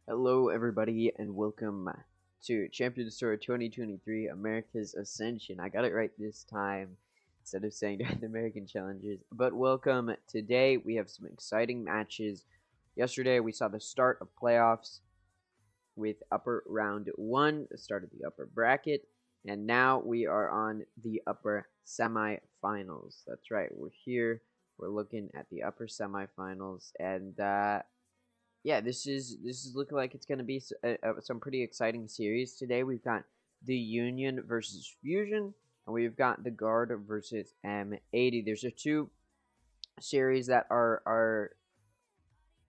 Hello everybody and welcome to Champions Tour 2023 America's Ascension. I got it right this time instead of saying the American Challengers. But welcome. Today we have some exciting matches. Yesterday we saw the start of playoffs with upper round 1, the start of the upper bracket, and now we are on the upper semifinals. That's right, we're here. We're looking at the upper semifinals, and yeah, this is looking like it's going to be some pretty exciting series. Today we've got the Union versus Fusion, and we've got the Guard versus M80. There's two series that are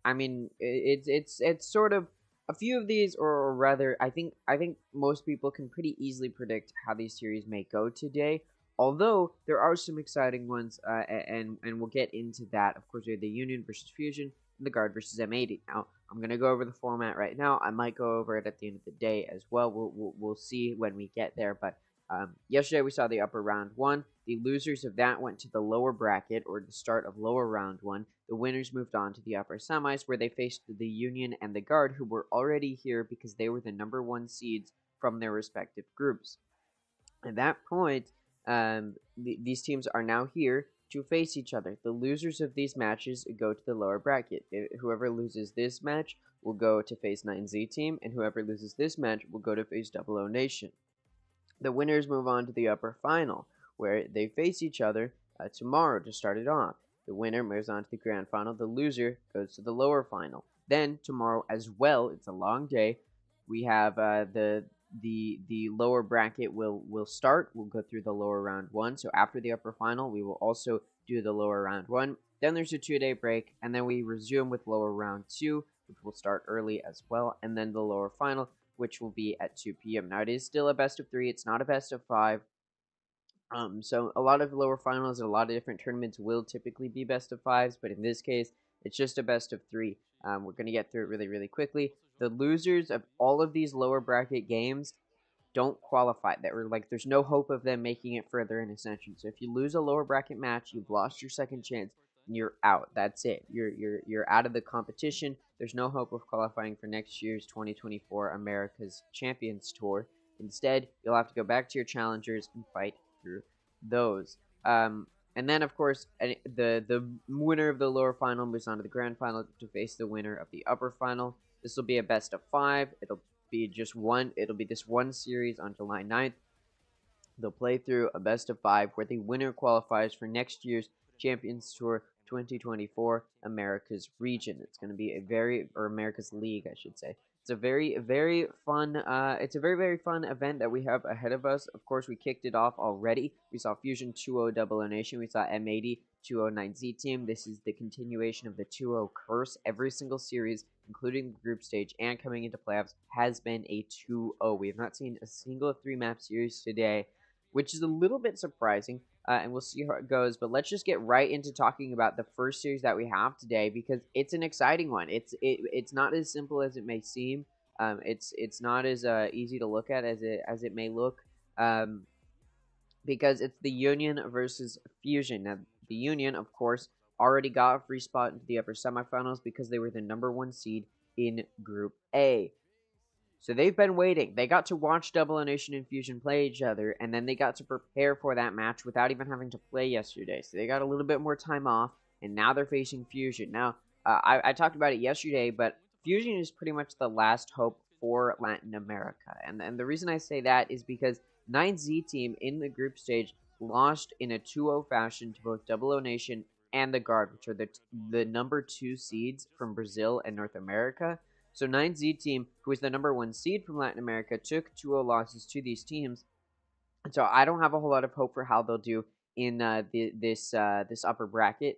I mean, it's sort of a few of these, or rather, I think most people can pretty easily predict how these series may go today. Although there are some exciting ones, and we'll get into that. Of course, we have the Union versus Fusion and the Guard versus M80. Now, I'm gonna go over the format right now. I might go over it at the end of the day as well. We'll see when we get there. But yesterday we saw the upper round 1. The losers of that went to the lower bracket, or the start of lower round 1. The winners moved on to the upper semis, where they faced the Union and the Guard, who were already here because they were the #1 seeds from their respective groups. At that point, these teams are now here to face each other. The losers of these matches go to the lower bracket. Whoever loses this match will go to face 9Z team, and whoever loses this match will go to face O Nation. The winners move on to the upper final, where they face each other tomorrow to start it off. The winner moves on to the grand final. The loser goes to the lower final. Then tomorrow as well, it's a long day. We have the lower bracket will start. We'll go through the lower round 1. So after the upper final, we will also do the lower round 1. Then there's a 2-day break, and then we resume with lower round 2, which will start early as well, and then the lower final, which will be at 2 p.m. Now, it is still a best of 3. It's not a best of 5. So a lot of lower finals and a lot of different tournaments will typically be best of 5s, but in this case, it's just a best of 3. We're going to get through it really, really quickly. The losers of all of these lower bracket games don't qualify. There's no hope of them making it further in Ascension. So if you lose a lower bracket match, you've lost your second chance, and you're out. That's it. You're out of the competition. There's no hope of qualifying for next year's 2024 America's Champions Tour. Instead, you'll have to go back to your challengers and fight through those. And then, of course, the winner of the lower final moves on to the grand final to face the winner of the upper final. This will be a best of 5. It'll be just one. It'll be this one series on July 9th. They'll play through a best of 5 where the winner qualifies for next year's Champions Tour 2024 America's region. It's going to be America's League, I should say. It's a very fun. It's a very fun event that we have ahead of us. Of course, we kicked it off already. We saw Fusion 2-0 O Nation. We saw M80 2-0 9Z team. This is the continuation of the 2-0 curse. Every single series, including the group stage and coming into playoffs, has been a 2-0. We have not seen a single 3-map series today, which is a little bit surprising. And we'll see how it goes. But let's just get right into talking about the first series that we have today, because it's an exciting one. It's not as simple as it may seem. It's not as easy to look at as it may look. Because it's the Union versus Fusion. Now, the Union, of course, already got a free spot into the upper semifinals because they were the #1 seed in Group A. So they've been waiting. They got to watch O Nation and Fusion play each other, and then they got to prepare for that match without even having to play yesterday. So they got a little bit more time off, and now they're facing Fusion. Now, I talked about it yesterday, but Fusion is pretty much the last hope for Latin America. And the reason I say that is because 9Z team in the group stage lost in a 2-0 fashion to both O Nation and the Guard, which are the #2 seeds from Brazil and North America. So 9Z team, who is the number 1 seed from Latin America, took 2-0 losses to these teams. And so I don't have a whole lot of hope for how they'll do in this upper bracket,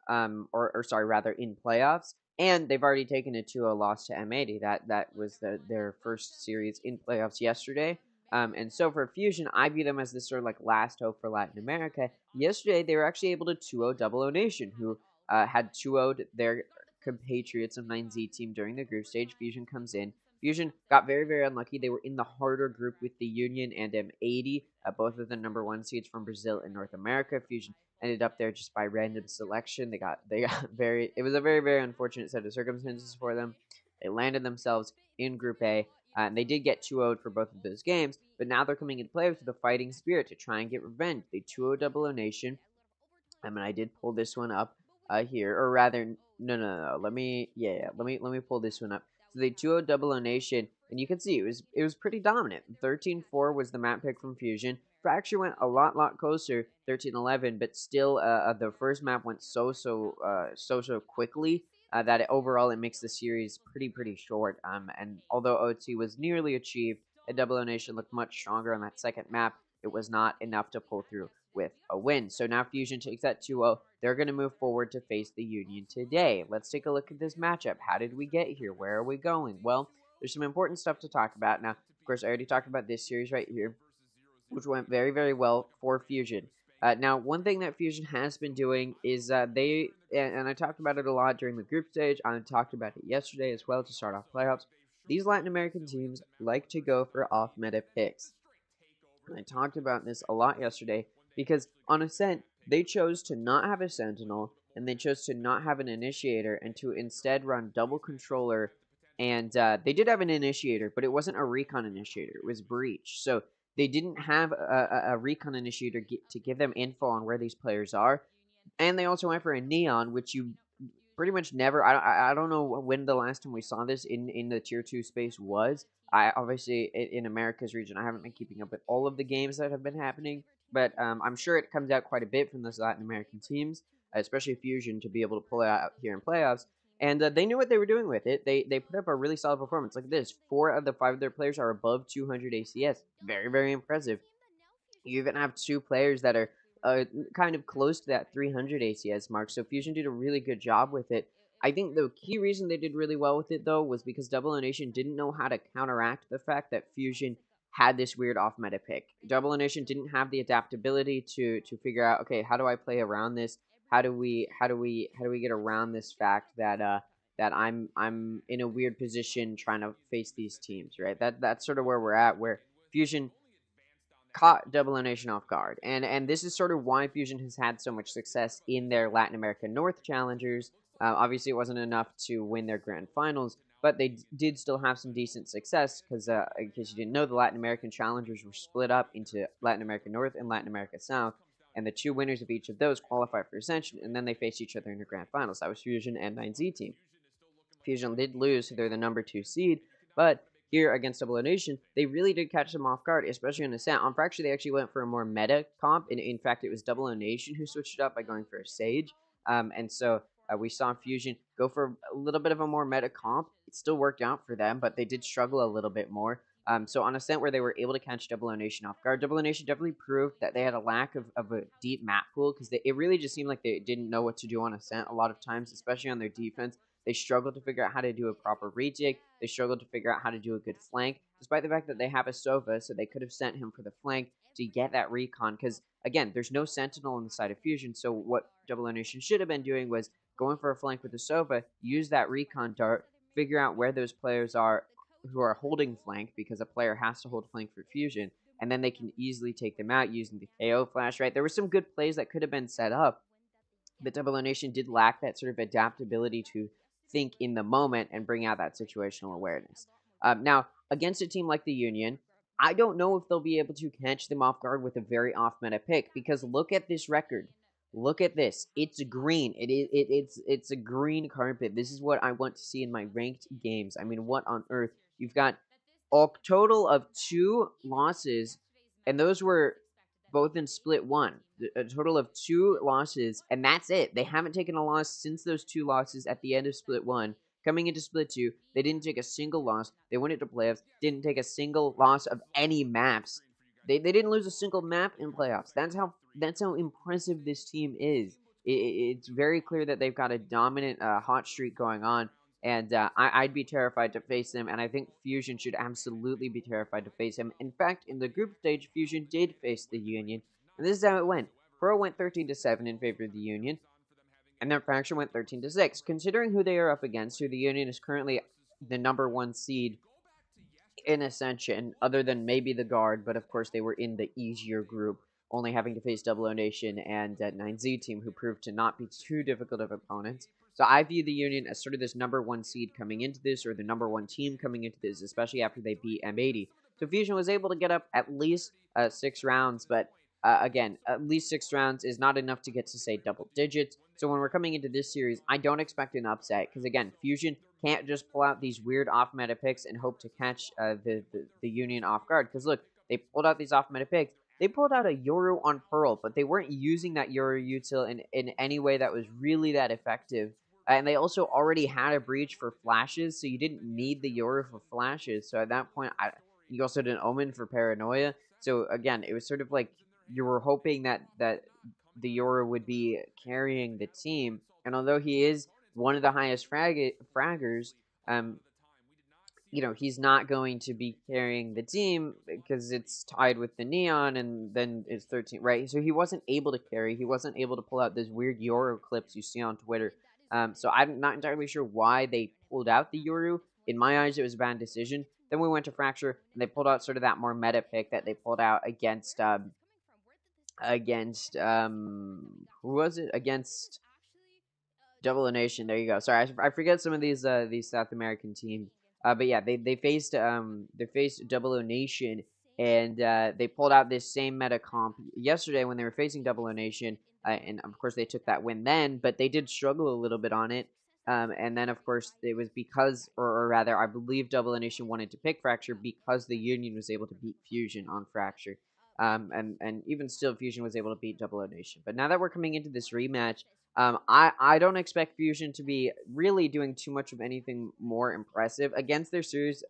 or sorry, rather in playoffs. And they've already taken a 2-0 loss to M80. That was their first series in playoffs yesterday. And so for Fusion, I view them as this sort of like last hope for Latin America. Yesterday, they were actually able to 2-0 Double O Nation, who had 2-0'd their compatriots of 9Z team during the group stage. Fusion comes in. Fusion got very, very unlucky. They were in the harder group with the Union and M80, both of the number 1 seeds from Brazil and North America. Fusion ended up there just by random selection. They got very. It was a very, very unfortunate set of circumstances for them. They landed themselves in Group A, and they did get 2-0'd for both of those games. But now they're coming into playoffs with a fighting spirit to try and get revenge. They 2-0 Double O Nation. I mean, I did pull this one up here, or rather, no. Let me pull this one up. So they 2-0 Double O Nation, and you can see it was pretty dominant. 13-4 was the map pick from Fusion. Fracture went a lot closer, 13-11, but still, the first map went so quickly that overall it makes the series pretty short. And although OT was nearly achieved, Double O Nation looked much stronger on that second map. It was not enough to pull through with a win. So now Fusion takes that 2-0. They're going to move forward to face the Union today. Let's take a look at this matchup. How did we get here? Where are we going? Well, there's some important stuff to talk about. Now, of course, I already talked about this series right here, which went very, very well for Fusion. Now, one thing that Fusion has been doing is and I talked about it a lot during the group stage. I talked about it yesterday as well to start off playoffs. These Latin American teams like to go for off-meta picks. I talked about this a lot yesterday because on Ascent, they chose to not have a Sentinel, and they chose to not have an Initiator, and to instead run double controller. And they did have an Initiator, but it wasn't a Recon Initiator. It was Breach. So they didn't have a Recon Initiator to give them info on where these players are. And they also went for a Neon, which you pretty much never. I don't know when the last time we saw this in the tier 2 space was. I obviously in America's region, I haven't been keeping up with all of the games that have been happening, but I'm sure it comes out quite a bit from those Latin American teams, especially Fusion, to be able to pull it out here in playoffs. And they knew what they were doing with it. They put up a really solid performance. Look at this: 4 of the 5 of their players are above 200 ACS. Very, very impressive. You even have 2 players that are kind of close to that 300 ACS mark. So Fusion did a really good job with it. I think the key reason they did really well with it, though, was because Double O Nation didn't know how to counteract the fact that Fusion had this weird off-meta pick. Double O Nation didn't have the adaptability to figure out, okay, how do I play around this? How do we get around this fact that that I'm in a weird position trying to face these teams, right? That's sort of where we're at, where Fusion caught Double O Nation off guard. And this is sort of why Fusion has had so much success in their Latin American North Challengers. Obviously, it wasn't enough to win their grand finals, but they did still have some decent success because, in case you didn't know, the Latin American Challengers were split up into Latin America North and Latin America South, and the 2 winners of each of those qualified for Ascension, and then they faced each other in the grand finals. That was Fusion and 9Z team. Fusion did lose, so they're the number 2 seed, but here against Double O Nation, they really did catch them off guard, especially on Ascent. On Fracture, they actually went for a more meta comp, and in fact, it was Double O Nation who switched it up by going for a Sage, and so we saw Fusion go for a little bit of a more meta comp. It still worked out for them, but they did struggle a little bit more. So on Ascent, where they were able to catch Double O Nation off guard, Double O Nation definitely proved that they had a lack of a deep map pool, because it really just seemed like they didn't know what to do on Ascent a lot of times, especially on their defense. They struggled to figure out how to do a proper retake. They struggled to figure out how to do a good flank, despite the fact that they have a Sova, so they could have sent him for the flank to get that recon, because, again, there's no Sentinel on the side of Fusion, so what Double O Nation should have been doing was going for a flank with the Sova, use that recon dart, figure out where those players are who are holding flank, because a player has to hold flank for Fusion, and then they can easily take them out using the KO flash, right? There were some good plays that could have been set up, but Double O Nation did lack that sort of adaptability to think in the moment and bring out that situational awareness. Now, against a team like the Union, I don't know if they'll be able to catch them off guard with a very off-meta pick, because look at this record. Look at this. It's green. It's a green carpet. This is what I want to see in my ranked games. I mean, what on earth? You've got a total of 2 losses, and those were both in split 1. A total of 2 losses, and that's it. They haven't taken a loss since those 2 losses at the end of split 1, Coming into Split 2, they didn't take a single loss. They went into playoffs, didn't take a single loss of any maps. They didn't lose a single map in playoffs. That's how impressive this team is. It's very clear that they've got a dominant hot streak going on, and I'd be terrified to face them, and I think Fusion should absolutely be terrified to face him. In fact, in the group stage, Fusion did face the Union, and this is how it went. Pro went 13-7 in favor of the Union, and then Fracture went 13-6. Considering who they are up against, who the Union is currently the #1 seed in Ascension, other than maybe the Guard, but of course they were in the easier group, only having to face Double O Nation and 9Z Team, who proved to not be too difficult of opponents. So I view the Union as sort of this #1 seed coming into this, or the #1 team coming into this, especially after they beat M80. So Fusion was able to get up at least 6 rounds, but again, at least 6 rounds is not enough to get to, say, double digits. So when we're coming into this series, I don't expect an upset, because again, Fusion can't just pull out these weird off-meta picks and hope to catch the Union off guard. Because look, they pulled out these off-meta picks. They pulled out a Yoru on Pearl, but they weren't using that Yoru util in any way that was really that effective. And they also already had a breach for flashes, so you didn't need the Yoru for flashes. So at that point, you also had an Omen for Paranoia. So again, it was sort of like you were hoping that the Yoru would be carrying the team. And although he is one of the highest fraggers, he's not going to be carrying the team because it's tied with the Neon, and then it's 13, right? So he wasn't able to carry. He wasn't able to pull out those weird Yoru clips you see on Twitter. So I'm not entirely sure why they pulled out the Yoru. In my eyes, it was a bad decision. Then we went to Fracture, and they pulled out sort of that more meta pick that they pulled out against who was it? Against Double O Nation. There you go. Sorry, I forget some of these South American teams. But yeah, they faced Double O Nation, and they pulled out this same meta comp yesterday when they were facing Double O Nation, and of course they took that win then, but they did struggle a little bit on it. And then of course it was because, or rather, I believe Double O Nation wanted to pick Fracture because the Union was able to beat Fusion on Fracture. And even still, Fusion was able to beat Double O Nation. But now that we're coming into this rematch, I don't expect Fusion to be really doing too much of anything more impressive against their series.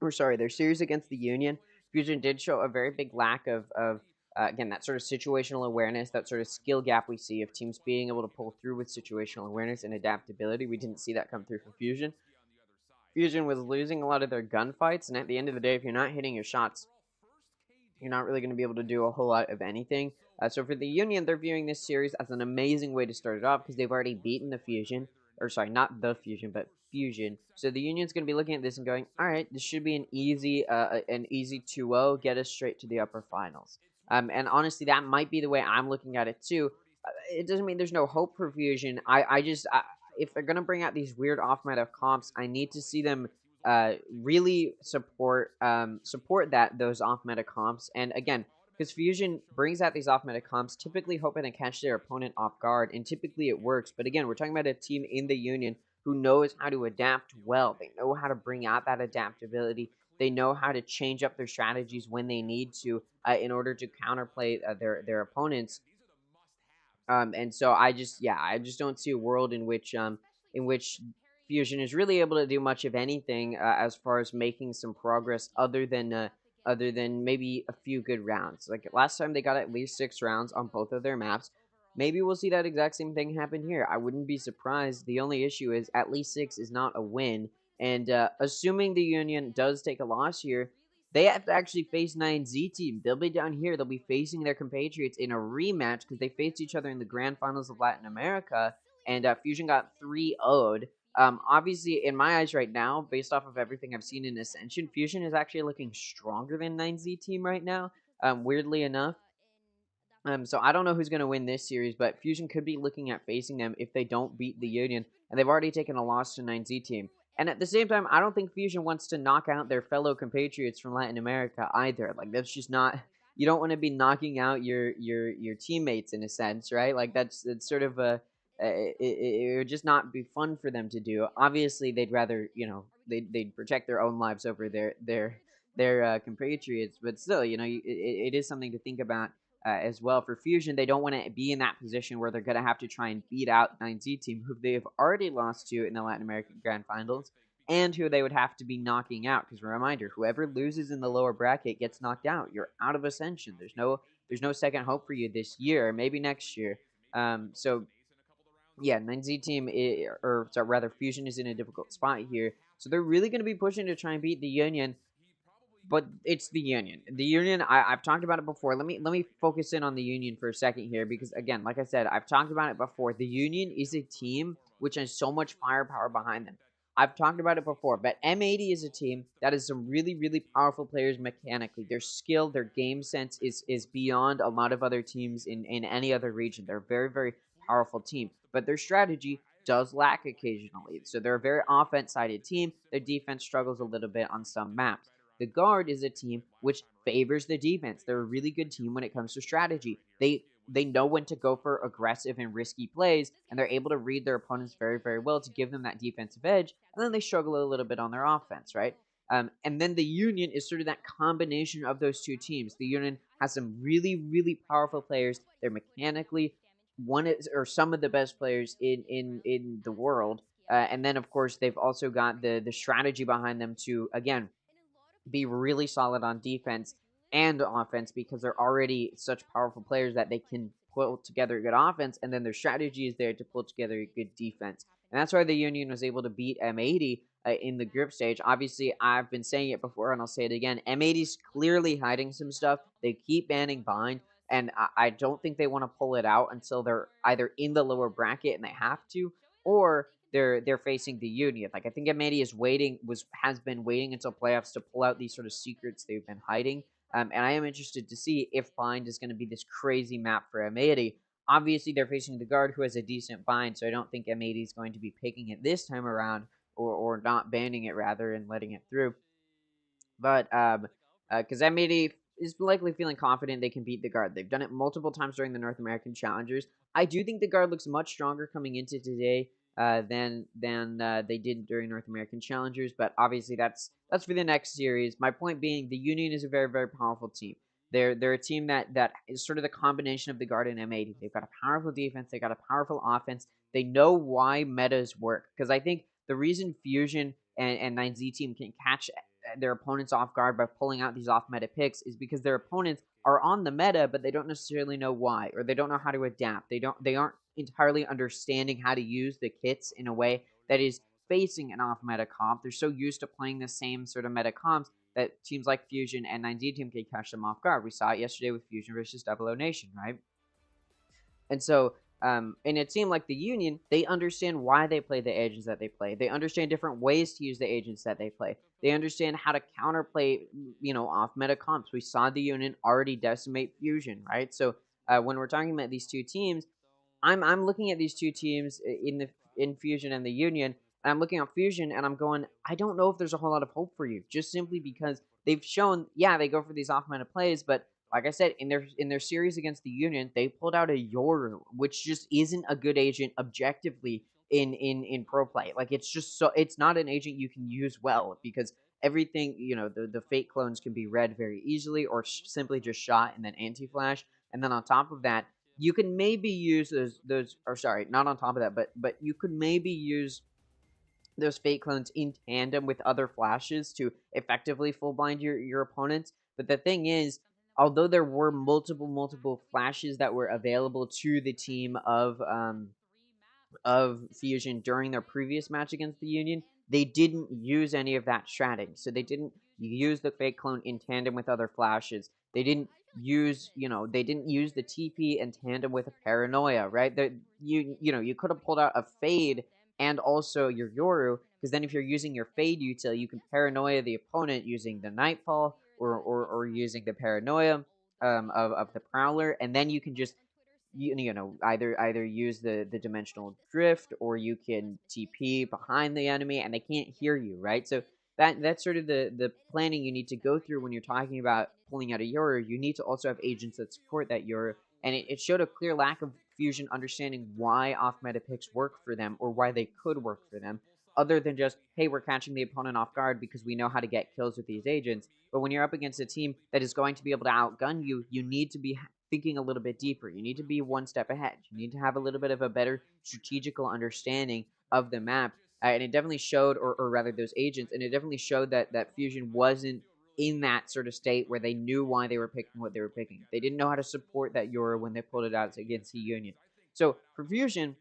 Their series against the Union. Fusion did show a very big lack of again, that sort of situational awareness, that sort of skill gap we see of teams being able to pull through with situational awareness and adaptability. We didn't see that come through for Fusion. Fusion was losing a lot of their gunfights, and at the end of the day, if you're not hitting your shots, you're not really going to be able to do a whole lot of anything. So for the Union, they're viewing this series as an amazing way to start it off because they've already beaten the Fusion. Or sorry, not the Fusion, but Fusion. So the Union's going to be looking at this and going, all right, this should be an easy 2-0, get us straight to the upper finals. And honestly, that might be the way I'm looking at it too. It doesn't mean there's no hope for Fusion. If they're going to bring out these weird off-meta comps, I need to see them really support those off-meta comps. And again, because Fusion brings out these off-meta comps, typically hoping to catch their opponent off guard, and typically it works. But again, we're talking about a team in the Union who knows how to adapt well. They know how to bring out that adaptability. They know how to change up their strategies when they need to in order to counterplay their opponents. And so I just don't see a world in which Fusion is really able to do much of anything as far as making some progress other than maybe a few good rounds. Like last time they got at least 6 rounds on both of their maps. Maybe we'll see that exact same thing happen here. I wouldn't be surprised. The only issue is at least 6 is not a win. And assuming the Union does take a loss here, they have to actually face 9Z Team. They'll be down here. They'll be facing their compatriots in a rematch because they faced each other in the Grand Finals of Latin America. And Fusion got 3-0'd. Obviously, in my eyes right now, based off of everything I've seen in Ascension, Fusion is actually looking stronger than 9Z Team right now, weirdly enough. So I don't know who's going to win this series, but Fusion could be looking at facing them if they don't beat the Union, and they've already taken a loss to 9Z Team. And at the same time, I don't think Fusion wants to knock out their fellow compatriots from Latin America either. Like, that's just not... You don't want to be knocking out your teammates, in a sense, right? Like, that's sort of a... It would just not be fun for them to do. Obviously, they'd rather, they'd protect their own lives over their compatriots. But still, it is something to think about. as well. For Fusion, they don't want to be in that position where they're going to have to try and beat out 9Z Team, who they've already lost to in the Latin American Grand Finals, and who they would have to be knocking out. Because reminder, whoever loses in the lower bracket gets knocked out. You're out of Ascension. There's no second hope for you this year, maybe next year. So yeah, 9Z Team, or sorry, rather, Fusion is in a difficult spot here. So they're really going to be pushing to try and beat the Union. But it's the Union. The Union, I've talked about it before. Let me focus in on the Union for a second here, because again, like I said, I've talked about it before. The Union is a team which has so much firepower behind them. I've talked about it before, but M80 is a team that has some really, really powerful players mechanically. Their skill, their game sense is beyond a lot of other teams in any other region. They're a very, very powerful team, but their strategy does lack occasionally. So they're a very offense-sided team. Their defense struggles a little bit on some maps. The Guard is a team which favors the defense. They're a really good team when it comes to strategy. They know when to go for aggressive and risky plays, and they're able to read their opponents very, very well to give them that defensive edge, and then they struggle a little bit on their offense, right? And then the Union is sort of that combination of those two teams. The Union has some really, really powerful players. They're mechanically or some of the best players in the world. And then, of course, they've also got the strategy behind them to, again, be really solid on defense and offense, because they're already such powerful players that they can pull together a good offense, and then their strategy is there to pull together a good defense. And that's why the Union was able to beat M80 in the group stage. Obviously, I've been saying it before, and I'll say it again. M80's clearly hiding some stuff. They keep banning Bind, and I don't think they want to pull it out until they're either in the lower bracket and they have to, or they're facing the Union. Like, I think M80 has been waiting until playoffs to pull out these sort of secrets they've been hiding. And I am interested to see if Bind is going to be this crazy map for M80. Obviously, they're facing the Guard, who has a decent bind, so I don't think M80 is going to be picking it this time around, or not banning it, rather, and letting it through. But, because M80 is likely feeling confident they can beat the Guard. They've done it multiple times during the North American Challengers. I do think the Guard looks much stronger coming into today than they did during North American Challengers, but obviously that's for the next series. My point being, the Union is a very, very powerful team. They're a team that is sort of the combination of the Guard and M80. They've got a powerful defense, they've got a powerful offense. They know why metas work, because I think the reason Fusion and 9Z Team can catch their opponents off guard by pulling out these off-meta picks is because their opponents are on the meta, but they don't necessarily know why, or they don't know how to adapt. They aren't entirely understanding how to use the kits in a way that is facing an off-meta comp. They're so used to playing the same sort of meta comps that teams like Fusion and 9Z Team can catch them off guard. We saw it yesterday with Fusion versus Double O Nation, right? And so, in a team like the Union, they understand why they play the agents that they play. They understand different ways to use the agents that they play. They understand how to counterplay, off meta comps. We saw the Union already decimate Fusion, right? So, when we're talking about these two teams, I'm looking at these two teams in Fusion and the Union, and I'm looking at Fusion and I'm going, I don't know if there's a whole lot of hope for you, just simply because they've shown, yeah, they go for these off-meta plays, but like I said, in their series against the Union, they pulled out a Yoru, which just isn't a good agent objectively in pro play. Like, it's not an agent you can use well, because everything, the fake clones can be read very easily, or simply just shot and then anti-flash. And then on top of that, you can maybe use those or sorry, not on top of that, but you could maybe use those fake clones in tandem with other flashes to effectively full blind your opponents. But the thing is, although there were multiple flashes that were available to the team of Fusion during their previous match against the Union, they didn't use any of that strategy. So they didn't use the fake clone in tandem with other flashes. They didn't use, they didn't use the TP in tandem with a paranoia, right? You could have pulled out a fade and also your Yoru, because then if you're using your fade util, you can paranoia the opponent using the Nightfall or using the paranoia of the Prowler, and then you can just either use the dimensional drift, or you can TP behind the enemy and they can't hear you, right? So that's sort of the planning you need to go through when you're talking about pulling out a Yoru. You need to also have agents that support that Yoru, and it showed a clear lack of Fusion understanding why off-meta picks work for them, or why they could work for them, other than just, hey, we're catching the opponent off guard because we know how to get kills with these agents. But when you're up against a team that is going to be able to outgun you, you need to be thinking a little bit deeper. You need to be one step ahead. You need to have a little bit of a better strategical understanding of the map. And it definitely showed, or rather those agents, and it definitely showed that Fusion wasn't in that sort of state where they knew why they were picking what they were picking. They didn't know how to support that Euro when they pulled it out against the Union. So for Fusion,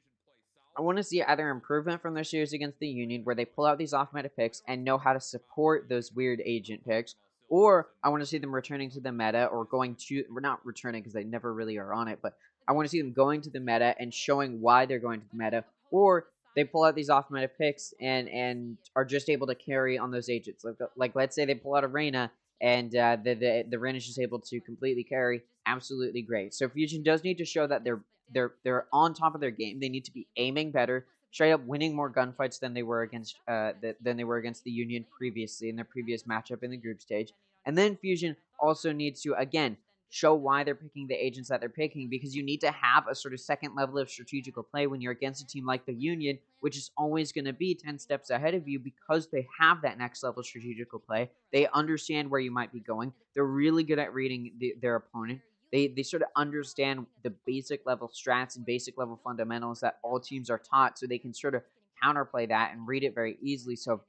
I want to see either improvement from their series against the Union, where they pull out these off-meta picks and know how to support those weird agent picks, or I want to see them returning to the meta, or going to, we're not returning because they never really are on it, but I want to see them going to the meta and showing why they're going to the meta, or they pull out these off-meta picks and are just able to carry on those agents. Like let's say they pull out a Reyna and the Ren is just able to completely carry. Absolutely great. So Fusion does need to show that they're on top of their game. They need to be aiming better, straight up winning more gunfights than they were against the Union previously in their previous matchup in the group stage. And then Fusion also needs to again show why they're picking the agents that they're picking, because you need to have a sort of second level of strategical play when you're against a team like the Union, which is always going to be 10 steps ahead of you because they have that next level strategical play. They understand where you might be going. They're really good at reading their opponent. They sort of understand the basic level strats and basic level fundamentals that all teams are taught, so they can sort of counterplay that and read it very easily. So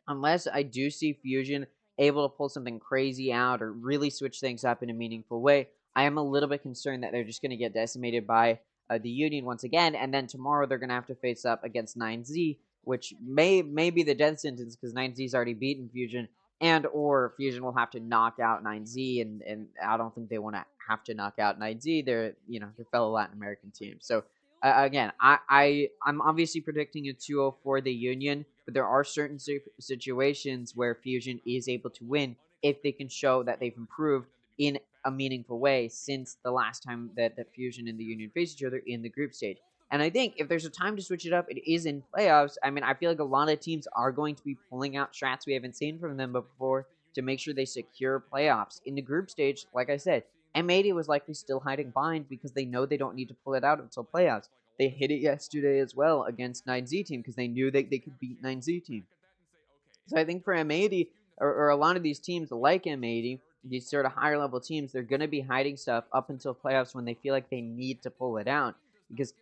unless I do see Fusion able to pull something crazy out or really switch things up in a meaningful way, I am a little bit concerned that they're just going to get decimated by the Union once again, and then tomorrow they're going to have to face up against 9Z, which may be the death sentence because 9Z's already beaten Fusion, and or Fusion will have to knock out 9Z, and I don't think they want to have to knock out 9Z. They're fellow Latin American team, so. Again, I'm obviously predicting a 2-0 for the Union, but there are certain situations where Fusion is able to win if they can show that they've improved in a meaningful way since the last time that Fusion and the Union faced each other in the group stage. And I think if there's a time to switch it up, it is in playoffs. I mean, I feel like a lot of teams are going to be pulling out strats we haven't seen from them before to make sure they secure playoffs. In the group stage, like I said, M80 was likely still hiding behind because they know they don't need to pull it out until playoffs. They hit it yesterday as well against 9Z team because they knew they could beat 9Z team. So I think for M80, or a lot of these teams like M80, these sort of higher level teams, they're going to be hiding stuff up until playoffs when they feel like they need to pull it out. Because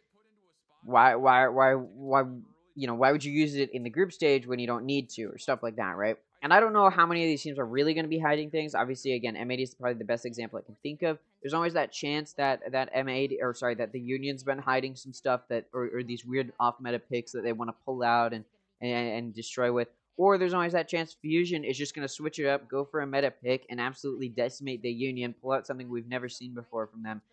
why would you use it in the group stage when you don't need to, or stuff like that, right? And I don't know how many of these teams are really going to be hiding things. Obviously, again, M80 is probably the best example I can think of. There's always that chance that M80, or sorry, that the Union's been hiding some stuff that, or these weird off-meta picks that they want to pull out and destroy with. Or there's always that chance Fusion is just going to switch it up, go for a meta pick, and absolutely decimate the Union, pull out something we've never seen before from them.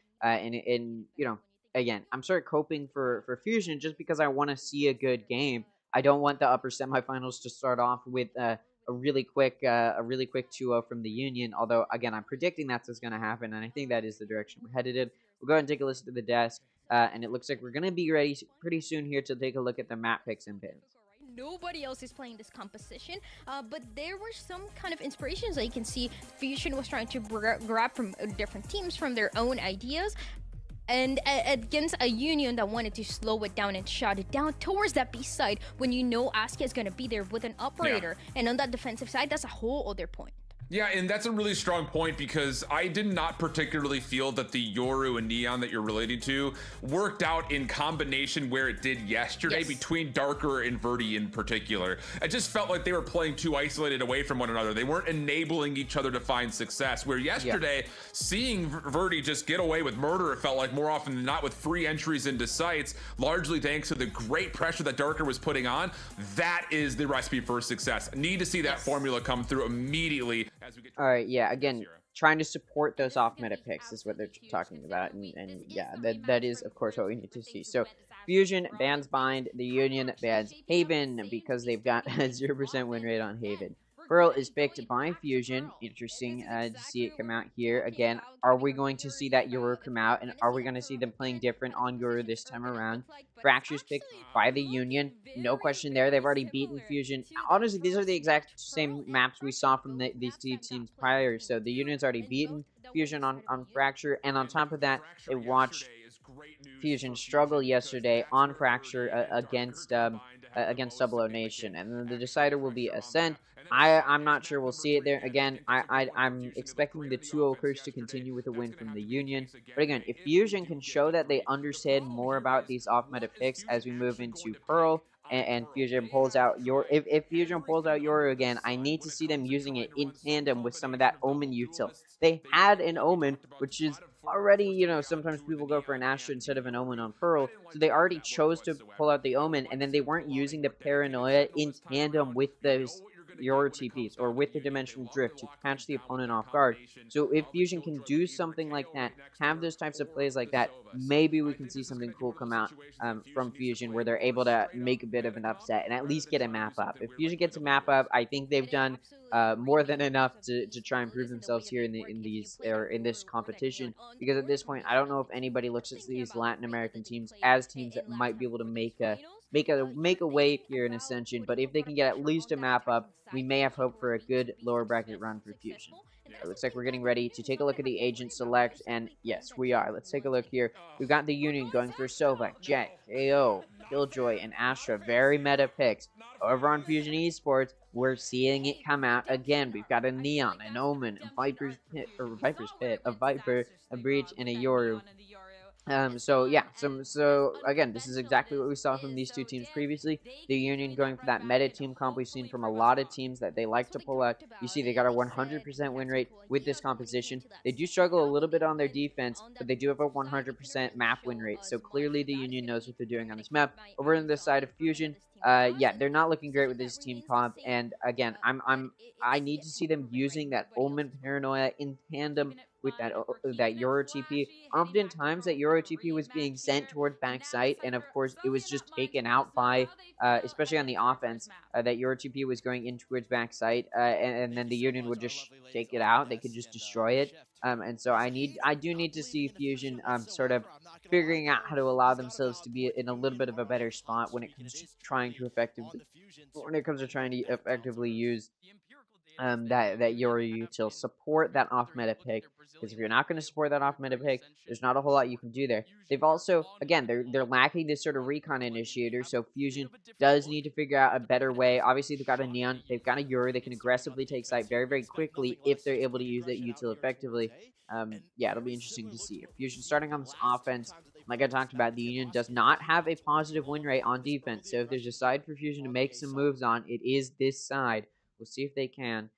Again, I'm sort of coping for Fusion just because I want to see a good game. I don't want the upper semifinals to start off with a really quick 2-0 from the Union. Although, again, I'm predicting that's what's going to happen, and I think that is the direction we're headed in. We'll go ahead and take a listen to the desk, and it looks like we're going to be ready pretty soon here to take a look at the map picks and pins. Nobody else is playing this composition, but there were some kind of inspirations that you can see Fusion was trying to grab from different teams, from their own ideas, and against a Union that wanted to slow it down and shut it down towards that B side when you know Asuka is going to be there with an operator. Yeah. And on that defensive side, that's a whole other point. Yeah, and that's a really strong point because I did not particularly feel that the Yoru and Neon that you're relating to worked out in combination where it did yesterday between Darker and Verdi in particular. It just felt like they were playing too isolated away from one another. They weren't enabling each other to find success, where yesterday, seeing Verdi just get away with murder, it felt like more often than not with free entries into sites, largely thanks to the great pressure that Darker was putting on. That is the recipe for success. Need to see that formula come through immediately. All right, yeah, again, trying to support those off-meta picks is what they're talking about, and yeah, that is, of course, what we need to see. So, Fusion bans Bind, the Union bans Haven because they've got a 0% win rate on Haven. Pearl is picked by Fusion. Interesting to see it come out here. Again, are we going to see that Yoru come out, and are we going to see them playing different on Yoru this time around? Fracture's picked by the Union. No question there. They've already beaten Fusion. Honestly, these are the exact same maps we saw from these two teams prior. So the Union's already beaten Fusion on Fracture, and on top of that, they watched Fusion struggle yesterday on Fracture against Double O Nation. And then the decider will be Ascent. I'm not sure we'll see it there. Again, I'm expecting the 2-0 curse to continue with a win from the Union. But again, if Fusion can show that they understand more about these off-meta picks as we move into Pearl, and Fusion pulls out if Fusion pulls out Yoru again, I need to see them using it in tandem with some of that Omen util. They had an Omen, which is already, sometimes people go for an Astra instead of an Omen on Pearl, so they already chose to pull out the Omen, and then they weren't using the Paranoia in tandem with those your TPs or with the Dimensional Drift to catch the opponent off guard. So if Fusion can do something like that, have those types of plays like that, maybe we can see something cool come out from Fusion where they're able to make a bit of an upset and at least get a map up. If Fusion gets a map up, I think they've done more than enough to try and prove themselves here in this competition. Because at this point, I don't know if anybody looks at these Latin American teams as teams that might be able to make a wave here in Ascension. But if they can get at least a map up, we may have hope for a good lower bracket run for Fusion. It looks like we're getting ready to take a look at the agent select, and yes, we are. Let's take a look here. We've got the Union going for Sovak, Jack, KO, Killjoy, and Astra. Very meta picks. Over on Fusion Esports, we're seeing it come out again. We've got a Neon, an Omen, a Viper's Pit, a Viper, a Breach, and a Yoru. So again, this is exactly what we saw from these two teams previously. The Union going for that meta team comp we've seen from a lot of teams that they like to pull out. You see they got a 100% win rate with this composition. They do struggle a little bit on their defense, but they do have a 100% map win rate. So clearly the Union knows what they're doing on this map. Over on the side of Fusion, yeah, they're not looking great with this team comp, and again, I need to see them using that Omen Paranoia in tandem with that Euro TP. Oftentimes, that Euro TP was being sent towards backside, and of course, it was just taken out by, especially on the offense, that Euro TP was going in towards backside, and then the Union would just take it out. They could just destroy it. And so I do need to see Fusion sort of figuring out how to allow themselves to be in a little bit of a better spot when it comes to trying to effectively use that Yoru util, support that off meta pick, because if you're not going to support that off meta pick, there's not a whole lot you can do there. They've also, again, they're lacking this sort of recon initiator, so Fusion does need to figure out a better way. Obviously, they've got a Neon, they've got a Yoru, they can aggressively take site very, very quickly if they're able to use that util effectively. Yeah, it'll be interesting to see. If Fusion starting on this offense, like I talked about, the Union does not have a positive win rate on defense, so if there's a side for Fusion to make some moves on, it is this side. We'll see if they can.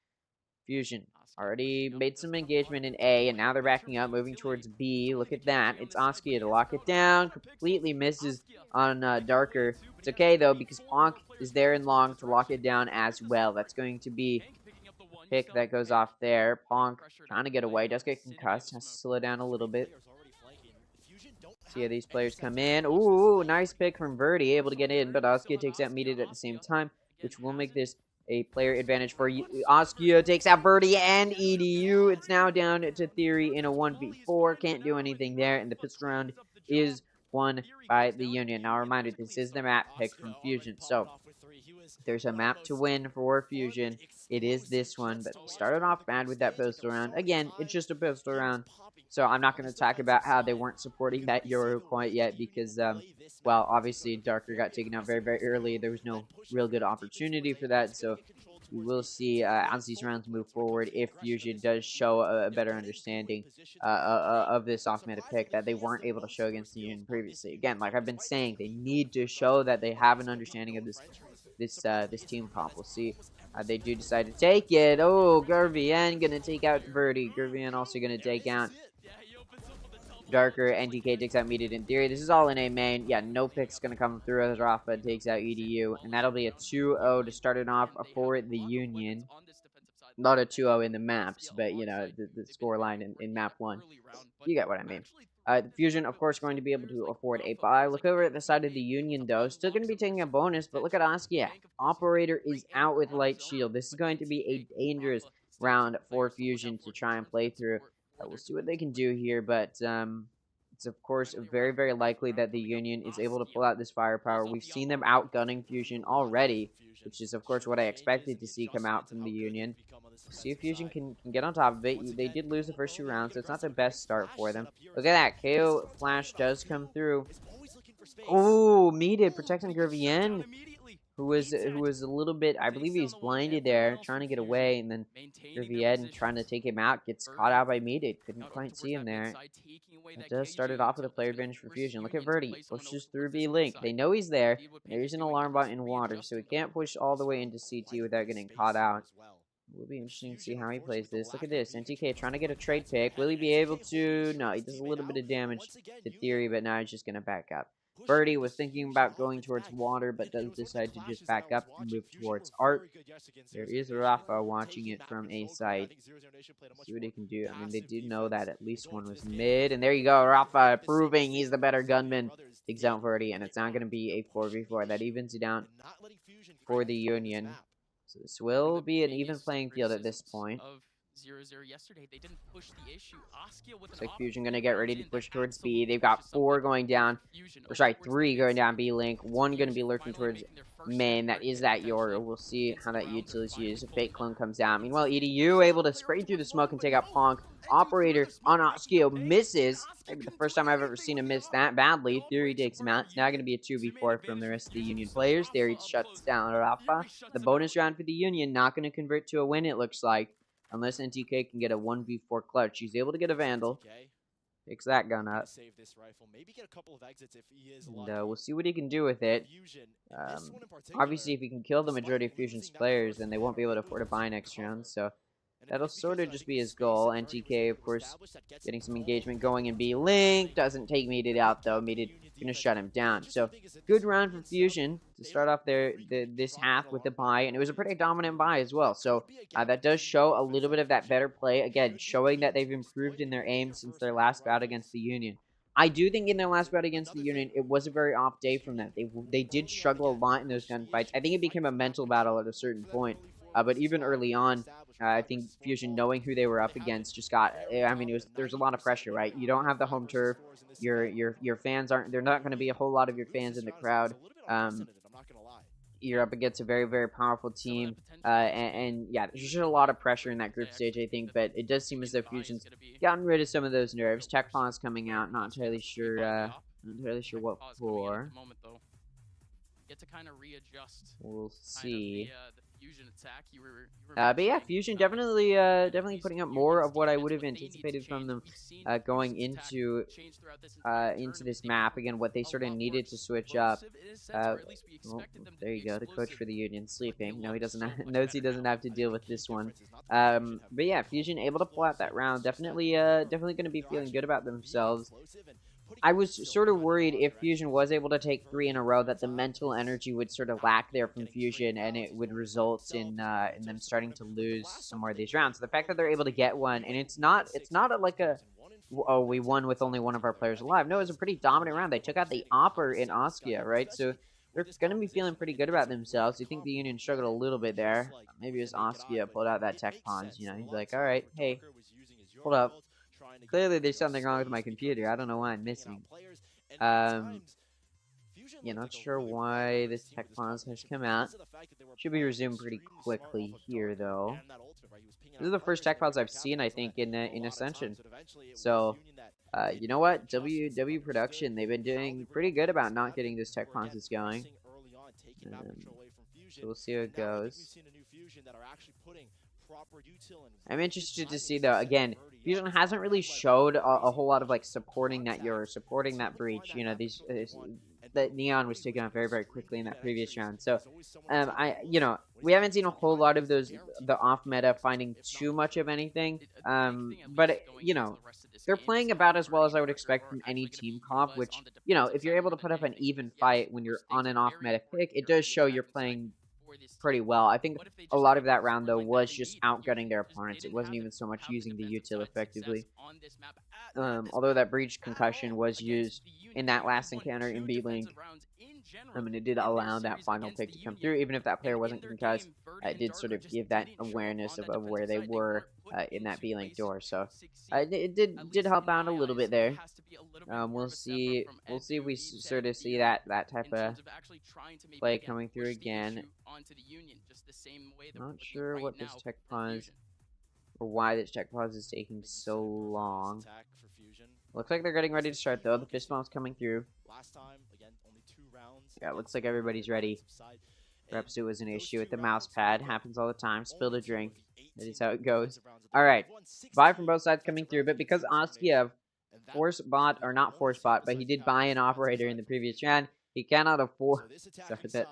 Fusion already made some engagement in A, and now they're backing up, moving towards B. Look at that. It's Askia to lock it down. Completely misses on Darker. It's okay, though, because Ponk is there in long to lock it down as well. That's going to be a pick that goes off there. Ponk trying to get away. Does get concussed. Has to slow down a little bit. See how these players come in. Ooh, nice pick from Verdi. Able to get in, but Askia takes out Meated at the same time, which will make this a player advantage for Askia. Takes out Birdie and EDU. It's now down to Theory in a 1v4. Can't do anything there, and the pistol round is won by the Union. Now, a reminder, this is the map pick from Fusion, so there's a map to win for Fusion. It is this one, but started off bad with that pistol round. Again, it's just a pistol round, so I'm not going to talk about how they weren't supporting that Euro quite yet because, well, obviously Darker got taken out very, very early. There was no real good opportunity for that, so we will see as these rounds move forward if Fusion does show a better understanding of this off-meta pick that they weren't able to show against the Union previously. Again, like I've been saying, they need to show that they have an understanding of this team comp. We'll see. They do decide to take it. Oh, Gurvian gonna take out Verdi. Gurvian also gonna take out Darker. NTK takes out Meated in Theory. This is all in A main. Yeah, no picks gonna come through as Rafa takes out EDU. And that'll be a 2-0 to start it off for the Union. Not a 2-0 in the maps, but, you know, the score line in map 1. You get what I mean. The Fusion, of course, going to be able to afford a buy. Look over at the side of the Union, though. Still going to be taking a bonus, but look at Askia. Operator is out with Light Shield. This is going to be a dangerous round for Fusion to try and play through. We'll see what they can do here, but it's, of course, very, very likely that the Union is able to pull out this firepower. We've seen them outgunning Fusion already, which is, of course, what I expected to see come out from the Union. See if Fusion can get on top of it. They did lose the first 2 rounds, so it's not the best start for them. Look at that. KO Flash does come through. Oh, Meated protecting Gurvian. who was a little bit, I believe he's blinded there, trying to get away, and then through the end, trying to take him out, gets caught out by Meated. Couldn't quite see him there. It does start it off with a player advantage for Fusion. Look at Verdi, pushes through B Link. They know he's there. There's an alarm bot in water, so he can't push all the way into CT without getting caught out. It will be interesting to see how he plays this. Look at this, NTK trying to get a trade pick. Will he be able to? No, he does a little bit of damage to Theory, but now he's just going to back up. Birdie was thinking about going towards water, but does decide to just back up and move towards Art. There is Rafa watching it from A side. See what he can do. I mean, they do know that at least one was mid. And there you go, Rafa proving he's the better gunman. Takes out Birdie, and it's not going to be a 4v4. That evens it down for the Union. So this will be an even playing field at this point. 0-0 yesterday. They didn't push the issue. Looks like Fusion gonna get ready to push towards B. They've got 4 going down. Or sorry, 3 going down B Link. 1 gonna be lurking towards main. That is that Yoru. We'll see how that util is used. A fake clone comes down. Meanwhile, EDU able to spray through the smoke and take out Ponk. Operator on Oskio misses. Maybe the first time I've ever seen him miss that badly. Theory takes him out. It's now gonna be a 2v4 from the rest of the Union players. Theory shuts down Rafa. The bonus round for the Union not gonna convert to a win, it looks like. Unless NTK can get a 1v4 clutch. He's able to get a Vandal. Picks that gun up. And we'll see what he can do with it. Obviously, if he can kill the majority of Fusion's players, then they won't be able to afford to buy next round. So that'll sort of just be his goal. NTK, of course, getting some engagement going in B Link. Doesn't take Meated out, though. Meated gonna shut him down. So good round for Fusion to start off this half with a buy, and it was a pretty dominant buy as well. So that does show a little bit of that better play, again showing that they've improved in their aim since their last bout against the Union. I do think in their last bout against the Union, it was a very off day from them. They did struggle a lot in those gunfights. I think it became a mental battle at a certain point, but even early on, I think Fusion, knowing who they were up against, just got, I mean, there's a lot of pressure, right? You don't have the home turf. Your fans aren't, they're not going to be a whole lot of your fans in the crowd. You're up against a very, very powerful team. And yeah, there's just a lot of pressure in that group stage, I think. But it does seem as though Fusion's gotten rid of some of those nerves. Tech Paw's coming out. Not entirely sure what for. We'll see. But yeah, Fusion definitely putting up more of what I would have anticipated from them going into this map. Again, what they sort of needed to switch up. Well, there you go, the coach for the Union sleeping. No, he doesn't knows he doesn't have to deal with this one. But yeah, Fusion able to pull out that round. Definitely going to be feeling good about themselves. I was sort of worried if Fusion was able to take 3 in a row that the mental energy would sort of lack there from Fusion, and it would result in them starting to lose some more of these rounds. So the fact that they're able to get one, and it's not like a, oh, we won with only one of our players alive. No, it was a pretty dominant round. They took out the Opper in Oskia, right? So they're going to be feeling pretty good about themselves. You think the Union struggled a little bit there. Maybe it was Oskia pulled out that Tech Pawns, you know. He's like, all right, hey, hold up. Clearly there's something wrong with my computer. I don't know why I'm missing. Yeah, not sure why this Tech Pawns has come out. Should be resumed pretty quickly here, though. This is the first Tech Pawns I've seen, I think, in Ascension. So, you know what? W Production, they've been doing pretty good about not getting this Tech Pawns going. So we'll see how it goes. I'm interested to see, though, again, Fusion hasn't really showed a whole lot of, like, supporting that Euro, supporting that breach. You know, that Neon was taken out very, very quickly in that previous round. So, you know, we haven't seen a whole lot of the off-meta finding too much of anything. But, you know, they're playing about as well as I would expect from any team comp, which, you know, if you're able to put up an even fight when you're on an off-meta pick, it does show you're playing pretty well. I think a lot of that round, though, was just outgunning their opponents. It wasn't even so much using the util effectively. Although that breach concussion was used in that last encounter in B-Link, I mean, it did allow that final pick to come through. Even if that player wasn't concussed, it did sort of give that awareness of where they were in that B-Link door. So it did help out a little bit there. We'll see if we sort of see that type of play coming through again. Not sure what this Tech Pause or why this Tech Pause is taking so long. Looks like they're getting ready to start, though. The fist bomb's coming through. Yeah, it looks like everybody's ready. Perhaps it was an issue with the mouse pad. Happens all the time. Spilled a drink. That is how it goes. Alright. Buy from both sides coming through, but because Oskiev force bot, or not force bot, but he did buy an operator in the previous round, he cannot afford. Stuff with that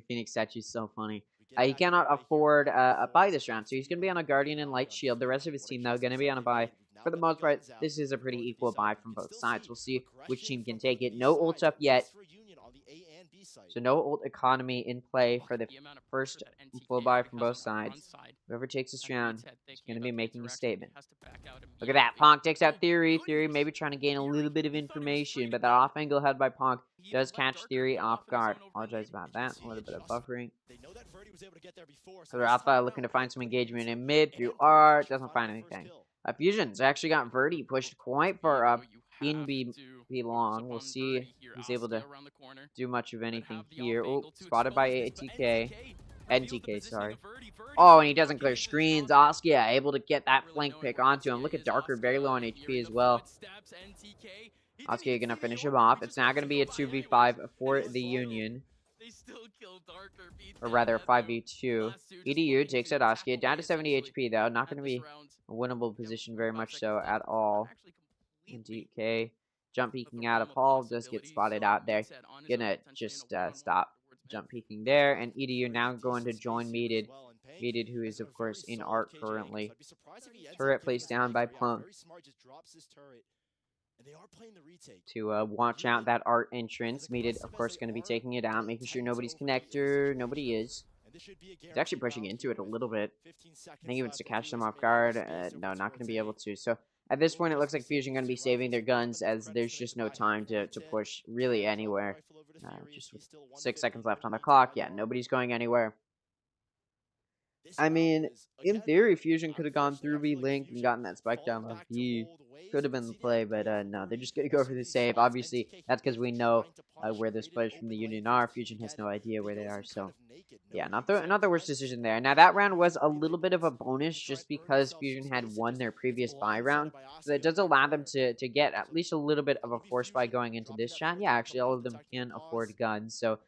Phoenix statue is so funny. He cannot afford a buy this round, so he's going to be on a Guardian and Light Shield. The rest of his team, though, going to be on a buy. For the most part, this is a pretty equal buy from both sides. We'll see which team can take it. No ult up yet. So no ult economy in play for the first full buy from both sides. Whoever takes this round is going to be making a statement. Look at that. Ponk takes out Theory. Theory maybe trying to gain a little bit of information, but that off angle held by Ponk does catch Theory off guard. Apologize about that. A little bit of buffering. So they're Alpha looking to find some engagement in mid through R. Doesn't find anything. Fusion's actually got Verdi pushed quite far up in B long. We'll see if he's able to do much of anything here. Oh, spotted by ATK. NTK, sorry. Oh, and he doesn't clear screens. Oskia able to get that flank pick onto him. Look at Darker, very low on HP as well. Oskia gonna finish him off. It's now gonna be a 2v5 for the Union. Or rather, 5v2. EDU takes out Oskia. Down to 70 HP, though. Not gonna be a winnable position very much so at all. NTK. Jump peeking out of Paul. Does get spotted out there. Gonna just stop jump peeking there. And EDU now going to join Meated. Meated, who is, of course, in Art currently. Turret placed down by Plum. To watch out that Art entrance. Meated, of course, going to be taking it out. Making sure nobody's connector. Nobody is. He's actually pushing into it a little bit. I think he wants to catch them off guard. No, not going to be able to. So at this point, it looks like Fusion going to be saving their guns as there's just no time to push really anywhere. Just with 6 seconds left on the clock. Yeah, nobody's going anywhere. I mean, in theory, Fusion could have gone through B-Link and gotten that spike down on B. Could have been the play, but no, they're just going to go for the save. Obviously, that's because we know where those players from the Union are. Fusion has no idea where they are, so yeah, not the worst decision there. Now, that round was a little bit of a bonus just because Fusion had won their previous buy round, so that does allow them to get at least a little bit of a force buy going into this chat. Yeah, actually, all of them can afford guns, so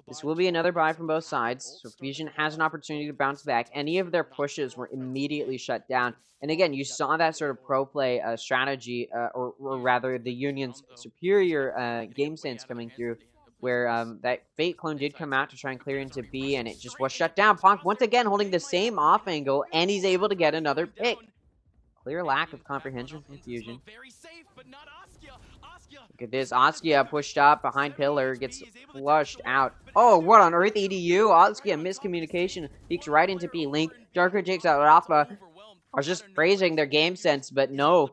this will be another buy from both sides. So Fusion has an opportunity to bounce back. Any of their pushes were immediately shut down. And again, you saw that sort of pro play strategy, or rather the Union's superior game sense coming through, where that Fate clone did come out to try and clear into B, and it just was shut down. Ponk once again holding the same off angle, and he's able to get another pick. Clear lack of comprehension from Fusion. Look at this. Oskia pushed up behind pillar, gets flushed out. Oh, what on earth, EDU? Oskia miscommunication. Peeks right into B. Link. Darker takes out Rafa. I was just praising their game sense, but no.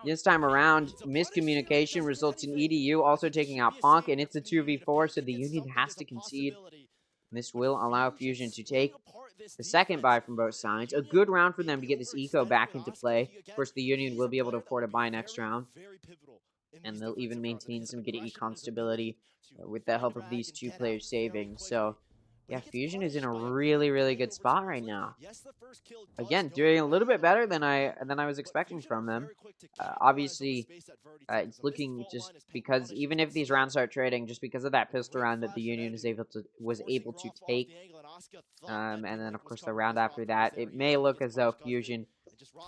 This time around, miscommunication results in EDU also taking out Ponk, and it's a 2v4, so the Union has to concede. This will allow Fusion to take the second buy from both sides. A good round for them to get this eco back into play. Of course, the Union will be able to afford a buy next round. And they'll even maintain some good econ stability with the help of these two players saving. So, yeah, Fusion is in a really, really good spot right now. Again, doing a little bit better than I was expecting from them. Obviously, it's looking just because even if these rounds start trading, just because of that pistol round that the Union was able to take, and then of course the round after that, it may look as though Fusion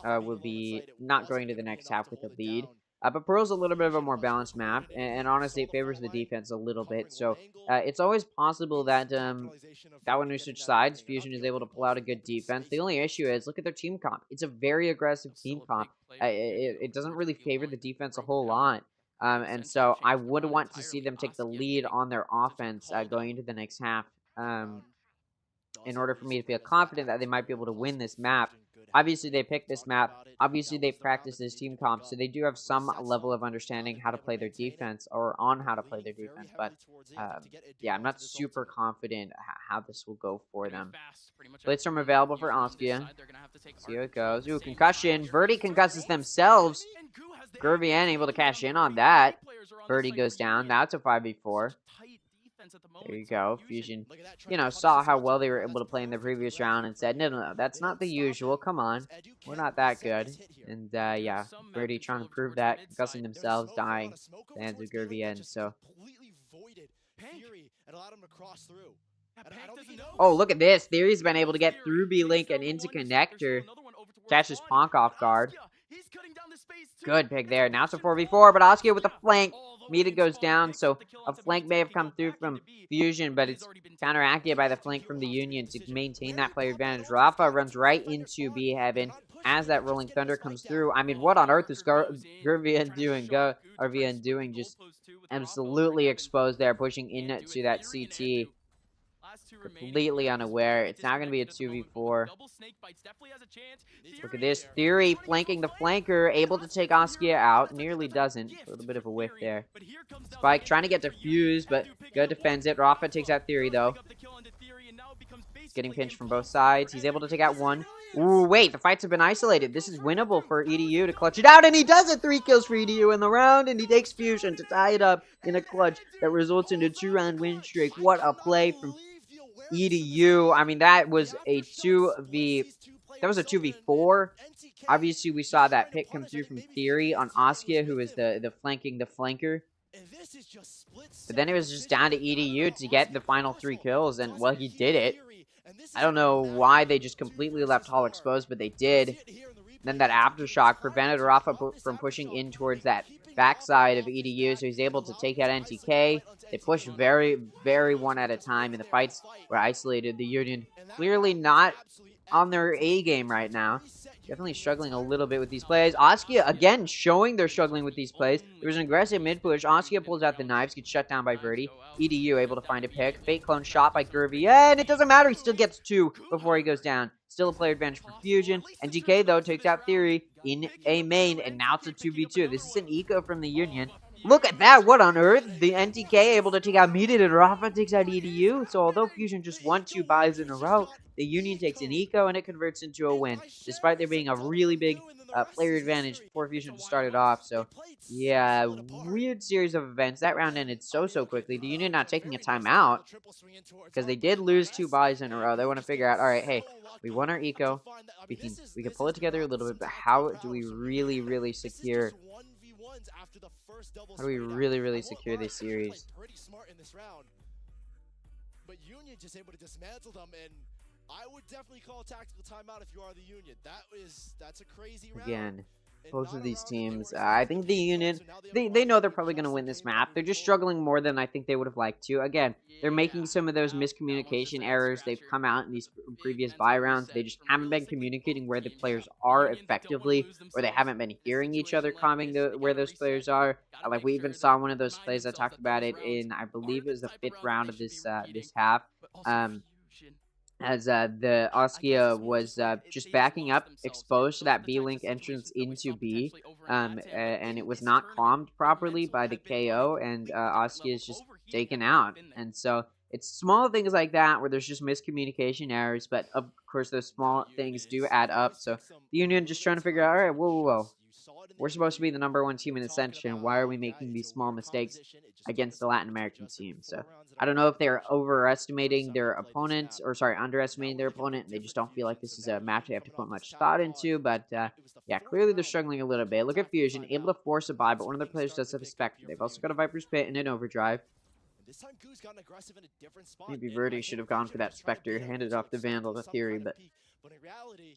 will be not going to the next half with a lead. But Pearl's a little bit of a more balanced map, and honestly, it favors the defense a little bit. So it's always possible that when we switch sides, Fusion is able to pull out a good defense. The only issue is, look at their team comp. It's a very aggressive team comp. It doesn't really favor the defense a whole lot. And so I would want to see them take the lead on their offense going into the next half in order for me to feel confident that they might be able to win this map. Obviously, they picked this map. Obviously, they practiced this team comp, so they do have some level of understanding how to play their defense, or on how to play their defense. But, yeah, I'm not super confident how this will go for them. Blitzstorm available for Oskia. See how it goes. Ooh, concussion. Verdi concusses themselves. Gurvian able to cash in on that. Verdi goes down. Now it's a 5v4. There you go. Fusion, saw how well they were able to play in the previous round and said, no, that's not the usual. Come on. We're not that good. And, yeah, Brady trying to prove that, concussing themselves, dying at the hands of Gurvian. So, Oh, look at this. Theory's been able to get through B-Link and into connector. Catches Ponk off guard. Good pick there. Now it's a 4v4, but Askia with the flank. Mita goes down, so a flank may have come through from Fusion, but it's counteracted by the flank from the Union to maintain that player advantage. Rafa runs right into B Heaven as that Rolling Thunder comes through. I mean, what on earth is Gurvian doing? RVN doing just absolutely exposed there, pushing into that CT. Completely unaware. It's now going to be a 2v4. Look at this. Theory flanking the flanker. Able to take Askia out. Nearly doesn't. A little bit of a whiff there. Spike trying to get defused, but good defends it. Rafa takes out Theory, though. He's getting pinched from both sides. He's able to take out one. Ooh, wait. The fights have been isolated. This is winnable for EDU to clutch it out, and he does it! 3 kills for EDU in the round, and he takes Fusion to tie it up in a clutch that results in a 2-round win streak. What a play from EDU. I mean, that was a 2v4. Obviously, we saw that pick come through from Theory on Askia, who is the flanker. But then it was just down to EDU to get the final 3 kills, and, well, he did it. I don't know why they just completely left Hall exposed, but they did. Then that aftershock prevented Rafa from pushing in towards that backside of EDU, so he's able to take out NTK. They push very, very one at a time, and the fights were isolated. The Union clearly not on their A game right now. Definitely struggling a little bit with these plays. Askia, again, showing they're struggling with these plays. There was an aggressive mid-push. Askia pulls out the knives, gets shut down by Verdi. EDU able to find a pick. Fate clone shot by Gurvy, and it doesn't matter. He still gets 2 before he goes down. Still a player advantage for Fusion. And DK, though, takes out Theory in a main, and now it's a 2v2. This is an eco from the Union. Look at that. What on earth? The NTK able to take out Meated, and Rafa takes out EDU. So although Fusion just won 2 buys in a row, the Union takes an eco, and it converts into a win, despite there being a really big player advantage before Fusion started off. So, yeah, weird series of events. That round ended so quickly. The Union not taking a timeout, because they did lose 2 buys in a row. They want to figure out, all right, hey, we won our eco. We can pull it together a little bit, but how do we really secure... How do we really secure this series? But Union just able to dismantle them, and I would definitely call a tactical timeout if you are the Union. That's a crazy round. Again, both of these teams, I think the Union, they know they're probably going to win this map. They're just struggling more than I think they would have liked to. Again, they're making some of those miscommunication errors. They've come out in these previous buy rounds. They just haven't been communicating where the players are effectively, or they haven't been hearing each other coming where those players are. Like, we even saw one of those plays. I talked about it in, I believe it was the 5th round of this half. As the Askia was just backing up, exposed to that B-Link entrance into B, and it was not calmed properly by the KO, and Askia is just taken out. And so it's small things like that where there's just miscommunication errors, but of course those small things do add up. So the Union just trying to figure out, all right, whoa. We're supposed to be the #1 team in Ascension. Why are we making these small mistakes against the Latin American team? So I don't know if they're overestimating their opponent, or sorry, underestimating their opponent, and they just don't feel like this is a match they have to put much thought into. But yeah, clearly they're struggling a little bit. Look at Fusion, able to force a buy, but one of their players does have a Spectre. They've also got a Viper's Pit and an Overdrive. Maybe Verdi should have gone for that Spectre, handed off the Vandal to Theory, but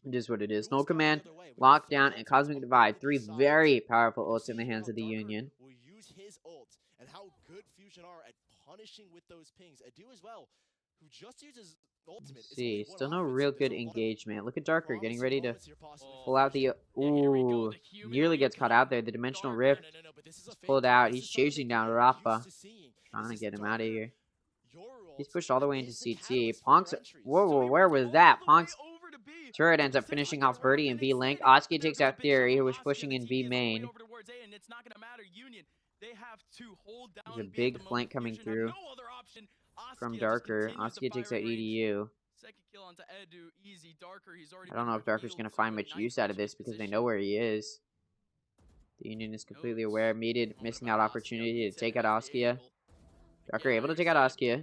it is what it is. Null Command, Lockdown, and Cosmic Divide. 3 very powerful ults in the hands of the Union. Will use his ult, and how good Fusion are at punishing with those pings. Adu as well, who just uses ultimate. Let's see, still no real good engagement. Look at Darker getting ready to pull out the... Ooh, nearly gets caught out there. The Dimensional Rift is pulled out. He's chasing down Rafa, trying to get him out of here. He's pushed all the way into CT. Ponk's... Whoa, where was that? Ponk's turret ends up finishing off Birdie and B-Link. Askia takes out Theory, who was pushing in B main. There's a big flank coming through from Darker. Askia takes out EDU. I don't know if Darker's going to find much use out of this because they know where he is. The Union is completely aware. Meated missing out opportunity to take out Askia. Darker able to take out Askia.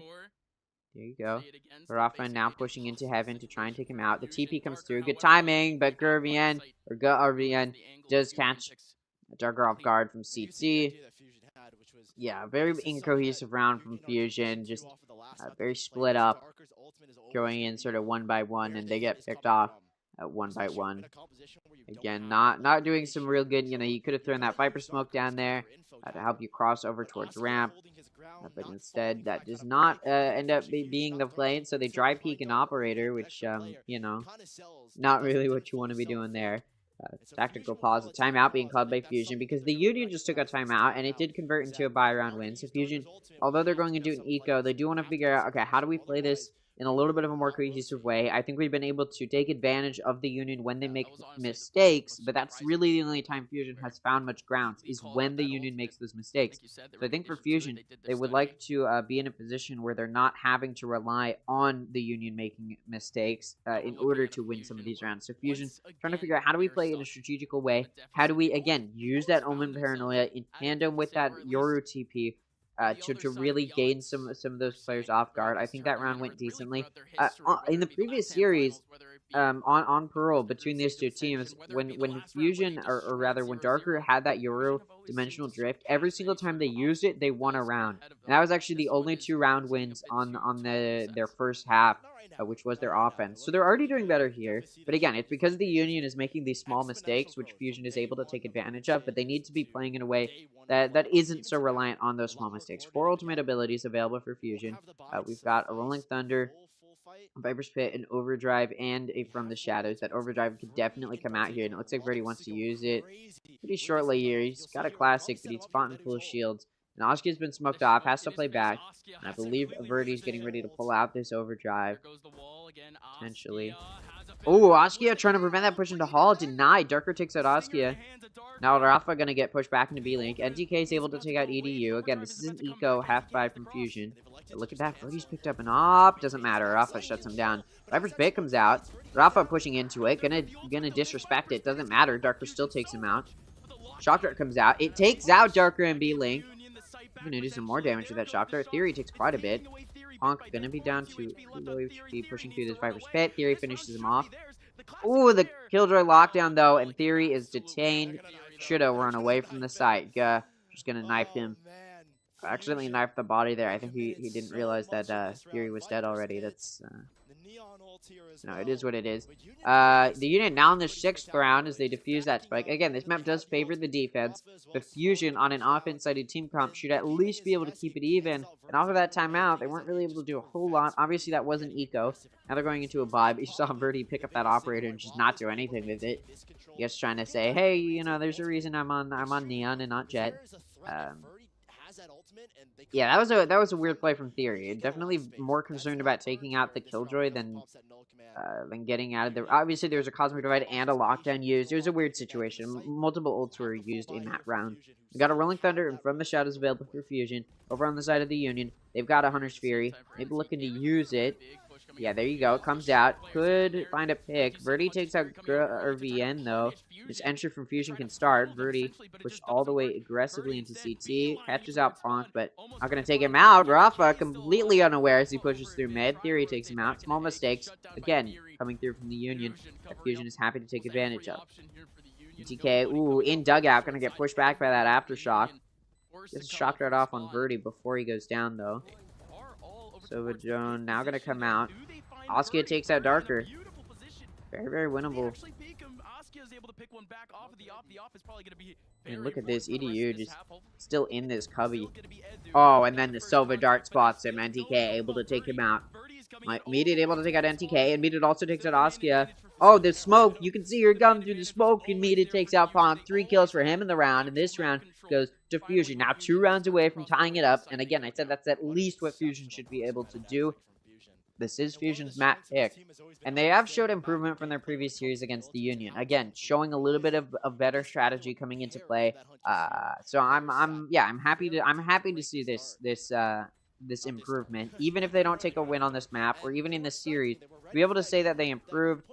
There you go. Rafa now pushing into Heaven to try and take him out. The TP comes through. Good timing, but Gurvian does catch Darker off guard from CT. Yeah, very incohesive round from Fusion, just very split up, going in sort of one by one, and they get picked off one by one. Again, not doing some real good. You know, you could have thrown that Viper Smoke down there to help you cross over towards ramp, but instead that does not end up being the play. So they dry peek an operator, which you know, not really what you want to be doing there. Tactical pause, a timeout being called by Fusion because the Union just took a timeout and it did convert into a buy round win. So Fusion, although they're going to do an eco, they do want to figure out, okay, how do we play this in a little bit of a more cohesive way? I think we've been able to take advantage of the Union when they make mistakes, but that's really the only time Fusion has found much ground, is when the Union makes those mistakes. So I think for Fusion, they would like to be in a position where they're not having to rely on the Union making mistakes in order to win some of these rounds. So Fusion trying to figure out, how do we play in a strategical way? How do we, again, use that Omen Paranoia in tandem with that Yoru TP to really gain some of those players off guard. I think that round went decently. In the previous series, on Pearl, between these two teams, when Fusion, or rather when Darker had that Yoru Dimensional Drift, every single time they used it, they won a round. And that was actually the only 2 round wins on their first half, which was their offense. So they're already doing better here. But again, it's because the Union is making these small mistakes, which Fusion is able to take advantage of, but they need to be playing in a way that isn't so reliant on those small mistakes. 4 ultimate abilities available for Fusion. We've got a Rolling Thunder, Viper's Pit, an Overdrive, and a From the Shadows. That Overdrive could definitely come out here, and it looks like Verdi wants to use it pretty shortly here. He's got a classic, but he's fought in full shields. And Oskia's been smoked off, has to play back. And I believe Verdi's getting ready to pull out this Overdrive, potentially. Oh, Askia trying to prevent that push into Hall. Denied. Darker takes out Askia. Now Rafa going to get pushed back into B-Link. NTK is able to take out EDU. Again, this is an eco, half buy from Fusion. But look at that. Verdi's picked up an op. Doesn't matter. Rafa shuts him down. Viper's Bait comes out. Rafa pushing into it. Gonna disrespect it. Doesn't matter. Darker still takes him out. Shock Dart comes out. It takes out Darker and B-Link. Gonna do some more damage to that Shock Dart. Theory takes quite a bit. Honk gonna be down to low HP, pushing through this Viper's Pit. Theory finishes him off. Ooh, the Killjoy lockdown though, and Theory is detained. Should have run away from the site. Just gonna knife him. Accidentally knifed the body there. I think he didn't realize that Theory was dead already. That's no, it is what it is. The Union now in the 6th round as they defuse that spike. Again, this map does favor the defense. The Fusion on an offense-sided team comp should at least be able to keep it even. And off of that timeout, they weren't really able to do a whole lot. Obviously, that wasn't eco. Now they're going into a vibe. You saw Verdi pick up that operator and just not do anything with it. I guess trying to say, hey, you know, there's a reason I'm on Neon and not Jet. Yeah, that was a weird play from Theory. Definitely more concerned about taking out the Killjoy than getting out of there. Obviously, there was a Cosmic Divide and a Lockdown used. It was a weird situation. Multiple ults were used in that round. We got a Rolling Thunder and From the Shadows available for Fusion. Over on the side of the Union, they've got a Hunter's Fury. Maybe looking to use it. Yeah, there you go. It comes out. Could find a pick. Verdi takes out VN, though. This entry from Fusion can start. Verdi pushed all the way aggressively into CT. Catches out Pronk, but not going to take him out. Rafa completely unaware as he pushes through mid. Theory takes him out. Small mistakes. Again, coming through from the Union. That Fusion is happy to take advantage of. TK, ooh, in dugout. Going to get pushed back by that Aftershock. Gets a Shock Dart off on Verdi before he goes down, though. Silverdrone now going to come out. Askia takes out Darker. Very, very winnable. And look at this. EDU just still in this cubby. Oh, and then the Silver Dart spots him. NTK able to take him out. Immediate able to take out NTK. Immediate also takes out Askia. Oh, the smoke. You can see her gun through the smoke. Immediate takes out Punk. 3 kills for him in the round. And this round goes to Fusion. Now 2 rounds away from tying it up. And again, I said that's at least what Fusion should be able to do. This is Fusion's map pick. And they have showed improvement from their previous series against the Union. Again, showing a little bit of a better strategy coming into play. So I'm happy to see this improvement. Even if they don't take a win on this map, or even in this series, to be able to say that they improved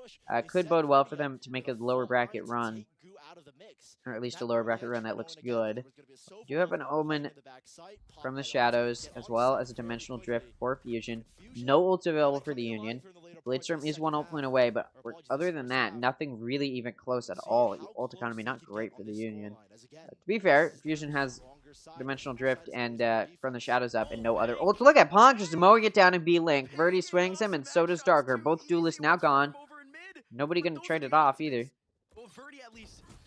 could bode well for them to make a lower bracket run. out of the mix. Or at least a lower bracket run that looks good. You have an Omen from the shadows, as well as a Dimensional Drift for Fusion. No ults available for the Union. Bladestorm is one ult point away, but other than that, nothing really even close at all. Ult economy not great for the Union. To be fair, Fusion has Dimensional Drift and from the shadows up and no other ults. Look at Pong just mowing it down in B-Link. Verdi swings him and so does Darker. Both duelists now gone. Nobody gonna trade it off either.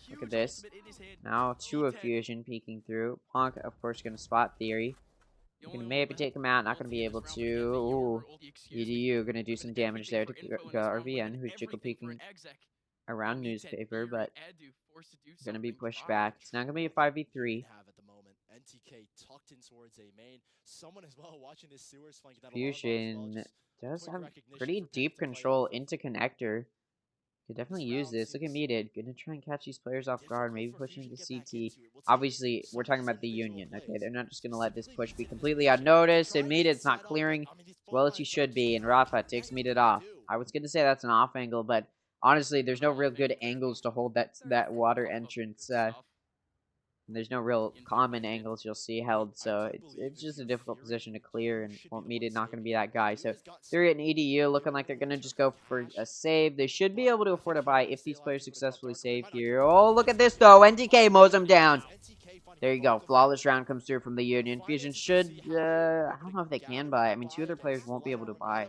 Look at this. Now two of Fusion peeking through. Punk, of course, gonna spot Theory. You can maybe take him out. Not gonna be able to. Ooh. EDU gonna do some damage there to RVN, who's jiggle peeking around newspaper, but gonna be pushed back. It's not gonna be a 5v3. Fusion does have pretty deep control into connector. Could definitely use this. Look at Meated. Gonna try and catch these players off guard. Maybe push into CT. Obviously, we're talking about the Union. Okay, they're not just gonna let this push be completely unnoticed. And Meated's not clearing as well as he should be. And Rafa takes Meated off. I was gonna say that's an off angle, but honestly, there's no real good angles to hold that water entrance. There's no real common angles you'll see held, so it's just a difficult position to clear, and Meated not going to be that guy. So Theory and EDU looking like they're going to just go for a save. They should be able to afford a buy if these players successfully save here. Oh, look at this, though. NTK mows them down. There you go. Flawless round comes through from the Union. Fusion should, I don't know if they can buy. I mean, two other players won't be able to buy.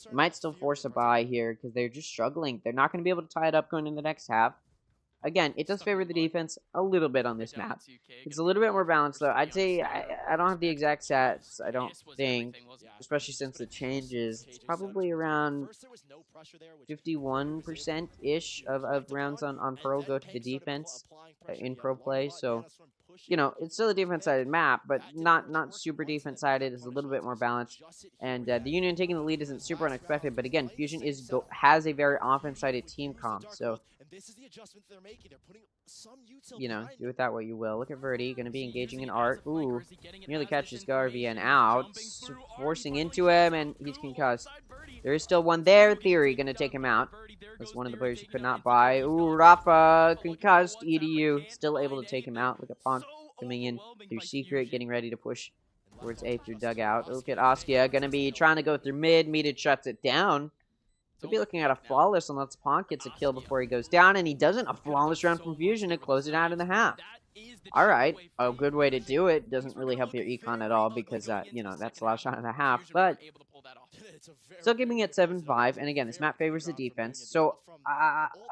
They might still force a buy here because they're just struggling. They're not going to be able to tie it up going in the next half. Again, it does favor the defense a little bit on this map. It's a little bit more balanced, though. I'd say I don't have the exact stats, I don't think, especially since the changes. It's probably around 51%-ish of rounds on Pearl go to the defense in pro play. So, you know, it's still a defense-sided map, but not super defense-sided. It's a little bit more balanced. And the Union taking the lead isn't super unexpected, but again, Fusion has a very offense-sided team comp, so you know, do with that what you will. Look at Verdi, going to be engaging in art. Ooh, nearly catches Garvian out, forcing into him, and he's concussed. There is still one there. Theory going to take him out. That's one of the players who could not buy. Ooh, Rafa, concussed. EDU, still able to take him out. Look at Pond coming in through Secret, getting ready to push towards A through Dugout. Look at Askia, going to be trying to go through mid. Meated shuts it down. Could be looking at a flawless unless Pond gets a kill before he goes down, and he doesn't. A flawless round from Fusion to close it out in the half. Alright, a good way to do it. Doesn't really help your econ at all because, you know, that's the last shot in the half, but still keeping it 7-5, and again, this map favors the defense. So,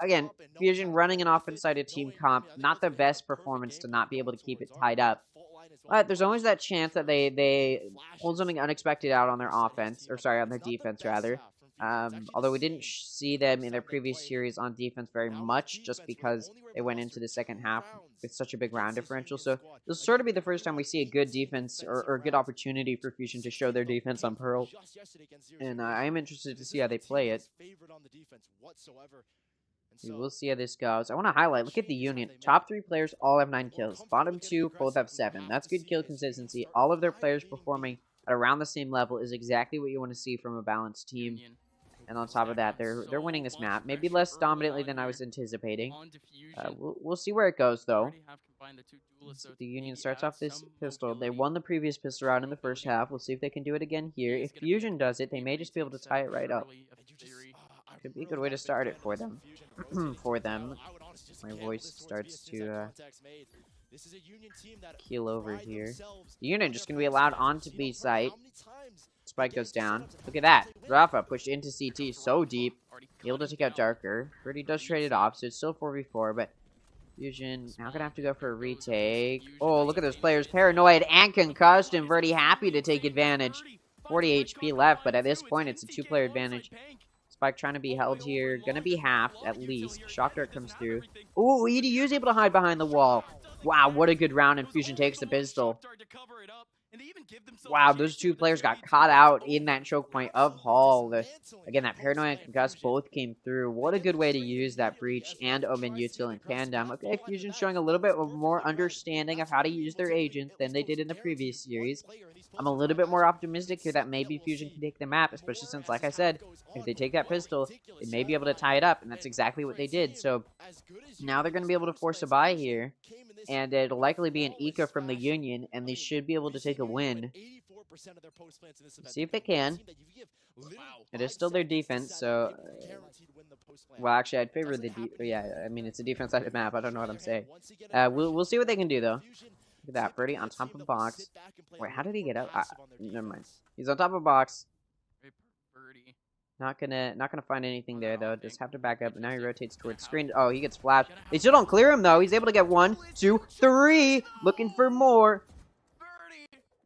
again, Fusion running an offense-sided team comp, not the best performance to not be able to keep it tied up. But there's always that chance that they pull something unexpected out on their offense, or sorry, on their defense, rather. Although we didn't see them in their previous series on defense very much, just because they went into the second half with such a big round differential. So this will sort of be the first time we see a good defense or a good opportunity for Fusion to show their defense on Pearl. And I am interested to see how they play it. We will see how this goes. I want to highlight, look at the Union. Top 3 players all have 9 kills. Bottom 2 both have 7. That's good kill consistency. All of their players performing at around the same level is exactly what you want to see from a balanced team. And on top of that, they're winning this map. Maybe less dominantly than I was anticipating. We'll see where it goes, though. The Union starts off this pistol. They won the previous pistol round in the first half. We'll see if they can do it again here. If Fusion does it, they may just be able to tie it right up. Could be a good way to start it for them. My voice starts to keel over here. The Union just going to be allowed onto B site. Spike goes down. Look at that. Rafa pushed into CT so deep. Able to take out Darker. Verdi does trade it off, so it's still 4v4, but Fusion now going to have to go for a retake. Oh, look at those players. Paranoid and concussed, and Verdi happy to take advantage. 40 HP left, but at this point, it's a 2-player advantage. Spike trying to be held here. Gonna be halved, at least. Shock Dart comes through. Ooh, EDU is able to hide behind the wall. Wow, what a good round, and Fusion takes the pistol. Wow, those two players got caught out in that choke point of Hall. Again, that Paranoia and Concuss both came through. What a good way to use that Breach and Omen Util in tandem. Okay, Fusion showing a little bit of more understanding of how to use their agents than they did in the previous series. I'm a little bit more optimistic here that maybe Fusion can take the map, especially since, like I said, if they take that pistol, they may be able to tie it up, and that's exactly what they did. So now they're going to be able to force a buy here, and it'll likely be an eco from the Union, and they should be able to take a win. See if they can. It is still their defense, so... well, actually, I'd favor the... yeah, I mean, it's a defense-sided map. I don't know what I'm saying. We'll see what they can do, though. Look at that, Birdie on top of box. Wait, how did he get up? Never mind. He's on top of box. Not gonna find anything there though. Just have to back up. And now he rotates towards screen. Oh, he gets flashed. They still don't clear him though. He's able to get 1, 2, 3. Looking for more.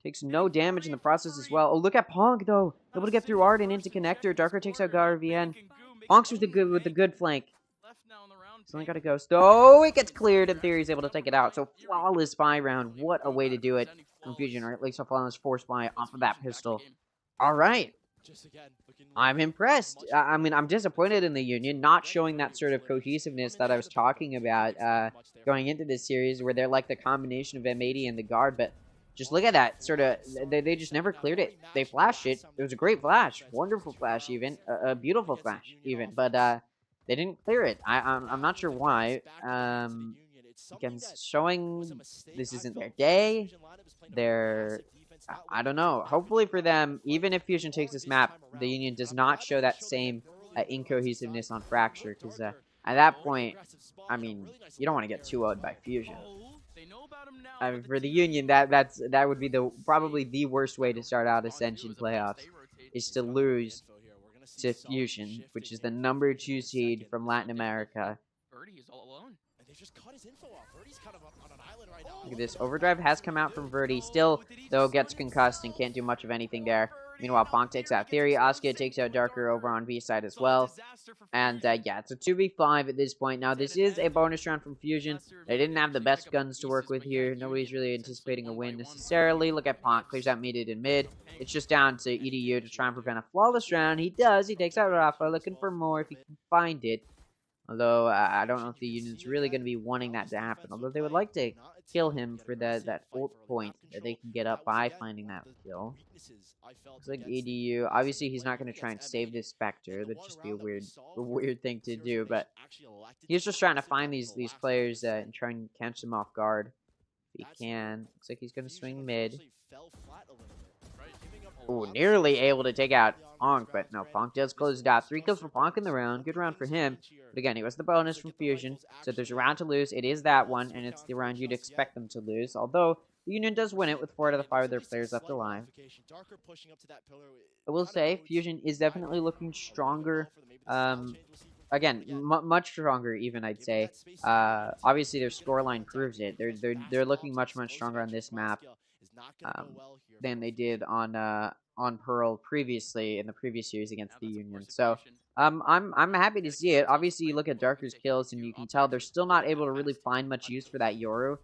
Takes no damage in the process as well. Oh, look at Ponk though. Able to get through Art and into connector. Darker takes out GarVN. Ponk's with the good flank. He's only got a ghost. Oh, it gets cleared. In theory, he's able to take it out. So flawless spy round. What a way to do it. Confusion, or at least a flawless force spy off of that pistol. All right. I'm impressed. I mean, I'm disappointed in the Union not showing that sort of cohesiveness that I was talking about going into this series, where they're like the combination of M80 and the guard. But just look at that sort of. They just never cleared it. They flashed it. It was a great flash, wonderful flash, even a beautiful flash, even. But they didn't clear it. I'm not sure why. Again, showing this isn't their day. I don't know. Hopefully for them, even if Fusion takes this map, the Union does not show that same incohesiveness on Fracture, because at that point, I mean, you don't want to get 2-0'd by Fusion. I mean, for the Union, that would be probably the worst way to start out Ascension playoffs, is to lose to Fusion, which is the #2 seed from Latin America. Look at this. Overdrive has come out from Verdi. Still, though, gets concussed and can't do much of anything there. Meanwhile, Ponk takes out Theory. Askia takes out Darker over on B side as well. And, yeah, it's a 2v5 at this point. Now, this is a bonus round from Fusion. They didn't have the best guns to work with here. Nobody's really anticipating a win necessarily. Look at Ponk. Clears out mid and mid. It's just down to EDU to try and prevent a flawless round. He does. He takes out Rafa, looking for more if he can find it. Although, I don't know if the Union's really going to be wanting that to happen. Although they would like to kill him for that ult point that they can get up by finding that kill. Looks like EDU. Obviously, he's not going to try and save this Spectre. That'd just be a weird thing to do. But he's just trying to find these players and try and catch them off guard. If he can. Looks like he's going to swing mid. Ooh, nearly able to take out Ponk, but no, Ponk does close it out. 3 kills for Ponk in the round. Good round for him. But again, it was the bonus from Fusion. So if there's a round to lose, it is that one, and it's the round you'd expect them to lose. Although, the Union does win it with 4 out of the 5 of their players left alive. I will say, Fusion is definitely looking stronger. Again, much stronger, even, I'd say. Obviously, their scoreline proves it. They're looking much stronger on this map than they did on Pearl previously in the previous series against the Union. So I'm happy to see it. Obviously, you look at Darker's kills and you can tell they're still not able to really find much use for that Yoru.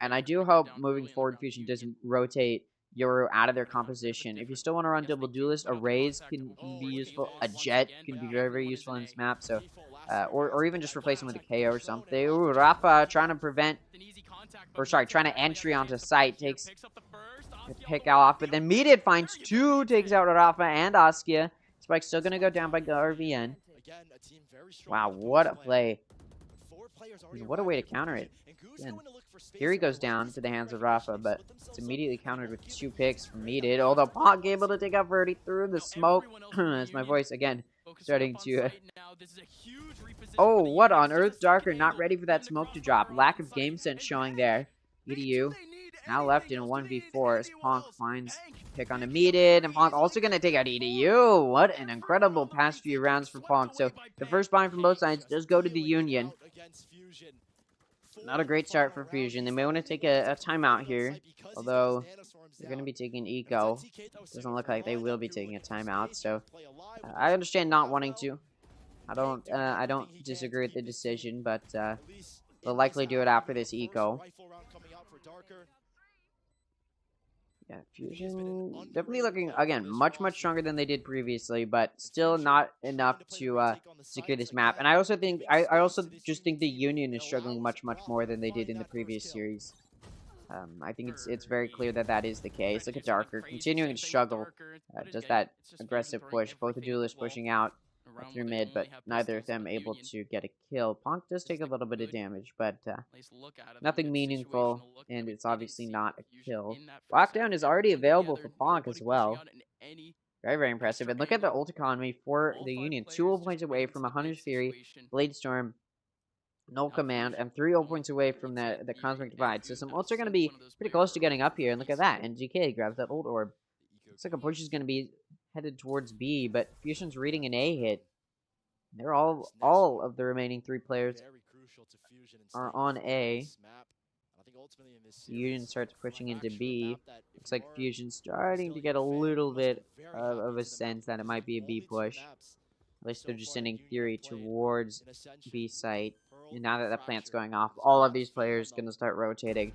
And I do hope moving forward Fusion doesn't rotate Yoru out of their composition. If you still want to run double duelist, a Raze can be useful. A Jet can be very useful in this map. So or even just replace him with a KO or something. Ooh, Rafa trying to prevent, or sorry, trying to entry onto site, takes the pick off, but then Meated finds 2, takes out Rafa and Askia. Spike's still going to go down by GarVN. Wow, what a play. What a way to counter it. Again, here he goes down to the hands of Rafa, but it's immediately countered with 2 picks from Meated. Although Ponk able to take out Verdi through the smoke. That's my voice again. Starting to... oh, what on earth? Darker not ready for that smoke to drop. Lack of game sense showing there. EDU now left in a 1v4 as Ponk finds pick on a Meated, and Ponk also going to take out EDU. What an incredible past few rounds for Ponk. So the first buy from both sides does go to the Union. Not a great start for Fusion. They may want to take a timeout here, although they're going to be taking eco. Doesn't look like they will be taking a timeout, so I understand not wanting to. I don't disagree with the decision, but they'll likely do it after this eco. Yeah, Fusion definitely looking, again, much stronger than they did previously, but still not enough to secure this map. And I also think, I also just think the Union is struggling much more than they did in the previous series. I think it's very clear that that is the case. Look at Darker continuing to struggle. Does that aggressive push. Both the duelists pushing out through mid, but neither of them able to get a kill. Ponk does take a little bit of damage, but nothing meaningful, and it's obviously not a kill. Lockdown is already available for Ponk as well. Very impressive. And look at the ult economy for the Union. 2 ult points away from a Hunter's Fury, Bladestorm, Null Command, and 3 ult points away from the Cosmic Divide. So some ults are going to be pretty close to getting up here. And look at that. And GK grabs that ult orb. Looks like a push is going to be headed towards B, but Fusion's reading an A hit. They're all of the remaining 3 players are on A. Union starts pushing into B. Looks like Fusion's starting to get a little bit of a sense that it might be a B push. At least they're just sending Theory towards B site. And now that the plant's going off, all of these players are going to start rotating.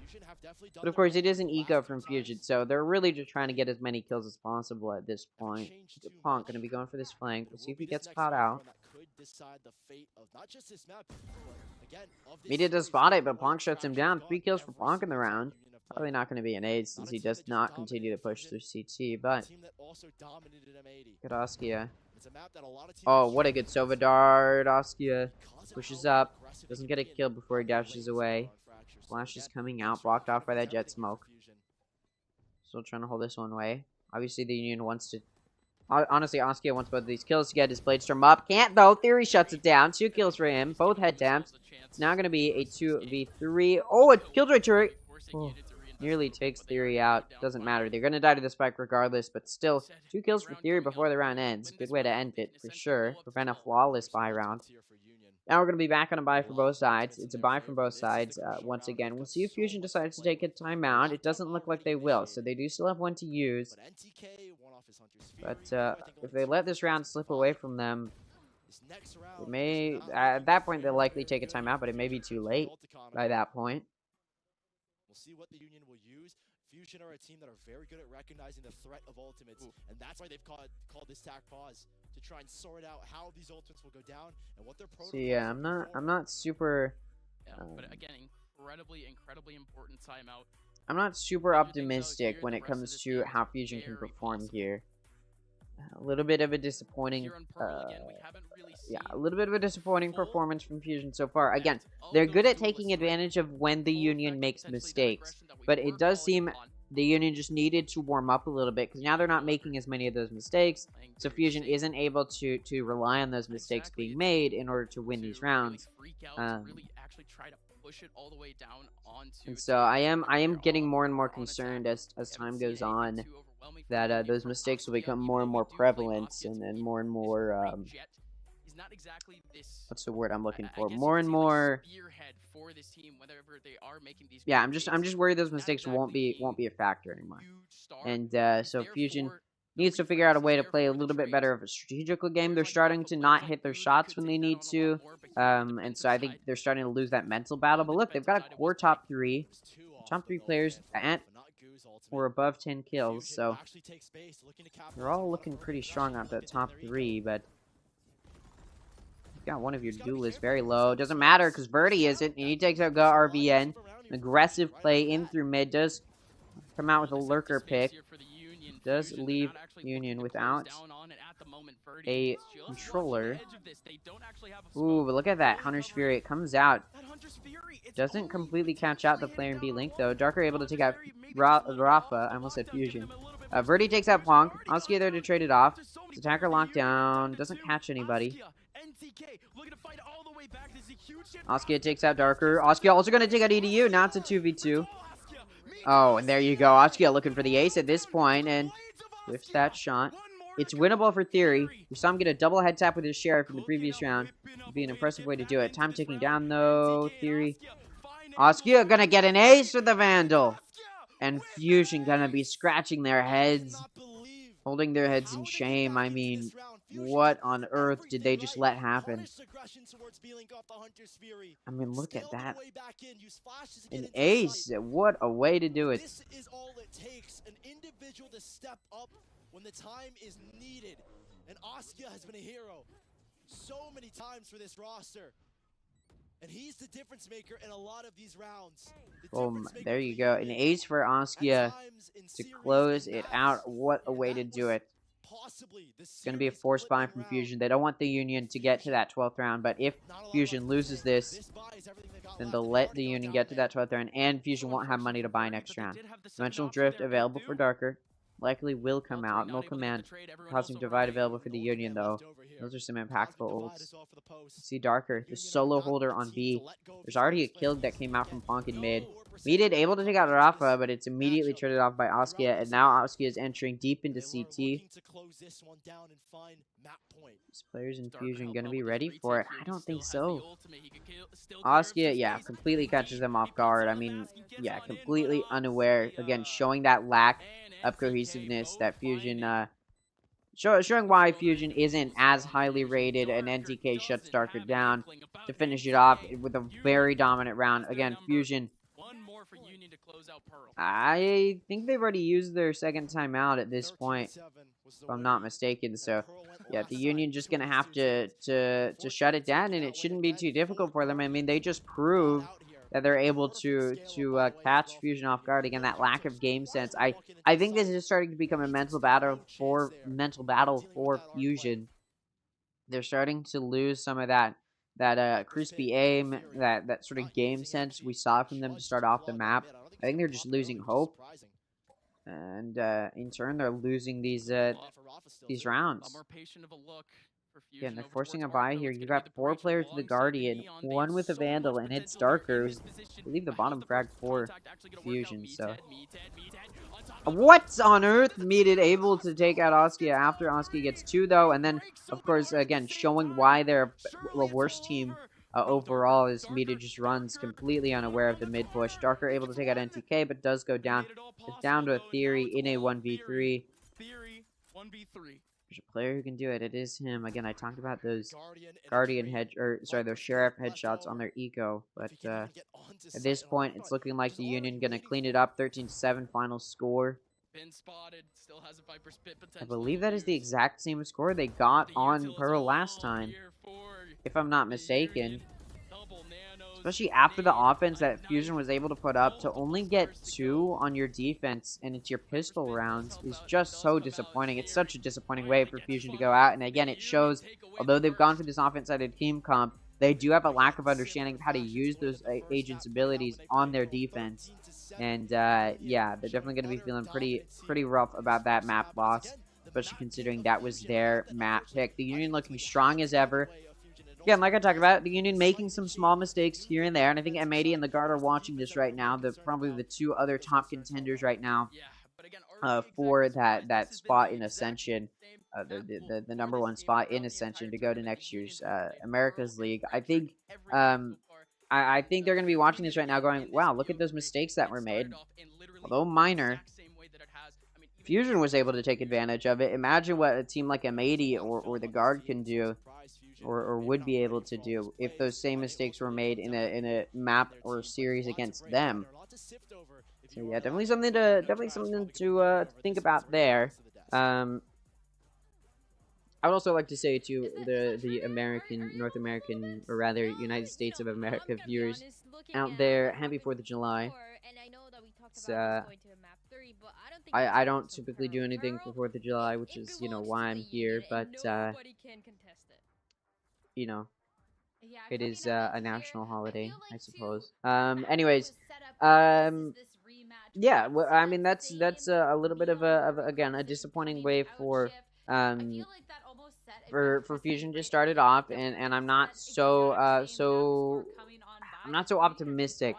But of course, it is an eco from Fusion, so they're really just trying to get as many kills as possible at this point. Ponk going to be going for this flank. We'll see if he gets caught out. Media does spot it, but Ponk shuts him down. 3 kills for Ponk in the round. Probably not going to be an ace since he does not continue to push through CT, but good Askia. Oh, what a good Sova dart. Askia pushes up. Doesn't get a kill before he dashes away. Flash is coming out, blocked off by that jet smoke. Still trying to hold this one away. Obviously, the Union wants to... Honestly, Askia wants both of these kills to get his Bladestorm up. Can't, though. Theory shuts it down. 2 kills for him. Both head taps. It's now going to be a 2v3. Oh, a Killjoy turret. Oh, nearly takes Theory out. Doesn't matter. They're going to die to the spike regardless, but still, 2 kills for Theory before the round ends. Good way to end it, for sure. Prevent a flawless buy round. Now we're going to be back on a buy for both sides. It's a buy from both sides once again. We'll see if Fusion decides to take a timeout. It doesn't look like they will, so they do still have one to use. But if they let this round slip away from them, it may, at that point, they'll likely take a timeout, but it may be too late by that point. We'll see what the Union will use. Fusion are a team that are very good at recognizing the threat of ultimates, and that's why they've called this tack pause to try and sort out how these ultimates will go down and what their protocol. So yeah, I'm not super. But again, incredibly important timeout. I'm not super optimistic when it comes to how Fusion can perform here. A little bit of a disappointing, yeah, a little bit of a disappointing performance from Fusion so far. Again, they're good at taking advantage of when the Union makes mistakes, but it does seem the Union just needed to warm up a little bit because now they're not making as many of those mistakes, so Fusion isn't able to rely on those mistakes being made in order to win these rounds. And so I am getting more and more concerned as time goes on that those mistakes will become more and more prevalent and more and more what's the word I'm looking for? More and more. Yeah, I'm just worried those mistakes won't be a factor anymore. And so Fusion needs to figure out a way to play a little bit better of a strategical game. They're starting to not hit their shots when they need to, and so I think they're starting to lose that mental battle. But look, they've got a core top 3 players at or above 10 kills, so they're all looking pretty strong at that top 3, but you've got one of your duelists very low. Doesn't matter because Verdi isn't, and he takes out RBN. Aggressive play in through mid, does come out with a lurker pick. Does leave Union without a controller. Ooh, but look at that. Hunter's Fury. It comes out. Doesn't completely catch out the player in B Link, though. Darker able to take out Rafa. I almost said Fusion. Verdi takes out Ponk. Askia there to trade it off. Attacker locked down. Doesn't catch anybody. Askia takes out Darker. Askia also going to take out EDU. Now it's a 2v2. Oh, and there you go. Askia looking for the ace at this point, and whiffs that shot. It's winnable for Theory. We saw him get a double head tap with his Sheriff in the previous round. It'd be an impressive way to do it. Time ticking down, though. Theory. Askia gonna get an ace with the Vandal. And Fusion gonna be scratching their heads. Holding their heads in shame. I mean, what on earth did they just let happen? I mean, look at that. An ace. What a way to do it. individual to step up when the time is needed. And Askia has been a hero so many times for this roster. And he's the difference maker in a lot of these rounds. Boom, there you go. An ace for Askia to close it out. What a way to do it. It's going to be a forced buy from Fusion. They don't want the Union to get to that 12th round, but if Fusion loses this, then they'll let the Union get to that 12th round, and Fusion won't have money to buy next round. Dimensional Drift available for Darker. Likely will come out. No Command. Cosmic Divide available for the Union, though. Those are some impactful ults. See Darker, the solo holder on B. There's already a kill that came out from Ponk in mid. Meated able to take out Rafa, but it's immediately traded off by Askia, and now Askia is entering deep into CT. These players in Fusion going to be ready for it? I don't think so. Askia, yeah, completely catches them off guard. I mean, yeah, completely unaware. Again, showing that lack of cohesiveness that Fusion, showing why Fusion isn't as highly rated, and NTK shuts Darker down to finish it off with a very dominant round. Again, Fusion, I think they've already used their second timeout at this point, if I'm not mistaken. So, yeah, the Union just gonna have to shut it down, and it shouldn't be too difficult for them. I mean, they just proved that they're able to catch Fusion off guard. Again, that lack of game sense. I think this is starting to become a mental battle for Fusion. They're starting to lose some of that crispy aim, that sort of game sense we saw from them to start off the map. I think they're just losing hope, and in turn they're losing these rounds. Again, they're forcing a buy here. You got 4 players with the Guardian, 1 with a Vandal, and it's Darker, who's, I believe, the bottom frag for Fusion. So, what on earth? Meated able to take out Askia after Askia gets 2, though, and then, of course, again, showing why they're a worse team overall, is Meated just runs completely unaware of the mid push. Darker able to take out NTK, but does go down. It's down to a Theory in a 1v3. There's a player who can do it. It is him. Again, I talked about those those Sheriff headshots on their eco, but at this point, it's looking like the Union gonna clean it up. 13-7 final score. I believe that is the exact same score they got on Pearl last time, if I'm not mistaken. Especially after the offense that Fusion was able to put up, to only get 2 on your defense and it's your pistol rounds is just so disappointing. It's such a disappointing way for Fusion to go out. And again, it shows, although they've gone for this offense-sided team comp, they do have a lack of understanding of how to use those agents' abilities on their defense. And yeah, they're definitely going to be feeling pretty rough about that map loss, especially considering that was their map pick. The Union looking strong as ever. Again, like I talked about, the Union making some small mistakes here and there, and I think M80 and the Guard are watching this right now. They're probably the 2 other top contenders right now for that spot in Ascension, the number 1 spot in Ascension to go to next year's America's League. I think I think they're going to be watching this right now going, wow, look at those mistakes that were made. Although minor, Fusion was able to take advantage of it. Imagine what a team like M80 or the Guard can do, or would be able to do, if those same mistakes were made in a map or a series against them. So yeah, definitely something to think about there. I would also like to say to the North American, or rather United States of America viewers out there, happy 4th of July. It's, I don't typically do anything for 4th of July, which is, you know, why I'm here, but you know, it is a national holiday, I suppose. Anyways, yeah, well, I mean, that's a little bit of again, a disappointing way for Fusion to start it off, and I'm not so I'm not so optimistic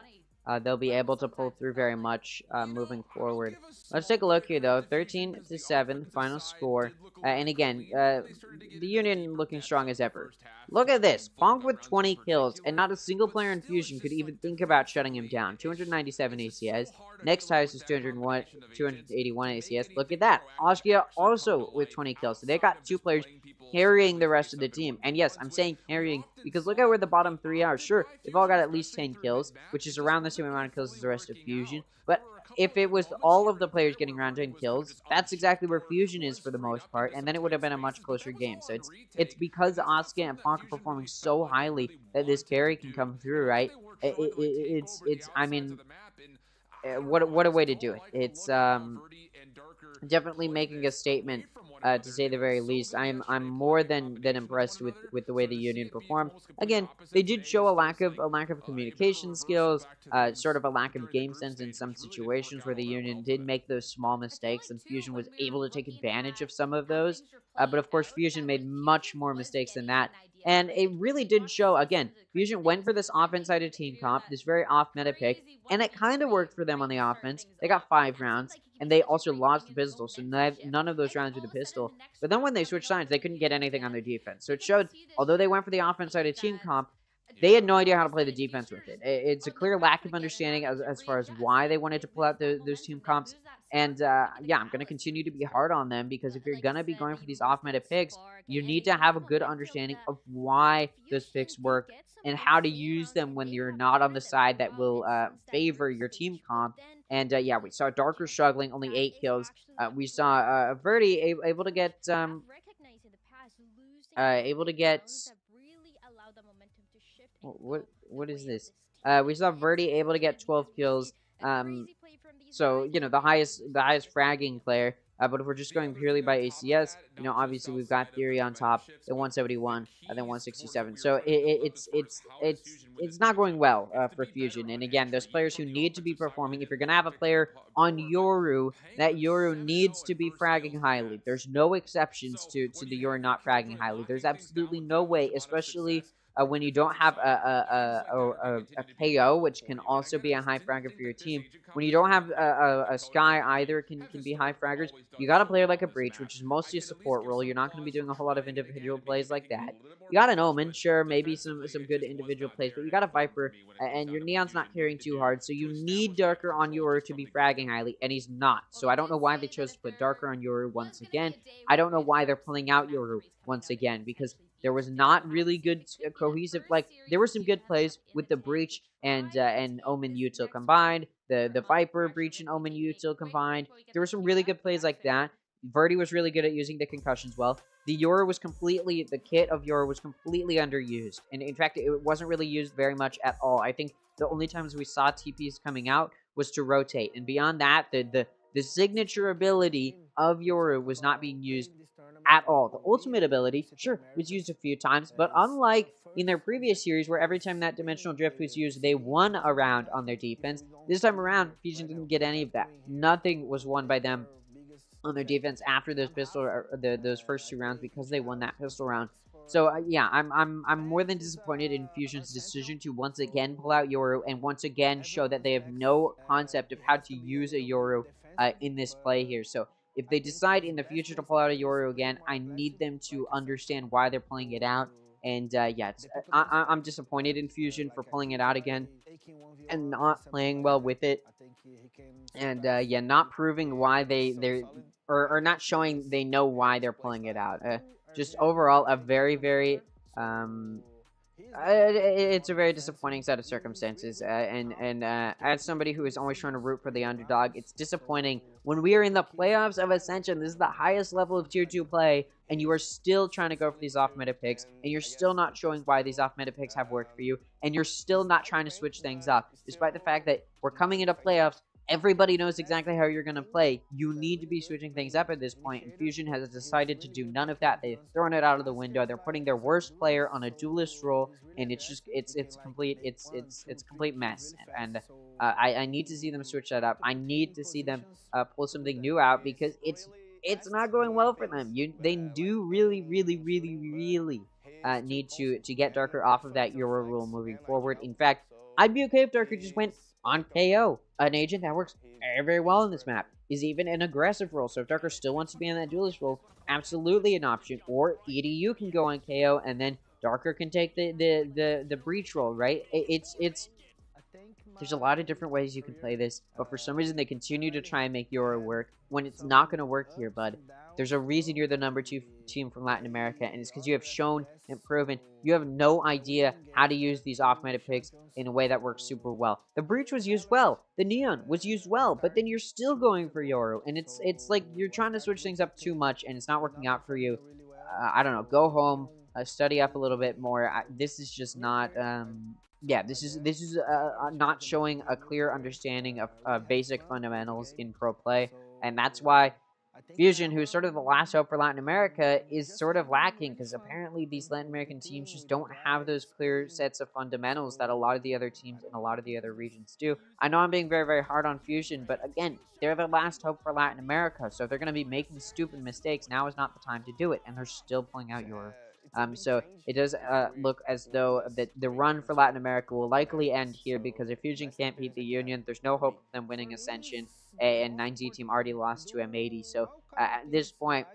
they'll be able to pull through very much moving forward. Let's take a look here, though. 13-7, final score. And again, the Union looking strong as ever. Look at this. Ponk with 20 kills, and not a single player in Fusion could even think about shutting him down. 297 ACS. Next highest is 201, 281 ACS. Look at that. Austria also with 20 kills. So they got 2 players carrying the rest of the team. And yes, I'm saying carrying because look at where the bottom 3 are. Sure, they've all got at least 10 kills, which is around the same amount of kills as the rest of Fusion. But if it was all of the players getting around 10 kills, that's exactly where Fusion is for the most part, and then it would have been a much closer game. So it's because Asuka and Punk are performing so highly that this carry can come through, right? I mean, what a way to do it. It's definitely making a statement, to say the very least. I'm more than impressed with the way the Union performed. Again, they did show a lack of communication skills, sort of a lack of game sense in some situations where the Union did make those small mistakes, and Fusion was able to take advantage of some of those. But of course, Fusion made much more mistakes than that. And it really did show, again, Fusion went for this offense-sided team comp, this very off-meta pick, and it kind of worked for them on the offense. They got 5 rounds, and they also lost the pistol, so none of those rounds were the pistol. But then when they switched sides, they couldn't get anything on their defense. So it showed, although they went for the offense-sided team comp, they had no idea how to play the defense with it. It's a clear lack of understanding as far as why they wanted to pull out those team comps. And, yeah, I'm going to continue to be hard on them because if you're going to be going for these off-meta picks, you need to have a good understanding of why those picks work and how to use them when you're not on the side that will favor your team comp. And, yeah, we saw Darker struggling, only 8 kills. We saw Verdi able to get... What is this? We saw Verdi able to get 12 kills. So, you know, the highest fragging player. But if we're just going purely by ACS, you know, obviously we've got Theory on top, then 171, and then 167. So it's not going well for Fusion. And again, those players who need to be performing, if you're going to have a player on Yoru, that Yoru needs to be fragging highly. There's no exceptions to the Yoru not fragging highly. There's absolutely no way, especially when you don't have a KO, which can also be a high fragger for your team. When you don't have a Sky either can be high fraggers, you got a player like a Breach, which is mostly a support role. You're not going to be doing a whole lot of individual plays like that. You got an Omen, sure, maybe some good individual plays, but you got a Viper, and your Neon's not carrying too hard, so you need Darker on Yoru to be fragging highly, and he's not. So I don't know why they chose to put Darker on Yoru once again. I don't know why they're pulling out Yoru once again, because there was not really good cohesive, like, there were some good plays with the Breach and Omen Util combined, the Viper, Breach, and Omen Util combined. There were some really good plays like that. Verdi was really good at using the concussions well. The kit of Yoru was completely underused. And in fact, it wasn't really used very much at all. I think the only times we saw TPs coming out was to rotate. And beyond that, the signature ability of Yoru was not being used at all. The ultimate ability, sure, was used a few times, but unlike in their previous series where every time that dimensional drift was used, they won a round on their defense, this time around, Fusion didn't get any of that. Nothing was won by them on their defense after those those first 2 rounds because they won that pistol round. So yeah, I'm more than disappointed in Fusion's decision to once again pull out Yoru and once again show that they have no concept of how to use a Yoru in this play here. So if they decide in the future to pull out a Yoru again, I need them to understand why they're pulling it out. And yeah, I'm disappointed in Fusion for pulling it out again and not playing well with it. And yeah, not proving why or not showing they know why they're pulling it out. Just overall, a very, very it's a very disappointing set of circumstances, and as somebody who is always trying to root for the underdog, it's disappointing when we are in the playoffs of Ascension. This is the highest level of Tier 2 play, and you are still trying to go for these off-meta picks, and you're still not showing why these off-meta picks have worked for you, and you're still not trying to switch things up, despite the fact that we're coming into playoffs. Everybody knows exactly how you're going to play. You need to be switching things up at this point, and Fusion has decided to do none of that. They've thrown it out of the window. They're putting their worst player on a duelist role, and it's just it's a complete mess. And I need to see them switch that up. I need to see them pull something new out because it's not going well for them. They do really need to get Darker off of that Euro rule moving forward. In fact, I'd be okay if Darker just went on KO, an agent that works very well in this map, is even an aggressive role. So if Darker still wants to be in that duelist role, absolutely an option. Or EDU can go on KO, and then Darker can take the breach role, right? There's a lot of different ways you can play this, but for some reason they continue to try and make Euro work when it's not going to work here, bud. There's a reason you're the #2 team from Latin America, and it's because you have shown and proven you have no idea how to use these off-meta picks in a way that works super well. The Breach was used well, the Neon was used well, but then you're still going for Yoru, and it's like you're trying to switch things up too much, and it's not working out for you. I don't know, go home, study up a little bit more. This is just not... yeah, this is not showing a clear understanding of basic fundamentals in pro play, and that's why Fusion, who's sort of the last hope for Latin America, is sort of lacking, because apparently these Latin American teams just don't have those clear sets of fundamentals that a lot of the other teams in a lot of the other regions do. I know I'm being very, very hard on Fusion, but again, they're the last hope for Latin America, so if they're going to be making stupid mistakes, now is not the time to do it, and they're still pulling out Euro. So it does look as though the run for Latin America will likely end here, because if Fusion can't beat the Union, there's no hope of them winning Ascension, and 9Z team already lost to M80. So at this point,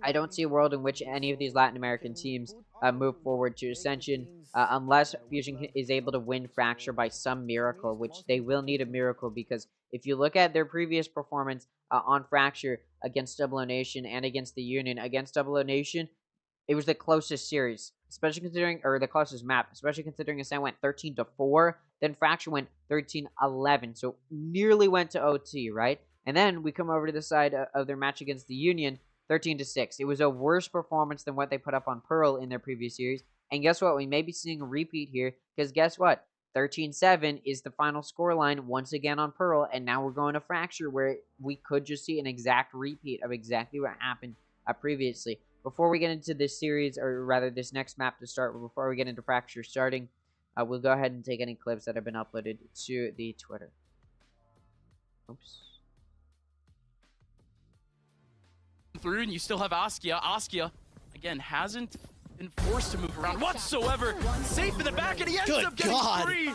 I don't see a world in which any of these Latin American teams move forward to Ascension, unless Fusion is able to win Fracture by some miracle, which they will need a miracle, because if you look at their previous performance on Fracture against Double O Nation and against the Union, against Double O Nation, it was the closest series, especially considering, or the closest map, especially considering Ascent went 13-4, then Fracture went 13-11, so nearly went to OT, right? And then we come over to the side of their match against the Union, 13-6. It was a worse performance than what they put up on Pearl in their previous series, and guess what? We may be seeing a repeat here, because guess what? 13-7 is the final scoreline once again on Pearl, and now we're going to Fracture, where we could just see an exact repeat of exactly what happened previously. Before we get into this series, or rather this next map to start, before we get into Fracture starting, we'll go ahead and take any clips that have been uploaded to the Twitter. Oops. Through, and you still have Askia. Askia, again, hasn't been forced to move around whatsoever. Safe in the back, and he ends up getting free.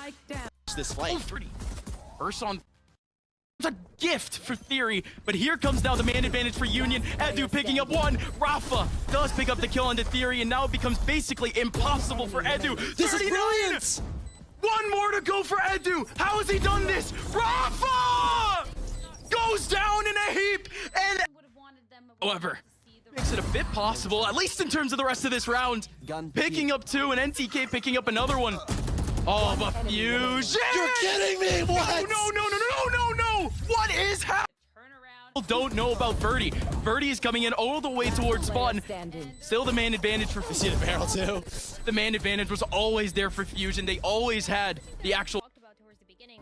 This fight. Oh, 3. First on... It's a gift for Theory, but here comes now the man advantage for Union. Edu picking up 1. Rafa does pick up the kill onto Theory, and now it becomes basically impossible for Edu. This is brilliant! 1 more to go for Edu. How has he done this? Rafa goes down in a heap, and however, makes it a bit possible, at least in terms of the rest of this round. Picking up 2, and NTK picking up another one. Oh, but Fusion! You're kidding me! What? No! What is happening? Don't know about Verdi. Verdi is coming in all the way towards spawn. Still the man advantage for Fusion. See the barrel too. The man advantage was always there for Fusion. They always had the actual...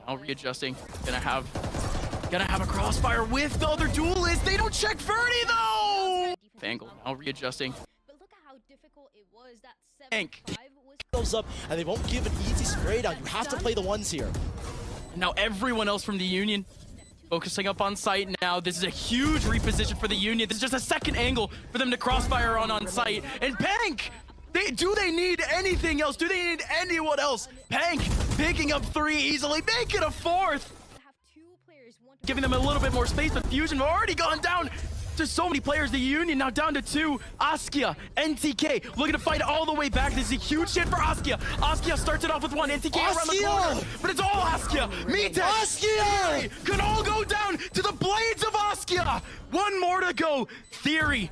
Now readjusting. Gonna have a crossfire with the other duelist. They don't check Verdi though! Fangle now readjusting. But look at how difficult it was. That Tank. 7-5 was Goes up, and they won't give an easy spray down. You have to play the ones here. Now everyone else from the Union focusing up on site now. This is a huge reposition for the Union. This is just a second angle for them to crossfire on site. And Pank! Do they need anything else? Do they need anyone else? Pank picking up 3 easily, make it a 4th! Giving them a little bit more space, but Fusion have already gone down to so many players. The Union now down to 2. Askia, NTK, looking to fight all the way back. This is a huge hit for Askia. Askia starts it off with 1. NTK around the corner, but it's all Askia. Mite, Askia could all go down to the blades of Askia. 1 more to go. Theory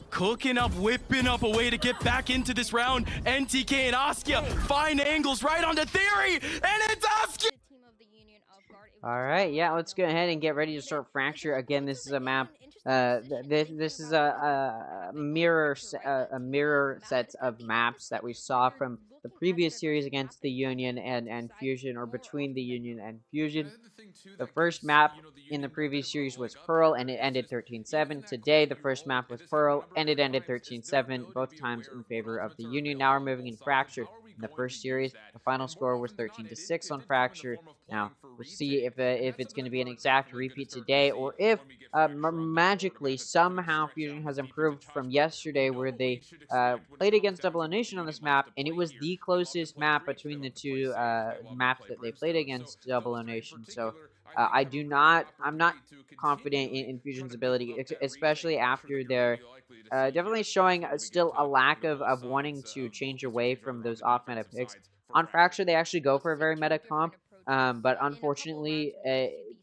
cooking up, whipping up a way to get back into this round. NTK and Askia find angles right onto Theory, and it's Askia. All right, yeah, let's go ahead and get ready to start Fracture. Again, this is a map. This is a mirror set of maps that we saw from the previous series against the Union and Fusion, or between the Union and Fusion. The first map in the previous series was Pearl, and it ended 13-7. Today, the first map was Pearl, and it ended 13-7, both times in favor of the Union. Now we're moving in Fracture. In the first series, the final score was 13-6 on Fracture. Now, we'll see if it's going to be an exact repeat today, or if magically, somehow, Fusion has improved from yesterday, where they played against Double O Nation on this map, and it was the closest map between the two maps that they played against Double O Nation. So I'm not confident in Fusion's ability, especially after they're definitely showing still a lack of wanting to change away from those off-meta picks. On Fracture, they actually go for a very meta comp, but unfortunately,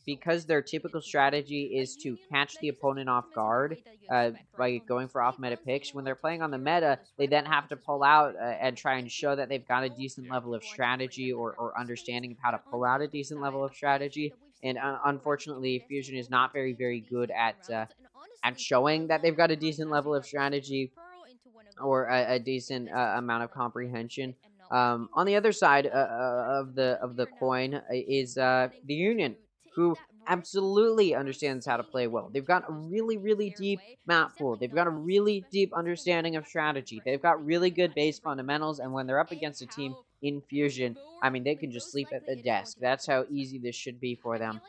because their typical strategy is to catch the opponent off guard by going for off-meta picks, when they're playing on the meta, they then have to pull out and try and show that they've got a decent level of strategy or understanding of how to pull out a decent level of strategy. And unfortunately, Fusion is not very good at showing that they've got a decent level of strategy or a decent amount of comprehension. On the other side of the coin is the Union, who absolutely understands how to play well. They've got a really deep map pool. They've got a really deep understanding of strategy. They've got really good base fundamentals, and when they're up against a team in Fusion, I mean, they can just sleep at the desk. That's how easy this should be for them.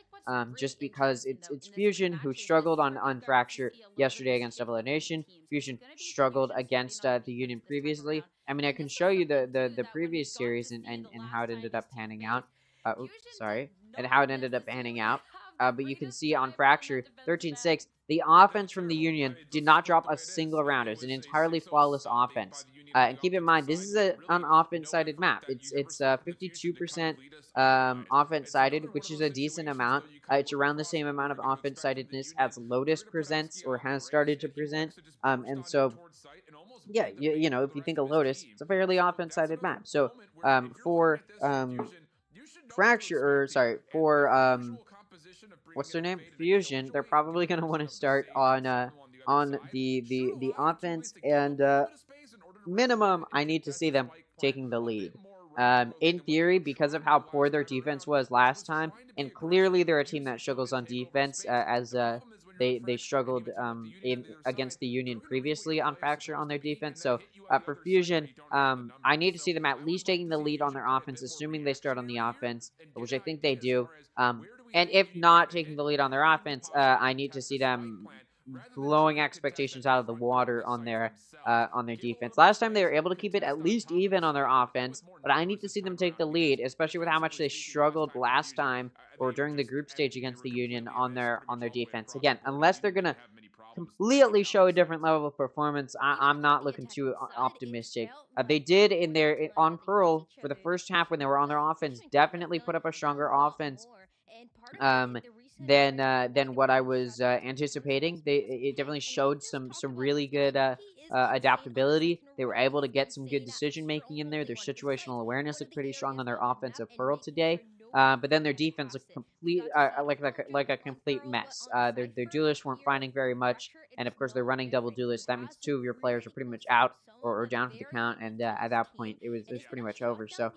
Just because it's Fusion who struggled on Fracture yesterday against Double Nation. Fusion struggled against the Union previously. I mean, I can show you the previous series and how it ended up panning out. And how it ended up panning out. But you can see on Fracture 13-6, the offense from the Union did not drop a single round. It's an entirely flawless offense. And keep in mind, this is an offense-sided map. It's 52% offense-sided, which is a decent amount. It's around the same amount of offense-sidedness as Lotus presents or has started to present. And so, yeah, you know, if you think of Lotus, it's a fairly offense-sided map. So for Fracture, or sorry, for what's their name? Fusion, they're probably going to want to start on the offense, and minimum, I need to see them taking the lead. In theory, because of how poor their defense was last time, and clearly they're a team that struggles on defense, as they struggled against the Union previously on Fracture on their defense. So for Fusion, I need to see them at least taking the lead on their offense, assuming they start on the offense, which I think they do. And if not taking the lead on their offense, I need to see them blowing expectations out of the water on their defense. Last time they were able to keep it at least even on their offense, but I need to see them take the lead, especially with how much they struggled last time or during the group stage against the Union on their defense. Again, unless they're gonna completely show a different level of performance, I'm not looking too optimistic. They did on Pearl for the first half when they were on their offense, definitely put up a stronger offense than what I was anticipating. It definitely showed some really good adaptability. They were able to get some good decision making in there. Their situational awareness looked pretty strong on their offensive Pearl today. But then their defense looked like a complete mess. Their duelists weren't finding very much, and of course they're running double duelists. That means two of your players are pretty much out or down for the count, and at that point it was pretty much over. So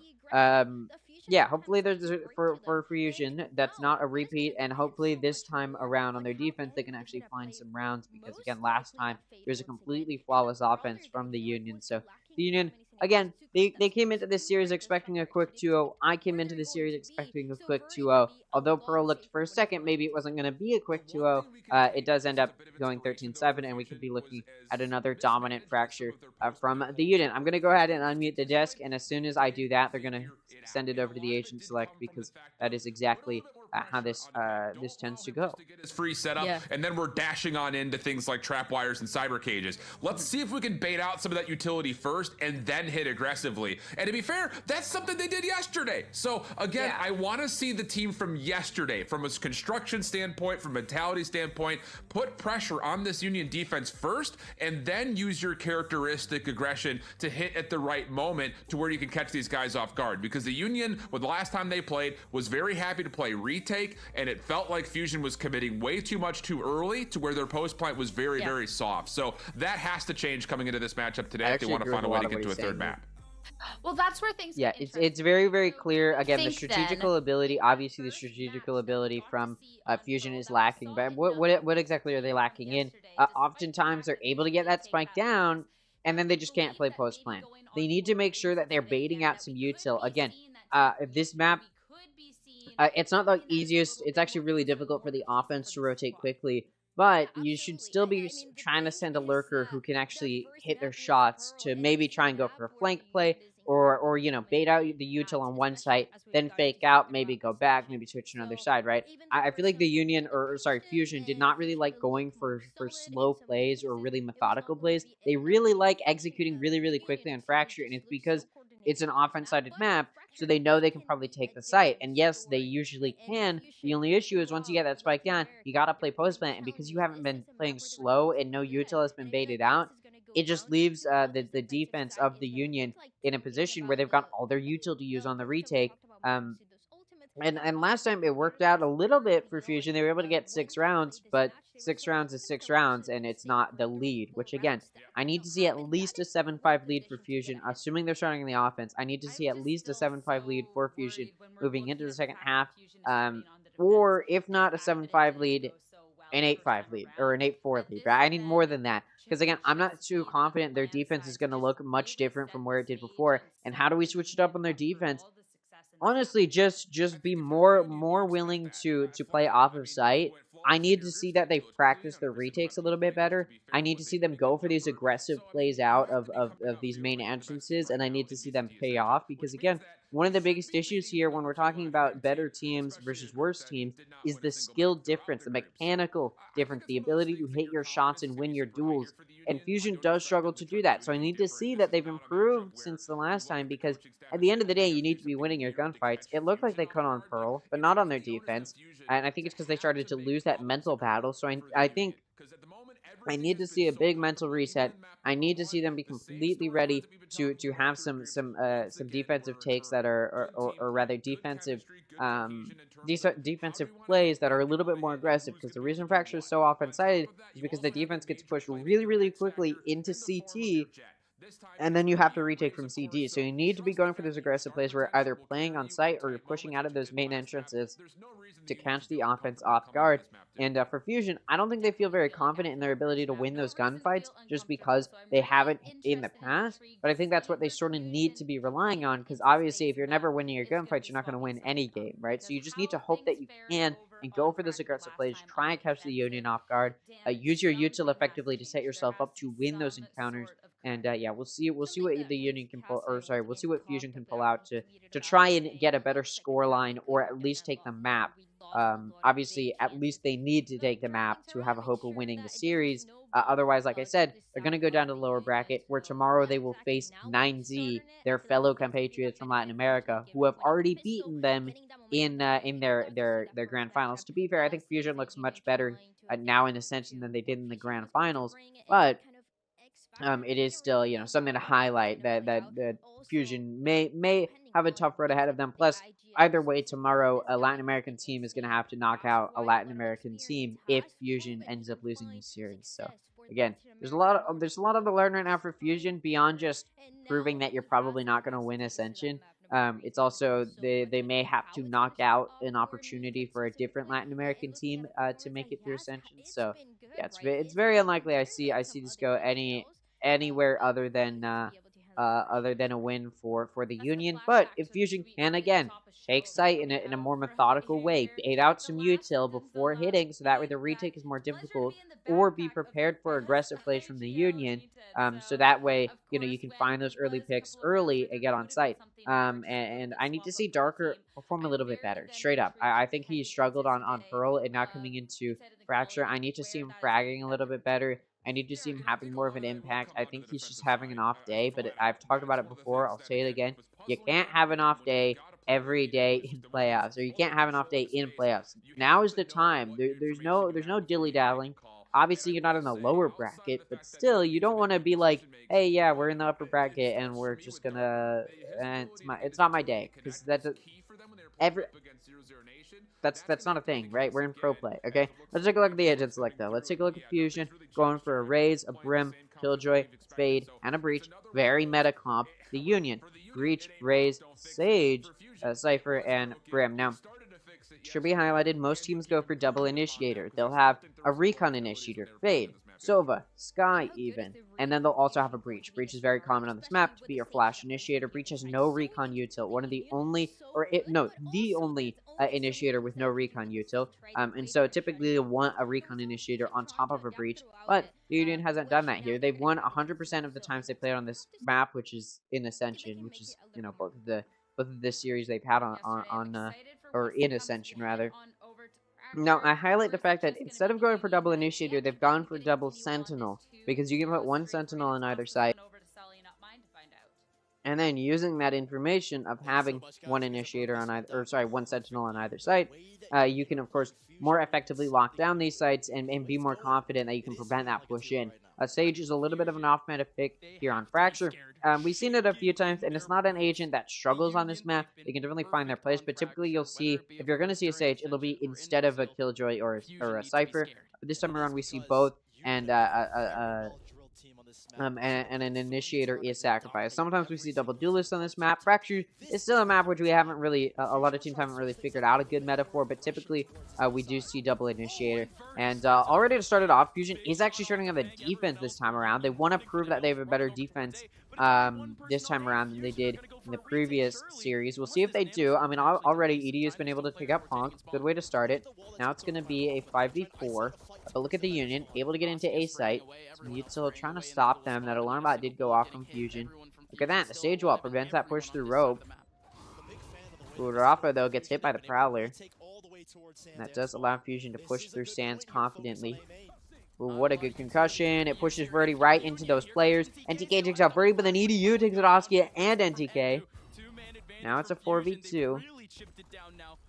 yeah, hopefully there's for Fusion that's not a repeat, and hopefully this time around on their defense they can actually find some rounds, because again last time there's a completely flawless offense from the Union. So the Union, again, they came into this series expecting a quick 2-0. I came into this series expecting a quick 2-0. Although Pearl looked for a second, maybe it wasn't going to be a quick 2-0. It does end up going 13-7, and we could be looking at another dominant Fracture from the Union. I'm going to go ahead and unmute the desk, and as soon as I do that, they're going to send it over to the agent select, because that is exactly how this tends to go. Get his free setup, and then we're dashing on into things like trap wires and cyber cages. Let's see if we can bait out some of that utility first and then hit aggressively. And to be fair, that's something they did yesterday. So again, I want to see the team from yesterday, from a construction standpoint, from a mentality standpoint, put pressure on this Union defense first, and then use your characteristic aggression to hit at the right moment to where you can catch these guys off guard. Because the Union, with the last time they played, was very happy to play retake, and it felt like Fusion was committing way too much too early to where their post plant was very soft. So that has to change coming into this matchup today if they want to find a way to get to a third map. Well, that's where things get it's very clear. Again, the strategical ability, obviously the strategical ability from Fusion is lacking, but what exactly are they lacking in? Oftentimes they're able to get that spike down, and then they just can't play post plan. They need to make sure that they're baiting out some util. Again, this map, it's not the easiest. It's actually really difficult for the offense to rotate quickly, but you should still be trying to send a lurker who can actually hit their shots to maybe try and go for a flank play, or you know, bait out the util on one site, then fake out, maybe go back, maybe switch to another side, right? I feel like the Union, or sorry, Fusion did not really like going for slow plays or really methodical plays. They really like executing really quickly on Fracture, and it's because it's an offense-sided map, so they know they can probably take the site. And yes, they usually can. The only issue is once you get that spike down, you gotta play post-plant, and because you haven't been playing slow and no util has been baited out, it just leaves the defense of the Union in a position where they've got all their util to use on the retake. And last time it worked out a little bit for Fusion. They were able to get 6 rounds, but 6 rounds is 6 rounds, and it's not the lead, which again, I need to see at least a 7-5 lead for Fusion, assuming they're starting in the offense. I need to see at least a 7-5 lead for Fusion moving into the second half, or if not a 7-5 lead, an 8-5 lead, or an 8-4 lead, right? I need more than that, because again, I'm not too confident their defense is going to look much different from where it did before, and how do we switch it up on their defense? Honestly, just be more willing to play off of site. I need to see that they've practiced their retakes a little bit better. I need to see them go for these aggressive plays out of these main entrances, and I need to see them pay off, because again, one of the biggest issues here when we're talking about better teams versus worse teams is the skill difference, the mechanical difference, the ability to hit your shots and win your duels. And Fusion does struggle to do that. So I need to see that they've improved since the last time, because at the end of the day, you need to be winning your gunfights. It looked like they could on Pearl, but not on their defense. And I think it's because they started to lose that mental battle. So I think I need to see a big mental reset. I need to see them be completely ready to have some defensive takes that are, or rather defensive defensive plays that are a little bit more aggressive, because the reason Fracture is so offense-sided is because the defense gets pushed really quickly into CT, and then you have to retake from CD. So you need to be going for those aggressive plays where you're either playing on site or you're pushing out of those main entrances to catch the offense off guard. And for Fusion, I don't think they feel very confident in their ability to win those gunfights just because they haven't in the past. But I think that's what they sort of need to be relying on, because obviously if you're never winning your gunfights, you're not going to win any game, right? So you just need to hope that you can and go for those aggressive plays, try and catch the Union off guard, use your util effectively to set yourself up to win those encounters. And yeah, we'll see what the Union can pull, or sorry, we'll see what Fusion can pull out to try and get a better score line, or at least take the map. Obviously, at least they need to take the map to have a hope of winning the series. Otherwise, like I said, they're going to go down to the lower bracket, where tomorrow they will face 9Z, their fellow compatriots from Latin America, who have already beaten them in their grand finals. To be fair, I think Fusion looks much better now in Ascension than they did in the grand finals, but it is still, you know, something to highlight that Fusion may have a tough road ahead of them. Plus, either way, tomorrow a Latin American team is going to have to knock out a Latin American team if Fusion ends up losing this series. So again, there's a lot of the learn right now for Fusion beyond just proving that you're probably not going to win Ascension. It's also they may have to knock out an opportunity for a different Latin American team to make it through Ascension. So yeah, it's very unlikely I see this go anywhere other than a win for the Union. But if Fusion can again take site in a more methodical way, bait out some util before hitting, so that way the retake is more difficult, or be prepared for aggressive plays from the Union, so that way, you know, you can find those early picks early and get on site. And I need to see Darker perform a little bit better, straight up. I think he struggled on Pearl, and now coming into Fracture, I need to see him fragging a little bit better. I need to see him having more of an impact. I think he's just having an off day, but I've talked about it before. I'll say it again. You can't have an off day every day in playoffs, or you can't have an off day in playoffs. Now is the time. There's no dilly-dallying. Obviously, you're not in the lower bracket, but still, you don't want to be like, hey, yeah, we're in the upper bracket, and we're just gonna, it's not my day, because that's not a thing, right? We're in pro play, okay? Let's take a look at the agent select, though. Let's take a look at Fusion, going for a Raze, a Brim, Killjoy, Fade, and a Breach. Very meta comp. The Union, Breach, Raze, Sage, Cypher, and Brim. Now, should be highlighted, most teams go for double initiator. They'll have a recon initiator, Fade, Sova, Sky even, and then they'll also have a Breach. Breach is very common on this map to be your flash initiator. Breach has no recon util, the only initiator with no recon util, and so typically you'll want a recon initiator on top of a Breach, but the Union hasn't done that here. They've won 100% of the times they played on this map, which is in Ascension, which is, you know, both of the series they've had or in Ascension, rather. Now, I highlight the fact that instead of going for double initiator, they've gone for double sentinel, because you can put one sentinel on either side. And then using that information of having one initiator on either, or sorry, one sentinel on either site, you can of course more effectively lock down these sites and be more confident that you can prevent that push in. Sage is a little bit of an off-meta pick here on Fracture. We've seen it a few times, and it's not an agent that struggles on this map. They can definitely find their place, but typically you'll see, if you're going to see a Sage, it'll be instead of a Killjoy or a Cypher. But this time around, we see both, and and an initiator is sacrificed. Sometimes we see double duelists on this map. Fracture is still a map which we haven't really, a lot of teams haven't really figured out a good meta for, but typically we do see double initiator. And already to start it off, Fusion is actually starting on the defense this time around. They want to prove that they have a better defense this time around than they did in the previous series. We'll see if they do. I mean, already EDU's been able to pick up Punk. Good way to start it. Now it's going to be a 5v4. But look at the Union, able to get into A site. So trying to stop them. That alarm bot did go off from Fusion. Look at that. The stage wall prevents that push through rope. Rafa, though, gets hit by the Prowler. And that does allow Fusion to push through Sands confidently. Ooh, what a good concussion. It pushes Verdi right into those players. NTK takes out Verdi, but then EDU takes out Oskia and NTK. Now it's a 4v2.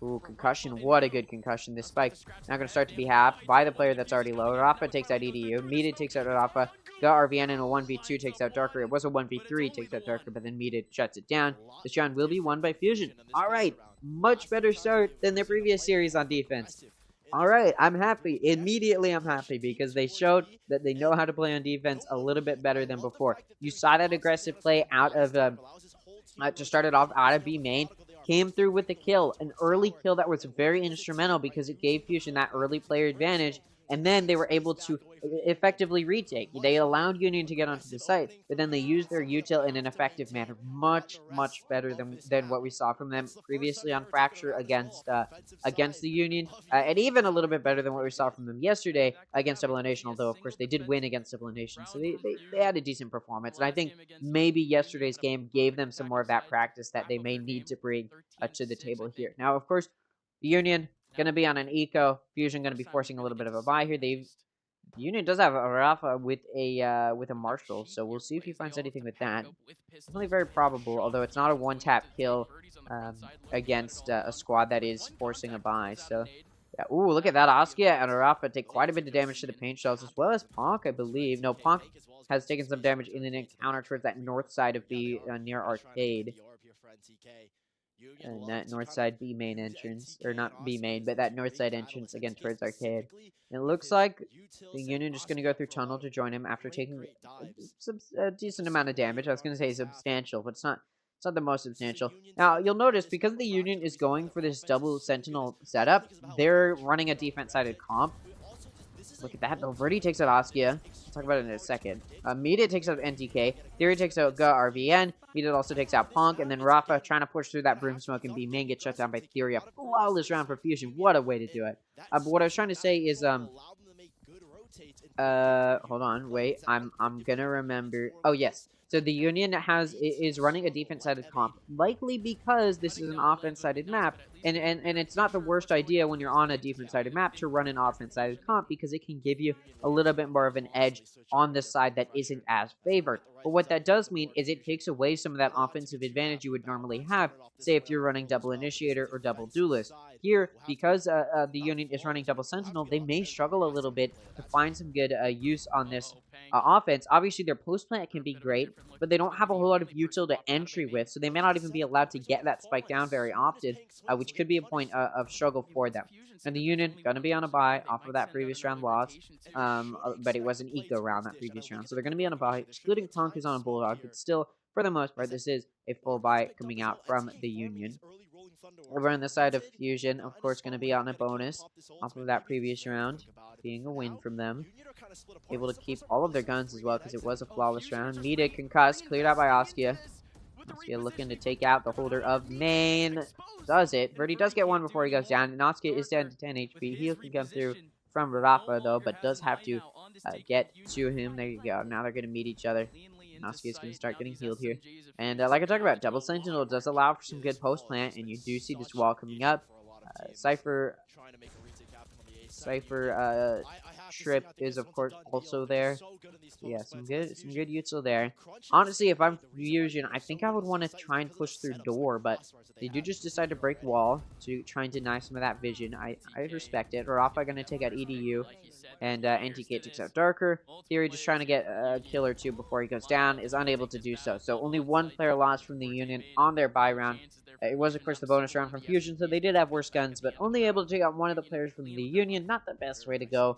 Ooh, concussion. What a good concussion. This spike now going to start to be halved by the player that's already low. Rafa takes out EDU. Mita takes out Rafa. Got RVN in a 1v2, takes out Darker. It was a 1v3, takes out Darker, but then Mita shuts it down. This round will be won by Fusion. All right. Much better start than the previous series on defense. All right, I'm happy. Immediately, I'm happy because they showed that they know how to play on defense a little bit better than before. You saw that aggressive play out of, to start it off out of B main. Came through with a kill, an early kill that was very instrumental because it gave Fusion that early player advantage, and then they were able to effectively retake. They allowed Union to get onto the site, but then they used their util in an effective manner, much better than what we saw from them previously on Fracture against the Union, and even a little bit better than what we saw from them yesterday against Double Nation, although of course they did win against Double Nation, so they had a decent performance, and I think maybe yesterday's game gave them some more of that practice that they may need to bring to the table here. Now, of course, the Union going to be on an eco. Fusion going to be forcing a little bit of a buy here. The Union does have a Rafa with a Marshall, so we'll see if he finds anything with that. Definitely very probable, although it's not a one-tap kill against a squad that is forcing a buy. So, yeah. Ooh, look at that. Oskia and Rafa take quite a bit of damage to the paint shells, as well as Ponk, I believe. No, Ponk has taken some damage in an encounter towards that north side of B near Arcade. And that north side B main entrance, or not B main, but that north side entrance again towards Arcade. And it looks like the Union just going to go through tunnel to join him after taking a decent amount of damage. I was going to say substantial, but it's not the most substantial. Now, you'll notice, because the Union is going for this double Sentinel setup, they're running a defense-sided comp. Look at that, though. Verdi takes out Oskia. We'll talk about it in a second. Mita takes out NTK. Theory takes out RVN. Mita also takes out Punk. And then Rafa trying to push through that Broom Smoke and B-Main gets shut down by Theory. A flawless round for Fusion. What a way to do it. But what I was trying to say is, hold on, wait. I'm gonna remember. Oh, yes. So the Union is running a defense-sided comp, likely because this is an offense-sided map, and it's not the worst idea when you're on a defense-sided map to run an offense-sided comp, because it can give you a little bit more of an edge on the side that isn't as favored. But what that does mean is it takes away some of that offensive advantage you would normally have, say if you're running double Initiator or double Duelist. Here, because the Union is running double Sentinel, they may struggle a little bit to find some good use on this offense. Obviously, their post plant can be great, but they don't have a whole lot of util to entry with, so they may not even be allowed to get that spike down very often, which could be a point of struggle for them. And the Union going to be on a bye off of that previous round loss, but it was an eco round that previous round, so they're going to be on a bye, excluding Punk is on a Bulldog, but still, for the most part, this is a full bye coming out from the Union. Over on the side of Fusion, of course, going to be on a bonus off of that previous round, being a win from them. Able to keep all of their guns as well, because it was a flawless round. Mita concussed, cleared out by Oskia. Oskia looking to take out the holder of main. Does it. Verdi does get one before he goes down, and Oskia is down to 10 HP. He can come through from Rafa, though, but does have to get to him. There you go. Now they're going to meet each other. Noski is going to start getting healed here. And like I talked about, Double Sentinel does allow for some good post plant, and you do see this wall coming up. Cypher Trip is of course also there. Yeah, some good util there. Honestly, if I'm Fusion, I think I would want to try and push through door, but they do just decide to break wall to try and deny some of that vision. I respect it. Rafa going to take out EDU, and NTK takes out Darker. Theory just trying to get a kill or two before he goes down, is unable to do so. So only one player lost from the Union on their bye round. It was, of course, the bonus round from Fusion, so they did have worse guns, but only able to take out one of the players from the Union. Not the best way to go.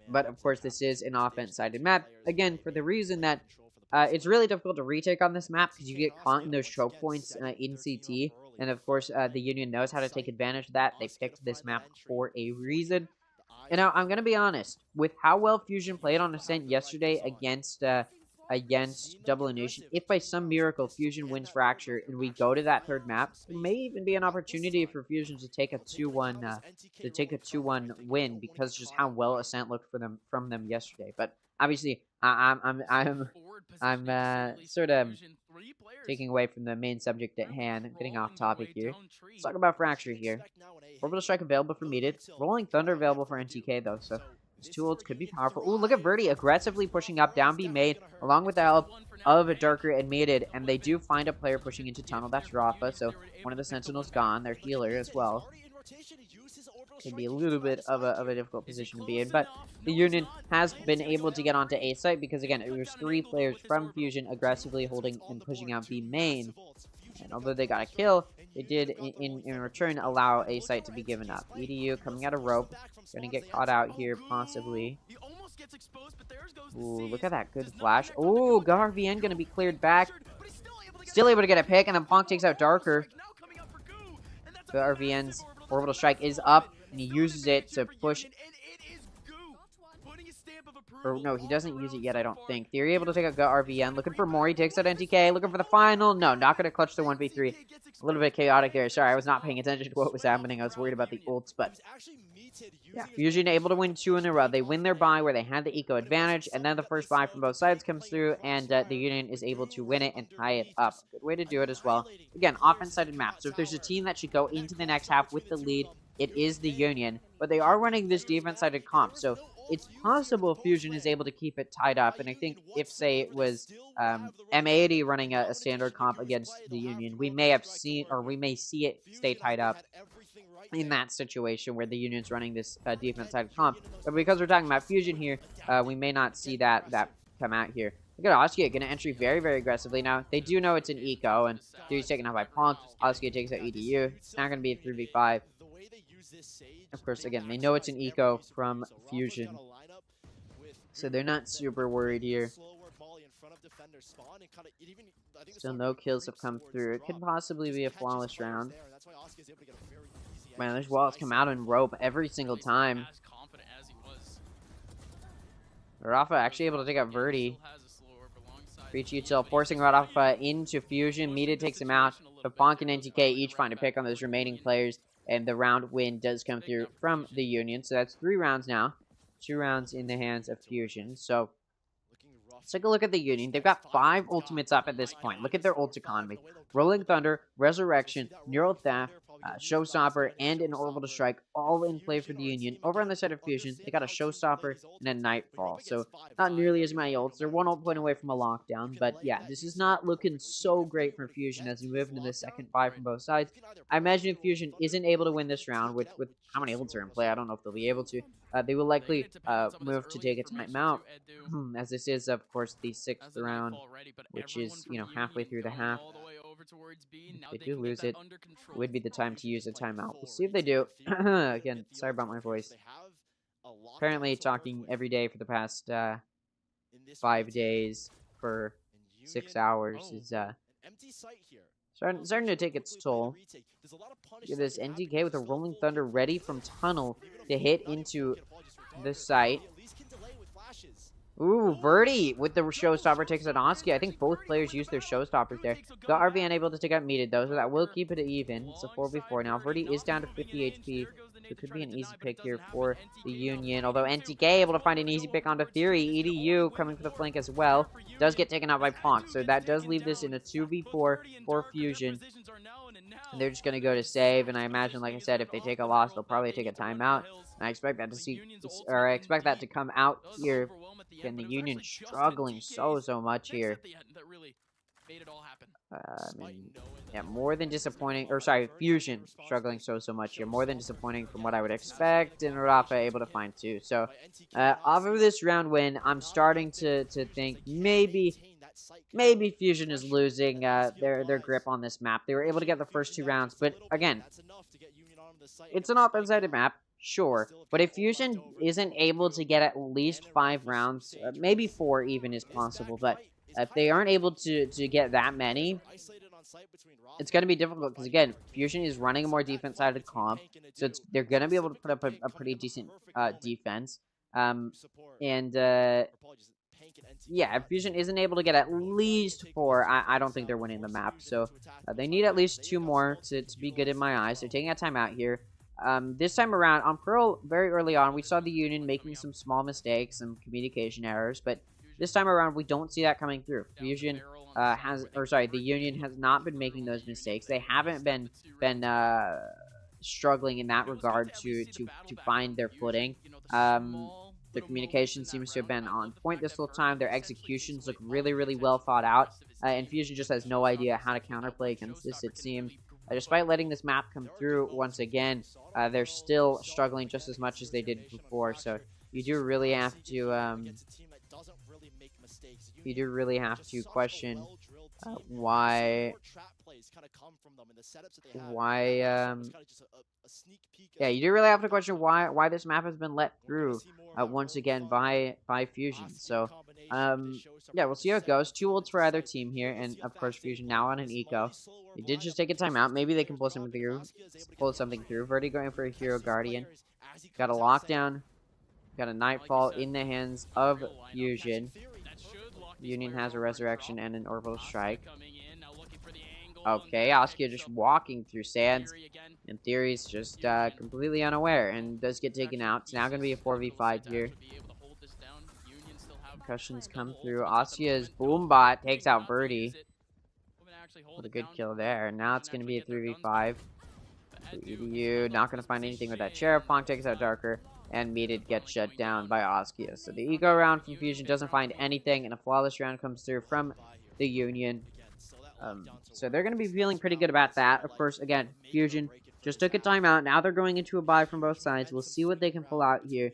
But, of course, this is an offense-sided map. Again, for the reason that it's really difficult to retake on this map because you get caught in those choke points in CT. And, of course, the Union knows how to take advantage of that. They picked this map for a reason. And now, I'm going to be honest. With how well Fusion played on Ascent yesterday against Double Nation, if by some miracle Fusion wins Fracture and we go to that third map, it may even be an opportunity for Fusion to take a 2-1 win because just how well Ascent looked from them yesterday. But obviously, I'm sort of taking away from the main subject at hand. I'm getting off topic here. Let's talk about Fracture here. Orbital Strike available for Meated. Rolling Thunder available for NTK though, so these two ults could be powerful. Ooh, look at Verdi aggressively pushing up. Down B made, along with the help of a Darker and Mated. And they do find a player pushing into tunnel. That's Rafa. So one of the Sentinels gone. Their healer as well. Could be a little bit of a difficult position to be in. But the Union has been able to get onto A site because, again, it was 3 players from Fusion aggressively holding and pushing out B main. And although they got a kill, they did, in return, allow A site to be given up. EDU coming out of rope. Going to get caught out here, possibly. Ooh, look at that good flash. Ooh, GarVN going to be cleared back. Still able to get a pick, and then Ponk takes out Darker. GarVN's Orbital Strike is up, and he uses it to push. Or no, he doesn't use it yet, I don't think. Theory able to take out GarVN. Looking for more. He takes out NTK. Looking for the final. No, not going to clutch the 1v3. A little bit chaotic there. Sorry, I was not paying attention to what was happening. I was worried about the ults, but yeah, Fusion able to win 2 in a row. They win their bye where they had the eco advantage, and then the first bye from both sides comes through, and the Union is able to win it and tie it up. Good way to do it as well. Again, offense-sided map. So if there's a team that should go into the next half with the lead, it is the Union, but they are running this defense-sided comp, so it's possible Fusion is able to keep it tied up, and I think if, say, it was M80 running a standard comp against the Union, we may have seen, or we may see it stay tied up in that situation where the Union's running this defense-sided comp. But because we're talking about Fusion here, we may not see that come out here. Look at Oskia going to entry very, very aggressively now. They do know it's an eco, and he's taken out by Ponk. Oskia takes out EDU. It's not going to be a 3v5. Of course, again, they know it's an eco from Fusion, so they're not super worried here. Still no kills have come through. It could possibly be a flawless round. Man, those walls come out in rope every single time. Rafa actually able to take out Verdi. Reach util, forcing Rafa into Fusion. Meated takes him out, but Ponk and NTK each find a pick on those remaining players. And the round win does come through from the Union. So that's 3 rounds now. 2 rounds in the hands of Fusion. So let's take a look at the Union. They've got 5 ultimates up at this point. Look at their ult economy. Rolling Thunder, Resurrection, Neural Theft, Showstopper, and an Orbital Strike, all in play for the Union. Over on the side of Fusion, they got a Showstopper and a Nightfall. So not nearly as many ults. They're 1 ult point away from a lockdown. But yeah, this is not looking so great for Fusion as we move into the second 5 from both sides. I imagine if Fusion isn't able to win this round, with how many ults are in play, I don't know if they'll be able to. They will likely move to take a timeout, as this is, of course, the 6th round, which is, you know, halfway through the half. If they do lose it, it would be the time to use a timeout. We'll see if they do. Again, sorry about my voice. Apparently talking every day for the past 5 days for 6 hours is starting to take its toll. Look at this NTK with a Rolling Thunder ready from tunnel to hit into the site. Ooh, Verdi with the Showstopper takes out Oskia. I think both players used their Showstoppers there. Got RVN able to take out Meated, though, so that will keep it even. It's a 4v4 now. Verdi is down to 50 HP. So it could be an easy pick here for the Union. Although NTK able to find an easy pick onto Theory. EDU coming for the flank as well. Does get taken out by Ponk. So that does leave this in a 2v4 for Fusion. And they're just going to go to save. And I imagine, like I said, if they take a loss, they'll probably take a timeout. And I expect that to see, or I expect that to come out here. Again, the Union struggling so much here. Yeah, more than disappointing, or sorry, Fusion struggling so much here. More than disappointing from what I would expect, and Rafa able to find 2. So, off of this round win, I'm starting to think maybe Fusion is losing their grip on this map. They were able to get the first 2 rounds, but again, it's an offensive map. Sure, but if Fusion isn't able to get at least 5 rounds, maybe 4 even is possible, but if they aren't able to get that many, it's going to be difficult because, again, Fusion is running a more defense-sided comp, so they're going to be able to put up a pretty decent defense. Yeah, if Fusion isn't able to get at least 4, I don't think they're winning the map. So they need at least 2 more to be good in my eyes. They're taking a timeout here. This time around, on Pearl, very early on, we saw the Union making some small mistakes, some communication errors, but this time around, we don't see that coming through. Fusion the Union has not been making those mistakes. They haven't been struggling in that regard to find their footing. Their communication seems to have been on point this whole time. Their executions look really well thought out. And Fusion just has no idea how to counterplay against this, it seems. Despite letting this map come through once again, they're still struggling just as much as they did before. So you do really have to question why this map has been let through once again by Fusion. So yeah, we'll see how it goes. 2 ults for either team here, and of course Fusion now on an eco. They did just take a timeout. Maybe they can pull something through. Verdi going for a Hero Guardian. Got a lockdown. Got a Nightfall in the hands of Fusion. Union has a Resurrection and an Orbital Strike. Okay, Askia just walking through sands. And Theory's just completely unaware and does get taken out. It's now going to be a 4v5 here. Concussions come through. Askia's Boombot takes out Birdie. With a good kill there. Now it's going to be a 3v5. EDU not going to find anything with that Sheriff. Ponk takes out Darker. And Meated gets shut down by Askia. So the eco round from Fusion doesn't find anything, and a flawless round comes through from the Union. So they're going to be feeling pretty good about that. Of course, again, Fusion just took a timeout. Now they're going into a bye from both sides. We'll see what they can pull out here.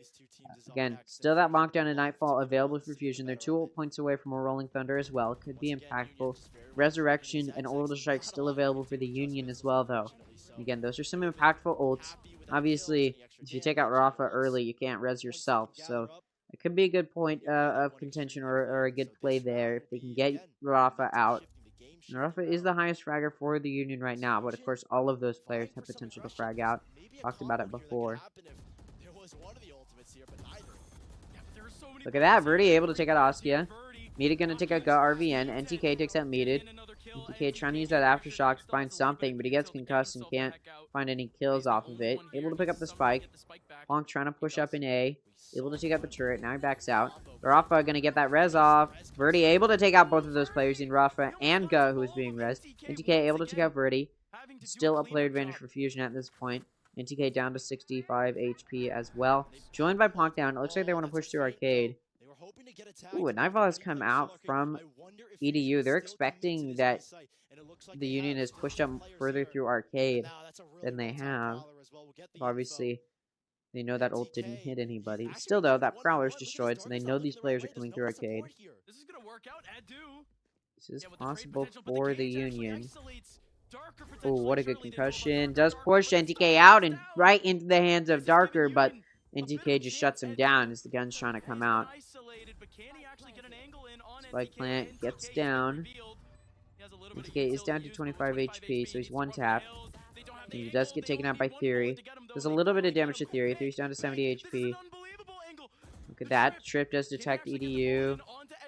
Again, still that lockdown and Nightfall available for Fusion. They're 2 ult points away from a Rolling Thunder as well. Could be impactful. Resurrection and Orbital Strike still available for the Union as well, though. Again, those are some impactful ults. Obviously, if you take out Rafa early, you can't res yourself. So it could be a good point of contention or a good play there if they can get Rafa out. And Rafa is the highest fragger for the Union right now, but of course all of those players have potential to frag out. Talked about it before. Look at that, Verdi able to take out Askia. Meated gonna take out RVN. NTK takes out Meated. NTK trying to use that Aftershock to find something, but he gets concussed and can't find any kills off of it. Able to pick up the spike. Bonk trying to push up in A. Able to take out the turret. Now he backs out. Rafa gonna get that res off. Verdi able to take out both of those players in Rafa and Ga, who is being res. NTK able to take out Verdi. Still a player advantage for Fusion at this point. NTK down to 65 HP as well. Joined by Ponk down. It looks like they want to push through Arcade. Ooh, a Nightfall has come out from EDU. They're expecting that the Union has pushed up further through Arcade than they have. Obviously, they know that ult didn't hit anybody. Still, though, that Prowler is destroyed, so they know these players are coming through Arcade. This is possible for the Union. Oh, what a good concussion. Does push NTK out and right into the hands of Darker, but NTK just shuts him down as the gun's trying to come out. Spike plant gets down. NTK is down to 25 HP, so he's one tap. And he does get taken out by Theory. There's a little bit of damage to Theory. Theory's down to 70 HP. Look at that. Trip does detect EDU.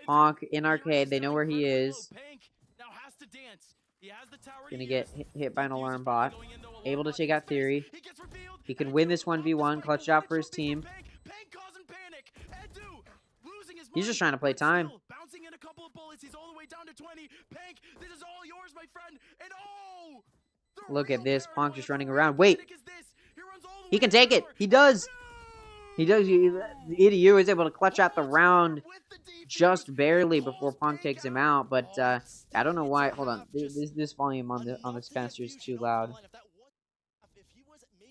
Honk in Arcade. They know where he is. Gonna get hit by an alarm bot. Able to take out Theory. He can win this 1v1, clutch it out for his team. He's just trying to play time. Bouncing in a couple of bullets. He's all the way down to 20. Pank, this is all yours, my friend. And look at this. Ponk just running around. Wait. He can take it. He does. He does. EDU is able to clutch out the round just barely before Ponk takes him out. But I don't know why. Hold on. This volume on this caster is too loud.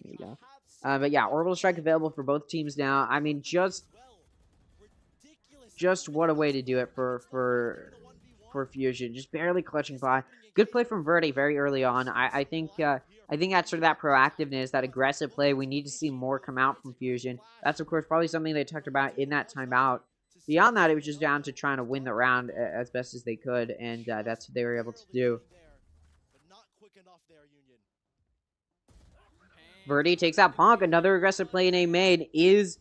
There you go. But yeah, orbital strike available for both teams now. I mean, just what a way to do it for Fusion. Just barely clutching by. Good play from Verdi very early on. I think that's sort of that proactiveness, that aggressive play. We need to see more come out from Fusion. That's, of course, probably something they talked about in that timeout. Beyond that, it was just down to trying to win the round as best as they could, and that's what they were able to do. Verdi takes out Ponk. Another aggressive play they made is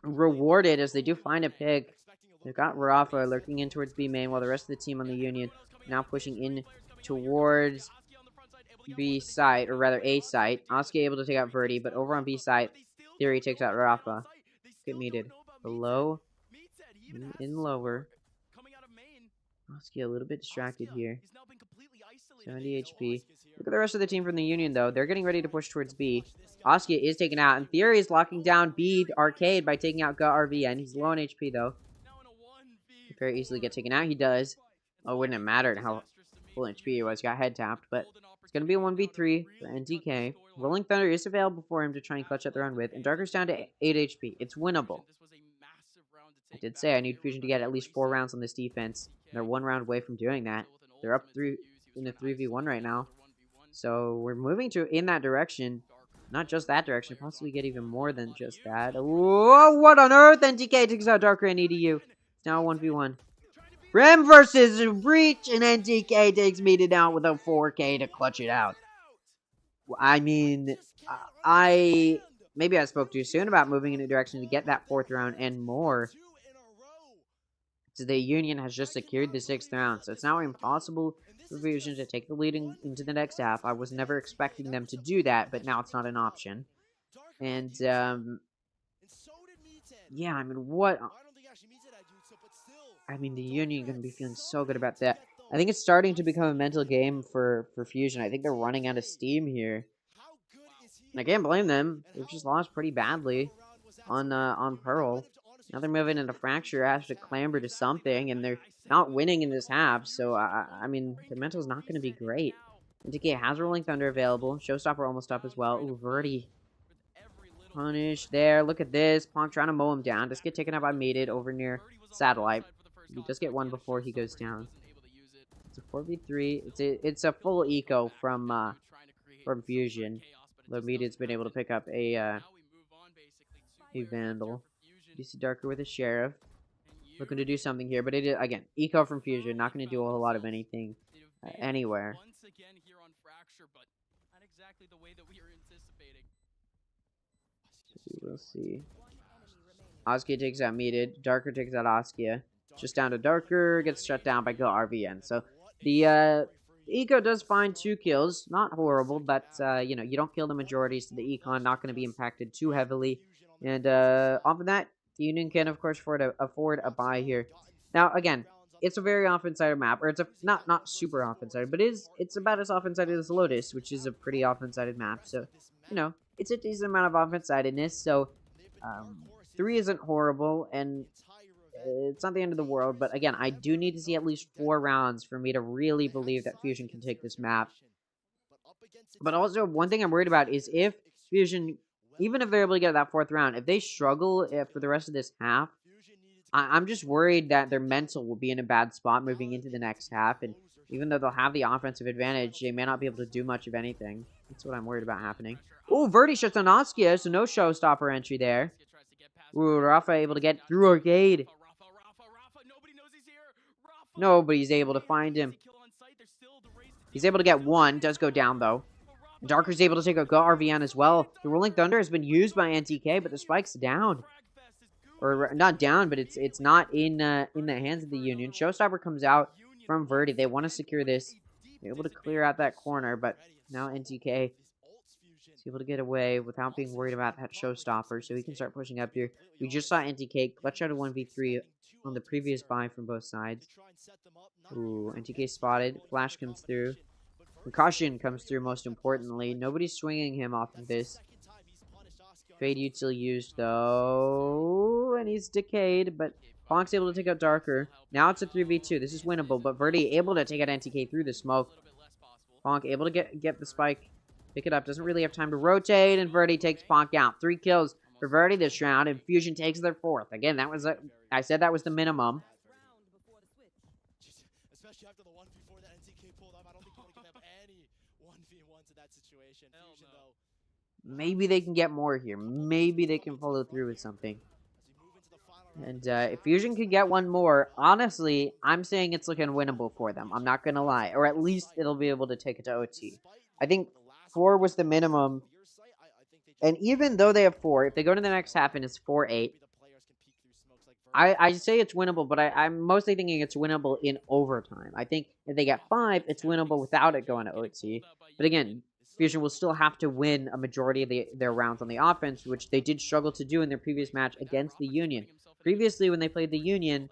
rewarded as they do find a pick. They've got Rafa lurking in towards B main while the rest of the team on the Union now pushing in towards B site, or rather A site. Oski able to take out Verdi, but over on B site, Theory takes out Rafa. Get meted. Below, in lower. Oski a little bit distracted here. 70 HP. Look at the rest of the team from the Union, though. They're getting ready to push towards B. Oski is taken out, and Theory is locking down B Arcade by taking out RVN. He's low on HP, though. Could very easily get taken out. He does. Oh, it wouldn't have mattered how full HP he was. Got head tapped, but it's going to be a 1v3 for NTK. Rolling Thunder is available for him to try and clutch at the round with, and Darker's down to 8 HP. It's winnable. I did say I need Fusion to get at least 4 rounds on this defense. They're 1 round away from doing that. They're up 3 in a 3v1 right now. So we're moving in that direction. Not just that direction. Possibly get even more than just that. Whoa, what on earth? NTK takes out Darker and EDU. It's now 1v1. Rem versus Breach, and NTK takes Meted out with a 4K to clutch it out. I mean, maybe I spoke too soon about moving in a direction to get that 4th round and more. So the Union has just secured the 6th round, so it's now impossible for Fusion to take the lead into the next half. I was never expecting them to do that, but now it's not an option. And, yeah, I mean, what... I mean, the Union going to be feeling so good about that. I think it's starting to become a mental game for Fusion. I think they're running out of steam here. And I can't blame them. They've just lost pretty badly on Pearl. Now they're moving into Fracture, has to clamber to something, and they're not winning in this half. So, I mean, their mental's not going to be great. NTK has Rolling Thunder available. Showstopper almost up as well. Ooh, Verdi. Punish there. Look at this. Ponk trying to mow him down. Just get taken out by Mated over near Satellite. He does get 1 before he goes down. It's a 4v3. It's a full eco from Fusion. Though Meted's been able to pick up a Vandal. You see Darker with a Sheriff. Looking to do something here, but it is, again, eco from Fusion. Not going to do a whole lot of anything anywhere. We'll see. Askia takes out Meted. Darker takes out Askia. Just down to Darker. Gets shut down by RVN. So the eco does find 2 kills. Not horrible, but you know, you don't kill the majority, so the econ not going to be impacted too heavily. And off of that, the Union can, of course, afford a buy here. Now, again, it's a very offense-sided map, or it's a not super offense-sided, but it's about as offense-sided as Lotus, which is a pretty offense-sided map. So, you know, it's a decent amount of offense-sidedness. So 3 isn't horrible, and it's not the end of the world. But again, I do need to see at least 4 rounds for me to really believe that Fusion can take this map. But also, one thing I'm worried about is if Fusion, even if they're able to get that 4th round, if they struggle for the rest of this half, I'm just worried that their mental will be in a bad spot moving into the next half. And even though they'll have the offensive advantage, they may not be able to do much of anything. That's what I'm worried about happening. Ooh, Verdi shuts on Askia, so no showstopper entry there. Ooh, Rafa able to get through Arcade. Nobody's able to find him. He's able to get 1. Does go down, though. Darker's able to take a RVN as well. The Rolling Thunder has been used by NTK, but the spike's down. Or, not down, but it's not in the hands of the Union. Showstopper comes out from Verdi. They want to secure this. They're able to clear out that corner, but now NTK is able to get away without being worried about that showstopper, so he can start pushing up here. We just saw NTK clutch out a 1v3 on the previous buy from both sides. Ooh, NTK spotted. Flash comes through. Concussion comes through, most importantly. Nobody's swinging him off of this. Fade util used, though. And he's decayed, but Ponk's able to take out Darker. Now it's a 3v2. This is winnable, but Verdi able to take out NTK through the smoke. Ponk able to get the spike. Pick it up. Doesn't really have time to rotate, and Verdi takes Ponk out. 3 kills for Verdi this round, and Fusion takes their 4th. Again, that was I said that was the minimum. Especially after the 1v4 that NTK pulled up, I don't think you can have any 1v1 to that situation. Fusion, though. Maybe they can get more here. Maybe they can follow through with something. And if Fusion could get one more, honestly, I'm saying it's looking winnable for them. I'm not going to lie. Or at least it'll be able to take it to OT. I think 4 was the minimum. And even though they have 4, if they go to the next half and it's 4-8, I say it's winnable, but I'm mostly thinking it's winnable in overtime. I think if they get 5, it's winnable without it going to OT. But again, Fusion will still have to win a majority of their rounds on the offense, which they did struggle to do in their previous match against the Union. Previously, when they played the Union,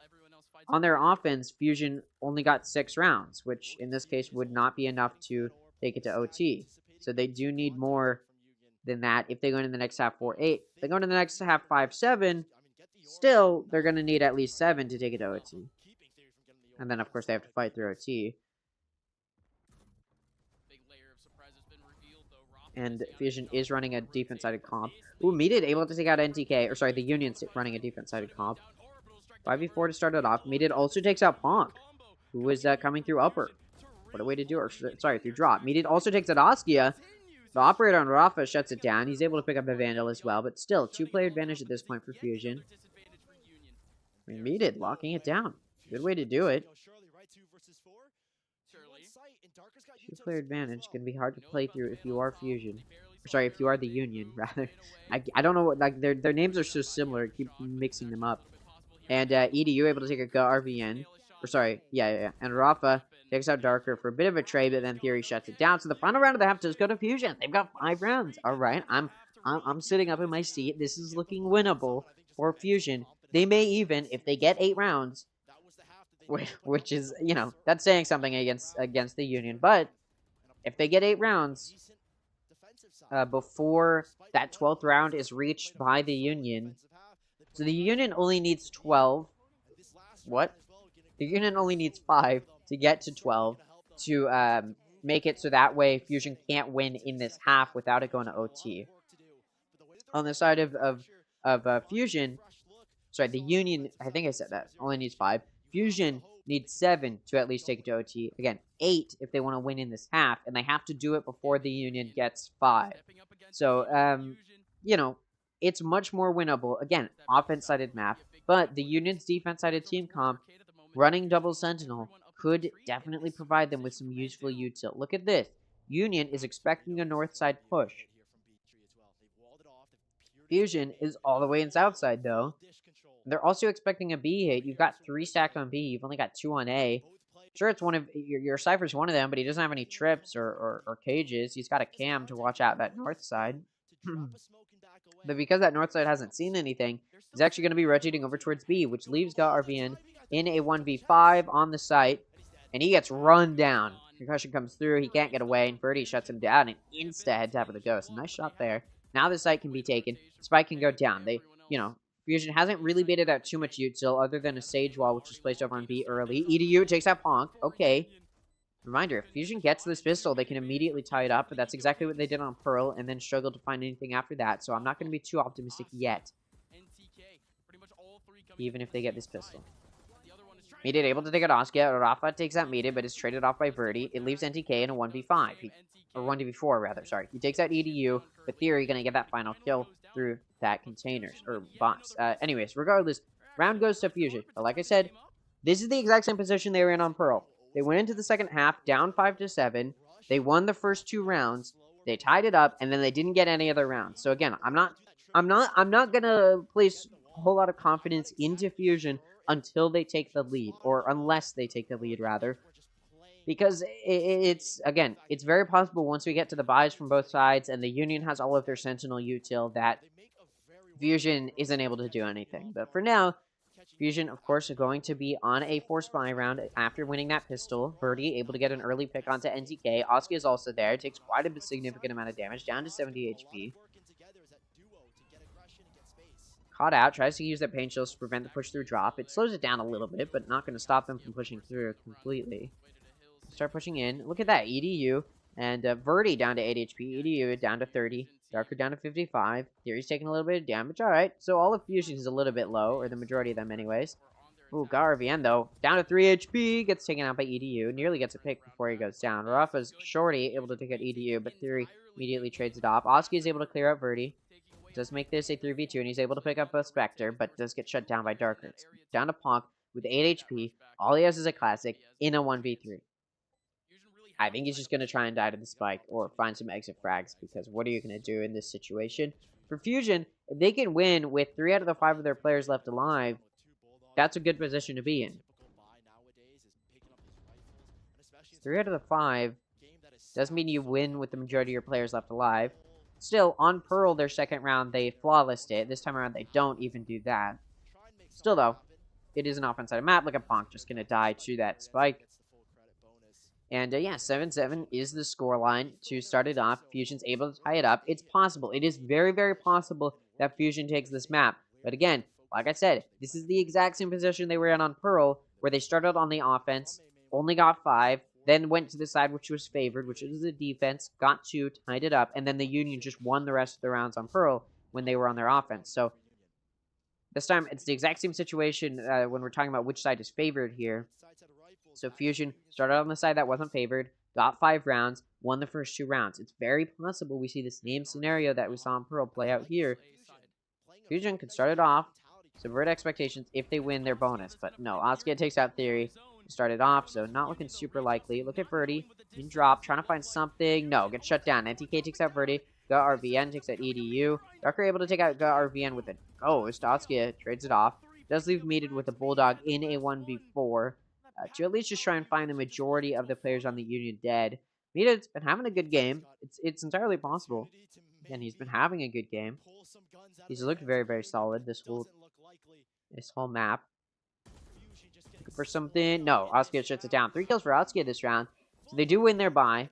on their offense, Fusion only got 6 rounds, which in this case would not be enough to take it to OT. So they do need more than that if they go into the next half 4-8. If they go into the next half 5-7, still, they're going to need at least 7 to take it to OT. And then, of course, they have to fight through OT. And Fusion is running a defense-sided comp. Ooh, Meated able to take out NTK. Or, sorry, the Union's running a defense-sided comp. 5v4 to start it off. Meated also takes out Ponk, who was coming through upper. What a way to do it. Or, sorry, through drop. Meated also takes out Askia. The operator on Rafa shuts it down. He's able to pick up the Vandal as well. But still, 2-player advantage at this point for Fusion. I mean, Meated locking it down. Good way to do it. 2-player advantage can be hard to play through if you are Fusion. Or, sorry, if you are the Union, rather. I don't know what, like, their names are so similar. I keep mixing them up. And EDU able to take a RVN. Or, sorry, yeah. And Rafa takes out Darker for a bit of a trade, but then Theory shuts it down. So the final round of the half does go to Fusion. They've got 5 rounds. All right, I'm sitting up in my seat. This is looking winnable for Fusion. They may even, if they get 8 rounds, which is, you know, that's saying something against the Union. But if they get 8 rounds before that 12th round is reached by the Union, so the Union only needs 12. What? The Union only needs 5 to get to 12 to make it so that way Fusion can't win in this half without it going to OT. On the side of Fusion, sorry, the Union, I think I said that, only needs 5. Fusion needs 7 to at least take it to OT. Again, 8 if they want to win in this half, and they have to do it before the Union gets 5. So, you know, it's much more winnable. Again, offense-sided map, but the Union's defense-sided team comp, running double Sentinel, could definitely provide them with some useful util. Look at this. Union is expecting a north side push. Fusion is all the way in south side, though. They're also expecting a B hit. You've got 3 stacked on B. You've only got 2 on A. Sure, it's one of your Cypher's one of them, but he doesn't have any trips or cages. He's got a cam to watch out that north side. But because that north side hasn't seen anything, he's actually going to be rotating over towards B, which leaves RVN in a 1v5 on the site, and he gets run down. Concussion comes through. He can't get away, and Birdie shuts him down and insta head tap of the Ghost. Nice shot there. Now the site can be taken. Spike can go down. They, you know, Fusion hasn't really baited out too much util other than a Sage Wall, which was placed over on B early. EDU takes out Ponk. Okay. Reminder, if Fusion gets this pistol, they can immediately tie it up, but that's exactly what they did on Pearl, and then struggled to find anything after that, so I'm not going to be too optimistic yet. Even if they get this pistol. Meated able to take out Oscar. Rafa takes out Meated, but is traded off by Verdi. It leaves NTK in a 1v5. Or 1v4, rather, sorry. He takes out EDU, but Theory going to get that final kill through that containers, or box. Anyways, regardless, round goes to Fusion. But like I said, this is the exact same position they were in on Pearl. They went into the second half, down 5-7. They won the first 2 rounds. They tied it up, and then they didn't get any other rounds. So again, I'm not gonna place a whole lot of confidence into Fusion until they take the lead, or unless they take the lead, rather. Because it's, again, it's very possible once we get to the buys from both sides and the Union has all of their Sentinel util that Fusion isn't able to do anything. But for now, Fusion, of course, are going to be on a force buy round after winning that pistol. Birdie able to get an early pick onto NTK. Oski is also there. Takes quite a significant amount of damage, down to 70 HP. Caught out. Tries to use that pain shield to prevent the push through drop. It slows it down a little bit, but not going to stop them from pushing through completely. Start pushing in. Look at that. EDU. And Verdi down to 8 HP. EDU down to 30. Darker down to 55. Theory's taking a little bit of damage. Alright, so all of Fusion is a little bit low, or the majority of them anyways. Ooh, GarVN though. Down to 3 HP. Gets taken out by EDU. Nearly gets a pick before he goes down. Rafa's Shorty able to take out EDU, but Theory immediately trades it off. Oski is able to clear out Verdi. Does make this a 3v2, and he's able to pick up a Spectre, but does get shut down by Darker. It's down to Ponk with 8 HP. All he has is a classic in a 1v3. I think he's just going to try and die to the spike or find some exit frags, because what are you going to do in this situation? For Fusion, if they can win with 3 out of the 5 of their players left alive, that's a good position to be in. 3 out of the 5 does mean you win with the majority of your players left alive. Still, on Pearl, their second round, they flawlessed it. This time around, they don't even do that. Still, though, it is an offensive map. Look at Ponk just going to die to that spike. And, yeah, 7-7 is the scoreline to start it off. Fusion's able to tie it up. It's possible. It is very, very possible that Fusion takes this map. But, again, like I said, this is the exact same position they were in on Pearl, where they started on the offense, only got 5, then went to the side which was favored, which was the defense, got 2, tied it up, and then the Union just won the rest of the rounds on Pearl when they were on their offense. So, this time, it's the exact same situation when we're talking about which side is favored here. So Fusion started on the side that wasn't favored, got 5 rounds, won the first 2 rounds. It's very possible we see the same scenario that we saw in Pearl play out here. Fusion could start it off, subvert expectations if they win their bonus. But no, Asuka takes out Theory to start it off, so not looking super likely. Look at Verdi, in drop, trying to find something. No, gets shut down. NTK takes out Verdi. GarVN takes out EDU. Darker able to take out GarVN with a ghost. Asuka trades it off. Does leave Meated with a Bulldog in a 1v4. To at least just try and find the majority of the players on the Union dead. Meated's been having a good game. It's entirely possible. Again, he's been having a good game. He's looked very, very solid this whole map. Looking for something. No, Asuka shuts it down. 3 kills for Asuka this round. So they do win their bye.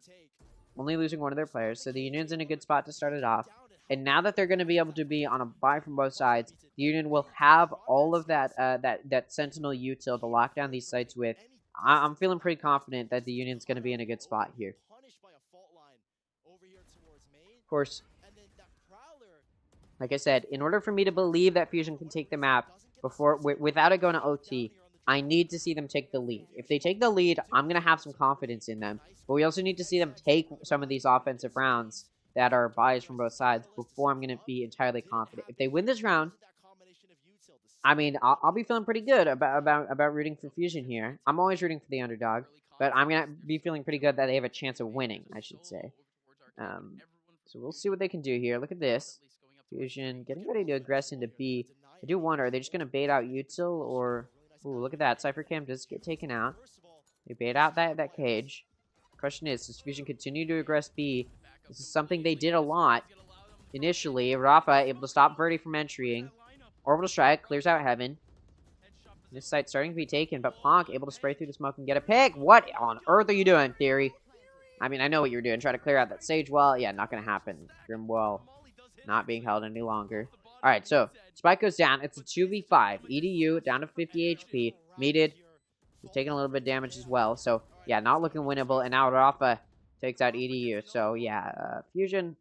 Only losing one of their players. So the Union's in a good spot to start it off. And now that they're going to be able to be on a buy from both sides, the Union will have all of that that Sentinel util to lock down these sites with. I'm feeling pretty confident that the Union's going to be in a good spot here. Of course, like I said, in order for me to believe that Fusion can take the map without it going to OT, I need to see them take the lead. If they take the lead, I'm going to have some confidence in them. But we also need to see them take some of these offensive rounds that are buys from both sides before I'm going to be entirely confident. If they win this round, I mean, I'll be feeling pretty good about rooting for Fusion here. I'm always rooting for the underdog, but I'm going to be feeling pretty good that they have a chance of winning, I should say. So we'll see what they can do here. Look at this. Fusion getting ready to aggress into B. I do wonder, are they just going to bait out util or... Ooh, look at that. Cypher Cam does get taken out. They bait out that cage. Question is, does Fusion continue to aggress B? This is something they did a lot initially. Rafa able to stop Verdi from entering. Orbital Strike clears out Heaven. This site's starting to be taken, but Ponk able to spray through the smoke and get a pick. What on earth are you doing, Theory? I mean, I know what you're doing. Try to clear out that Sage Well. Yeah, not going to happen. Grimwell not being held any longer. Alright, so Spike goes down. It's a 2v5. EDU down to 50 HP. Meated. He's taking a little bit of damage as well. So, yeah, not looking winnable. And now Rafa takes out EDU. So, yeah, Fusion,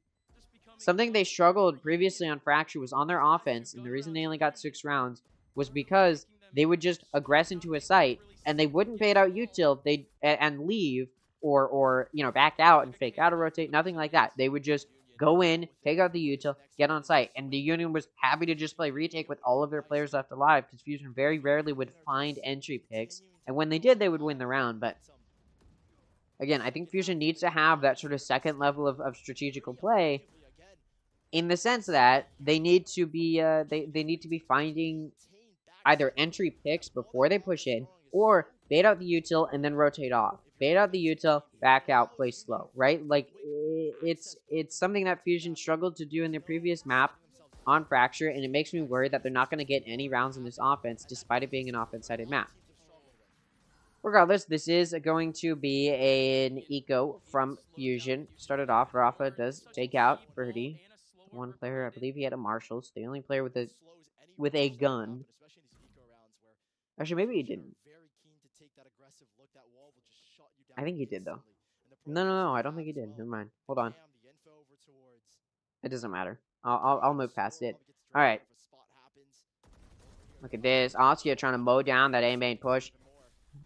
something they struggled previously on Fracture was on their offense, and the reason they only got 6 rounds was because they would just aggress into a site, and they wouldn't bait out util and leave, or you know, back out and fake out or rotate, nothing like that. They would just go in, take out the util, get on site, and the Union was happy to just play retake with all of their players left alive, because Fusion very rarely would find entry picks, and when they did, they would win the round, but... Again, I think Fusion needs to have that sort of second level of strategical play, in the sense that they need to be they need to be finding either entry picks before they push in, or bait out the util and then rotate off. bait out the util, back out, play slow, right? Like, it's something that Fusion struggled to do in their previous map on Fracture, and it makes me worried that they're not going to get any rounds in this offense, despite it being an offense-sided map. Regardless, this is going to be an eco from Fusion. Started off, Rafa does take out Birdie. One player, I believe he had a Marshall. The only player with a gun. Actually, maybe he didn't. I think he did, though. No, I don't think he did. Never mind. Hold on. It doesn't matter. I'll move past it. All right. Look at this. Oskia trying to mow down that A-main push.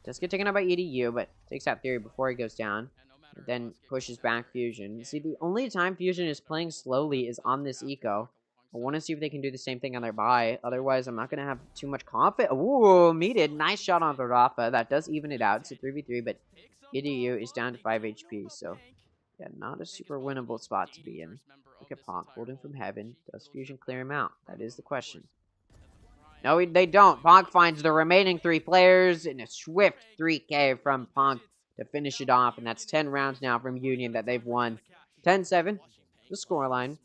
Does get taken out by EDU, but takes out Theory before he goes down. And then pushes back Fusion. See, the only time Fusion is playing slowly is on this eco. I want to see if they can do the same thing on their buy. Otherwise, I'm not going to have too much confidence. Ooh, Meated. Nice shot on the Rafa. That does even it out. It's a 3v3, but EDU is down to 5 HP. So, yeah, not a super winnable spot to be in. Look at Ponk holding from heaven. Does Fusion clear him out? That is the question. No, they don't. Ponk finds the remaining 3 players in a swift 3K from Ponk to finish it off. And that's 10 rounds now from Union that they've won. 10-7, the scoreline.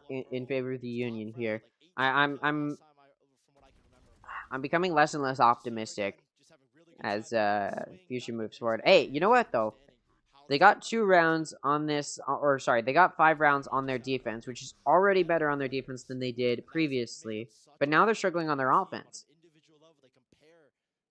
In favor of the Union here. I'm becoming less and less optimistic as Fusion moves forward. Hey, you know what, though? They got 2 rounds on this, or sorry, they got 5 rounds on their defense, which is already better on their defense than they did previously. But now they're struggling on their offense.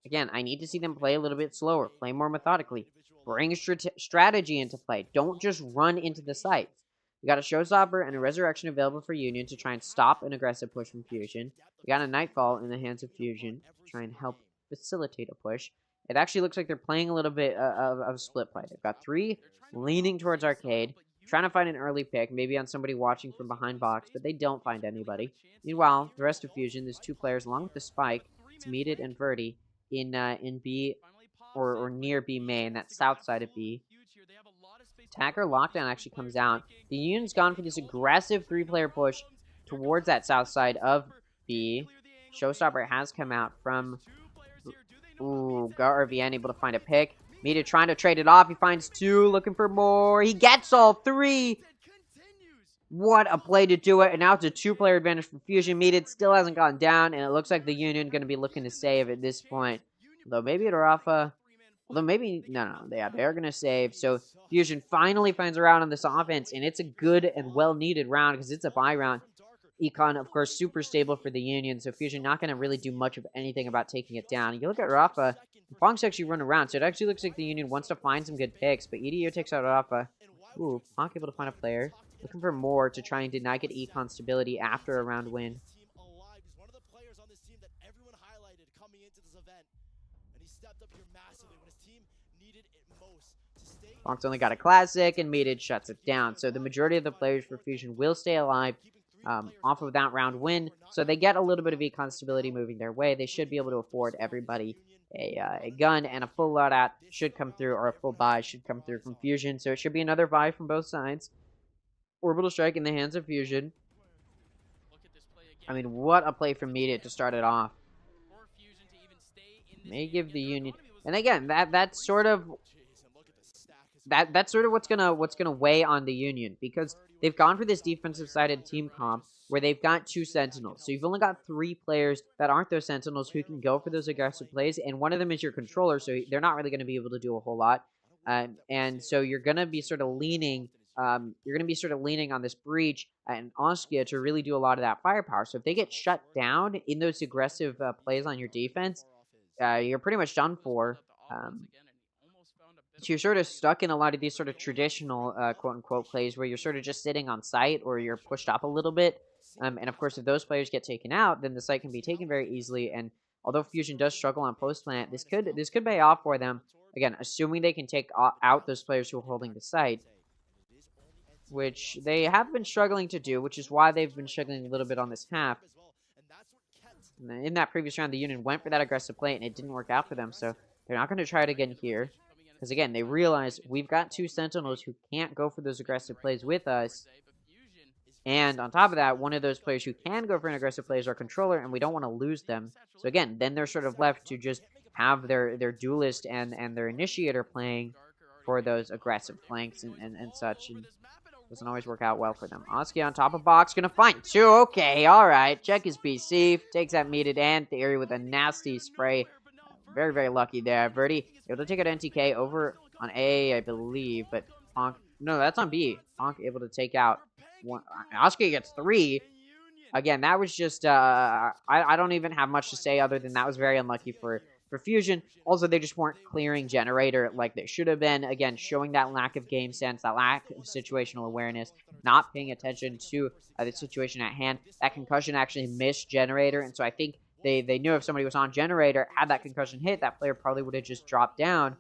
Again, I need to see them play a little bit slower, play more methodically, bring strategy into play. Don't just run into the sites. We got a Showstopper and a Resurrection available for Union to try and stop an aggressive push from Fusion. We got a Nightfall in the hands of Fusion to try and help facilitate a push. It actually looks like they're playing a little bit of split play. They've got 3 leaning towards Arcade, trying to find an early pick, maybe on somebody watching from behind box, but they don't find anybody. Meanwhile, the rest of Fusion, there's 2 players along with the Spike. It's Meated and Verdi in B or near B main, that south side of B. Attacker Lockdown actually comes out. The Union's gone for this aggressive 3-player push towards that south side of B. Showstopper has come out from... Ooh, GarVN able to find a pick. Meated trying to trade it off. He finds 2, looking for more. He gets all 3. What a play to do it. And now it's a 2-player advantage for Fusion. Meated still hasn't gone down, and it looks like the Union going to be looking to save at this point. Though maybe Rafa... Although maybe... No. They're going to save. So Fusion finally finds a round on this offense, and it's a good and well-needed round because it's a bye round. Econ, of course, super stable for the Union, so Fusion not going to really do much of anything about taking it down. You look at Rafa, Ponk's actually run around, so it actually looks like the Union wants to find some good picks, but EDU takes out Rafa. Ooh, Ponk able to find a player. Looking for more to try and deny get Econ stability after a round win. Ponk's only got a classic, and Meated shuts it down, so the majority of the players for Fusion will stay alive. Off of that round win, so they get a little bit of econ stability moving their way. They should be able to afford everybody a gun, and a full loadout should come through, or a full buy should come through from Fusion, so it should be another buy from both sides. Orbital Strike in the hands of Fusion. I mean, what a play from Meated to start it off. May give the Union, and again, that's sort of what's gonna weigh on the Union, because they've gone for this defensive-sided team comp where they've got 2 Sentinels. So you've only got 3 players that aren't those Sentinels who can go for those aggressive plays, and one of them is your controller, so they're not really going to be able to do a whole lot. And so you're going to be sort of leaning on this breach and Oskia to really do a lot of that firepower. So if they get shut down in those aggressive plays on your defense, you're pretty much done for. So you're sort of stuck in a lot of these sort of traditional quote-unquote plays where you're sort of just sitting on site or you're pushed up a little bit. And of course, if those players get taken out, then the site can be taken very easily. And although Fusion does struggle on post-plant, this could pay off for them. Again, assuming they can take out those players who are holding the site, which they have been struggling to do, which is why they've been struggling a little bit on this half. And in that previous round, the Union went for that aggressive play, and it didn't work out for them. So they're not going to try it again here. Because, again, they realize we've got 2 Sentinels who can't go for those aggressive plays with us. And on top of that, one of those players who can go for an aggressive play is our controller, and we don't want to lose them. So, again, then they're sort of left to just have their duelist and their initiator playing for those aggressive flanks and such, and doesn't always work out well for them. Oski on top of box, gonna find two. Okay, all right. Check his PC, takes that meted and Theory with a nasty spray. Very, very lucky there. Verdi able to take out NTK over on A, I believe, but Ponk, no, that's on B. Ponk able to take out one. Oski gets 3. Again, that was just, I don't even have much to say other than that was very unlucky for Fusion. Also, they just weren't clearing Generator like they should have been. Again, showing that lack of game sense, that lack of situational awareness, not paying attention to the situation at hand. That concussion actually missed Generator, and so I think they knew if somebody was on Generator, had that concussion hit, that player probably would have just dropped down.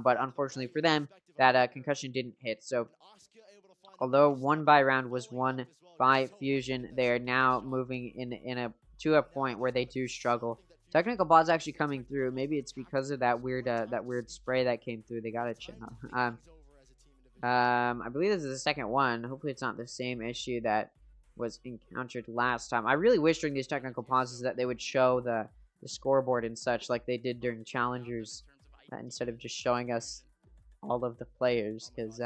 But unfortunately for them, that concussion didn't hit. So, although one buy round was won by Fusion, they are now moving to a point where they do struggle. Technical bot's actually coming through. Maybe it's because of that weird spray that came through. They got to chill. I believe this is the second one. Hopefully it's not the same issue that was encountered last time. I really wish during these technical pauses that they would show the scoreboard and such like they did during challengers, instead of just showing us all of the players, because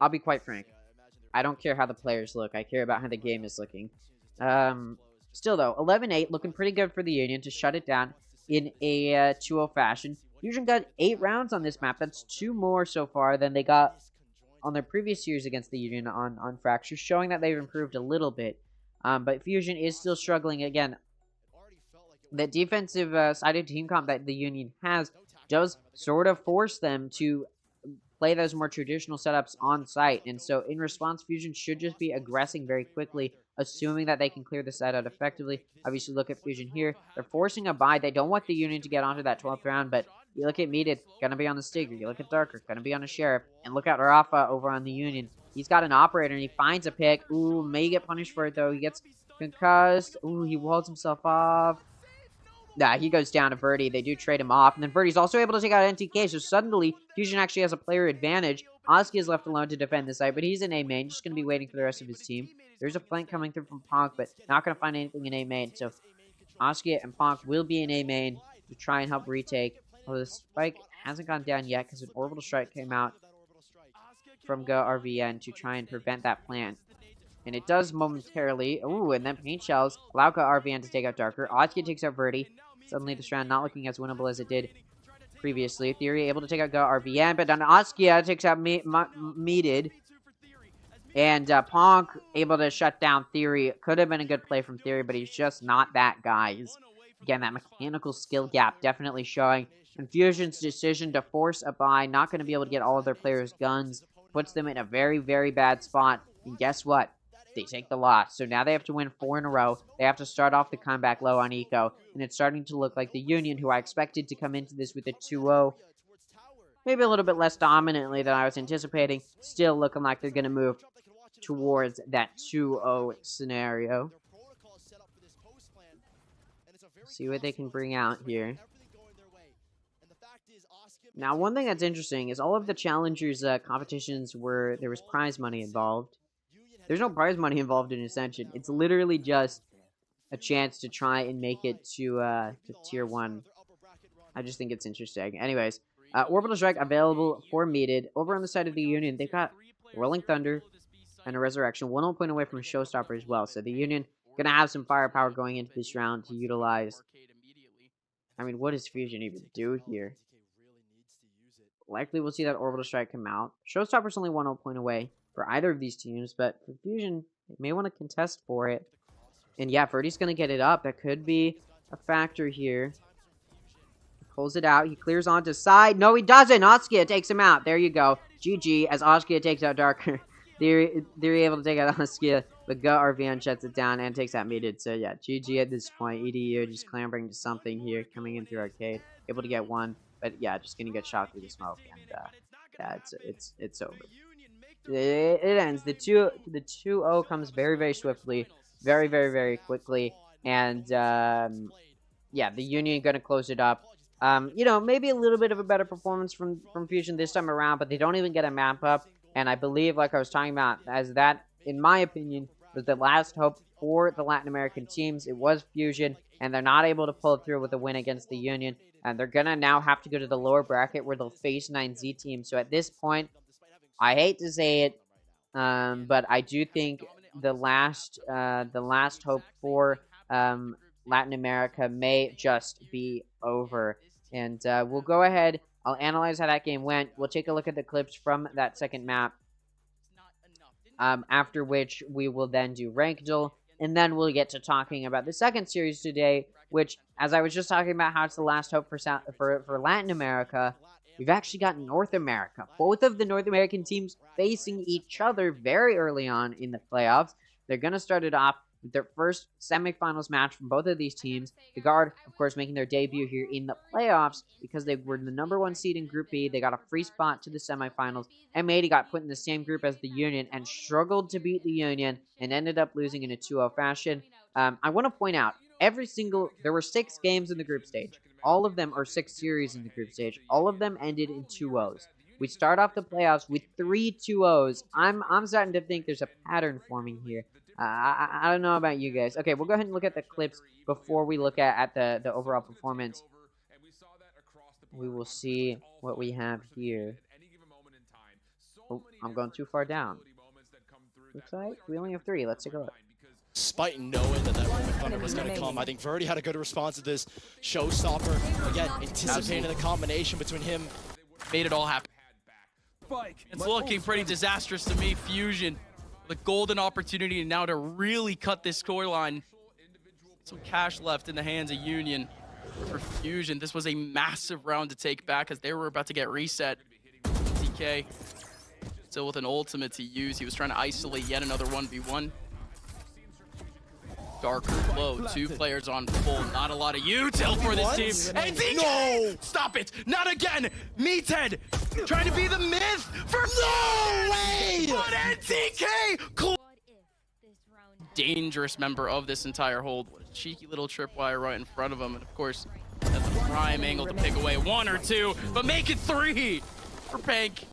I'll be quite frank, I don't care how the players look. I care about how the game is looking. Still, though, 11-8, looking pretty good for the Union to shut it down in a 2-0 fashion. Fusion got 8 rounds on this map. That's 2 more so far than they got on their previous years against the Union on Fracture, showing that they've improved a little bit. But Fusion is still struggling. Again, the defensive-sided team comp that the Union has does sort of force them to play those more traditional setups on site. And so, in response, Fusion should just be aggressing very quickly, assuming that they can clear the side out effectively. Obviously, look at Fusion here. They're forcing a buy. They don't want the Union to get onto that 12th round, but you look at Meated, gonna be on the Stigger. You look at Darker, gonna be on a Sheriff. And look at Rafa over on the Union. He's got an Operator, and he finds a pick. Ooh, may get punished for it, though. He gets concussed. Ooh, he walls himself off. Nah, he goes down to Verdi. They do trade him off. And then Verdi's also able to take out NTK, so suddenly, Fusion actually has a player advantage. Oski is left alone to defend the site, but he's in A main, just going to be waiting for the rest of his team. There's a flank coming through from Ponk, but not going to find anything in A main. So, Oski and Ponk will be in A main to try and help retake. Although the spike hasn't gone down yet, because an orbital strike came out from Go RVN to try and prevent that plant. And it does momentarily. Ooh, and then paint shells allow Go RVN to take out Darker. Oski takes out Verdi. Suddenly, this round not looking as winnable as it did previously. Theory able to take out Go RVN, but then Askia takes out Meated. And Ponk able to shut down Theory. Could have been a good play from Theory, but he's just not that guy. Again, that mechanical skill gap definitely showing. And Fusion's decision to force a buy, not going to be able to get all of their players' guns, puts them in a very, very bad spot. And guess what? They take the loss. So now they have to win 4 in a row. They have to start off the comeback low on Eco. And it's starting to look like the Union, who I expected to come into this with a 2-0, maybe a little bit less dominantly than I was anticipating, still looking like they're going to move towards that 2-0 scenario. See what they can bring out here. Now, one thing that's interesting is all of the Challengers competitions there was prize money involved. There's no prize money involved in Ascension. It's literally just a chance to try and make it to Tier 1. I just think it's interesting. Anyways, Orbital Strike available for Meated. Over on the side of the Union, they've got Rolling Thunder and a Resurrection. 1 point away from Showstopper as well. So the Union going to have some firepower going into this round to utilize. I mean, what does Fusion even do here? Likely we'll see that Orbital Strike come out. Showstopper's only 1 point away for either of these teams, but for Fusion, they may want to contest for it. And yeah, Verdi's going to get it up. That could be a factor here. He pulls it out. He clears onto side. No, he doesn't. Oskia takes him out. There you go. GG as Oskia takes out Darker. They're able to take out Oskia, but Go RVN shuts it down and takes out Meated. So yeah, GG at this point. EDU just clambering to something here, coming in through Arcade. Able to get 1, but yeah, just going to get shot through the smoke. And yeah, it's over. It ends. The 2-0 comes very, very swiftly, very, very, very quickly, and yeah, the Union going to close it up. You know, maybe a little bit of a better performance from Fusion this time around, but they don't even get a map up, and I believe, like I was talking about, as that, in my opinion, was the last hope for the Latin American teams. It was Fusion, and they're not able to pull it through with a win against the Union. And they're going to now have to go to the lower bracket where they'll face 9Z team. So at this point, I hate to say it, but I do think the last hope for Latin America may just be over. And we'll go ahead. I'll analyze how that game went. We'll take a look at the clips from that second map. After which we will then do Rank Duel. And then we'll get to talking about the second series today, which, as I was just talking about how it's the last hope for Latin America, we've actually got North America. Both of the North American teams facing each other very early on in the playoffs. They're going to start it off with their first semifinals match from both of these teams. The Guard, of course, making their debut here in the playoffs because they were the #1 seed in Group B. They got a free spot to the semifinals. M80 got put in the same group as the Union and struggled to beat the Union and ended up losing in a 2-0 fashion. I want to point out, there were 6 games in the group stage. All of them are 6 series in the group stage. All of them ended in 2-0s. We start off the playoffs with 3 2-0s. I'm starting to think there's a pattern forming here. I don't know about you guys. Okay, we'll go ahead and look at the clips before we look at the overall performance. We will see what we have here. Oh, I'm going too far down. Looks like we only have 3. Let's take a look. Despite knowing that moment Thunder was going to come, I think Verdi had a good response to this. Showstopper, again, anticipating the combination between him. Made it all happen. It's looking pretty disastrous to me. Fusion, the golden opportunity now to really cut this scoreline. Some cash left in the hands of Union. For Fusion, this was a massive round to take back as they were about to get reset. TK still with an ultimate to use. He was trying to isolate yet another 1v1. Darker low, 2 players on full, not a lot of util for this team. And TK! No! Stop it! Not again! Meathead trying to be the myth for no way! But NTK! Dangerous member of this entire hold. What a cheeky little tripwire right in front of him. And of course, that's the prime angle to pick away 1 or 2, but make it 3 for Pank.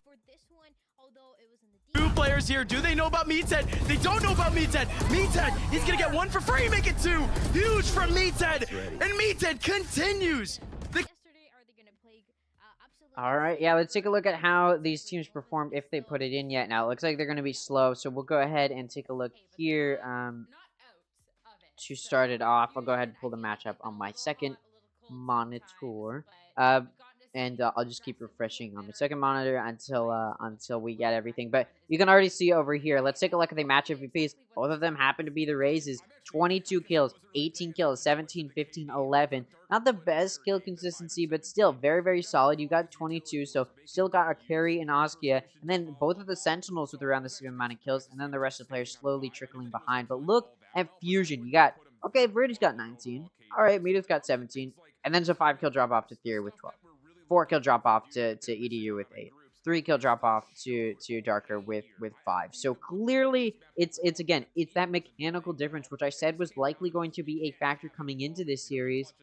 2 players here. Do they know about Meathead? They don't know about Meathead. Meathead, he's gonna get 1 for free, make it 2. Huge from Meathead. And Meathead continues. All right, yeah, let's take a look at how these teams performed if they put it in yet. Now, it looks like they're going to be slow, so we'll go ahead and take a look here to start it off. I'll go ahead and pull the matchup on my second monitor. And I'll just keep refreshing on the second monitor until we get everything. But you can already see over here. Let's take a look at the match MVPs. Both of them happen to be the Razes. 22 kills, 18 kills, 17, 15, 11. Not the best kill consistency, but still very, very solid. You got 22, so still got a carry in Oskia. And then both of the Sentinels with around the same amount of kills. And then the rest of the players slowly trickling behind. But look at Fusion. You got, okay, Verdi's got 19. All right, Mita's got 17. And then it's a 5-kill drop off to Theory with 12. 4-kill drop off to EDU with 8. 3-kill drop off to Darker with 5. So clearly, it's that mechanical difference, which I said was likely going to be a factor coming into this series.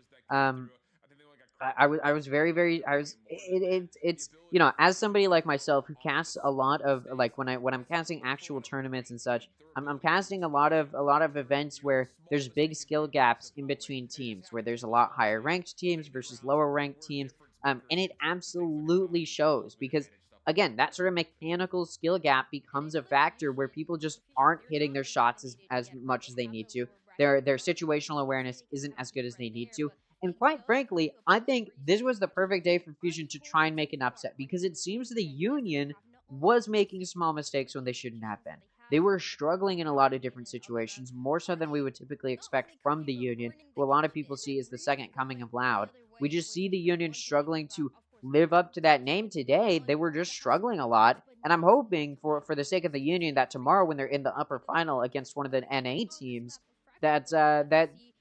It's you know, as somebody like myself who casts a lot of, like, when I'm casting actual tournaments and such, I'm casting a lot of events where there's big skill gaps in between teams, where there's a lot higher ranked teams versus lower ranked teams. And it absolutely shows because, again, that sort of mechanical skill gap becomes a factor where people just aren't hitting their shots as much as they need to. Their situational awareness isn't as good as they need to. And quite frankly, I think this was the perfect day for Fusion to try and make an upset because it seems the Union was making small mistakes when they shouldn't have been. They were struggling in a lot of different situations, more so than we would typically expect from the Union, who a lot of people see as the second coming of Loud. We just see the Union struggling to live up to that name today. They were just struggling a lot. And I'm hoping, for the sake of the Union, that tomorrow when they're in the upper final against one of the NA teams, that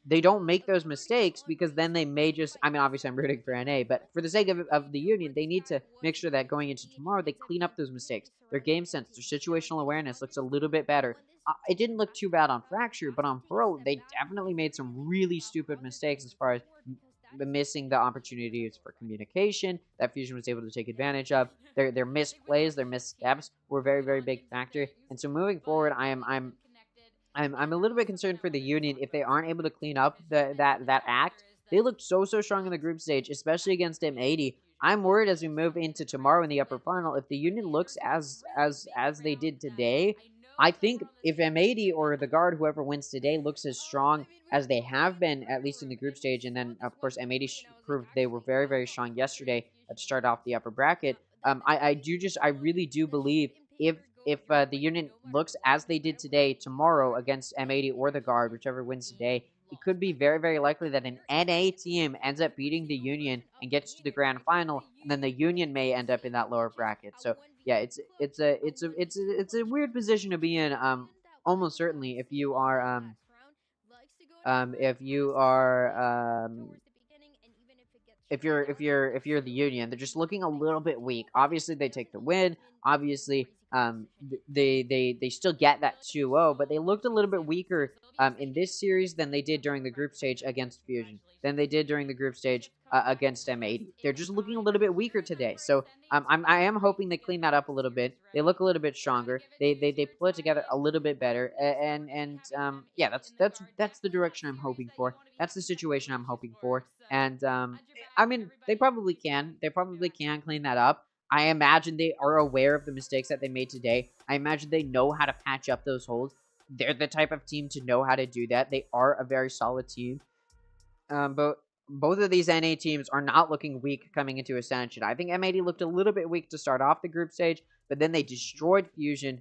they don't make those mistakes, because then they may just, I mean, obviously I'm rooting for NA, but for the sake of the Union, they need to make sure that going into tomorrow, they clean up those mistakes. Their game sense, their situational awareness looks a little bit better. It didn't look too bad on Fracture, but on Pro, they definitely made some really stupid mistakes as far as missing the opportunities for communication that Fusion was able to take advantage of. Their missed plays, their missed steps were a very, very big factor. And so moving forward, I'm a little bit concerned for the Union if they aren't able to clean up that act. They looked so strong in the group stage, especially against M80. I'm worried as we move into tomorrow in the upper final, if the Union looks as they did today. I think if M80 or the Guard, whoever wins today, looks as strong as they have been, at least in the group stage, and then, of course, M80 proved they were very strong yesterday to start off the upper bracket. I really do believe if the Union looks as they did today, tomorrow against M80 or the Guard, whichever wins today, it could be very likely that an NA team ends up beating the Union and gets to the grand final, and then the Union may end up in that lower bracket. So yeah, it's a weird position to be in. Almost certainly if you are if you are if you're the Union, they're just looking a little bit weak. Obviously, they take the win. Obviously, they still get that 2-0, but they looked a little bit weaker in this series than they did during the group stage against Fusion, than they did during the group stage against M80. They're just looking a little bit weaker today. So I am hoping they clean that up a little bit. They look a little bit stronger. They pull it together a little bit better. And yeah, that's the direction I'm hoping for. That's the situation I'm hoping for. And I mean, they probably can. They probably can clean that up. I imagine they are aware of the mistakes that they made today. I imagine they know how to patch up those holes. They're the type of team to know how to do that. They are a very solid team. But both of these NA teams are not looking weak coming into Ascension. I think M80 looked a little bit weak to start off the group stage, but then they destroyed Fusion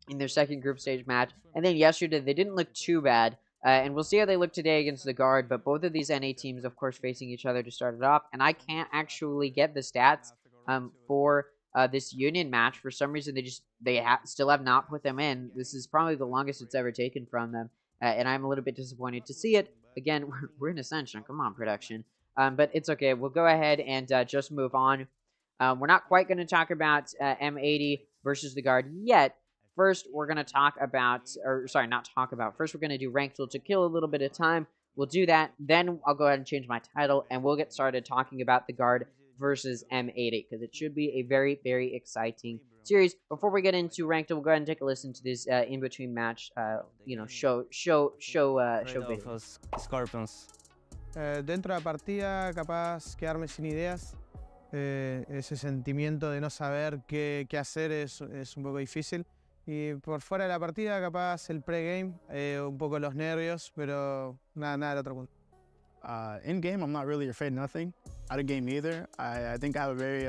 in their second group stage match. And then yesterday, they didn't look too bad. And we'll see how they look today against the Guard. But both of these NA teams, of course, facing each other to start it off. And I can't actually get the stats for this Union match. For some reason, they still have not put them in. This is probably the longest it's ever taken from them. And I'm a little bit disappointed to see it. Again, we're in Ascension. Come on, production. But it's okay. We'll go ahead and just move on. We're not quite going to talk about M80 versus the Guard yet. First, we're going to talk about, first we're going to do Ranked Duel to kill a little bit of time. We'll do that. Then I'll go ahead and change my title, and we'll get started talking about the Guard versus M80, because it should be a very exciting series. Before we get into Ranked Duel, we'll go ahead and take a listen to this in-between match, show video. Scorpions. Dentro de la partida, capaz quedarme sin ideas. Ese sentimiento de no saber qué hacer es un poco difícil. Y por fuera de la partida, capaz el pre-game, un poco los nervios, pero nada del otro punto. In-game, I'm not really afraid of nothing. Out of game either. I think I have a very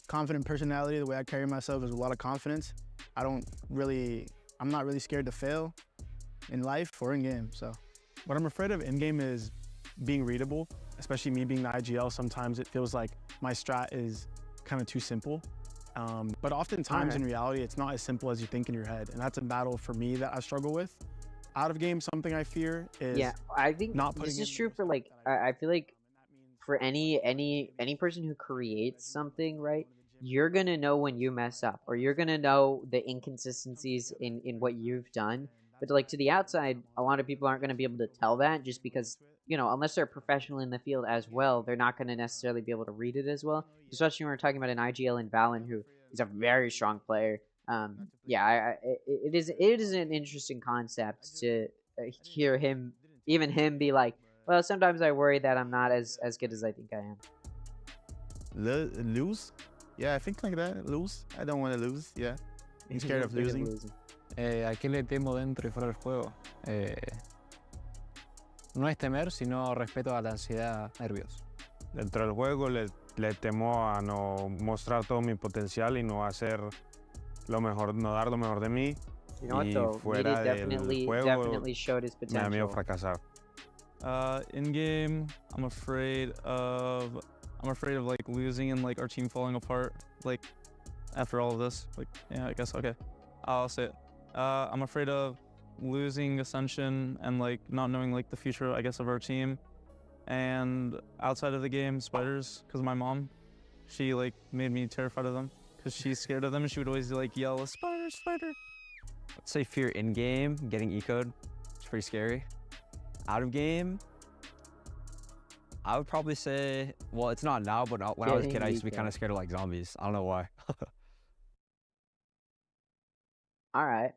confident personality. The way I carry myself is a lot of confidence. I'm not really scared to fail in life or in-game, so. What I'm afraid of in-game is being readable, especially me being the IGL. Sometimes it feels like my strat is kind of too simple. But oftentimes in reality, it's not as simple as you think in your head. And that's a battle for me that I struggle with. Out of game, something I fear is I think not this is true for like, I feel like for any person who creates something, right? You're going to know when you mess up, or you're going to know the inconsistencies in what you've done. But like to the outside, a lot of people aren't going to be able to tell that just because, unless they're professional in the field as well, they're not going to necessarily be able to read it as well. Especially when we're talking about an IGL in Valen, who is a very strong player. It is an interesting concept to hear him be like, well, sometimes I worry that I'm not as good as I think I am. Lose? Yeah, I think like that. Lose. I don't want to lose. Yeah. I'm scared of losing. ¿A qué le temo dentro y fuera del juego? No es temer, sino respeto a la ansiedad, nervios. Dentro del juego le temo a no mostrar todo mi potencial y no hacer lo mejor, no dar lo mejor de mí. Y fuera del juego me da miedo fracasar. In game, I'm afraid of like losing and like our team falling apart. Like after all of this, like yeah, I guess okay. I'll say it. I'm afraid of losing Ascension and like not knowing like the future, I guess, of our team. And outside of the game, spiders, because my mom, she like made me terrified of them because she's scared of them and she would always like yell, "Spider, spider." Let's say fear in game, getting eco'd. It's pretty scary. Out of game, I would probably say, well, it's not now, but when I was a kid, I used to be kind of scared of like zombies. I don't know why. All right.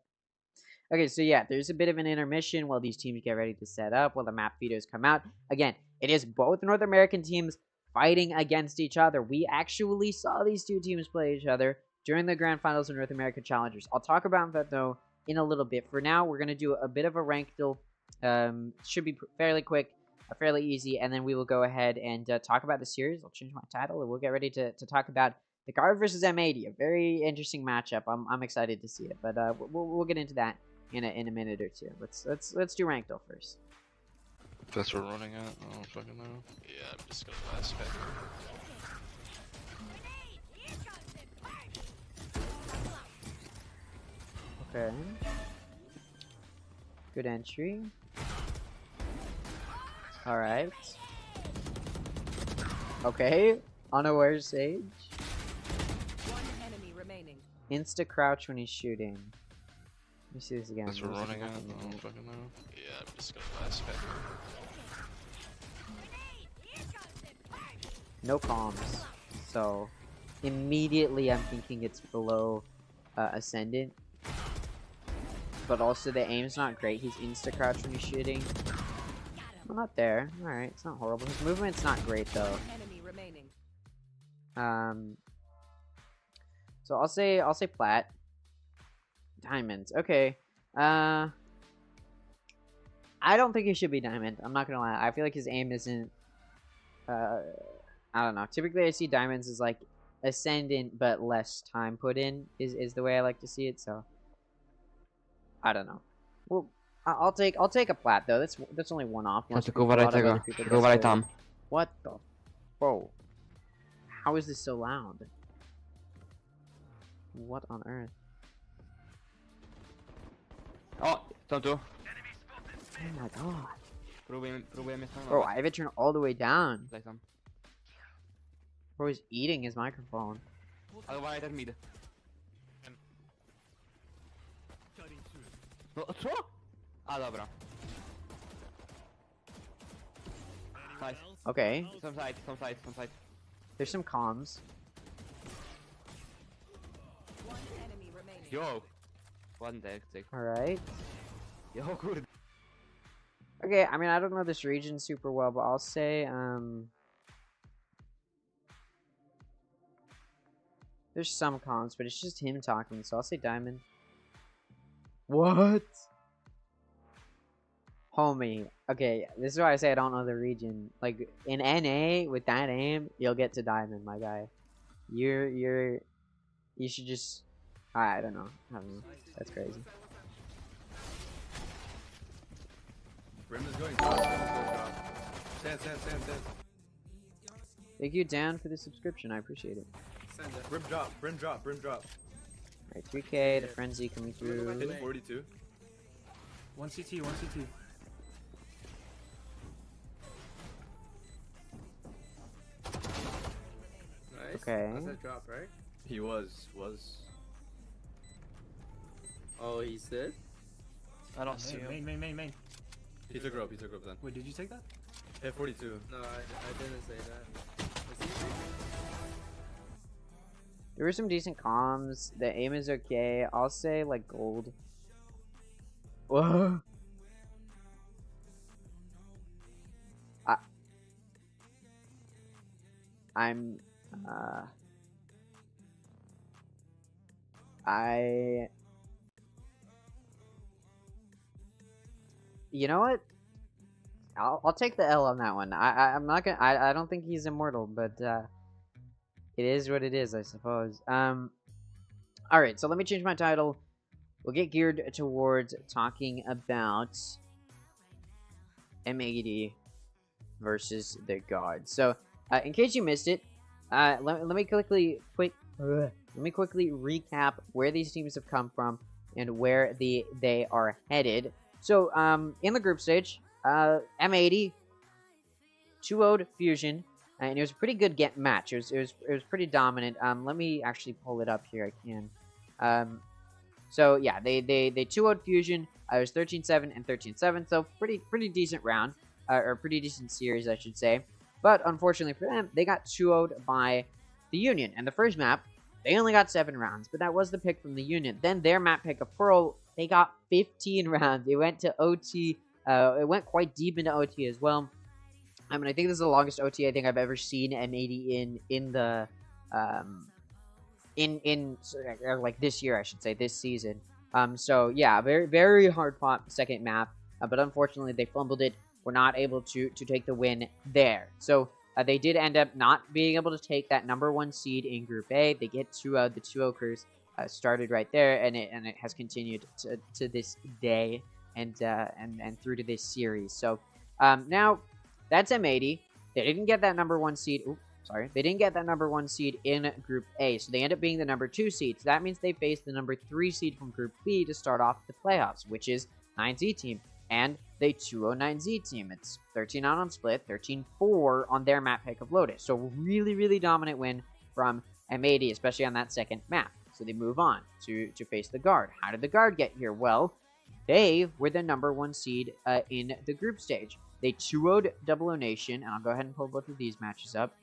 Okay, so yeah, there's a bit of an intermission while these teams get ready to set up, while the map videos come out. Again, it is both North American teams fighting against each other. We actually saw these two teams play each other during the Grand Finals of North American Challengers. I'll talk about that, though, in a little bit. For now, we're going to do a bit of a rank duel. Should be fairly quick, fairly easy, and then we will go ahead and talk about the series. I'll change my title, and we'll get ready to talk about the Guard versus M80, a very interesting matchup. I'm excited to see it, but we'll get into that in a minute or two. Let's do rank duel first. That's what we're running at? I don't fucking know. Yeah, I'm just gonna last pick. Okay. Good entry. Alright. Okay. Unaware Sage. One enemy remaining. Insta crouch when he's shooting. Let me see this again. That's what we're running at? I don't fucking know. Yeah, I'm just gonna last pick. No comms. So, immediately I'm thinking it's below Ascendant. But also the aim's not great. He's insta-crouch when he's shooting. Well, not there. Alright, it's not horrible. His movement's not great, though. So I'll say plat. Diamonds. Okay. I don't think he should be diamond. I'm not gonna lie. I feel like his aim isn't... I don't know. Typically, I see diamonds as like Ascendant, but less time put in is the way I like to see it. So I don't know. Well, I'll take a plat though. That's only one off. What the? Bro, how is this so loud? What on earth? Oh, tonto. Oh my god. Bro, I have it turned all the way down. Bro, he's eating his microphone. Okay. Some side. There's some comms. One enemy remaining. Yo. One deck. Alright. Yo, good. Okay, I mean, I don't know this region super well, but I'll say, there's some comms, but it's just him talking, so I'll say diamond. What? Homie. Okay, this is why I say I don't know the region. Like, in NA, with that aim, you'll get to diamond, my guy. You should just... I don't know. That's crazy. Rim is going. Stand. Thank you, Dan, for the subscription. I appreciate it. Rim drop. Alright, 3K, the frenzy coming through. Hit 42. One CT. Nice. Okay. That's that drop, right? He was. Oh, he's dead? I don't see him. Main. He took rope then. Wait, did you take that? Hit 42. No, I didn't say that. There were some decent comms. The aim is okay. I'll say, like, gold. Whoa. You know what? I'll take the L on that one. I'm not gonna. I don't think he's immortal, but it is what it is, I suppose. All right. So let me change my title. We'll get geared towards talking about M80 versus the Guard. So, in case you missed it, let me quickly recap where these teams have come from and where they are headed. So, in the group stage, M80 2-0'd Fusion, and it was a pretty good match. It was pretty dominant. Let me actually pull it up here. I can. So yeah, they 2-0'd Fusion. It was 13-7 and 13-7. So pretty decent round, or pretty decent series, I should say. But unfortunately for them, they got 2-0'd by the Union. And the first map, they only got 7 rounds, but that was the pick from the Union. Then their map pick of Pearl They got 15 rounds. It went to OT. It went quite deep into OT as well. I mean, I think this is the longest OT I think I've ever seen M80 in the like this year, I should say, this season. So yeah, very very hard fought second map, but unfortunately they fumbled it. Were not able to take the win there. So they did end up not being able to take that #1 seed in Group A. They get to the 2-0 curse started right there, and it has continued to this day and through to this series. So now that's M80. They didn't get that #1 seed. Oops, sorry, they didn't get that #1 seed in Group A, so they end up being the #2 seed. So that means they face the #3 seed from Group B to start off the playoffs, which is 9Z team. And they 209Z team. It's 13 out on split, 13-4 on their map pick of Lotus. So really, really dominant win from M80, especially on that second map. So they move on to face the Guard. How did the Guard get here? Well, they were the #1 seed in the group stage. They 2-0'd Double O Nation, and I'll go ahead and pull both of these matches up.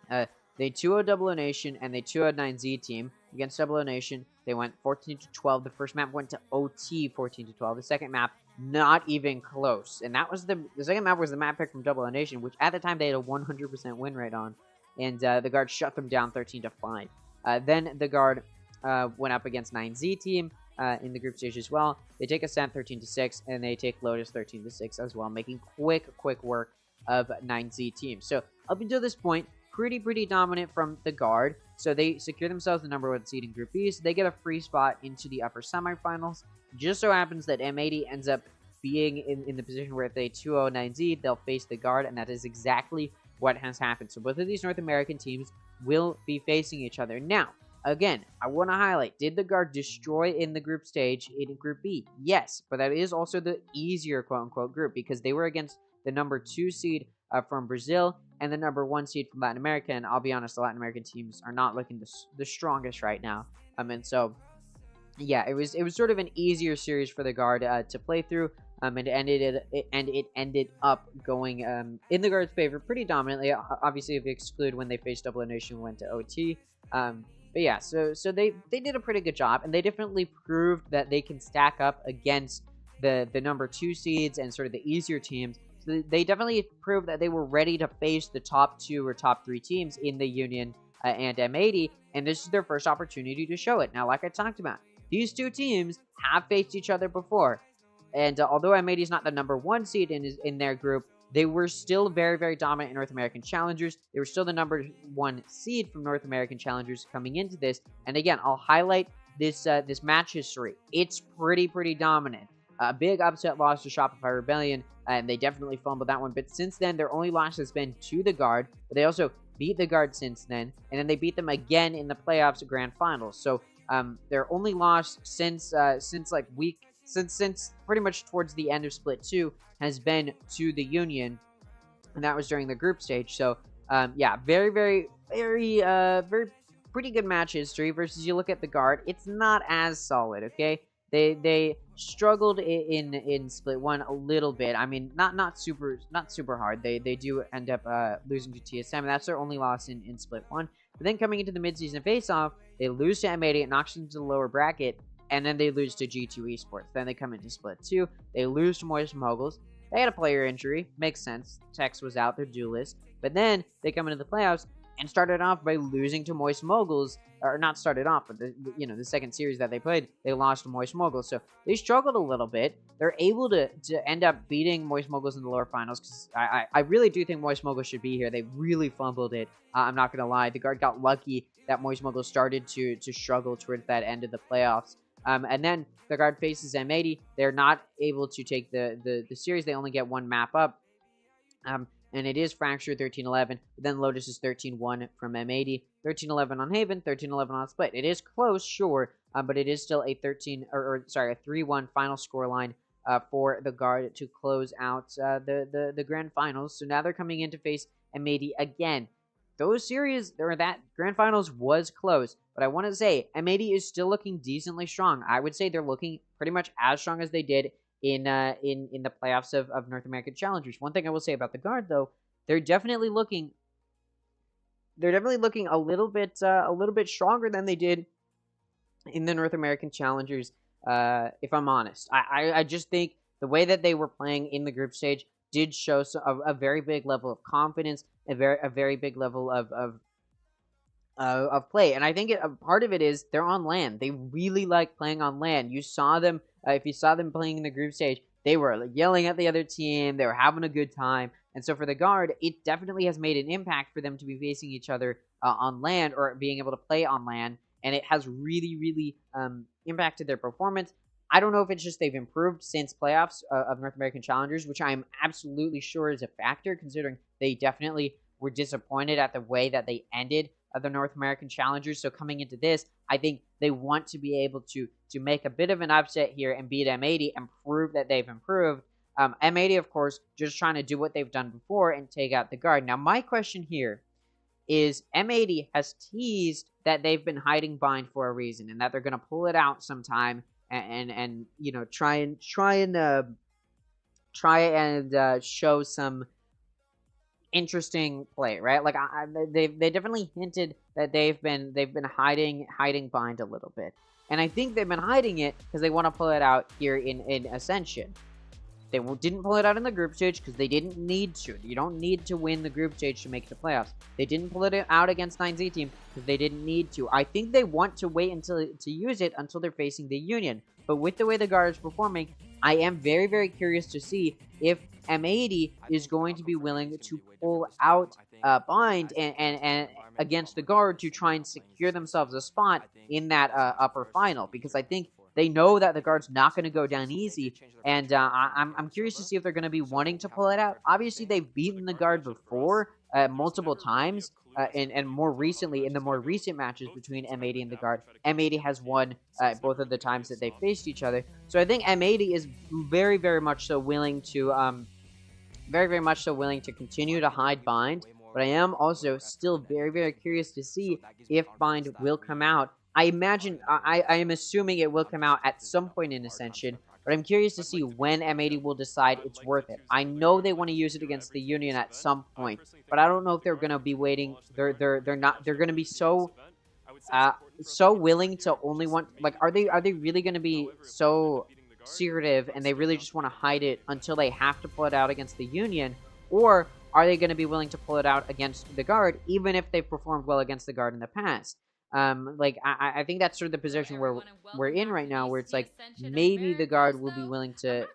They 2-0'd Double O Nation, and they 2-0'd 9Z team. Against Double O Nation, they went 14-12. The first map went to OT 14-12. The second map, not even close. And that was the second map was the map pick from Double O Nation, which at the time they had a 100% win rate on. And the Guard shut them down 13-5. Then the Guard went up against 9Z team in the group stage as well. They take Ascent 13-6, and they take Lotus 13-6 as well, making quick work of 9Z team. So up until this point, pretty dominant from the Guard. So they secure themselves the #1 seed in Group B, so they get a free spot into the upper semifinals. Just so happens that M80 ends up being in the position where if they 2-0 9Z, they'll face the Guard, and that is exactly what has happened. So both of these North American teams will be facing each other. Now, again, I want to highlight, did the Guard destroy in the group stage in Group B? Yes, but that is also the easier quote-unquote group, because they were against the #2 seed from Brazil and the #1 seed from Latin America. And I'll be honest, the Latin American teams are not looking the strongest right now. And so, yeah, it was sort of an easier series for the Guard to play through. And it ended up going in the Guard's favor pretty dominantly. Obviously, if you exclude when they faced Double O Nation, went to OT. But yeah, so they did a pretty good job, and they definitely proved that they can stack up against the #2 seeds and sort of the easier teams. So they definitely proved that they were ready to face the top 2 or top 3 teams in the Union and M80, and this is their first opportunity to show it. Now, like I talked about, these two teams have faced each other before, and although M80 is not the #1 seed in their group, they were still very dominant in North American Challengers. They were still the #1 seed from North American Challengers coming into this. And again, I'll highlight this match history. It's pretty dominant. A big upset loss to Shopify Rebellion, and they definitely fumbled that one. But since then, their only loss has been to the Guard. But they also beat the Guard since then, and then they beat them again in the playoffs grand finals. So their only loss since pretty much towards the end of Split 2 has been to the Union, and that was during the group stage. So yeah, very pretty good match history. Versus you look at the Guard, it's not as solid. Okay, they struggled in Split 1 a little bit. I mean, not super hard. They do end up losing to TSM, and that's their only loss in Split 1. But then coming into the midseason face-off, they lose to M80, it knocks them to the lower bracket, and then they lose to G2 Esports. Then they come into Split 2, they lose to Moist Moguls. They had a player injury, makes sense. Tex was out, they're duelist. But then they come into the playoffs and started off by losing to Moist Moguls, or not started off, but the second series that they played, they lost to Moist Moguls. So they struggled a little bit. They're able to end up beating Moist Moguls in the lower finals, because I really do think Moist Moguls should be here. They really fumbled it. I'm not gonna lie. The Guard got lucky that Moist Moguls started to struggle towards that end of the playoffs. And then the Guard faces M80. They're not able to take the series. They only get one map up. And it is Fracture 13-11. Then Lotus is 13-1 from M80. 13-11 on Haven, 13-11 on Split. It is close, sure, but it is still a 3-1 final scoreline for the Guard to close out the grand finals. So now they're coming in to face M80 again. Those series, or that grand finals was close, but I want to say M80 is still looking decently strong. I would say they're looking pretty much as strong as they did in the playoffs of North American Challengers. One thing I will say about the Guard, though, they're definitely looking a little bit stronger than they did in the North American Challengers. if I'm honest. I just think the way that they were playing in the group stage did show a very big level of confidence, a very big level of play. And I think a part of it is they're on land. They really like playing on land. You saw them, if you saw them playing in the group stage, they were yelling at the other team. They were having a good time. And so for the guard, it definitely has made an impact for them to be facing each other on land or being able to play on land. And it has really, really impacted their performance. I don't know if it's just they've improved since playoffs of North American Challengers, which I'm absolutely sure is a factor, considering they definitely were disappointed at the way that they ended of the North American Challengers. So coming into this, I think they want to be able to make a bit of an upset here and beat M80 and prove that they've improved. M80, of course, just trying to do what they've done before and take out the guard. Now, my question here is M80 has teased that they've been hiding bind for a reason and that they're going to pull it out sometime and you know, try and show some interesting play, right? Like they definitely hinted that they've been hiding bind a little bit, and I think they've been hiding it because they want to pull it out here in Ascension. They didn't pull it out in the group stage because they didn't need to. You don't need to win the group stage to make the playoffs. They didn't pull it out against 9Z team because they didn't need to. I think they want to wait until to use it until they're facing the Union. But with the way the guard is performing, I am very, very curious to see if M80 is going to be willing to pull out bind and against the guard to try and secure themselves a spot in that upper final, because I think they know that the guard's not going to go down easy, and I'm curious to see if they're going to be wanting to pull it out. Obviously, they've beaten the guard before multiple times, and more recently, in the more recent matches between M80 and the guard, M80 has won both of the times that they faced each other. So I think M80 is very, very much so willing to continue to hide bind. But I am also still very, very curious to see if bind will come out. I imagine, I am assuming it will come out at some point in Ascension, but I'm curious to see when M80 will decide it's worth it. I know they want to use it against the Union at some point, but I don't know if they're going to be waiting. They're going to be so willing to only want, like, are they really going to be so secretive and they really just want to hide it until they have to pull it out against the Union, or are they going to be willing to pull it out against the guard even if they've performed well against the guard in the past? Like, I think that's sort of the position where we're in right now, where it's like maybe the guard will be willing to,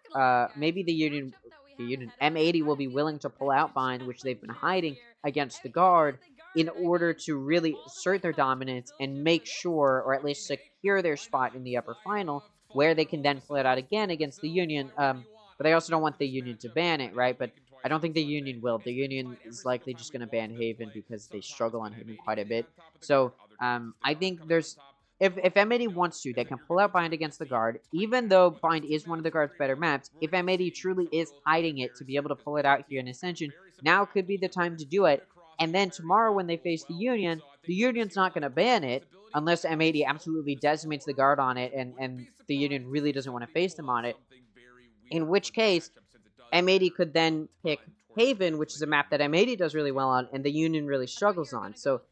maybe the Union M80 will be willing to pull out bind, which they've been hiding against the guard, in order to really assert their dominance and make sure, or at least secure their spot in the upper final, where they can then pull it out again against the Union. But I also don't want the Union to ban it, right? But I don't think the Union will. The Union is likely just going to ban Haven because they struggle on Haven quite a bit. So I think there's, if M80 wants to, they can pull out bind against the guard, even though bind is one of the guard's better maps. If M80 truly is hiding it to be able to pull it out here in Ascension, now could be the time to do it. And then tomorrow when they face the Union's not going to ban it unless M80 absolutely decimates the guard on it and the Union really doesn't want to face them on it. In which case, M80 could then pick Haven, which is a map that M80 does really well on and the Union really struggles on. So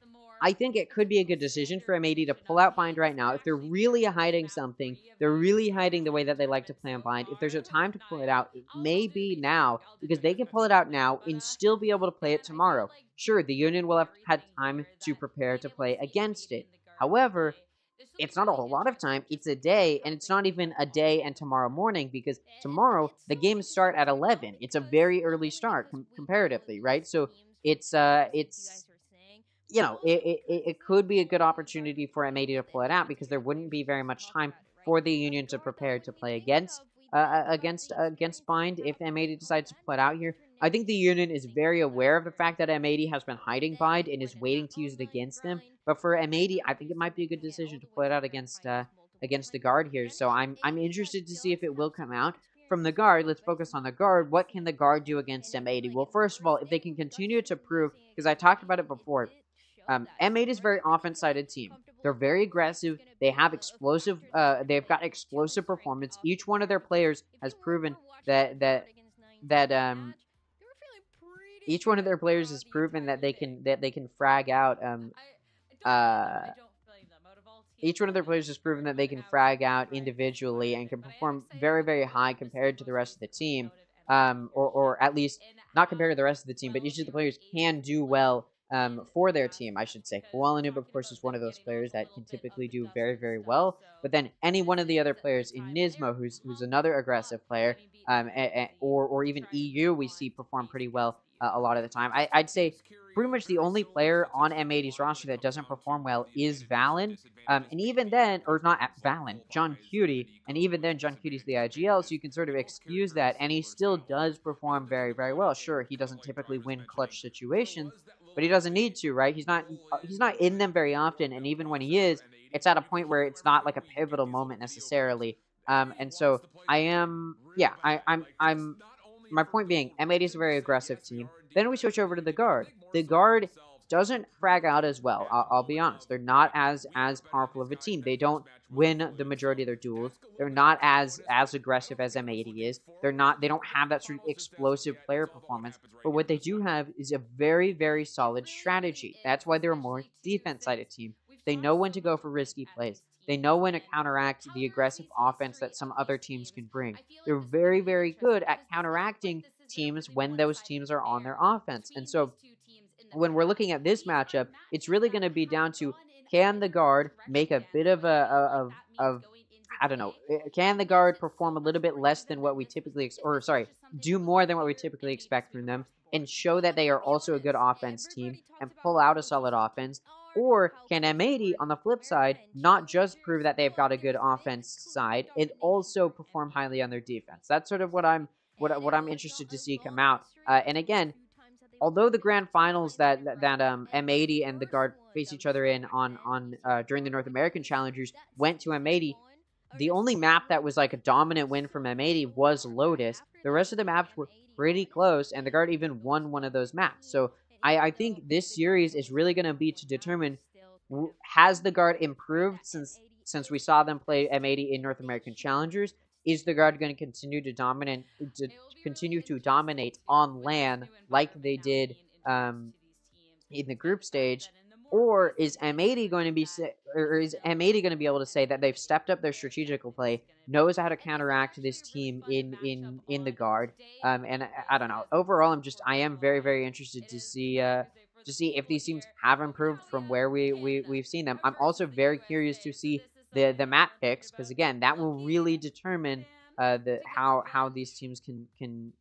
I think it could be a good decision for M80 to pull out bind right now. If they're really hiding something, they're really hiding the way that they like to play on bind, if there's a time to pull it out, it may be now, because they can pull it out now and still be able to play it tomorrow. Sure, the Union will have had time to prepare to play against it. However, it's not a whole lot of time. It's a day, and it's not even a day and tomorrow morning, because tomorrow the games start at 11. It's a very early start comparatively, right? So it's you know, it could be a good opportunity for M80 to pull it out, because there wouldn't be very much time for the Union to prepare to play against bind if M80 decides to pull it out here. I think the Union is very aware of the fact that M80 has been hiding bind and is waiting to use it against them. But for M80, I think it might be a good decision to pull it out against the guard here. So I'm interested to see if it will come out. From the guard, let's focus on the guard. What can the guard do against M80? Well, first of all, if they can continue to prove, because I talked about it before, M8 is a very offense-sided team. They're very aggressive. They have explosive. They've got explosive performance. Each one of their players has proven that each one of their players has proven that they can frag out each one of their players has proven that they can frag out individually and can perform very, very high compared to the rest of the team. Or at least not compared to the rest of the team, but each of the players can do well for their team, I should say. Noob, of course, is one of those players that can typically do very, very well. But then any one of the other players in Nismo, who's another aggressive player, or even EU, we see perform pretty well a lot of the time. I'd say pretty much the only player on M80's roster that doesn't perform well is Valen. And even then, or not Valen, John Cutie. And even then, John Cutie's the IGL, so you can sort of excuse that. And he still does perform very, very well. Sure, he doesn't typically win clutch situations, but he doesn't need to, right? He's not in them very often. And even when he is, it's at a point where it's not like a pivotal moment necessarily. And so I'm my point being, M80 is a very aggressive team. Then we switch over to the guard. The guard doesn't frag out as well. I'll be honest. They're not as powerful of a team. They don't win the majority of their duels. They're not as aggressive as M80 is. They don't have that sort of explosive player performance. But what they do have is a very, very solid strategy. That's why they're a more defense-sided team. They know when to go for risky plays. They know when to counteract the aggressive offense that some other teams can bring. They're very, very good at counteracting teams when those teams are on their offense. And so when we're looking at this matchup, it's really going to be down to, can the guard make a bit of I don't know, can the guard perform a little bit less than what we typically, do more than what we typically expect from them, and show that they are also a good offense team and pull out a solid offense? Or can M80, on the flip side, not just prove that they've got a good offense side, and also perform highly on their defense? That's sort of what I'm interested to see come out. And again, although the grand finals that M80 and the guard face each other in on during the North American Challengers went to M80, the only map that was like a dominant win from M80 was Lotus. The rest of the maps were pretty close, and the guard even won one of those maps. So I think this series is really going to be to determine, has the guard improved since we saw them play M80 in North American Challengers? Is the guard going to continue to dominate on LAN like they did in the group stage? Or is M80 going to be able to say that they've stepped up their strategical play, knows how to counteract this team in the guard? And I don't know. Overall, I am very, very interested to see if these teams have improved from where we've seen them. I'm also very curious to see the map picks, because again, that will really determine how these teams can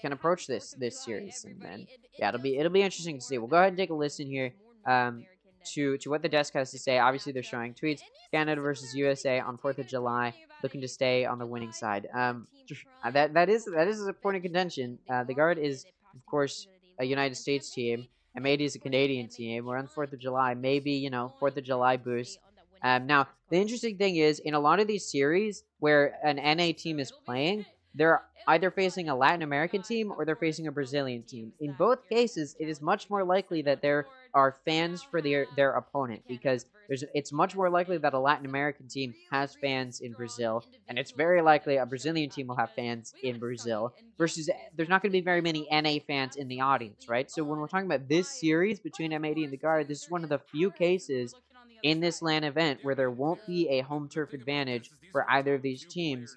approach this series. And then it'll be interesting to see. We'll go ahead and take a listen here to what the desk has to say. Obviously, they're showing tweets. Canada versus USA on 4th of July, looking to stay on the winning side. That is a point of contention. The guard is, of course, a United States team. M80 is a Canadian team. We're on 4th of July. Maybe, 4th of July boost. Now, the interesting thing is, in a lot of these series where an NA team is playing, they're either facing a Latin American team or they're facing a Brazilian team. In both cases, it is much more likely that there are fans for their opponent, because it's much more likely that a Latin American team has fans in Brazil, and it's very likely a Brazilian team will have fans in Brazil, versus there's not going to be very many NA fans in the audience, right? So when we're talking about this series between M80 and the guard, this is one of the few cases in this LAN event where there won't be a home turf advantage for either of these teams.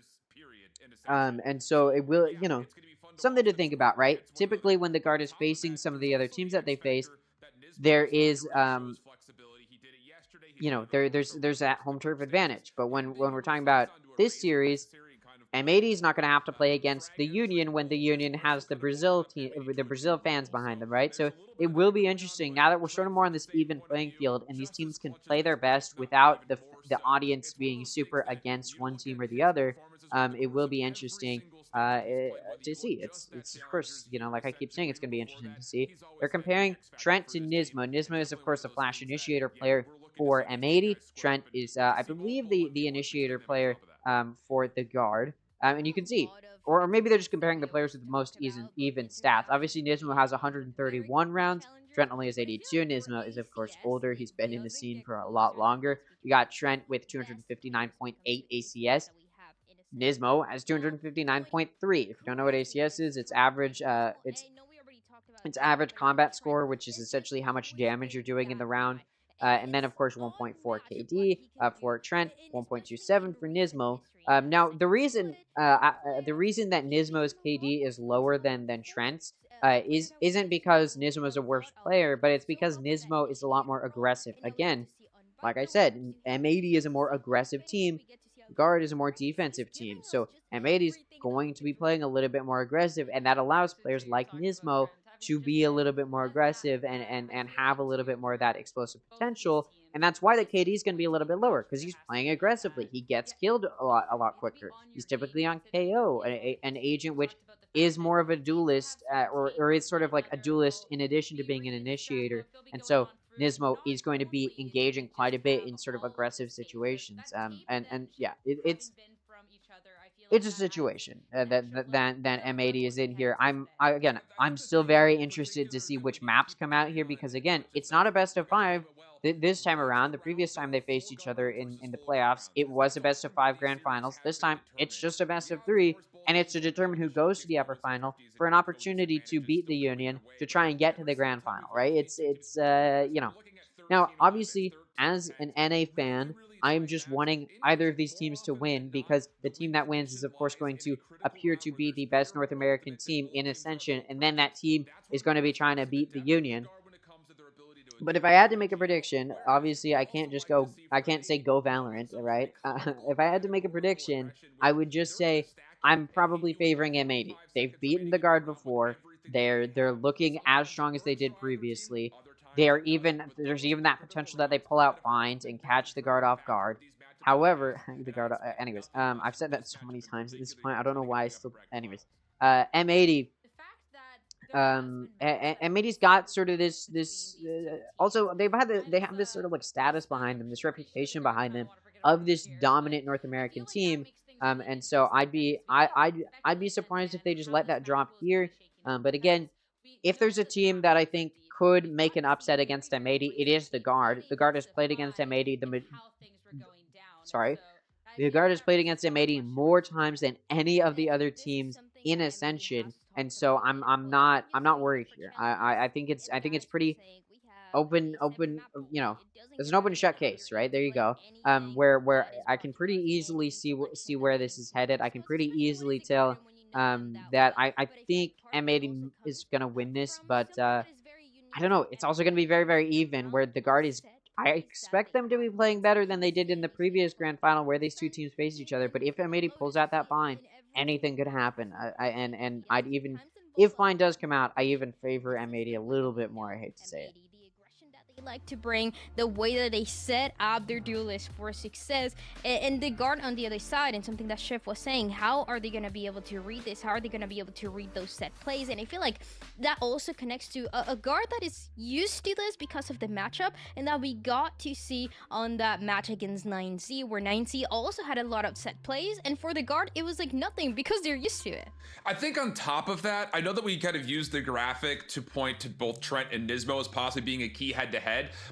And so it will, something to think about, right? Typically, when the guard is facing some of the other teams that they face, there is, there's that home turf advantage. But when we're talking about this series, M80 is not going to have to play against the Union when the Union has the Brazil team, the Brazil fans behind them, right? So it will be interesting now that we're sort of more on this even playing field, and these teams can play their best without the audience being super against one team or the other. It will be interesting to see. It's of course, like I keep saying, it's going to be interesting to see. They're comparing Trent to Nismo. Nismo is, of course, a Flash Initiator player for M80. Trent is, I believe, the Initiator player for the guard. And you can see, or maybe they're just comparing the players with the most even stats. Obviously, Nismo has 131 rounds. Trent only has 82. Nismo is, of course, older. He's been in the scene for a lot longer. We got Trent with 259.8 ACS. Nismo has 259.3. If you don't know what ACS is, it's average. It's average combat score, which is essentially how much damage you're doing in the round. And then, of course, 1.4 KD for Trent, 1.27 for Nismo. Now, the reason that Nismo's KD is lower than Trent's isn't because Nismo is a worse player, but it's because Nismo is a lot more aggressive. Again, like I said, M80 is a more aggressive team. Guard is a more defensive team. So M80 is going to be playing a little bit more aggressive, and that allows players like Nismo to be a little bit more aggressive and have a little bit more of that explosive potential. And that's why the KD is going to be a little bit lower, because he's playing aggressively. He gets killed a lot quicker. He's typically on KO, an agent which is more of a duelist, or is sort of like a duelist in addition to being an initiator. And so Nismo is going to be engaging quite a bit in sort of aggressive situations. And yeah, it's a situation that M80 is in here. I'm still very interested to see which maps come out here, because again, it's not a best of 5 this time around. The previous time they faced each other in the playoffs, it was a best of 5 grand finals. This time, it's just a best of 3, and it's to determine who goes to the upper final for an opportunity to beat the Union to try and get to the grand final, right? It's you know. Now, obviously, as an NA fan, I am just wanting either of these teams to win, because the team that wins is, of course, going to appear to be the best North American team in Ascension, and then that team is going to be trying to beat the Union. But if I had to make a prediction, obviously I can't say go Valorant, right? If I had to make a prediction, I would just say I'm probably favoring M80. They've beaten the Guard before. They're looking as strong as they did previously. There's even that potential that they pull out finds and catch the Guard off guard. However, anyways, I've said that so many times at this point. I don't know why I still. Anyways, M80. M80's got sort of this. Also, they have this sort of like status behind them, this reputation behind them of this dominant North American team. And so I'd be surprised if they just let that drop here. But again, if there's a team that I think could make an upset against M80, it is the Guard. The Guard has played against M80. The Guard has played against M80 more times than any of the other teams in Ascension, and so I'm not worried here. I think it's pretty open. You know, it's an open shut case, right? There you go. Where I can pretty easily see where this is headed. I can pretty easily tell that I think M80 is gonna win this, but I don't know. It's also going to be very, very even, where the Guard is. I expect them to be playing better than they did in the previous grand final, where these two teams faced each other. But if M80 pulls out that bind, anything could happen. And I'd even, if bind does come out, I even favor M80 a little bit more. I hate to say it. They like to bring the way that they set up their duelists for success, and the Guard on the other side, and something that Chef was saying, how are they going to be able to read this? How are they going to be able to read those set plays? And I feel like that also connects to a Guard that is used to this because of the matchup, and that we got to see on that match against 9Z, where 9Z also had a lot of set plays, and for the Guard it was like nothing because they're used to it. I think on top of that, I know that we kind of used the graphic to point to both Trent and Nismo as possibly being a key head-to-head,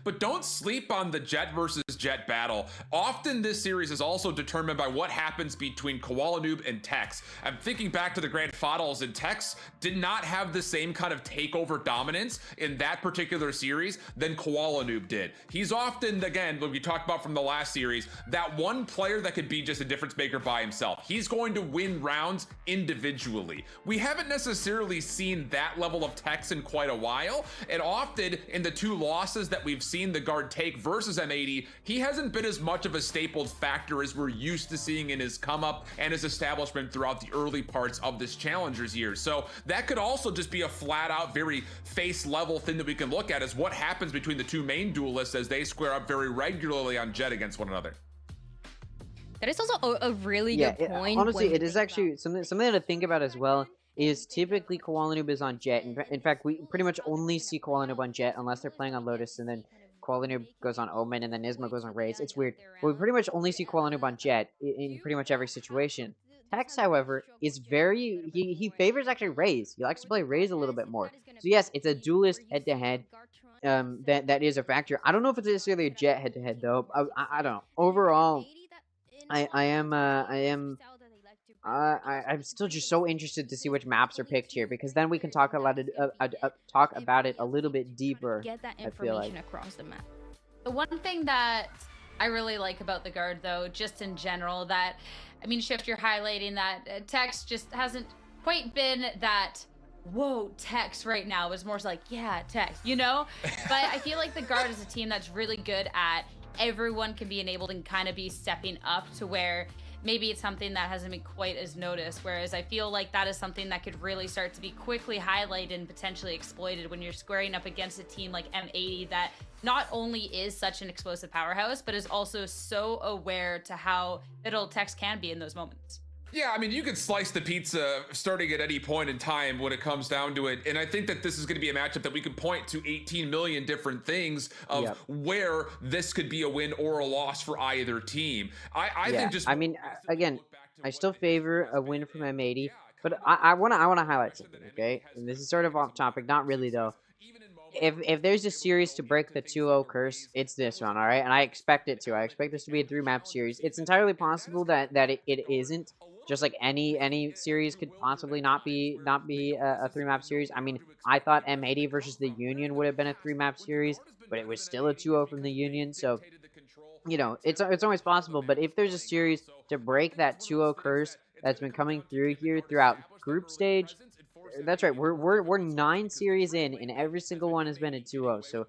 but don't sleep on the Jet versus Jet battle. Often this series is also determined by what happens between Koala Noob and Tex. I'm thinking back to the grand finals, and Tex did not have the same kind of takeover dominance in that particular series than Koala Noob did. He's often, again, what we talked about from the last series, that one player that could be just a difference maker by himself. He's going to win rounds individually. We haven't necessarily seen that level of Tex in quite a while, and often in the 2 losses that we've seen the Guard take versus M80, he hasn't been as much of a stapled factor as we're used to seeing in his come up and his establishment throughout the early parts of this Challengers year. So that could also just be a flat out, very face level thing that we can look at, is what happens between the 2 main duelists as they square up very regularly on Jet against one another. That is also a really good point. Honestly, it is actually something to think about as well. Is typically Koala Noob is on Jet. In fact, we pretty much only see Koala Noob on Jet unless they're playing on Lotus, and then Koala Noob goes on Omen, and then Nismo goes on Raze. It's weird. But we pretty much only see Koala Noob on Jet in pretty much every situation. Tex, however, is very... He favors actually Raze. He likes to play Raze a little bit more. So yes, it's a duelist head-to-head. That is a factor. I don't know if it's necessarily a Jet head-to-head, though. I don't know. Overall, I'm still just so interested to see which maps are picked here, because then we can talk about it a little bit deeper. Get that information across the map. The one thing that I really like about the guard, though, just in general, that, I mean, Shift, you're highlighting that Tex just hasn't quite been that, whoa, Tex right now. It's more like, yeah, Tex, you know? But I feel like the guard is a team that's really good at everyone can be enabled and kind of be stepping up to where maybe it's something that hasn't been quite as noticed, whereas I feel like that is something that could really start to be quickly highlighted and potentially exploited when you're squaring up against a team like M80 that not only is such an explosive powerhouse, but is also so aware to how little Tex can be in those moments. Yeah, I mean, you can slice the pizza starting at any point in time when it comes down to it. And I think that this is going to be a matchup that we can point to 18 million different things of where this could be a win or a loss for either team. I think just... I mean, again, I still favor a win from M80, but I want to highlight something, okay? And this is sort of off topic, not really, though. If there's a series to break the 2-0 curse, it's this one, all right? And I expect it to. I expect this to be a 3-map series. It's entirely possible that it isn't. Just like any series could possibly not be a 3-map series. I mean, I thought M80 versus the Union would have been a 3-map series, but it was still a 2-0 from the Union. So, you know, it's always possible. But if there's a series to break that 2-0 curse that's been coming through here throughout group stage, that's right. We're 9 series in, and every single one has been a 2-0. So,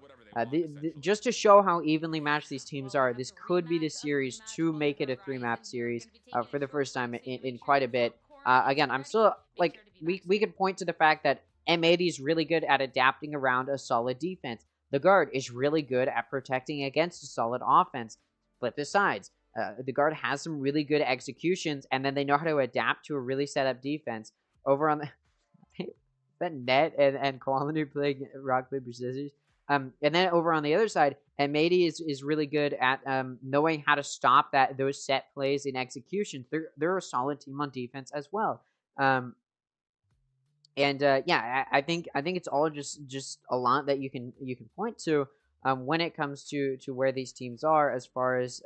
just to show how evenly matched these teams are, this could be the series to make it a 3-map series for the first time in quite a bit. Again, I'm still, like, we could point to the fact that M80 is really good at adapting around a solid defense. The guard is really good at protecting against a solid offense. Flip the sides. The guard has some really good executions, and then they know how to adapt to a really set up defense. Over on the Net and Koalaну playing rock, paper, scissors. And then over on the other side, M80 is really good at knowing how to stop those set plays in execution. They're a solid team on defense as well. Yeah, I think it's all just a lot that you can point to when it comes to where these teams are as far as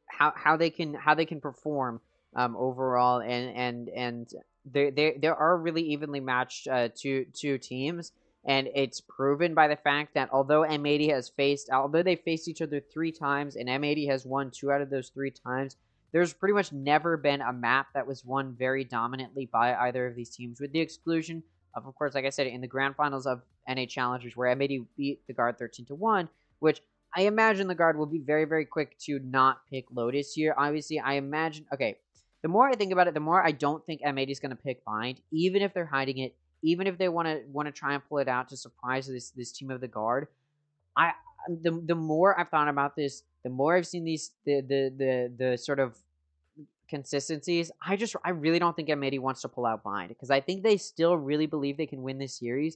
how they can perform overall, and there are really evenly matched two teams. And it's proven by the fact that although they faced each other 3 times, and M80 has won 2 out of those 3 times, there's pretty much never been a map that was won very dominantly by either of these teams, with the exclusion of course, like I said, in the grand finals of NA Challengers, where M80 beat the Guard 13-1, which I imagine the Guard will be very, very quick to not pick Lotus here. Obviously, I imagine... Okay, the more I think about it, the more I don't think M80 is going to pick Bind, even if they're hiding it. Even if they want to try and pull it out to surprise this team of the Guard, the more I've thought about this, the more I've seen the sort of consistencies. I really don't think M80 wants to pull out Bind, because I think they still really believe they can win this series,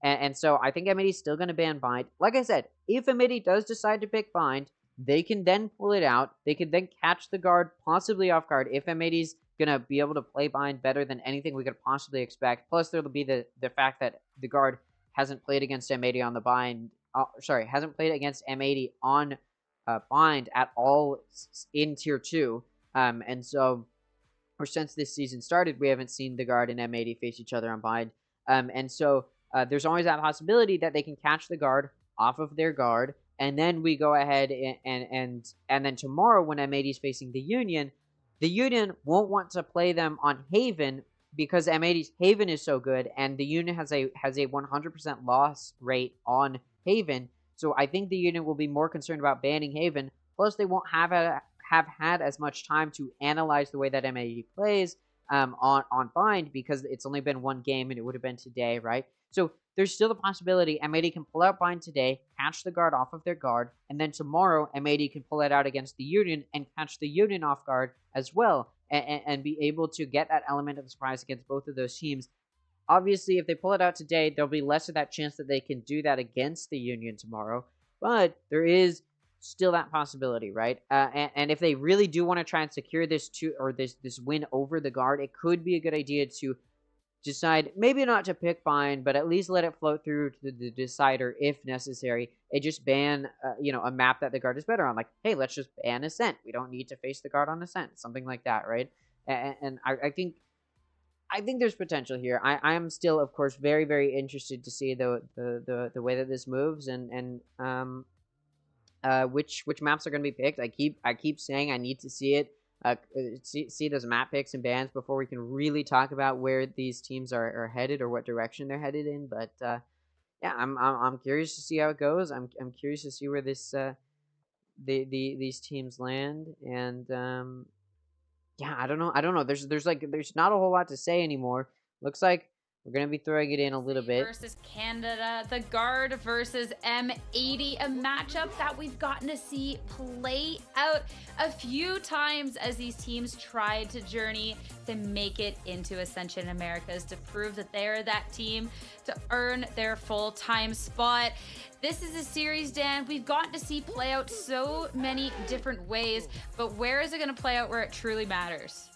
and so I think M80 is still going to ban Bind. Like I said, if M80 does decide to pick Bind, they can then pull it out. They can then catch the Guard possibly off guard if M80's gonna be able to play Bind better than anything we could possibly expect. Plus, there'll be the fact that the Guard hasn't played against M80 on the Bind. Hasn't played against M80 on Bind at all in Tier 2. And so, or since this season started, we haven't seen the Guard and M80 face each other on Bind. And so, there's always that possibility that they can catch the Guard off of their Guard, and then we go ahead and then tomorrow when M80 is facing the Union won't want to play them on Haven because M80's Haven is so good, and the Union has a 100% loss rate on Haven. So I think the Union will be more concerned about banning Haven. Plus, they won't have had as much time to analyze the way that M80 plays on Bind, because it's only been 1 game and it would have been today, right? So there's still the possibility M80 can pull out Bind today, catch the Guard off of their Guard, and then tomorrow M80 can pull it out against the Union and catch the Union off guard as well, and be able to get that element of surprise against both of those teams. Obviously, if they pull it out today, there'll be less of that chance that they can do that against the Union tomorrow, but there is still that possibility, right? And if they really do want to try and secure this win over the Guard, it could be a good idea to decide maybe not to pick Bind, but at least let it float through to the decider if necessary, and just ban a map that the Guard is better on. Like, hey, let's just ban Ascent. We don't need to face the Guard on Ascent. Something like that, right? And I think I think there's potential here. I am still, of course, very, very interested to see the way that this moves and which maps are going to be picked. I keep saying I need to see it, see those map picks and bans before we can really talk about where these teams are headed or what direction they're headed in. But yeah, I'm curious to see how it goes. I'm curious to see where this these teams land, and yeah, I don't know. There's not a whole lot to say anymore. Looks like we're gonna be throwing it in a little bit. Versus Canada, the guard versus M80, a matchup that we've gotten to see play out a few times as these teams tried to journey to make it into Ascension Americas, to prove that they're that team to earn their full-time spot. This is a series, Dan, we've gotten to see play out so many different ways, but where is it going to play out where it truly matters?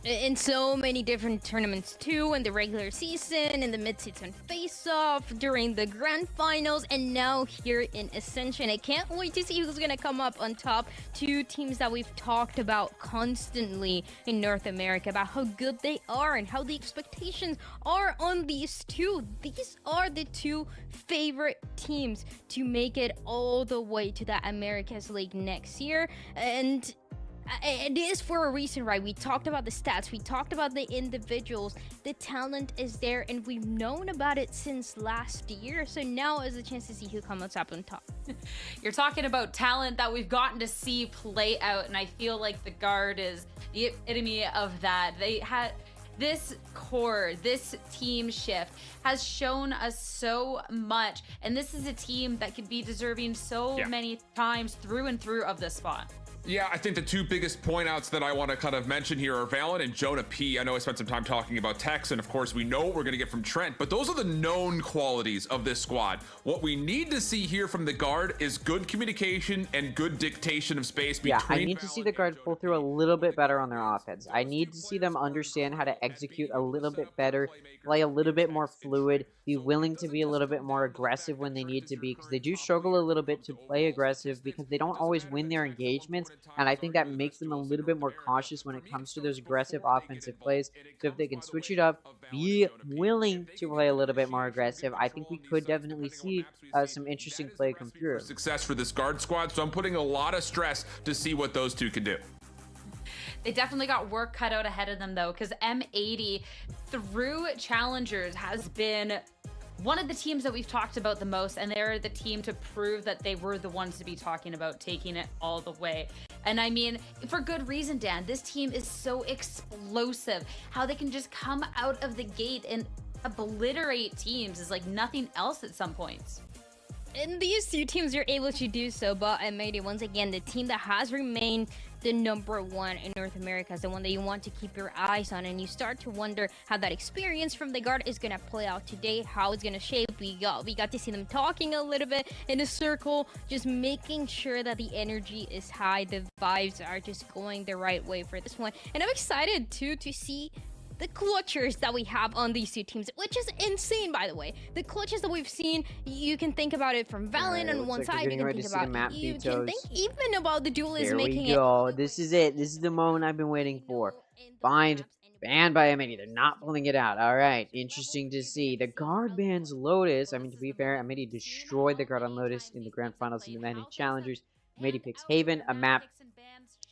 In so many different tournaments too, in the regular season, in the mid-season face-off, during the grand finals, and now here in Ascension. I can't wait to see who's gonna come up on top. Two teams that we've talked about constantly in North America, about how good they are and how the expectations are on these two. These are the two favorite teams to make it all the way to that Americas League next year, and it is for a reason, right? We talked about the stats, we talked about the individuals, the talent is there, and we've known about it since last year. So now is a chance to see who comes up on top. You're talking about talent that we've gotten to see play out, and I feel like the guard is the epitome of that. They had this core, this team shift has shown us so much, and this is a team that could be deserving so many times through and through of this spot. Yeah, I think the two biggest point outs that I want to kind of mention here are Valen and Jonah P. I know I spent some time talking about Tex, and of course we know what we're going to get from Trent, but those are the known qualities of this squad. What we need to see here from the guard is good communication and good dictation of space between... Yeah, I need to see the guard pull through a little bit better on their offense. I need to see them understand how to execute a little bit better, play a little bit more fluid, be willing to be a little bit more aggressive when they need to be, because they do struggle a little bit to play aggressive because they don't always win their engagements. And I think that makes them a little bit more cautious when it comes to those aggressive offensive plays. So if they can switch it up, be willing to play a little bit more aggressive, I think we could definitely see some interesting play come through. Success for this guard squad, so I'm putting a lot of stress to see what those two can do. They definitely got work cut out ahead of them, though, because M80 through Challengers has been one of the teams that we've talked about the most, and they're the team to prove that they were the ones to be talking about taking it all the way. And I mean, for good reason, Dan. This team is so explosive. How they can just come out of the gate and obliterate teams is like nothing else at some points. And these two teams are able to do so, but M80, once again, the team that has remained the #1 in North America, is the one that you want to keep your eyes on, and you start to wonder how that experience from the guard is going to play out today, how it's going to shape. We got to see them talking a little bit in a circle, just making sure that the energy is high, the vibes are just going the right way for this one. And I'm excited too to see the clutchers that we have on these two teams, which is insane, by the way. The clutches that we've seen, you can think about it from Valen on one side, you can think about you can think even about the duelists making it. Here we go. This is it. This is the moment I've been waiting for. Banned by M80. They're not pulling it out. All right. Interesting to see. The guard bans Lotus. I mean, to be fair, M80 destroyed the guard on Lotus in the grand finals and the many challengers. M80 picks Haven, a map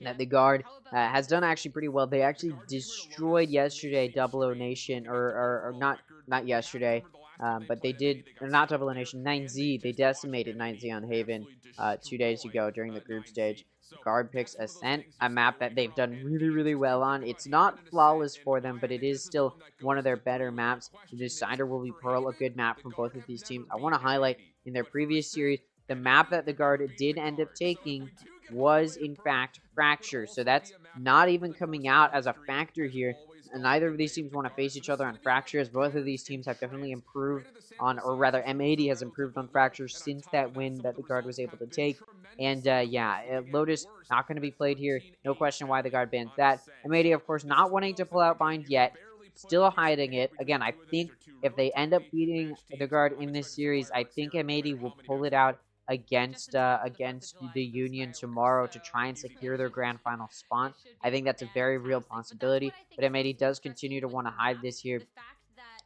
that the guard has done actually pretty well. They actually destroyed yesterday Double O Nation, or not yesterday, but they did, not Double O Nation, 9Z. They decimated 9Z on Haven 2 days ago during the group stage. Guard picks Ascent, a map that they've done really, really well on. It's not flawless for them, but it is still one of their better maps. The Decider will be Pearl, a good map from both of these teams. I want to highlight in their previous series, the map that the guard did end up taking was in fact Fracture, so that's not even coming out as a factor here. And neither of these teams want to face each other on Fracture, as both of these teams have definitely improved on, or rather M80 has improved on Fracture since that win that the guard was able to take. And yeah, Lotus not going to be played here, no question why the guard bans that. M80 of course not wanting to pull out Bind yet, still hiding it. Again, I think if they end up beating the guard in this series, I think M80 will pull it out against the Union tomorrow to try and secure their grand final spot. I think that's a very real possibility, but M80 does continue to want to hide this here.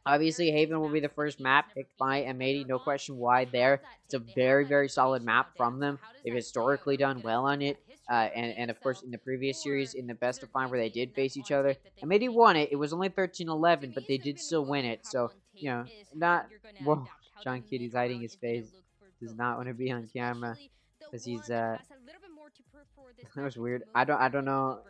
Obviously, Haven will be the first map picked by M80, no question why there. It's a very solid map from them. They've historically done well on it. And of course, in the previous series, in the best of 5 where they did face each other, M80 won it. It was only 13-11, but they did still win it. So, you know, not... Whoa, John Kitty's hiding his face. Does not want to be on camera. Because he's, that was weird. I don't know,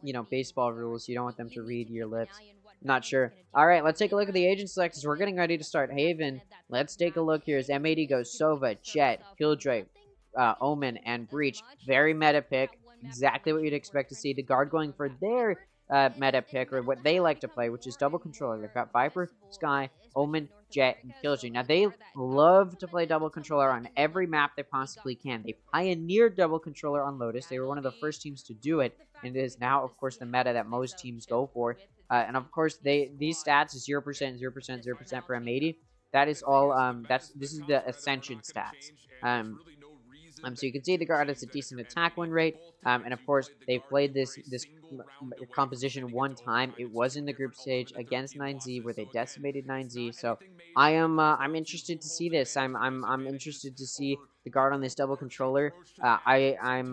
you know, baseball rules. You don't want them to read your lips. Not sure. Alright, let's take a look at the agent selections. We're getting ready to start Haven. Let's take a look here as M80 goes Sova, Jet, Killjoy, Omen, and Breach. Very meta pick. Exactly what you'd expect to see. The guard going for their meta pick, or what they like to play, which is double controller. They've got Viper, Sky, Omen, Jet, and Killjoy. Now, they love to play double controller on every map they possibly can. They pioneered double controller on Lotus. They were one of the first teams to do it, and it is now, of course, the meta that most teams go for. And of course, these stats is 0%, 0%, 0% for M80. That is all. This is the Ascension stats. So you can see the guard has a decent attack win rate. And of course, they've played this composition one time. It was in the group stage against 9Z, where they decimated 9Z. So I'm interested to see this. I'm interested to see the guard on this double controller. I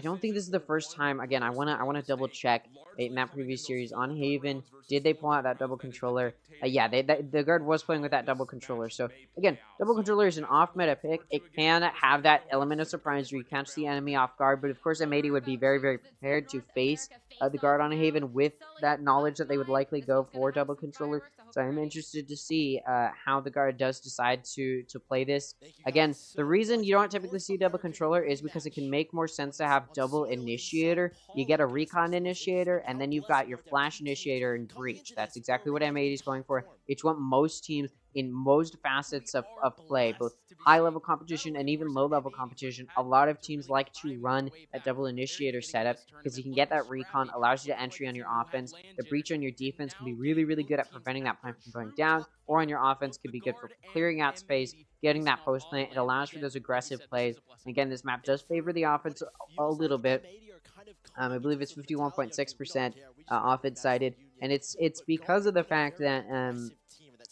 don't think this is the first time. Again, I wanna double check in that previous series on Haven. Did they pull out that double controller? Yeah, the guard was playing with that double controller. So again, double controller is an off meta pick. It can have that element of surprise where you catch the enemy off guard. But of course, M80 would be very prepared to face the guard on Haven with that knowledge that they would likely go for double controller. So I'm interested to see how the guard does decide to play this. Again, the reason you don't typically see double controller is because it can make more sense to have double initiator. You get a recon initiator, and then you've got your flash initiator and breach. That's exactly what M80 is going for. It's what most teams in most facets of play, both high-level competition and even low-level competition, a lot of teams like to run a double initiator setup because you can get that recon, allows you to entry on your offense. The breach on your defense can be really good at preventing that plant from going down, or on your offense can be good for clearing out space, getting that post plant. It allows for those aggressive plays. Again, this map does favor the offense a little bit. I believe it's 51.6% offense sided, and it's because of the fact that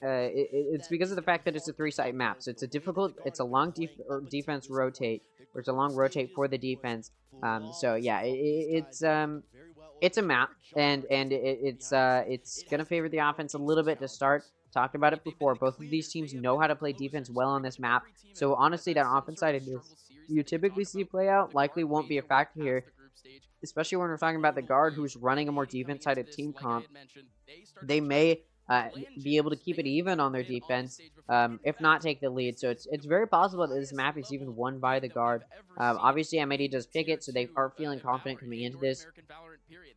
it's because of the fact that it's a 3-side map. So it's a long defense rotate, or it's a long rotate for the defense. So yeah, it's a map, and it's gonna favor the offense a little bit to start. Talked about it before. Both of these teams know how to play defense well on this map. So honestly, that offense side you typically see play out likely won't be a factor here, especially when we're talking about the guard who's running a more defense-sided team comp. They may be able to keep it even on their defense, if not take the lead. So it's very possible that this map is even won by the guard. Obviously, M80 does pick it, so they are feeling confident coming into this.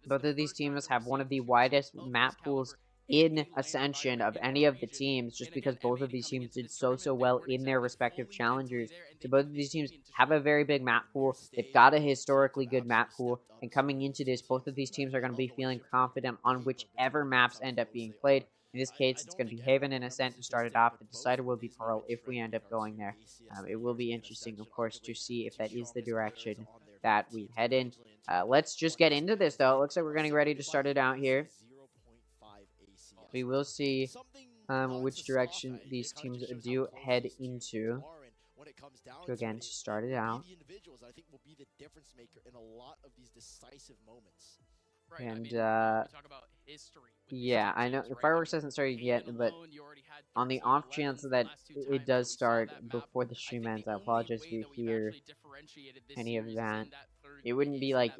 Both of these teams have one of the widest map pools in Ascension of any of the teams, just because both of these teams did so well in their respective challengers. So both of these teams have a very big map pool. They've got a historically good map pool, and coming into this, both of these teams are going to be feeling confident on whichever maps end up being played. In this case, it's going to be Haven and Ascent to start it off. The decider will be Pearl if we end up going there. It will be interesting, of course, to see if that is the direction that we head in. Let's just get into this, though. It looks like we're getting ready to start it out here. We will see which direction these teams do head into. So again, to start it out. And yeah, I know the fireworks hasn't started yet, but on the off chance that it does start before the stream ends, I apologize if you hear any of that. It wouldn't be like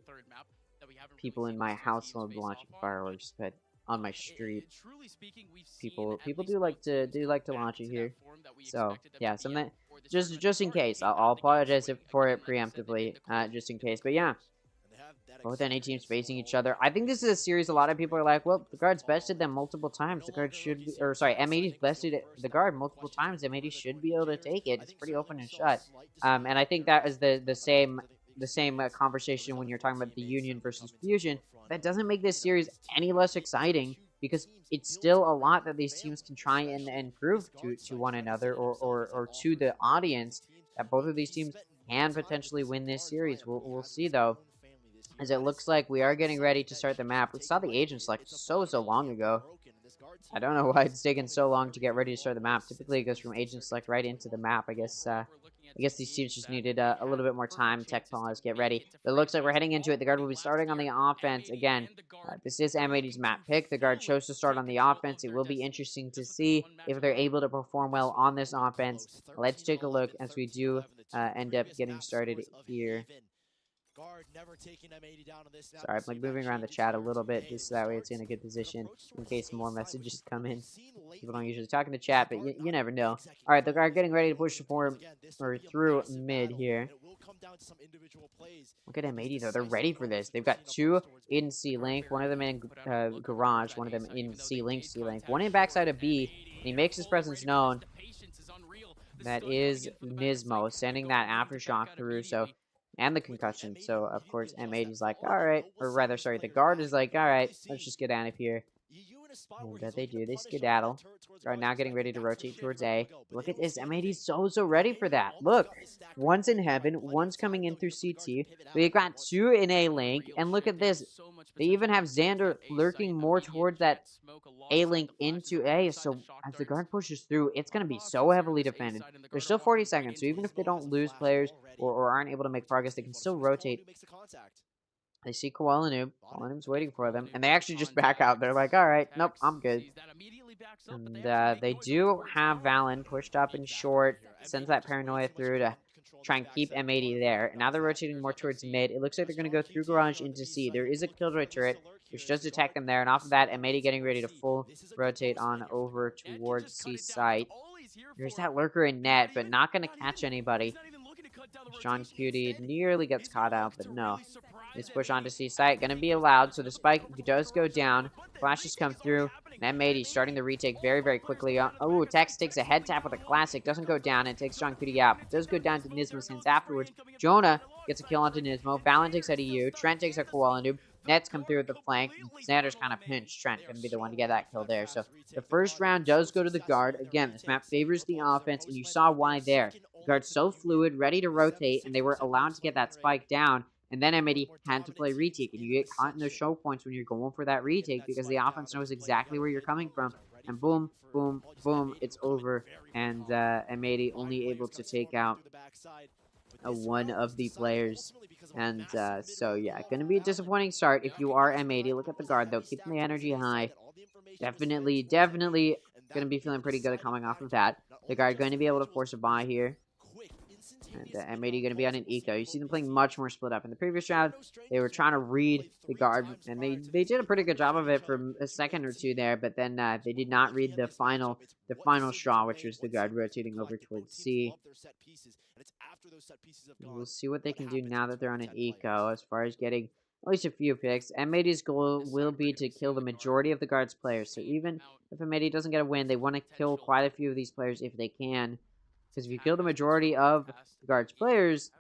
people in my household launching fireworks, but on my street, people do like to launch it here. So yeah, something just in case. I'll apologize for it preemptively, just in case. But yeah, both NA teams facing each other. I think this is a series a lot of people are like, well, the guard's bested them multiple times. The guard should be, or sorry, M80's bested the guard multiple times. M80 should be able to take it. It's pretty open and shut. And I think that is the same conversation when you're talking about the Union versus Fusion. That doesn't make this series any less exciting, because it's still a lot that these teams can try and prove to one another or to the audience. that both of these teams can potentially win this series. We'll see, though, as it looks like we are getting ready to start the map. We saw the agent select so long ago. I don't know why it's taken so long to get ready to start the map. Typically, it goes from agent select right into the map. I guess these teams just needed a little bit more time. Tech pause, get ready. But it looks like we're heading into it. The guard will be starting on the offense. Again, this is M80's map pick. The guard chose to start on the offense. It will be interesting to see if they're able to perform well on this offense. Let's take a look as we do end up getting started here. Sorry, I'm like moving around the chat a little bit just so that way it's in a good position in case more messages come in. People don't usually talk in the chat, but you never know. All right, the guard getting ready to push forward or through mid here. Look at M80 though; they're ready for this. They've got two in C link, one of them in garage, one of them in C link, one in backside of B, and he makes his presence known. That is Nismo sending that aftershock through. So. And the concussion. So, of course, M80's like, alright. Or rather, sorry, the guard is like, alright, let's just get out of here. And they do. They skedaddle. Are now getting ready to rotate towards A. Look at this. M80's so ready for that. Look. One's in heaven. One's coming in through CT. We've got two in A link. And look at this. They even have Xander lurking more towards that A link into A. So as the guard pushes through, it's going to be so heavily defended. There's still 40 seconds. So even if they don't lose players or aren't able to make progress, they can still rotate. They see Koala Noob. Koala Noob's waiting for them. And they actually just back out. They're like, alright, nope, I'm good. And they do have Valen pushed up and short. Sends that Paranoia through to try and keep M80 there. And now they're rotating more towards mid. It looks like they're going to go through garage into C. There is a Killjoy turret, which does detect them there. And off of that, M80 getting ready to full rotate on over towards C site. There's that lurker in net, but not going to catch anybody. John Cutie nearly gets caught out, but no. This push onto C site, gonna be allowed, so the spike does go down. Flashes come through, and M80 starting the retake very quickly. Oh, Tex takes a head tap with a classic, doesn't go down, and takes John Cutie out. It does go down to Nismo's hands afterwards. Jonah gets a kill onto Nismo. Valen takes out EU. Trent takes out Koala Noob. Nets come through at the flank. Xander's kind of pinched. Trent gonna be the one to get that kill there. So the first round does go to the guard. Again, this map favors the offense, and you saw why there. The guard's so fluid, ready to rotate, and they were allowed to get that spike down. And then M80 had to play retake, and you get caught in those show points when you're going for that retake because the offense knows exactly where you're coming from. And boom, boom, boom, it's over. And M80 only able to take out one of the players. And so, yeah, going to be a disappointing start if you are M80. Look at the guard, though, keeping the energy high. Definitely going to be feeling pretty good coming off of that. The guard going to be able to force a buy here. And M80 going to be on an eco. You see them playing much more split up. In the previous round, they were trying to read the guard, and they did a pretty good job of it for a second or two there, but then they did not read the final straw, which was the guard rotating over towards C. We'll see what they can do now that they're on an eco as far as getting at least a few picks. M80's goal will be to kill the majority of the guard's players. So even if M80 doesn't get a win, they want to kill quite a few of these players if they can. Because if you kill the majority of the guard's players,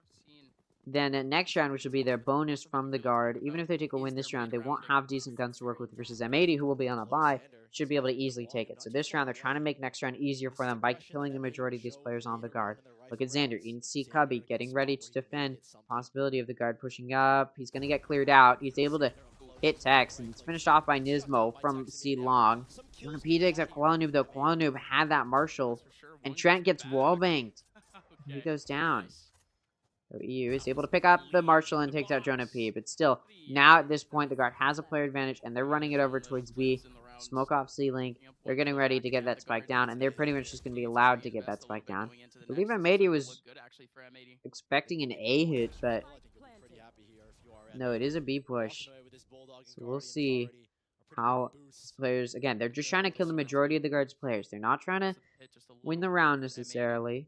then next round, which will be their bonus from the guard, even if they take a win this round, they won't have decent guns to work with versus M80, who will be on a bye, should be able to easily take it. So this round, they're trying to make next round easier for them by killing the majority of these players on the guard. Look at Xander, in C Cubby, getting ready to defend. Possibility of the guard pushing up. He's going to get cleared out. He's able to hit Tex, and it's finished off by Nismo from C long. P takes out Koala Noob, though. Koala Noob had that Marshall. And Trent gets wallbanged. He goes down. So EU is able to pick up the Marshall and takes out Jonah P. But still, now at this point, the guard has a player advantage, and they're running it over towards B. Smoke off C-Link. They're getting ready to get that spike down, and they're pretty much just going to be allowed to get that spike down. I believe M80 was expecting an A hit, but no, it is a B push. So we'll see how players, again, they're just trying to kill the majority of the guard's players. They're not trying to win the round necessarily.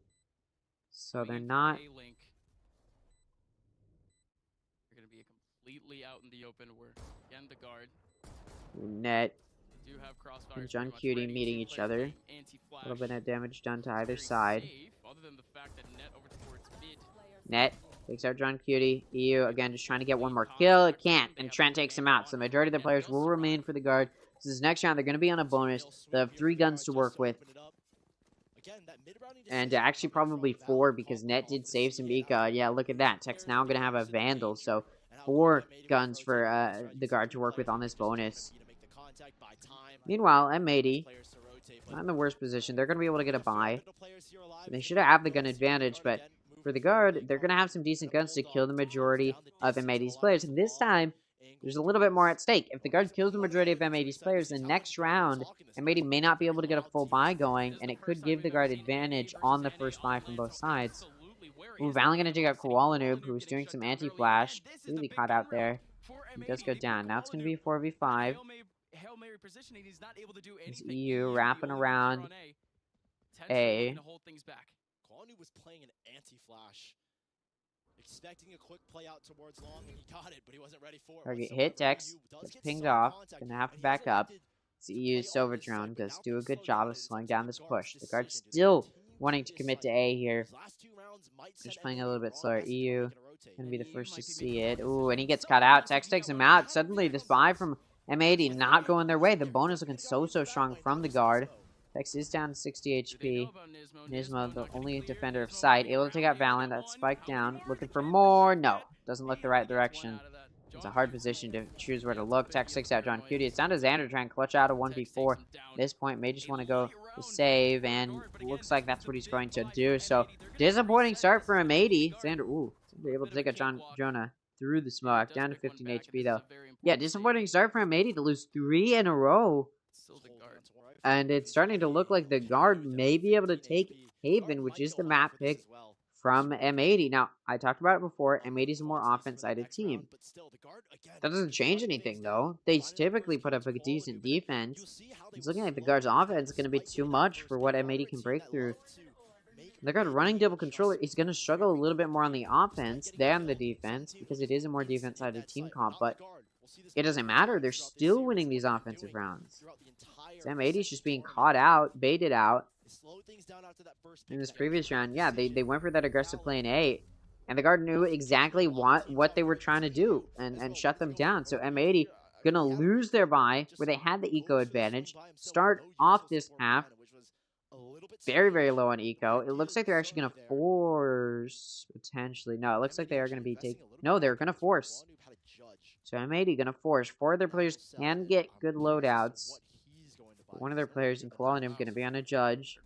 So they're not. They're going to be completely out in the open where, again, the guard. Net and John Cutie meeting each other. A little bit of damage done to either side. Net takes out John Cutie. EU, again, just trying to get one more kill. It can't, and Trent takes him out. So the majority of the players will remain for the guard. So this next round, they're going to be on a bonus. They have 3 guns to work with. And actually probably 4 because Net did save some eco. Yeah, look at that. Tech's now going to have a Vandal, so 4 guns for the guard to work with on this bonus. Meanwhile, M80, not in the worst position. They're going to be able to get a buy. They should have the gun advantage, but for the guard, they're going to have some decent guns to kill the majority of M80's players. And this time, there's a little bit more at stake. If the guard kills the majority of M80's players, then next round, M80 may not be able to get a full buy going, and it could give the guard advantage on the first buy from both sides. Ooh, Valen going to take out Koala Noob, who's doing some anti-flash. Really caught out there. He does go down. Now it's going to be a 4v5. It's EU wrapping around A. Koala Noob was playing an anti-flash. Expecting a quick play out towards long, and he got it, but he wasn't ready for it. Target hit, Dex gets pinged off. Gonna have to back up. CEU's Silver Drone does do a good job of slowing down this push. The guard's still wanting to commit to A here. Just playing a little bit slower. EU gonna be the first to see it. Ooh, and he gets caught out. Tex takes him out. Suddenly, this buy from M80 not going their way. The bonus looking so strong from the guard. Tex is down to 60 HP. Nismo, the only defender of sight, able to take out Valen. That spike down. Looking for more. No. Doesn't look the right direction. It's a hard position to choose where to look. Tex 6 out John Cutie. It's down to Xander trying to clutch out a 1v4. At this point, may just want to go to save, and looks like that's what he's going to do. So, disappointing start for M80. Xander, ooh, able to take out Jonah through the smoke. Down to 15 HP, though. Yeah, disappointing start for M80 to lose 3 in a row. And it's starting to look like the guard may be able to take Haven, which is the map pick from M80. Now, I talked about it before. M80 is a more offense-sided team. That doesn't change anything, though. They typically put up a decent defense. It's looking like the guard's offense is going to be too much for what M80 can break through. The guard running double controller is going to struggle a little bit more on the offense than the defense because it is a more defense-sided team comp, but it doesn't matter. They're still winning these offensive rounds. M80 is just being caught out, baited out. In this previous round, yeah, they went for that aggressive play in A, and the guard knew exactly what they were trying to do and shut them down. So M80 gonna lose their buy where they had the eco advantage. Start off this half very low on eco. It looks like they're actually gonna force potentially. No, it looks like they are gonna be no, they're gonna force. So M80 gonna force. 4 of their players can get good loadouts. One of their players in Koala Noob going to be on a judge.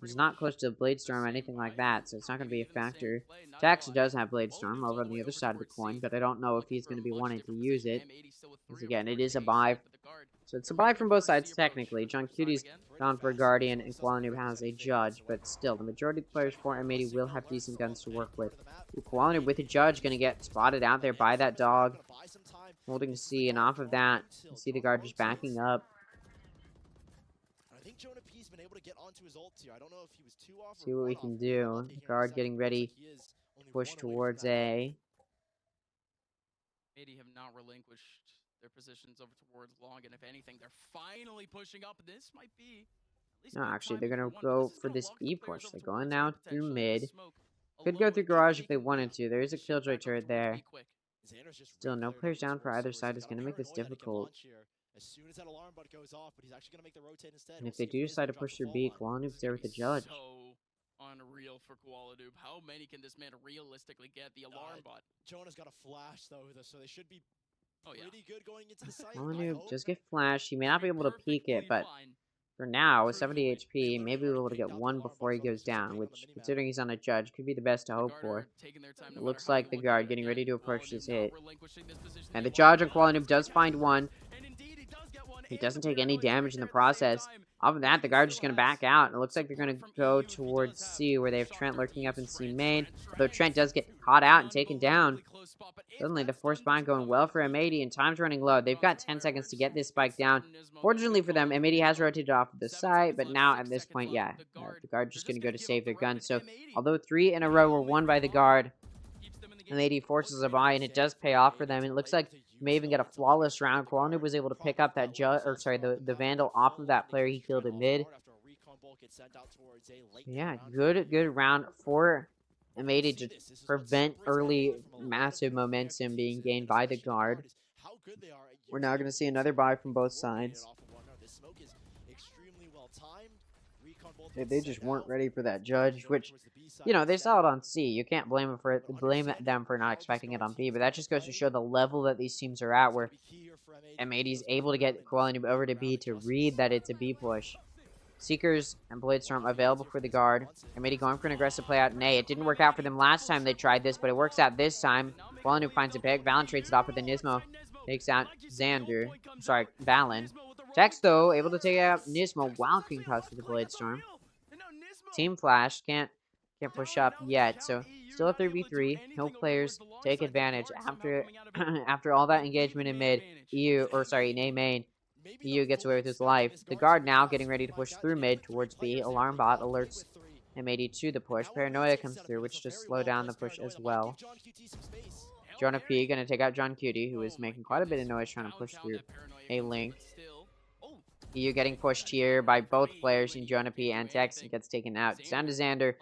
He's not close to Bladestorm or anything like that, so it's not going to be a factor. Tax does have Bladestorm over on the other side of the coin, but I don't know if he's going to be wanting to use it. Because again, it is a buy. So it's a buy from both sides, technically. John Cutie's gone for a Guardian, and Koala Noob has a judge, but still, the majority of the players for M80 will have decent guns to work with. Koala Noob with a judge going to get spotted out there by that dog. Holding C, and off of that, you see the guard just backing up. Jonah P's been able to get onto his ult here. I don't know if he was too off. See what we can do. Guard getting ready to push towards A. 80 have not relinquished their positions over towards long, and if anything, they're finally pushing up. This might be. No, actually, they're gonna go for this B push. They're going now through mid. Could go through garage if they wanted to. There is a killjoy turret there. Still, no players down for either side is gonna make this difficult. As soon as that alarm button goes off, but he's actually going to make the rotate instead. And if they do decide to push through B, Koala Noob's there with the judge. So unreal for Koala Noob. How many can this man realistically get? The alarm bot. Jonah's got a flash though, so they should be pretty good going into the site. Koala Noob just get flash. He may not be able to peek it, but for now, with 70 HP, maybe we'll be able to get one before he goes down, which, considering he's on a judge, could be the best to hope for. It looks like the guard getting ready to approach this hit. And the judge on Koala Noob does find one. He doesn't take any damage in the process. Off of that, the guard's just going to back out. It looks like they're going to go towards C, where they have Trent lurking up in C main. Although Trent does get caught out and taken down. Suddenly, the force bind going well for M80, and time's running low. They've got 10 seconds to get this spike down. Fortunately for them, M80 has rotated off of the site, but now at this point, yeah, the guard's just going to go to save their gun. So, although 3 in a row were won by the guard, M80 forces a buy, and it does pay off for them. And it looks like you may even get a flawless round. Koala Noob was able to pick up that the Vandal off of that player he killed in mid. Yeah, good round for M80 to prevent early massive momentum being gained by the guard. We're now going to see another buy from both sides. They just weren't ready for that judge, which, you know, they saw it on C. You can't blame them for not expecting it on B, but that just goes to show the level that these teams are at, where M80 is able to get Kuala over to B to read that it's a B push. Seekers and Bladestorm available for the guard. M80 going for an aggressive play out in A. It didn't work out for them last time they tried this, but it works out this time. Kuala finds a pick. Valen trades it off with the Nismo. Takes out Xander. Sorry, Valen. Tex, though, able to take out Nismo while concussed with the Bladestorm. Team Flash can't push up yet, so still a 3v3. No players take advantage after after all that engagement in mid. In A main. EU gets away with his life. The guard now getting ready to push through mid towards B. Alarm bot alerts M80 to the push. Paranoia comes through, which just slow down the push as well. Jonah P gonna take out John Cutie, who is making quite a bit of noise trying to push through A link. EU getting pushed here by both players in Jonah P and Tex, and gets taken out. Down to Xander,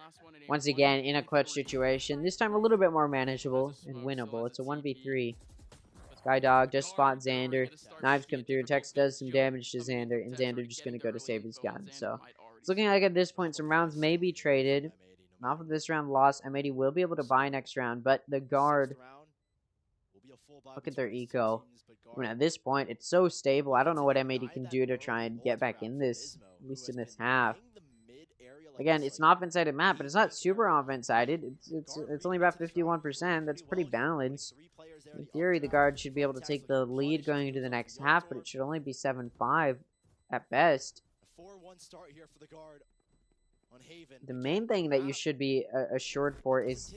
once again in a clutch situation. This time a little bit more manageable and winnable. It's a 1v3. Skydog just spots Xander. Knives come through. Tex does some damage to Xander, and Xander just going to go to save his gun. So it's looking like at this point some rounds may be traded. Off of this round loss, M80 will be able to buy next round, but the guard, look at their eco. I mean, at this point, it's so stable. I don't know what M80 can do to try and get back in this, at least in this half. Again, it's an offense-sided map, but it's not super offense-sided. It's only about 51%. That's pretty balanced. In theory, the guard should be able to take the lead going into the next half, but it should only be 7-5 at best. The main thing that you should be assured for is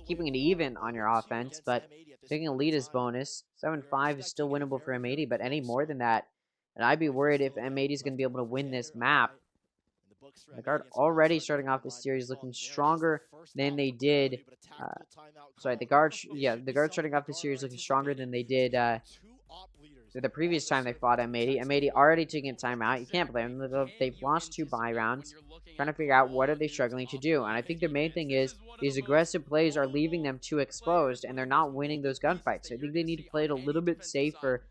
keeping it even on your offense, but taking a lead is bonus. 7-5 is still winnable for M80, but any more than that, and I'd be worried if M80 is going to be able to win this map. The guard already starting off this series looking stronger than they did. The guard starting off the series looking stronger than they did the previous time they fought M80. M80 already taking a timeout. You can't blame them. They've lost 2 buy rounds. Trying to figure out what are they struggling to do. And I think the main thing is these aggressive plays are leaving them too exposed, and they're not winning those gunfights. So I think they need to play it a little bit safer.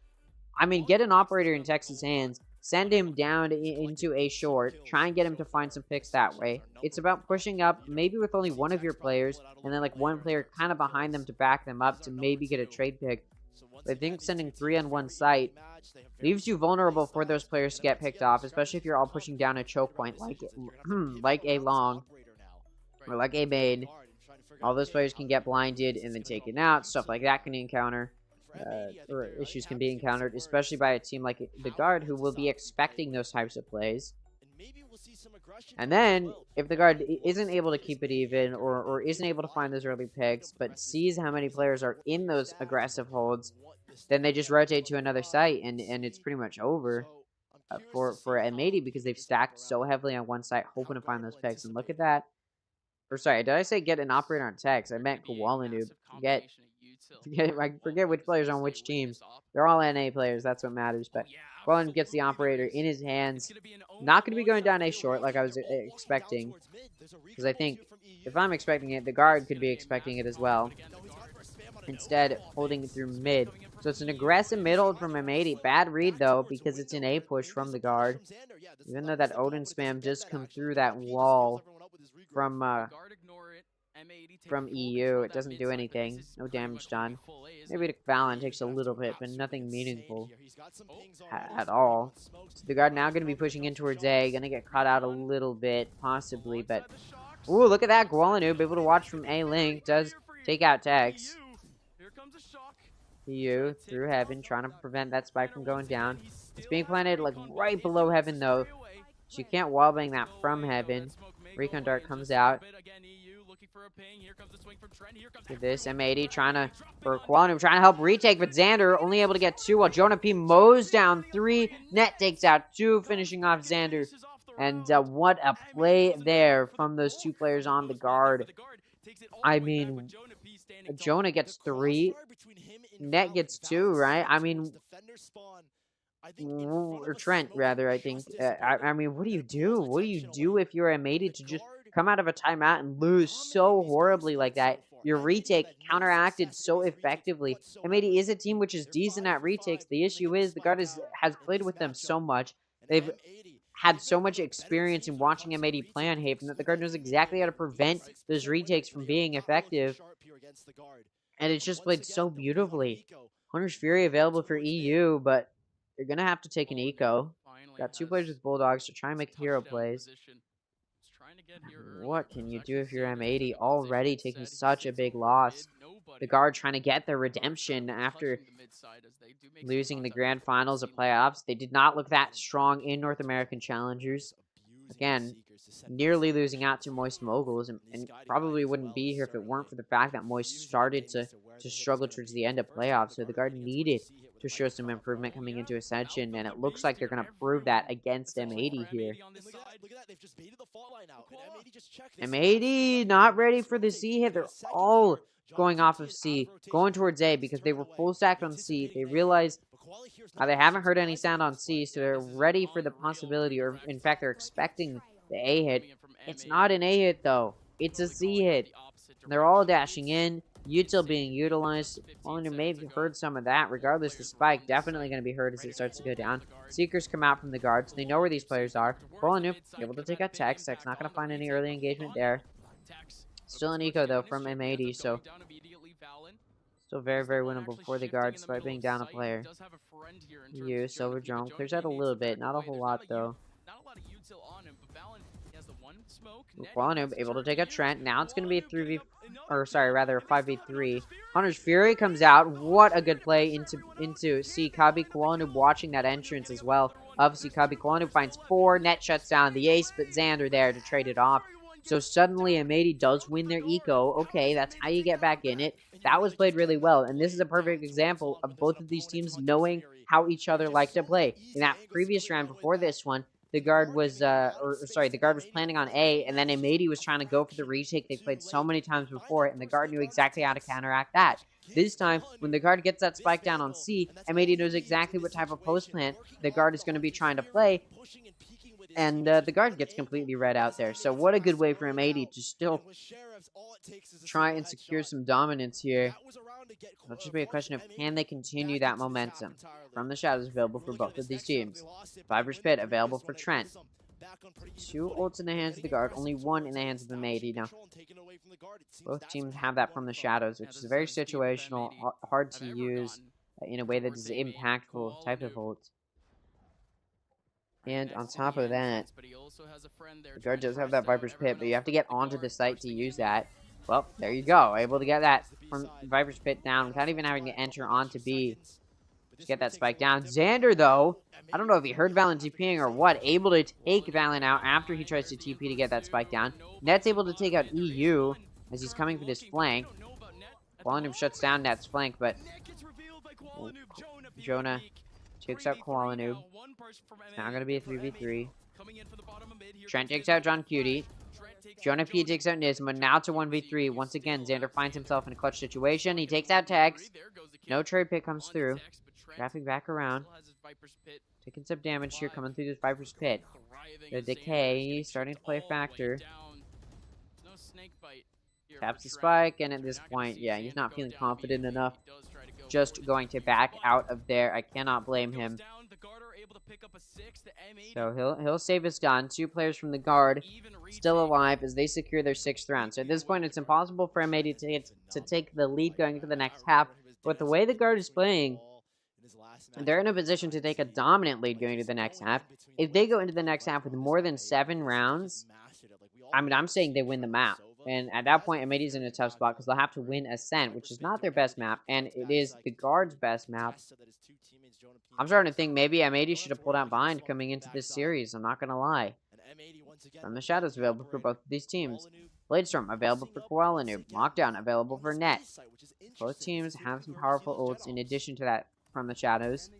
I mean, get an operator in Tex's hands. Send him down into a short. Try and get him to find some picks that way. It's about pushing up, maybe with only one of your players, and then like one player kind of behind them to back them up to maybe get a trade pick. But I think sending 3 on one site leaves you vulnerable for those players to get picked off, especially if you're all pushing down a choke point like a long or like a main. All those players can get blinded and then taken out. Stuff like that can encounter. Or issues can be encountered, especially by a team like the guard, who will be expecting those types of plays. And then, if the guard isn't able to keep it even, or isn't able to find those early picks, but sees how many players are in those aggressive holds, then they just rotate to another site, and it's pretty much over for M80, because they've stacked so heavily on one site, hoping to find those picks. And look at that. Or sorry, did I say get an operator on Tex? I meant Kowalinu. I forget which players are on which teams. They're all NA players. That's what matters. But Kowalinu gets the operator in his hands. Not going to be going down A short like I was expecting. Because I think if I'm expecting it, the guard could be expecting it as well. Instead, holding it through mid. So it's an aggressive mid hold from M80. Bad read, though, because it's an A push from the guard. Even though that Odin spam does come through that wall from EU, it doesn't do anything. No damage done. Maybe Valen takes a little bit, but nothing meaningful at all. So the guard now going to be pushing in towards A. Going to get caught out a little bit, possibly, but... Ooh, look at that. Gwalanu, be able to watch from A link. Does take out Tex. EU through Heaven, trying to prevent that spike from going down. It's being planted like right below Heaven, though. So you can't wallbang that from Heaven. Recon Dart comes out. Look this, M80 trying to, for Kowalinu, trying to help retake, but Xander only able to get 2 while Jonah P mows down 3. Net takes out 2, finishing off Xander. And what a play there from those 2 players on the guard. I mean, Jonah gets 3. Net gets 2, right? I mean, or Trent, rather, I think. I mean, what do you do? What do you do if you're M80 to just come out of a timeout and lose so horribly like that? Your retake counteracted so effectively. M80 is a team which is decent at retakes. The issue is the guard has played with them so much. They've had so much experience in watching M80 play on Haven that the guard knows exactly how to prevent those retakes from being effective. And it's just played so beautifully. Hunter's Fury available for EU, but they're going to have to take an eco. Got 2 players with Bulldogs to try and make hero plays. What can you do if you're M80 already taking such a big loss? The guard trying to get their redemption after losing the grand finals of playoffs. They did not look that strong in North American Challengers. Again, nearly losing out to Moist Moguls, and probably wouldn't be here if it weren't for the fact that Moist started to struggle towards the end of playoffs. So the guard needed to show some improvement coming into Ascension, and it looks like they're going to prove that against M80 here. M80 not ready for the C hit. They're all going off of C, going towards A because they were full stacked on C. They realized they haven't heard any sound on C, so they're ready for the possibility, or in fact, they're expecting the A hit. It's not an A hit, though. It's a C hit. They're all dashing in. Util being utilized. Well, you may have heard some of that. Regardless, the spike definitely going to be heard as it starts to go down. Seekers come out from the guard, so they know where these players are. Koalanu able to take out Tex. Tex not going to find any early engagement there. Still an eco, though, from M80, so still very, very winnable for the guard, despite being down a player. Silver Drone clears out a little bit, not a whole lot, though. Koalanu able to take out Trent. Now it's going to be a 3v, or sorry, rather a 5v3. Hunter's Fury comes out. What a good play into C. Kabi. Koalanu watching that entrance as well. Obviously, Kabi. Koalanu finds 4. Net shuts down the ace, but Xander there to trade it off. So suddenly M80 does win their eco. Okay, that's how you get back in it. That was played really well, and this is a perfect example of both of these teams knowing how each other like to play. In that previous round before this one, the guard was, the guard was planning on A, and then M80 was trying to go for the retake they played so many times before it, and the guard knew exactly how to counteract that. This time, when the guard gets that spike down on C, M80 knows exactly what type of post plant the guard is going to be trying to play, and the guard gets completely read out there. So what a good way for M80 to still try and secure some dominance here. It'll just be a question of can they continue that momentum. From the shadows available for both of these teams. Viper's Pit available for Trent. 2 ults in the hands of the guard, only 1 in the hands of M80. Now, both teams have that from the shadows, which is very situational, hard to use in a way that is impactful type of ult. And on top of that, the guard does have that Viper's Pit, but you have to get onto the site to use that. Well, there you go. Able to get that from Viper's Pit down without even having to enter onto B. Just get that spike down. Xander, though, I don't know if he heard Valen TPing or what, able to take Valen out after he tries to TP to get that spike down. Net's able to take out EU as he's coming for this flank. Koalanu shuts down Net's flank, but Jonah takes out Koalanu. It's now going to be a 3v3. Trent takes out John Cutie. Jonah P takes out Nisma. Now to 1v3. Once again, Xander finds himself in a clutch situation. He takes out Tex. No trade pick comes through. Wrapping back around. Taking some damage here coming through this Viper's Pit. The decay starting to play a factor. Taps the spike, and at this point, yeah, he's not feeling confident enough. Just going to back out of there. I cannot blame him. So he'll save his gun. 2 players from the guard still alive as they secure their 6th round. So at this point, it's impossible for M80 to take the lead going into the next half. But the way the guard is playing, they're in a position to take a dominant lead going to the next half. If they go into the next half with more than 7 rounds, I mean, I'm saying they win the map. And at that point, M80's in a tough spot because they'll have to win Ascent, which is not their best map, and it is the guard's best map. I'm starting to think maybe M80 should have pulled out behind coming into this series, I'm not going to lie. From the shadows available for both of these teams. Bladestorm available for Koalanu. Lockdown available for Net. Both teams have some powerful ults in addition to that from the shadows.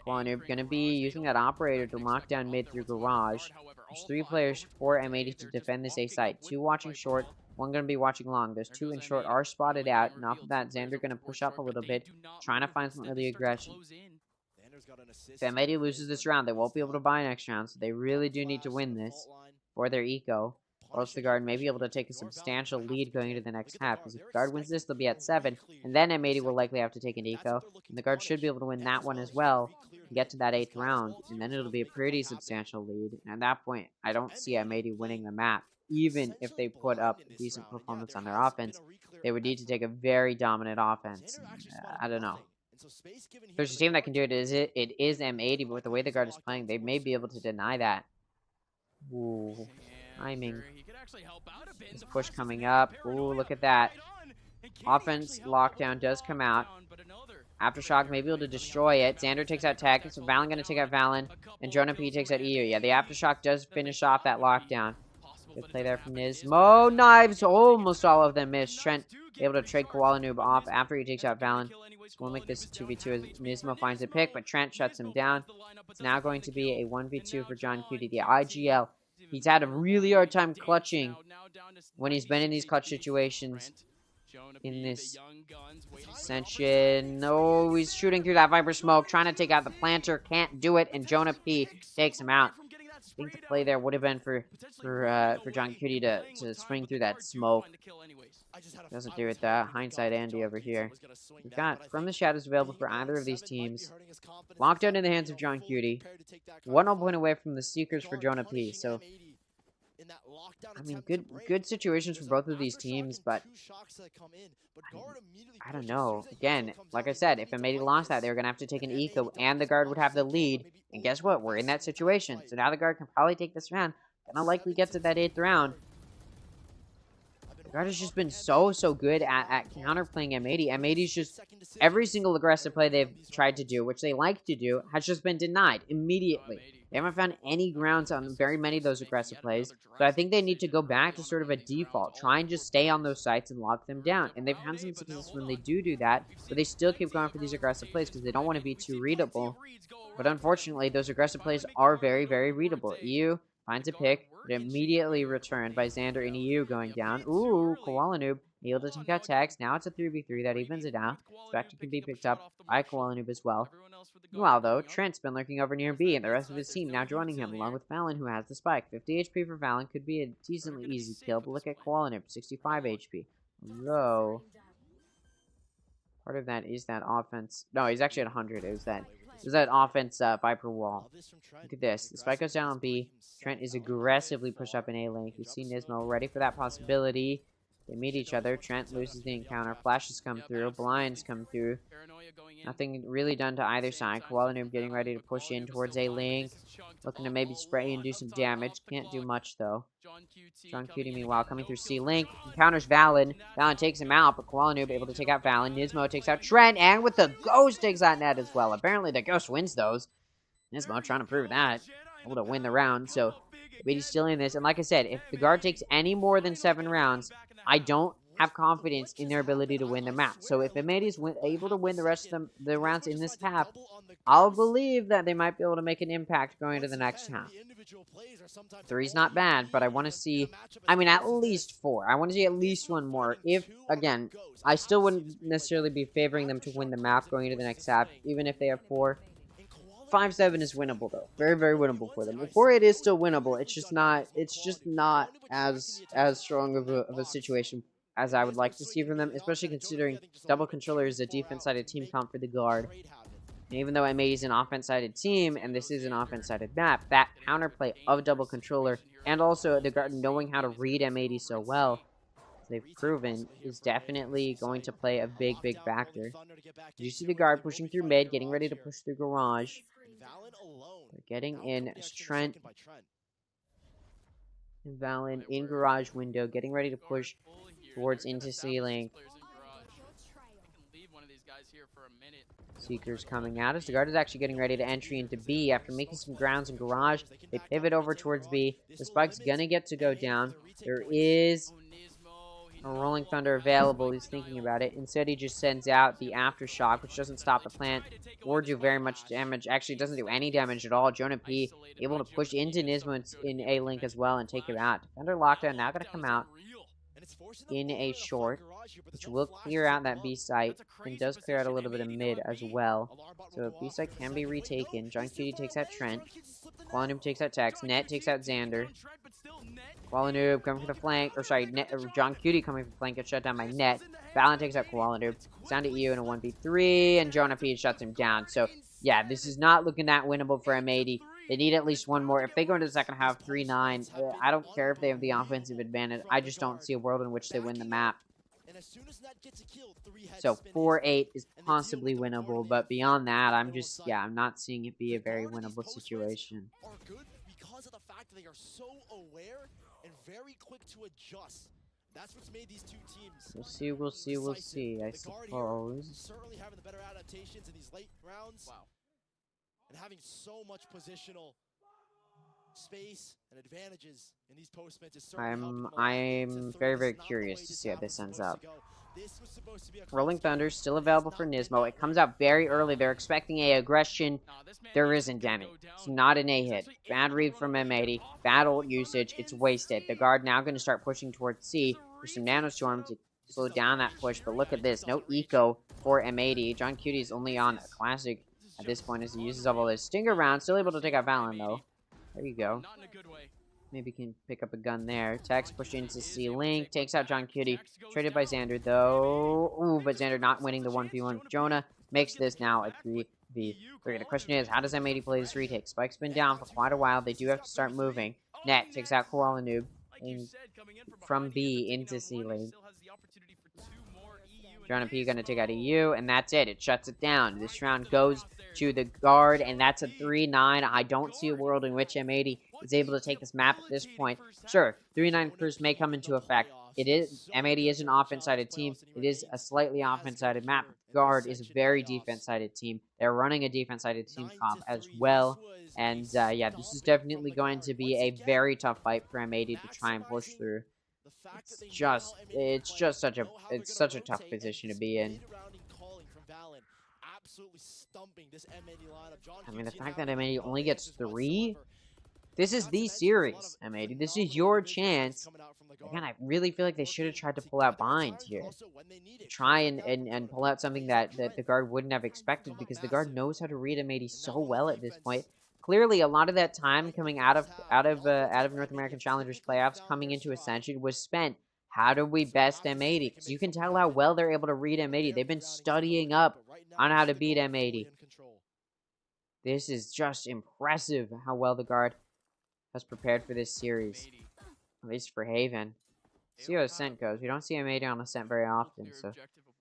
Koalanu going to be using that operator to lock down mid through garage. There's 3 players for M80 to defend this A site. 2 watching short, 1 going to be watching long. Those 2 in short are spotted out, and off of that, Xander going to push up a little bit, trying to find some early aggression. If M80 loses this round, they won't be able to buy next round, so they really do need to win this for their eco. Or else the guard may be able to take a substantial lead going into the next half, because if the guard wins this, they'll be at 7, and then M80 will likely have to take an eco, and the guard should be able to win that one as well. get to that 8th round, and then it'll be a pretty substantial lead. And at that point, I don't see M80 winning the map. Even if they put up a decent performance on their offense, they would need to take a very dominant offense. I don't know. There's a team that can do it. It is M80, but with the way the guard is playing, they may be able to deny that. Ooh, timing. This push coming up. Ooh, look at that. Offense lockdown does come out. Aftershock may be able to destroy it. Xander takes out Tech. So Valen going to take out Valen. And Jonah P takes out EU. Yeah, the Aftershock does finish off that lockdown. Good play there from Nismo. Knives. Almost all of them missed. Trent able to trade Koala Noob off after he takes out Valen. So we'll make this 2v2 as Nismo finds a pick, but Trent shuts him down. It's now going to be a 1v2 for John Cutie. The IGL. He's had a really hard time clutching when he's been in these clutch situations. In this Ascension. No, he's shooting through that Viper smoke, trying to take out the planter. Can't do it, and Jonah P takes him out. I think the play there would have been for John Cutie to swing through that smoke. Doesn't do it, though. Hindsight Andy over here. We've got From the Shadows available for either of these teams. Lockdown in the hands of John Cutie. 1-0 point away from the Seekers for Jonah P. So, I mean, good situations for both of these teams, but I don't know. Again, like I said, if M80 lost that, they were going to have to take an eco, and the guard would have the lead. And guess what? We're in that situation. So now the guard can probably take this round. Gonna likely get to that 8th round. The guard has just been so good at counterplaying M80. M80's just, every single aggressive play they've tried to do, which they like to do, has just been denied immediately. They haven't found any grounds on very many of those aggressive plays. So I think they need to go back to sort of a default. Try and just stay on those sites and lock them down. And they've had some success when they do that. But they still keep going for these aggressive plays because they don't want to be too readable. But unfortunately, those aggressive plays are very readable. EU finds a pick, but immediately returned by Xander and EU going down. Ooh, Koala Noob able to take out Tex. Now it's a 3v3 that evens it out. Spectre can be picked up by Koala Noob as well. Meanwhile, though, Trent's been lurking over near B, and the rest of his team now joining him, along with Valen, who has the spike. 50 HP for Valen could be a decently easy kill, but look at Koala Noob, 65 HP. Though, part of that is that offense. No, he's actually at 100. It was that offense Viper wall. Look at this. The spike goes down on B. Trent is aggressively pushed up in A lane. You see Nismo ready for that possibility. They meet each other. Trent loses the encounter. Flashes come through. Blinds come through. Nothing really done to either side. Koala Noob getting ready to push in towards A link. Looking to maybe spray and do some damage. Can't do much, though. John Cutie, meanwhile, coming through C link. Encounters Valen. Valen takes him out, but Koala Noob able to take out Valen. Nismo takes out Trent, and with the Ghost takes out Ned as well. Apparently, the Ghost wins those. Nismo trying to prove that. Able to win the round, so he's still in this. And like I said, if the guard takes any more than 7 rounds, I don't have confidence in their ability to win the map. So if M80 is able to win the rest of the rounds in this half, I'll believe that they might be able to make an impact going into the next half. 3's not bad, but I want to see, I mean, at least 4. I want to see at least 1 more. If, again, I still wouldn't necessarily be favoring them to win the map going into the next half, even if they have 4. 5-7 is winnable, though. Very winnable for them. 4, it is still winnable. It's just not as strong of a situation as I would like to see from them, especially considering Double Controller is a defense-sided team comp for the guard. And even though M80 is an offense-sided team, and this is an offense-sided map, that counterplay of Double Controller, and also the guard knowing how to read M80 so well, as they've proven, is definitely going to play a big factor. You see the guard pushing through mid, getting ready to push through garage. They're getting in as Trent and Valen in garage window, getting ready to push towards into ceiling. Seekers coming out as the guard is actually getting ready to entry into B after making some grounds in garage. They pivot over towards B. The spike's gonna get to go down. There is a Rolling Thunder available. He's thinking about it. Instead, he just sends out the Aftershock, which doesn't stop the plant or do very much damage. Actually, it doesn't do any damage at all. Jonah P able to push into Nismo in A link as well and take him out. Defender lockdown now going to come out in a short, which will clear out that B site and does clear out a little bit of mid as well. So B site can be retaken. John Cutie takes out Trent. Koala Noob takes out Tex. Net takes out Xander. Koala Noob coming for the flank, or sorry, John Cutie coming for the flank, gets shut down by Net. Valen takes out Koala Noob. It's down to EU in a 1v3, and Jonah P shuts him down. So yeah, this is not looking that winnable for M80. They need at least one more. If they go into the second half 3-9, I don't care if they have the offensive advantage. I just don't see a world in which they win the map. So 4-8 is possibly winnable, but beyond that, I'm not seeing it be a very winnable situation. Are good because of the fact that they are so aware and very quick to adjust. That's what's made these two teams. We'll see, I suppose. Certainly having the better adaptations in these late rounds. Wow. And having so much positional space and advantages in these postments is certainly I'm very curious to see how this ends up. Rolling Thunder still available for Nismo. It comes out very early. They're expecting a aggression. There isn't any. It's not an A hit. Bad read from M80. Bad ult usage. It's wasted. The guard now going to start pushing towards C. There's some nanostorm to slow down that push. But look at this. No eco for M80. John Cutie is only on a classic at this point as he uses up all his stinger rounds. Still able to take out Valen though. There you go. Maybe can pick up a gun there. Tex pushed into C-Link. Takes out John Cutie. Traded by Xander, though. Ooh, but Xander not winning the 1v1 with Jonah. Makes this now a 3v3. The question is, how does M80 play this retake? Spike's been down for quite a while. They do have to start moving. Net takes out Koala Noob. From B into C-Link. Jonah P going to take out EU, and that's it. It shuts it down. This round goes to the guard, and that's a 3-9. I don't see a world in which M80 is able to take this map at this point. Sure, 3-9 curse may come into effect. It is M80 is an offense-sided team. It is a slightly offense-sided map. Guard is a very defense-sided team. They're running a defense-sided team comp as well. And yeah, this is definitely going to be a very tough fight for M80 to try and push through. It's just such a tough position to be in. I mean, the fact that M80 only gets 3, this is the series, M80. This is your chance. Again, I really feel like they should have tried to pull out Bind here. Try and pull out something that the guard wouldn't have expected, because the guard knows how to read M80 so well at this point. Clearly, a lot of that time coming out of North American Challengers playoffs, coming into Ascension, was spent. How do we best M80? Because you can tell how well they're able to read M80. They've been studying up on how to beat M80. This is just impressive how well the guard has prepared for this series. At least for Haven. See how Ascent goes. We don't see M80 on Ascent very often, so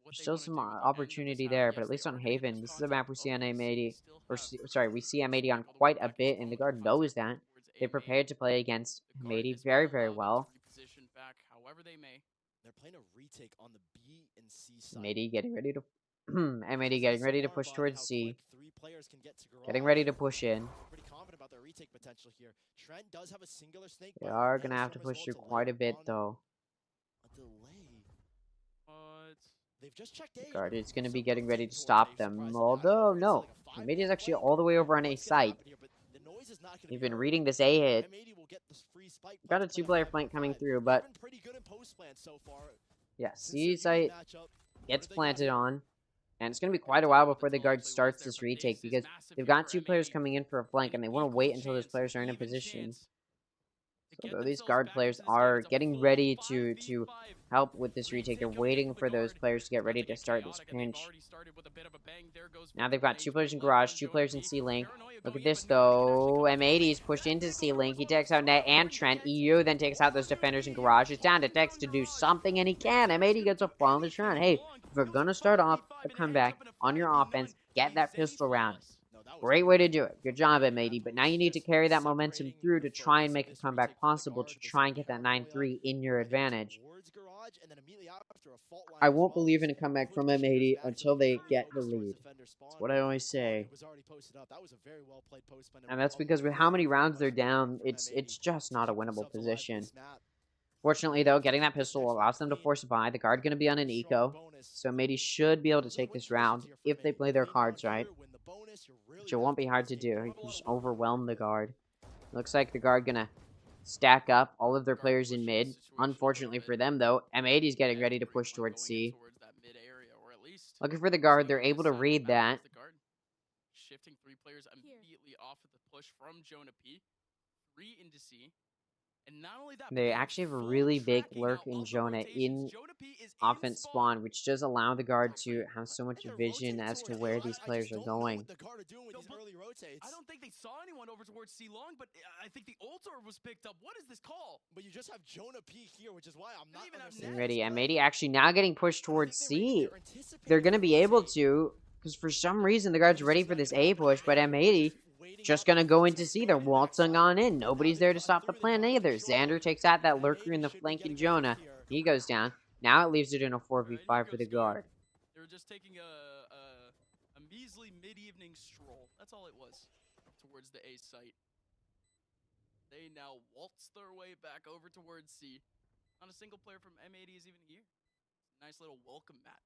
there's still some opportunity there. But at least on Haven, this is a map we see on M80. Or, sorry, we see M80 on quite a bit, and the guard knows that. They prepared to play against M80 very well. They're playing a retake on the B and C side. M80 getting ready to M80 getting ready to push towards C. Getting ready to push in. Pretty confident about their retake potential here. Trent does have a singular snake. They are gonna have to push through quite a bit though. A delay. They've just checked A. Guard is gonna be getting ready to stop them. Although no, M80 is actually all the way over on A site. They've been reading this A hit. Got a 2-player flank coming through, but yeah, C site gets planted on. And it's going to be quite a while before the guard starts this retake, because they've got 2 players coming in for a flank, and they want to wait until those players are in a position. So these guard players are getting ready to help with this retake. They're waiting for those players to get ready to start this pinch. Now they've got 2 players in Garage, 2 players in C-Link. Look at this, though. M80 is pushed into C-Link. He takes out Net and Trent. EU then takes out those defenders in Garage. It's down to Tex to do something, and he can. M80 gets a flawless round. Hey, if we're going to start off a comeback on your offense, get that pistol round. Great way to do it. Good job, M80. But now you need to carry that momentum through to try and make a comeback possible, to try and get that 9-3 in your advantage. I won't believe in a comeback from M80 until they get the lead. That's what I always say. And that's because with how many rounds they're down, it's just not a winnable position. Fortunately, though, getting that pistol allows them to force a buy. The guard going to be on an eco, so M80 should be able to take this round if they play their cards right. Which it won't be hard to do. You can just overwhelm the guard. Looks like the guard gonna stack up all of their players in mid. Unfortunately for them, though, M80 is getting ready to push towards C. Looking for the guard. They're able to read that. Shifting 3 players immediately off of the push from Jonah P. 3 into C. And not only that, They actually have a really big lurk in Jonah in offense spawn, which does allow the guard to have so much vision as to where these players are going. I don't think they saw anyone over towards C long, but I think the ult orb was picked up. What is this call? But you just have Jonah P here, which is why I'm not Getting ready. M80 actually now getting pushed towards C. They're going to be able to, because for some reason the guard's ready for this A push, but M80 just going to go into C. They're waltzing on in. Nobody's there to stop the plan either. Xander takes out that lurker in the flank in Jonah. He goes down. Now it leaves it in a 4v5 for the guard. They were just taking a measly mid-evening stroll. That's all it was towards the A site. They now waltz their way back over towards C. Not a single player from M80 is even here. Nice little welcome mat.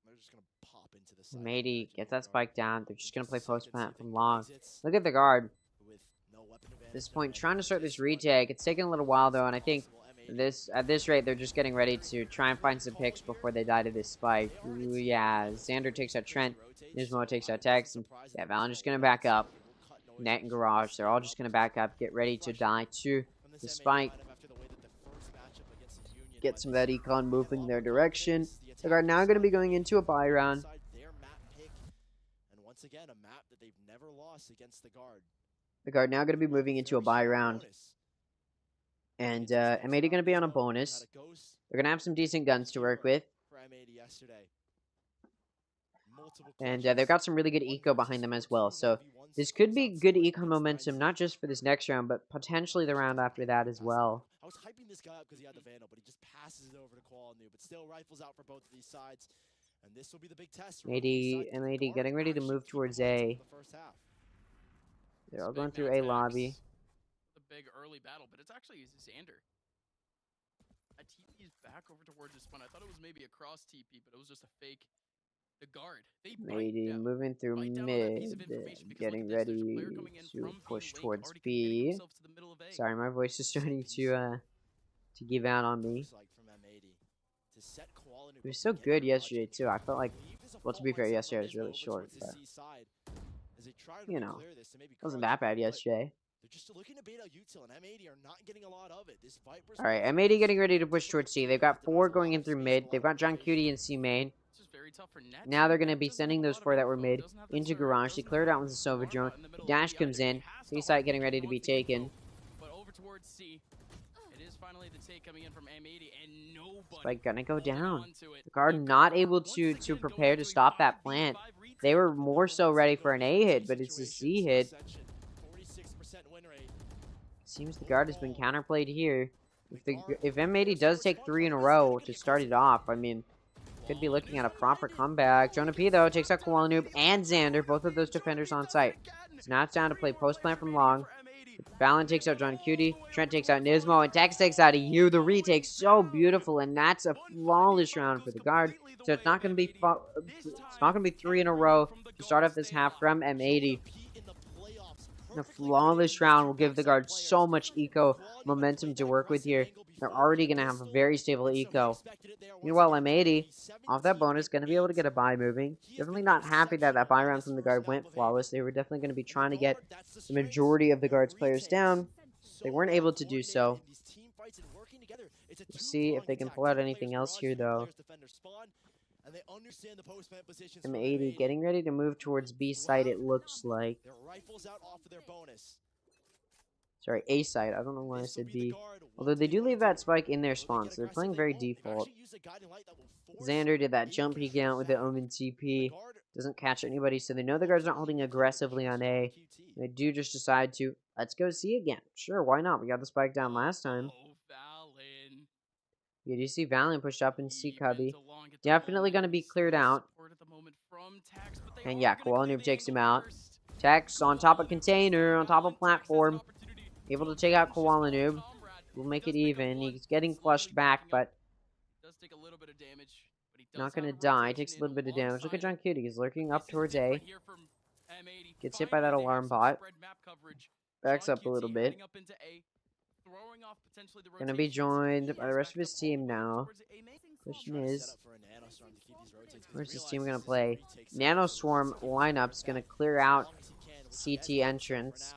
They're just gonna pop into the side. M80 gets that spike down. They're just gonna play post plant from long. Look at the guard. At this point, trying to start this retake. It's taking a little while though, and I think at this rate, they're just getting ready to try and find some picks before they die to this spike. Ooh, yeah, Xander takes out Trent. Nismo takes out Tex, and yeah, Valen just gonna back up. Net and Garage, they're all just gonna back up, get ready to die to the spike. Get some of that econ moving in their direction. The guard now going to be going into a buy round. And once again, a map that they've never lost against the guard. The guard now going to be moving into a buy round. And M80 going to be on a bonus. They're going to have some decent guns to work with. And they've got some really good eco behind them as well. So this could be good eco momentum, not just for this next round, but potentially the round after that as well. I was hyping this guy up because he had the Vandal, but he just passes it over to Qualinu. But still, rifles out for both of these sides. And this will be the big test. M80 getting ready to move towards A. They're all going through A lobby. The big early battle, but it's actually Xander. TP is back over towards this one. I thought it was maybe a cross TP, but it was just a fake. The guard. M80 moving through mid, getting ready to push towards B. Sorry, my voice is starting to give out on me. It was so good yesterday too. I felt like, well, to be fair, yesterday was really short, but you know, it wasn't that bad yesterday. All right, M80 getting ready to push towards C. They've got 4 going in through mid. They've got John Cutie in C main. Now they're going to be sending those 4 that were mid into Garage. They cleared out with the Sova drone. Dash comes in. C site getting ready to be taken. Spike gonna go down. The guard not able to prepare to stop that plant. They were more so ready for an A hit, but it's a C hit. Seems the guard has been counterplayed here. If M80 does take 3 in a row to start it off, I mean, could be looking at a proper comeback. Jonah P, though, takes out Koala and Xander, both of those defenders on site. Snaps down to play post plant from long. Valen takes out John Cutie. Trent takes out Nismo, and Tex takes out EU. The retake so beautiful, and that's a flawless round for the guard. So it's not going to be 3 in a row to start off this half from M80. A flawless round will give the guard so much eco momentum to work with here. They're already going to have a very stable eco. Meanwhile, M80, off that bonus, going to be able to get a buy moving. Definitely not happy that that buy round from the guard went flawless. They were definitely going to be trying to get the majority of the guard's players down. They weren't able to do so. We'll see if they can pull out anything else here, though. M80 getting ready to move towards B site, it looks like. Sorry, A site. I don't know why I said B. Although they do leave that spike in their spawn, so they're playing very default. Xander did that jump peek out with the Omen TP. Doesn't catch anybody, so they know the guard's not holding aggressively on A. They do just decide to, let's go C again. Sure, why not? We got the spike down last time. You do see Valen pushed up in C cubby. Definitely going to be cleared out. And yeah, Koala Noob takes him out. Tex on top of container, on top of platform. Able to take out Koala Noob. We'll make it even. He's getting flushed back, but not going to die. Takes a little bit of damage. Look at John Cutie. He's lurking up towards A. Gets hit by that alarm bot. Backs up a little bit. Going to be joined by the rest of his team now. Question is, where's this team going to play? Nano Swarm lineup's going to clear out CT entrance.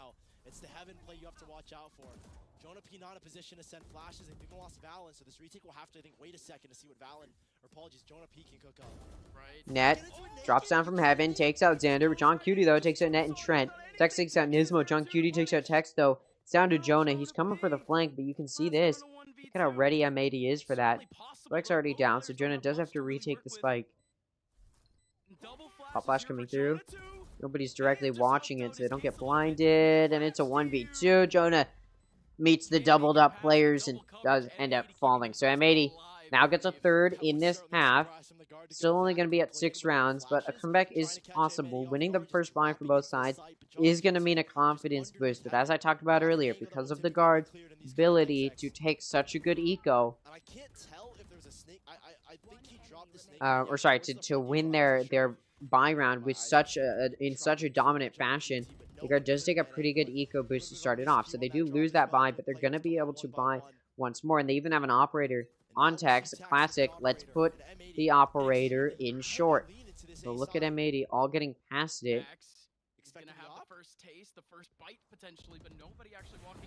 to watch out for. Jonah P not in a position to send flashes. They've even lost Valen, so this retake will have to, I think, wait a second to see what Valen, or apologies, Jonah P can cook up. Right. Net drops down from heaven, takes out Xander. John Cutie, though, takes out Net and Trent. Tex takes out Nismo. John Cutie takes out Tex, though. It's down to Jonah. He's coming for the flank, but you can see this. Look at how ready M80 is for that. Spike's already down, so Jonah does have to retake the spike. Pop flash coming through. Nobody's directly watching it, so they don't get blinded. And it's a 1v2. Jonah meets the doubled up players and does end up falling. So M80 now gets a third in this half. Still only going to be at 6 rounds, but a comeback is possible. Winning the first buy from both sides is going to mean a confidence boost. But as I talked about earlier, because of the guard's ability to take such a good eco, to win their buy round with in such a dominant fashion, the guard does take a pretty good eco boost to start it off. So they do lose that buy, but they're going to be able to buy once more. And they even have an operator on Tex, classic. Let's put the operator in short. So look at M80 all getting past it.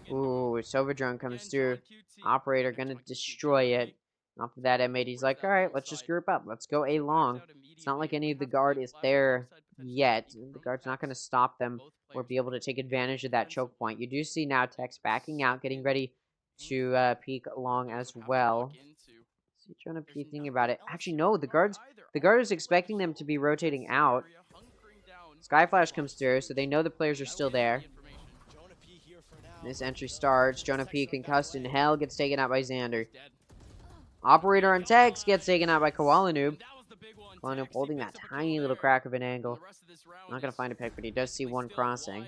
Ooh, Sova drone comes through. Operator gonna destroy it. Off of that, M80's like, alright, let's just group up. Let's go A long. It's not like any of the guard is there yet. The guard's not gonna stop them or be able to take advantage of that choke point. You do see now Tex backing out, getting ready to peek long as well. See Jonah P thinking about it. Actually, no, the guard is expecting them to be rotating out. Sky Flash comes through, so they know the players are still there. This entry starts. Jonah P concussed in hell, gets taken out by Xander. Operator on Tex gets taken out by Koala Noob. Koala Noob holding that tiny little crack of an angle. Not going to find a pick, but he does see one crossing.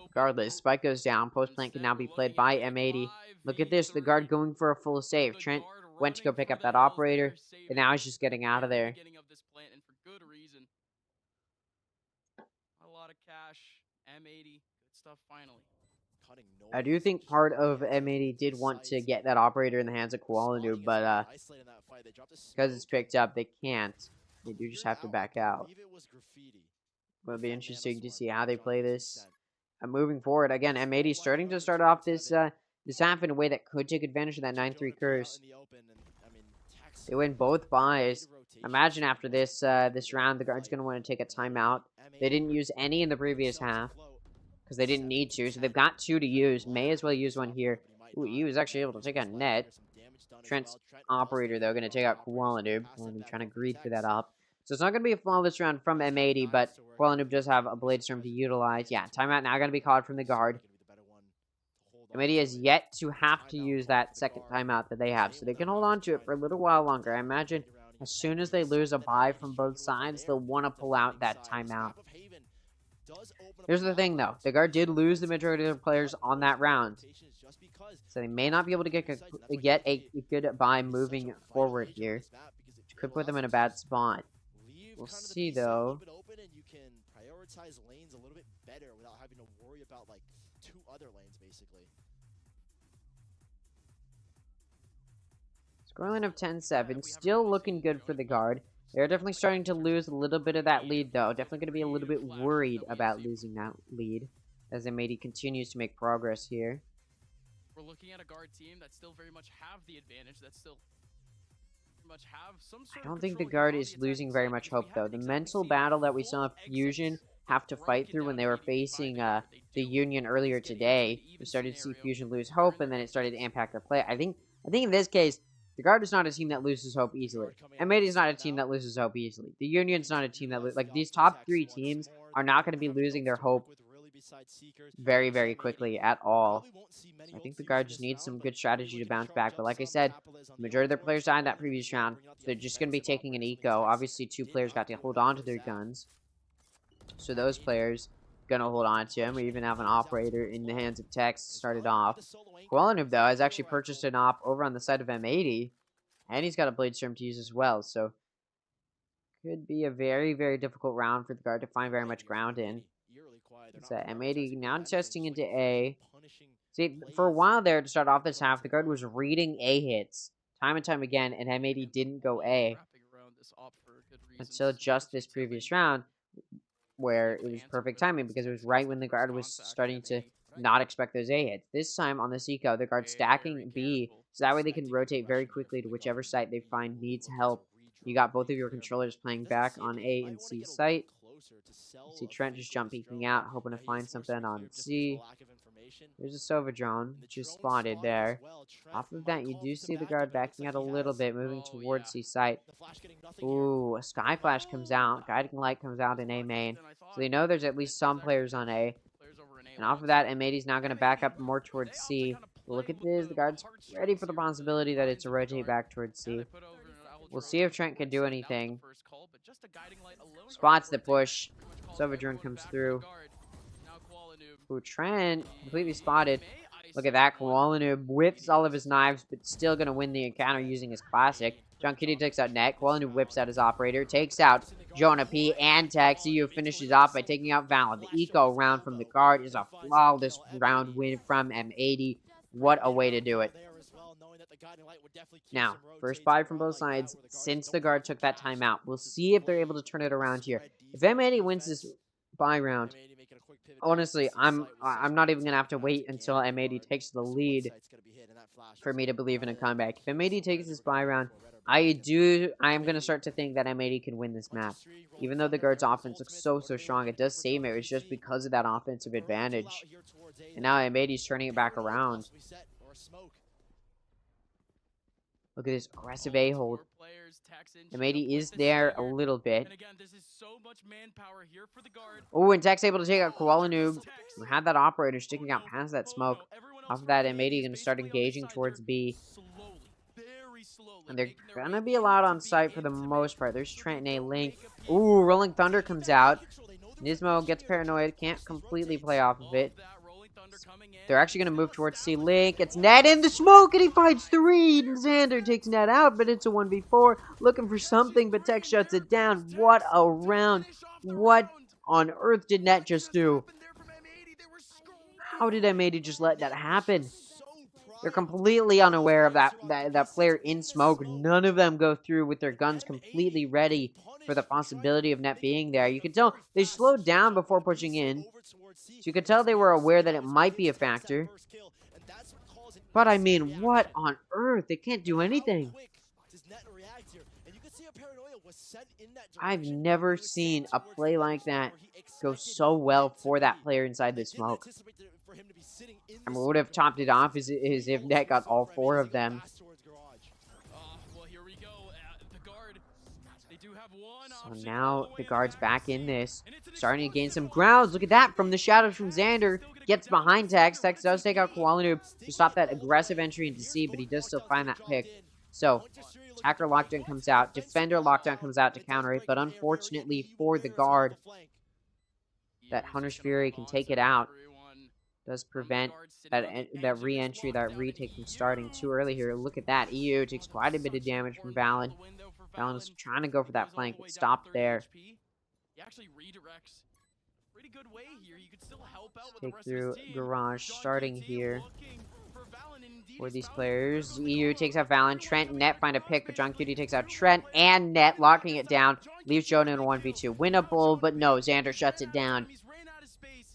Regardless, Spike goes down. Post plant can now be played by M80. Look at this, the guard going for a full save. Trent went to go pick up that operator, and now he's just getting out of there. A lot of cash. M80, good stuff finally. I do think part of M80 did want to get that operator in the hands of Koala Noob, but because it's picked up, they can't. They do just have to back out. It'll be interesting to see how they play this. Moving forward, again, M80 starting to start off this half in a way that could take advantage of that 9-3 curse. They win both buys. Imagine after this round, the guard's going to want to take a timeout. They didn't use any in the previous half because they didn't need to, so they've got 2 to use. May as well use one here. Ooh, he was actually able to take out Net. Trent's operator, though, going to take out Koala Noob. Trying to greed for that up. So it's not going to be a flawless round from M80, but Koala Noob does have a Blade Storm to utilize. Yeah, timeout now going to be called from the guard. M80 has yet to have to use that second timeout that they have, so they can hold on to it for a little while longer. I imagine as soon as they lose a buy from both sides, they'll want to pull out that timeout. Here's the thing, though. The guard did lose the majority of their players on that round, so they may not be able to get a good buy moving forward here, which could put them in a bad spot. We'll see, though. You can prioritize lanes a little bit better without having to worry about like 2 other lanes, basically. Scoreline of 10-7, still looking good for the guard. They're definitely starting to lose a little bit of that lead, though. Definitely going to be a little bit worried about losing that lead as M80 continues to make progress here. We're looking at a guard team that still very much have the advantage, that still much have some sort I don't think the guard is losing very much hope, though. The mental battle that we saw Fusion have to fight through when they were facing the Union earlier today, we started to see Fusion lose hope, and then it started to impact their play. I think in this case, the guard is not a team that loses hope easily. M80 is not a team that loses hope easily. The Union's not a team that like these top 3 teams are not going to be losing their hope very, very quickly at all. I think the guard just needs some good strategy to bounce back. But like I said, the majority of their players died in that previous round. So they're just going to be taking an eco. Obviously, 2 players got to hold on to their guns. So those players going to hold on to him. We even have an operator in the hands of Tex started off. Koala Noob, though, has actually purchased an op over on the side of M80. And he's got a Blade Storm to use as well. So could be a very, very difficult round for the guard to find very much ground in. It's M80 now testing into A. See, for a while there to start off this half, the guard was reading A hits time and time again, and M80 didn't go A until just this previous round, where it was perfect timing because it was right when the guard was starting to not expect those A hits. This time on this eco, the guard stacking B, so that way they can rotate very quickly to whichever site they find needs help. You got both of your controllers playing back on A and C site. You see Trent just jump peeking out, hoping to find something on C. There's a Sova drone, just spotted there. Off of that, you do see the guard backing out a little bit, moving towards C site. Ooh, a Sky Flash comes out. Guiding Light comes out in A main. So they know there's at least some players on A. And off of that, M80 is now going to back up more towards C. Look at this. The guard's ready for the possibility that it's a rotate back towards C. We'll see if Trent can do anything. Spots the push. Sova drone comes through. Ooh, Trent completely spotted. Look at that. Koalanoob whips all of his knives, but still going to win the encounter using his classic. John Kitty takes out Net. Koalanoob whips out his operator. Takes out Jonah P. and Tex. EU finishes off by taking out Valon. The eco round from the guard is a flawless round win from M80. What a way to do it. Now, first buy from both sides since the guard took that timeout. We'll see if they're able to turn it around here. If M80 wins this buy round, honestly, I'm not even gonna have to wait until M80 takes the lead for me to believe in a comeback. If M80 takes this buy round, I am gonna start to think that M80 can win this map. Even though the guard's offense looks so strong, it does seem it was just because of that offensive advantage. And now M80's turning it back around. Look at this aggressive A-hold. M80 is there a little bit. Oh, and Tech's able to take out Koalanoob, who had that operator sticking out past that smoke. Off of that, M80 going to start engaging towards B. And they're going to be allowed on site for the most part. There's Trent and A-Link. Ooh, Rolling Thunder comes out. Nismo gets paranoid, can't completely play off of it. They're actually going to move towards C-Link. It's Net in the smoke, and he fights 3. Xander takes Net out, but it's a 1v4. Looking for something, but Tech shuts it down. What a round. What on earth did Net just do? How did M80 just let that happen? They're completely unaware of that player in smoke. None of them go through with their guns completely ready for the possibility of Net being there. You can tell they slowed down before pushing in. So you could tell they were aware that it might be a factor. But I mean, what on earth? They can't do anything. I've never seen a play like that go so well for that player inside the smoke. I mean, what would have topped it off is if Net got all 4 of them. So now the guard's back in this. Starting to gain some grounds. Look at that from the shadows from Xander. Gets behind Tex. Tex does take out Koalanoob to stop that aggressive entry into C, but he does still find that pick. So, attacker lockdown comes out. Defender lockdown comes out to counter it, but unfortunately for the guard, that Hunter's Fury can take it out. Does prevent that re-entry, that retake from starting too early here. Look at that. EU takes quite a bit of damage from Valon. Valon was trying to go for that flank, but stopped there. He actually redirects a pretty good way here. You could still help out with Take the rest through of his team. Garage starting here for these players. EU takes out Valon. Trent and Net find a pick, but John Cutie takes out Trent and Net, locking it down. Leaves Jonah in a 1v2. Winnable, but no, Xander shuts it down.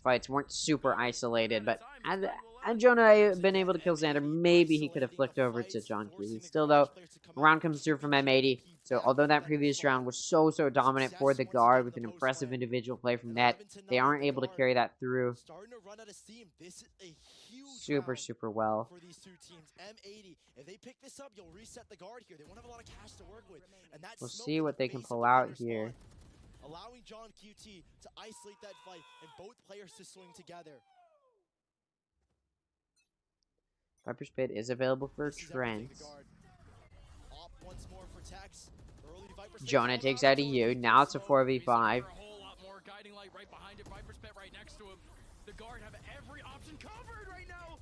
Fights weren't super isolated, but had Jonah been able to kill Xander, maybe he could have flicked over to John Cutie. Still, though, round comes through from M80. So, although that previous round was so dominant for the guard with an impressive individual play from Net, they aren't able to carry that through super well. For these two teams, M80, if they pick this up, you'll reset the guard here. They won't have a lot of cash to work with, and We'll see what they can pull out here. Allowing John QT to isolate that fight and both players to swing together. Viper's Pit is available for Trent. Jonah takes out EU. Now it's a 4v5.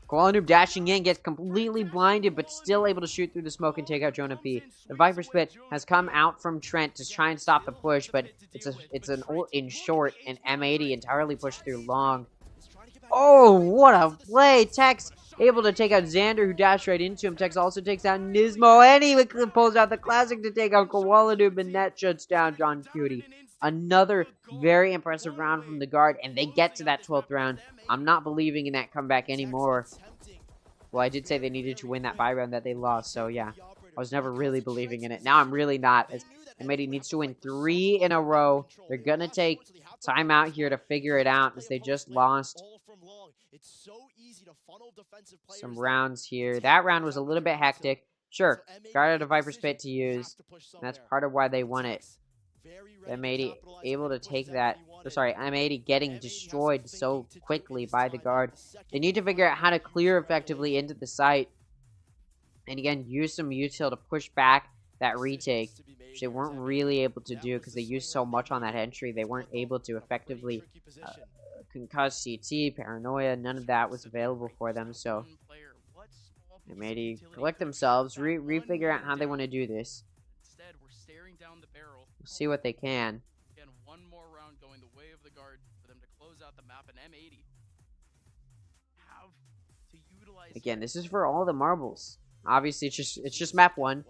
Koalanoob dashing in, gets completely blinded, but still able to shoot through the smoke and take out Jonah P. The Viper's Pit has come out from Trent to try and stop the push, but it's an ult in short, and M80 entirely pushed through long. Oh, what a play! Tex able to take out Xander, who dashed right into him. Tex also takes out Nismo, and he pulls out the classic to take out Koalanoob, and Net shuts down John Cutie. Another very impressive round from the guard, and they get to that 12th round. I'm not believing in that comeback anymore. Well, I did say they needed to win that bye round that they lost, so yeah. I was never really believing in it. Now I'm really not, as M80 needs to win 3 in a row. They're going to take time out here to figure it out, as they just lost some rounds here. That round was a little bit hectic. Sure, guard had a Viper's Pit to use, and that's part of why they won it. M80 able to take that. Sorry, M80 getting destroyed so quickly by the guard. They need to figure out how to clear effectively into the site. And again, use some util to push back that retake, which they weren't really able to do because they used so much on that entry. They weren't able to effectively concuss CT, paranoia. None of that was available for them. So M80 collect themselves, refigure out how they want to do this. Instead, we're staring down the barrel. See what they can. Again, one more round going the way of the guard for them to close out the map, and M80 have to utilize. Again, this is for all the marbles. Obviously, it's just map 1.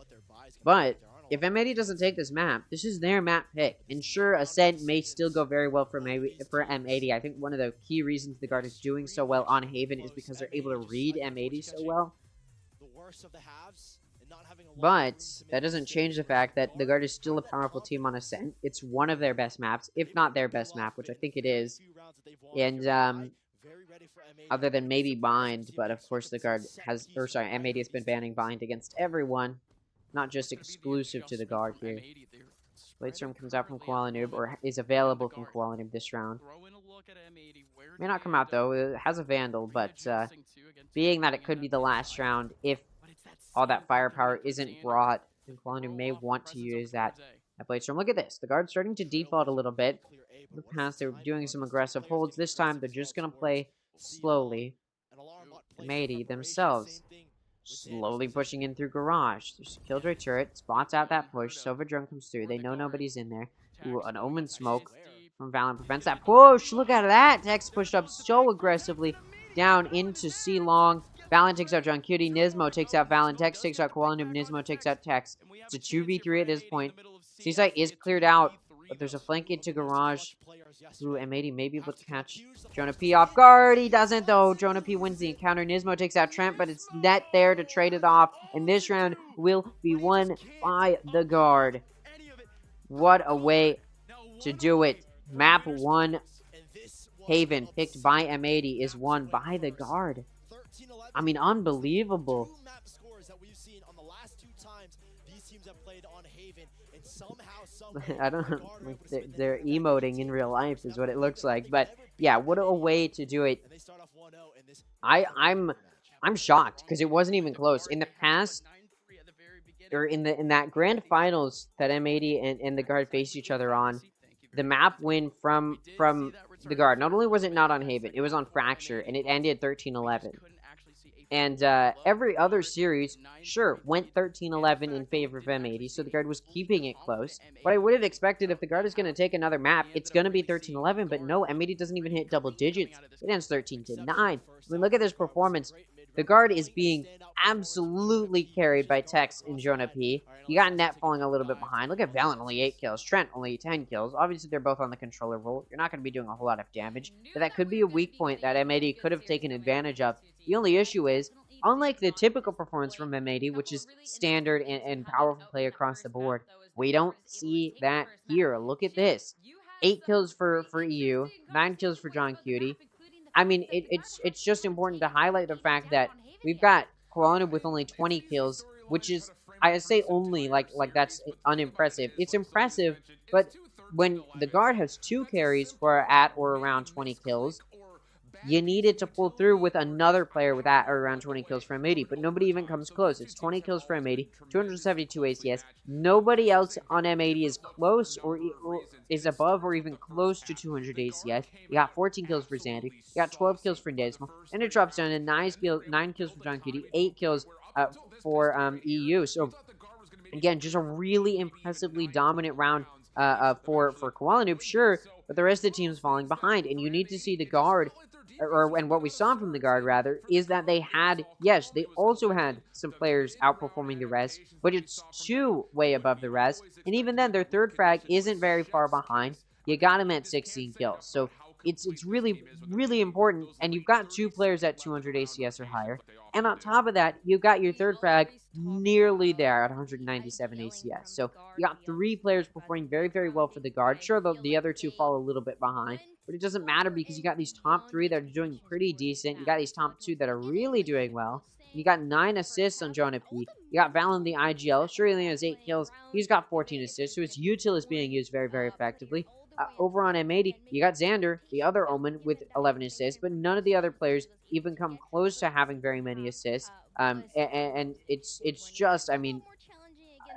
But if M80 doesn't take this map, this is their map pick. And sure, Ascent may still go very well for M80. I think one of the key reasons the guard is doing so well on Haven is because they're able to read M80 so well. But that doesn't change the fact that the guard is still a powerful team on Ascent. It's one of their best maps, if not their best map, which I think it is. And other than maybe Bind, but of course the guard has, or sorry, M80 has been banning Bind against everyone, not just exclusive to the guard here. Bladestorm comes out from Koala Noob, or is available from Koala Noob this round. May not come out though, it has a Vandal, but being that it could be the last round, if all that firepower isn't brought, then Koala Noob may want to use that at Bladestorm. Look at this, the guard's starting to default a little bit. In the past, they were doing some aggressive holds. This time, they're just going to play slowly. M80 themselves slowly pushing in through Garage. There's a Killjoy turret, spots out that push. Sova Drone comes through. They know nobody's in there. Ooh, an Omen smoke from Valen prevents that push. Look at that. Tex pushed up so aggressively down into C-Long. Valen takes out John Cutie. Nismo takes out Valen. Tex takes out Koala Noob. Nismo takes out Tex. It's a 2v3 at this point. Seaside is cleared out, but there's a flank into Garage. Ooh, M80 may be able to catch Jonah P off guard. He doesn't, though. Jonah P wins the encounter. Nismo takes out Trent, but it's net there to trade it off. And this round will be won by the guard. What a way to do it. Map 1, Haven, picked by M80, is won by the guard. I mean, unbelievable. I don't know, like they're emoting in real life is what it looks like, but yeah, what a way to do it. I'm shocked because it wasn't even close in the past, or in that grand finals that M80 and the guard faced each other on. The map win from the guard. Not only was it not on Haven, it was on Fracture, and it ended 13-11. And every other series, sure, went 13-11 in favor of M80, so the guard was keeping it close. But I would have expected if the guard is going to take another map, it's going to be 13-11, but no, M80 doesn't even hit double digits. It ends 13-9. I mean, look at this performance. The guard is being absolutely carried by Tex and Jonah P. You got Net falling a little bit behind. Look at Valen, only 8 kills. Trent, only 10 kills. Obviously, they're both on the controller roll. You're not going to be doing a whole lot of damage, but that could be a weak point that M80 could have taken advantage of. The only issue is, unlike the typical performance from M80, which is standard and powerful play across the board, we don't see that here. Look at this. 8 kills for EU, 9 kills for John Cutie. I mean, it's just important to highlight the fact that we've got Koala with only 20 kills, which is, I say only, like that's unimpressive. It's impressive, but when the guard has 2 carries for at or around 20 kills, you needed to pull through with another player with at or around 20 kills for M80, but nobody even comes close. It's 20 kills for M80, 272 ACS. Nobody else on M80 is close or is above or even close to 200 ACS. You got 14 kills for Xander. You got 12 kills for Desmo. And it drops down to 9 kills for John Cutie, 8 kills for EU. So, again, just a really impressively dominant round for Koala Noob, sure, but the rest of the team's falling behind, and you need to see the guard and what we saw from the guard rather, is that they had, yes, they also had some players outperforming the rest, but it's 2 way above the rest, and even then their third frag isn't very far behind. You got him at 16 kills, so it's really, really important, and you've got 2 players at 200 ACS or higher, and on top of that, you've got your third frag nearly there at 197 ACS, so you got 3 players performing very, very well for the guard. Sure, the other 2 fall a little bit behind, but it doesn't matter because you got these top 3 that are doing pretty decent, you got these top 2 that are really doing well. You got 9 assists on Jonah P. You got Valen the IGL. Sure, he only has 8 kills. He's got 14 assists, so his util is being used very, very effectively. Over on M80, you got Xander, the other Omen, with 11 assists, but none of the other players even come close to having very many assists. And it's just, I mean,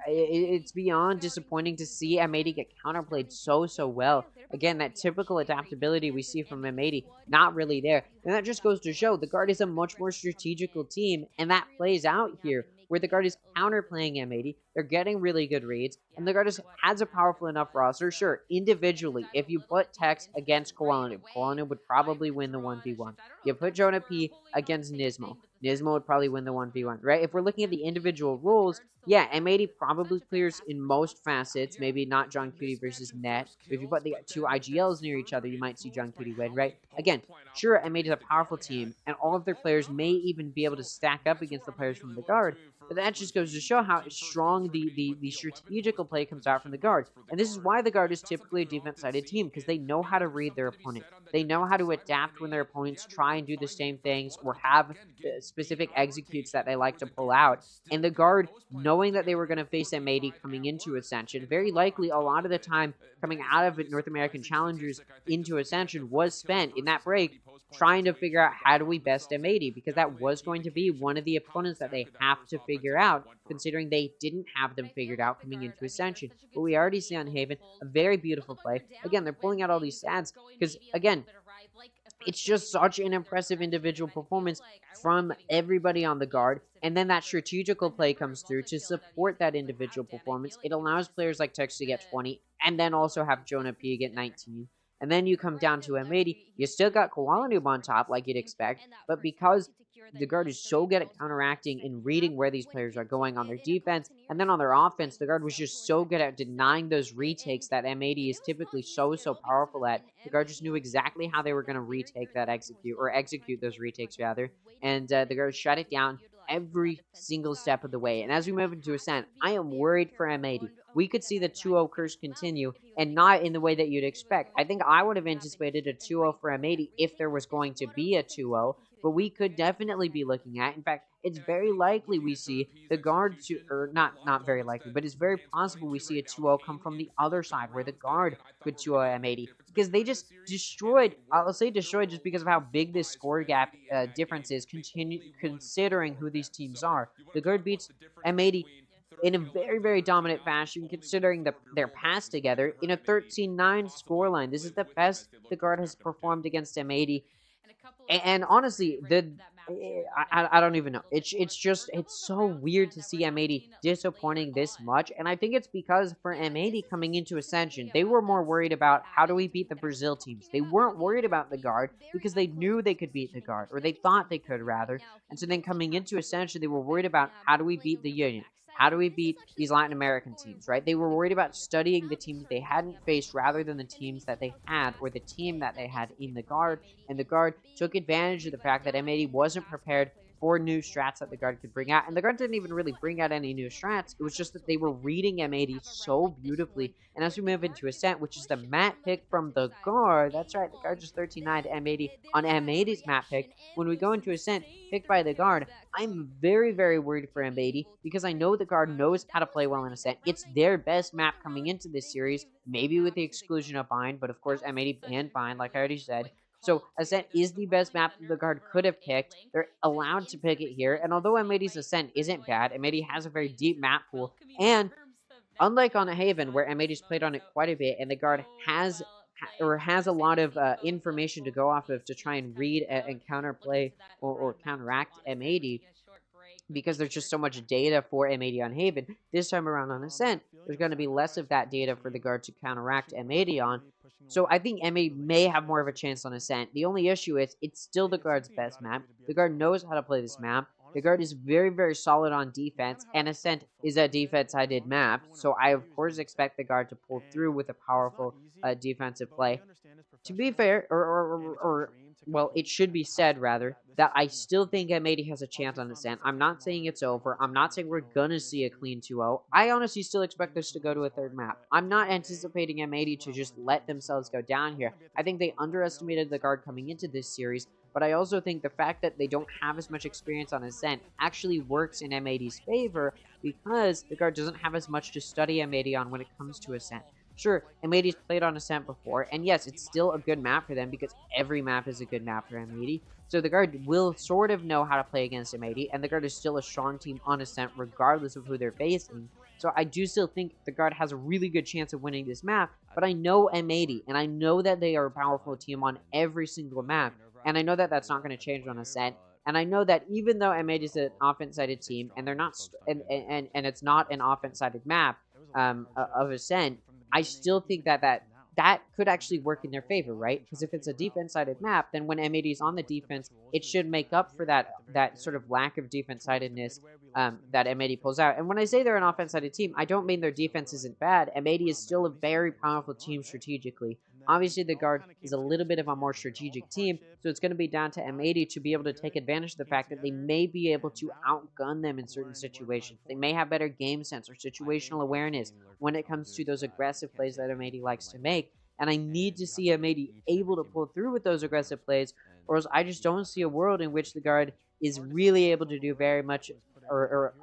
it's beyond disappointing to see M80 get counterplayed so well. Again, that typical adaptability we see from M80, not really there. And that just goes to show the guard is a much more strategical team, and that plays out here, where the guard is counterplaying M80. They're getting really good reads, and the guard has a powerful enough roster. Sure, individually, if you put Tex against Koalanu would probably win the 1v1. You put Jonah P against Nismo would probably win the 1v1, right? If we're looking at the individual rules, yeah, M80 probably clears in most facets, maybe not John Cutie versus Net. If you put the 2 IGLs near each other, you might see John Cutie win, right? Again, sure, M80 is a powerful team, and all of their players may even be able to stack up against the players from the guard, but that just goes to show how strong the strategical play comes out from the guard. And this is why the guard is typically a defense-sided team, because they know how to read their opponent. They know how to adapt when their opponents try and do the same things or have specific executes that they like to pull out. And the guard, knowing that they were going to face M80 coming into Ascension, very likely a lot of the time coming out of North American Challengers into Ascension was spent in that break trying to figure out how do we best M80, because that was going to be one of the opponents that they have to figure out, considering they didn't have them figured out coming into Ascension. But we already see on Haven a very beautiful play. Again, they're pulling out all these stats because, again, it's just such an impressive individual performance from everybody on the guard, and then that strategical play comes through to support that individual performance. It allows players like Tex to get 20, and then also have Jonah P get 19. And then you come down to M80, you still got Koalanoob on top like you'd expect, but because the guard is so good at counteracting and reading where these players are going on their defense, and then on their offense, the guard was just so good at denying those retakes that M80 is typically so powerful at. The guard just knew exactly how they were going to retake that execute those retakes rather, and the guard shut it down every single step of the way. And as we move into Ascent, I am worried for M80. We could see the 2-0 curse continue, and not in the way that you'd expect. I think I would have anticipated a 2-0 for M80 if there was going to be a 2-0, but we could definitely be looking at, in fact, it's very likely we see the guard, or not very likely, but it's very possible we see a 2-0 come from the other side, where the guard could 2-0 M80, because they just destroyed, I'll say destroyed just because of how big this score gap difference is, considering who these teams are. The guard beats M80 in a very, very dominant fashion, considering their pass together in a 13-9 scoreline. This is the best the guard has performed against M80. And honestly, I don't even know. It's so weird to see M80 disappointing this much, and I think it's because for M80 coming into Ascension, they were more worried about how do we beat the Brazil teams. They weren't worried about the guard because they knew they could beat the guard, or they thought they could rather. And so then coming into Ascension, they were worried about how do we beat the Union. How do we beat these Latin American teams, right? They were worried about studying the teams they hadn't faced rather than the teams that they had, or the team that they had in the guard. And the guard took advantage of the fact that M80 wasn't prepared for new strats that the guard could bring out. And the guard didn't even really bring out any new strats. It was just that they were reading M80 so beautifully. And as we move into Ascent, which is the map pick from the guard, that's right, the guard just 13-9 to M80 on M80's map pick. When we go into Ascent, picked by the guard, I'm very, very worried for M80 because I know the guard knows how to play well in Ascent. It's their best map coming into this series, maybe with the exclusion of Bind, but of course M80 banned Bind, like I already said. So Ascent is the best map that the guard could have picked. They're allowed to pick it here. And although M80's Ascent isn't bad, M80 has a very deep map pool. And unlike on Haven, where M80's played on it quite a bit, and the guard has a lot of information to go off of to try and read and counterplay or counteract M80, because there's just so much data for M80 on Haven. This time around on Ascent, there's going to be less of that data for the guard to counteract M80 on. So I think M80 may have more of a chance on Ascent. The only issue is it's still the guard's best map. The guard knows how to play this map. The guard is very, very solid on defense, and Ascent is a defense-sided map. So I, of course, expect the guard to pull through with a powerful defensive play. To be fair, well, it should be said, rather, that I still think M80 has a chance on Ascent. I'm not saying it's over. I'm not saying we're gonna see a clean 2-0. I honestly still expect this to go to a third map. I'm not anticipating M80 to just let themselves go down here. I think they underestimated the guard coming into this series, but I also think the fact that they don't have as much experience on Ascent actually works in M80's favor, because the guard doesn't have as much to study M80 on when it comes to Ascent. Sure, M80's played on Ascent before, and yes, it's still a good map for them because every map is a good map for M80. So the guard will sort of know how to play against M80, and the guard is still a strong team on Ascent regardless of who they're facing. So I do still think the guard has a really good chance of winning this map, but I know M80, and I know that they are a powerful team on every single map, and I know that that's not going to change on Ascent. And I know that even though M80 is an offense-sided team, and they're not, and it's not an offense-sided map of Ascent, I still think that could actually work in their favor, right? Because if it's a defense-sided map, then when M80 is on the defense, it should make up for that sort of lack of defense-sidedness that M80 pulls out. And when I say they're an offense-sided team, I don't mean their defense isn't bad. M80 is still a very powerful team strategically. Obviously, the guard is a little bit of a more strategic team, so it's going to be down to M80 to be able to take advantage of the fact that they may be able to outgun them in certain situations. They may have better game sense or situational awareness when it comes to those aggressive plays that M80 likes to make. And I need to see M80 able to pull through with those aggressive plays, or else I just don't see a world in which the guard is really able to do very much, where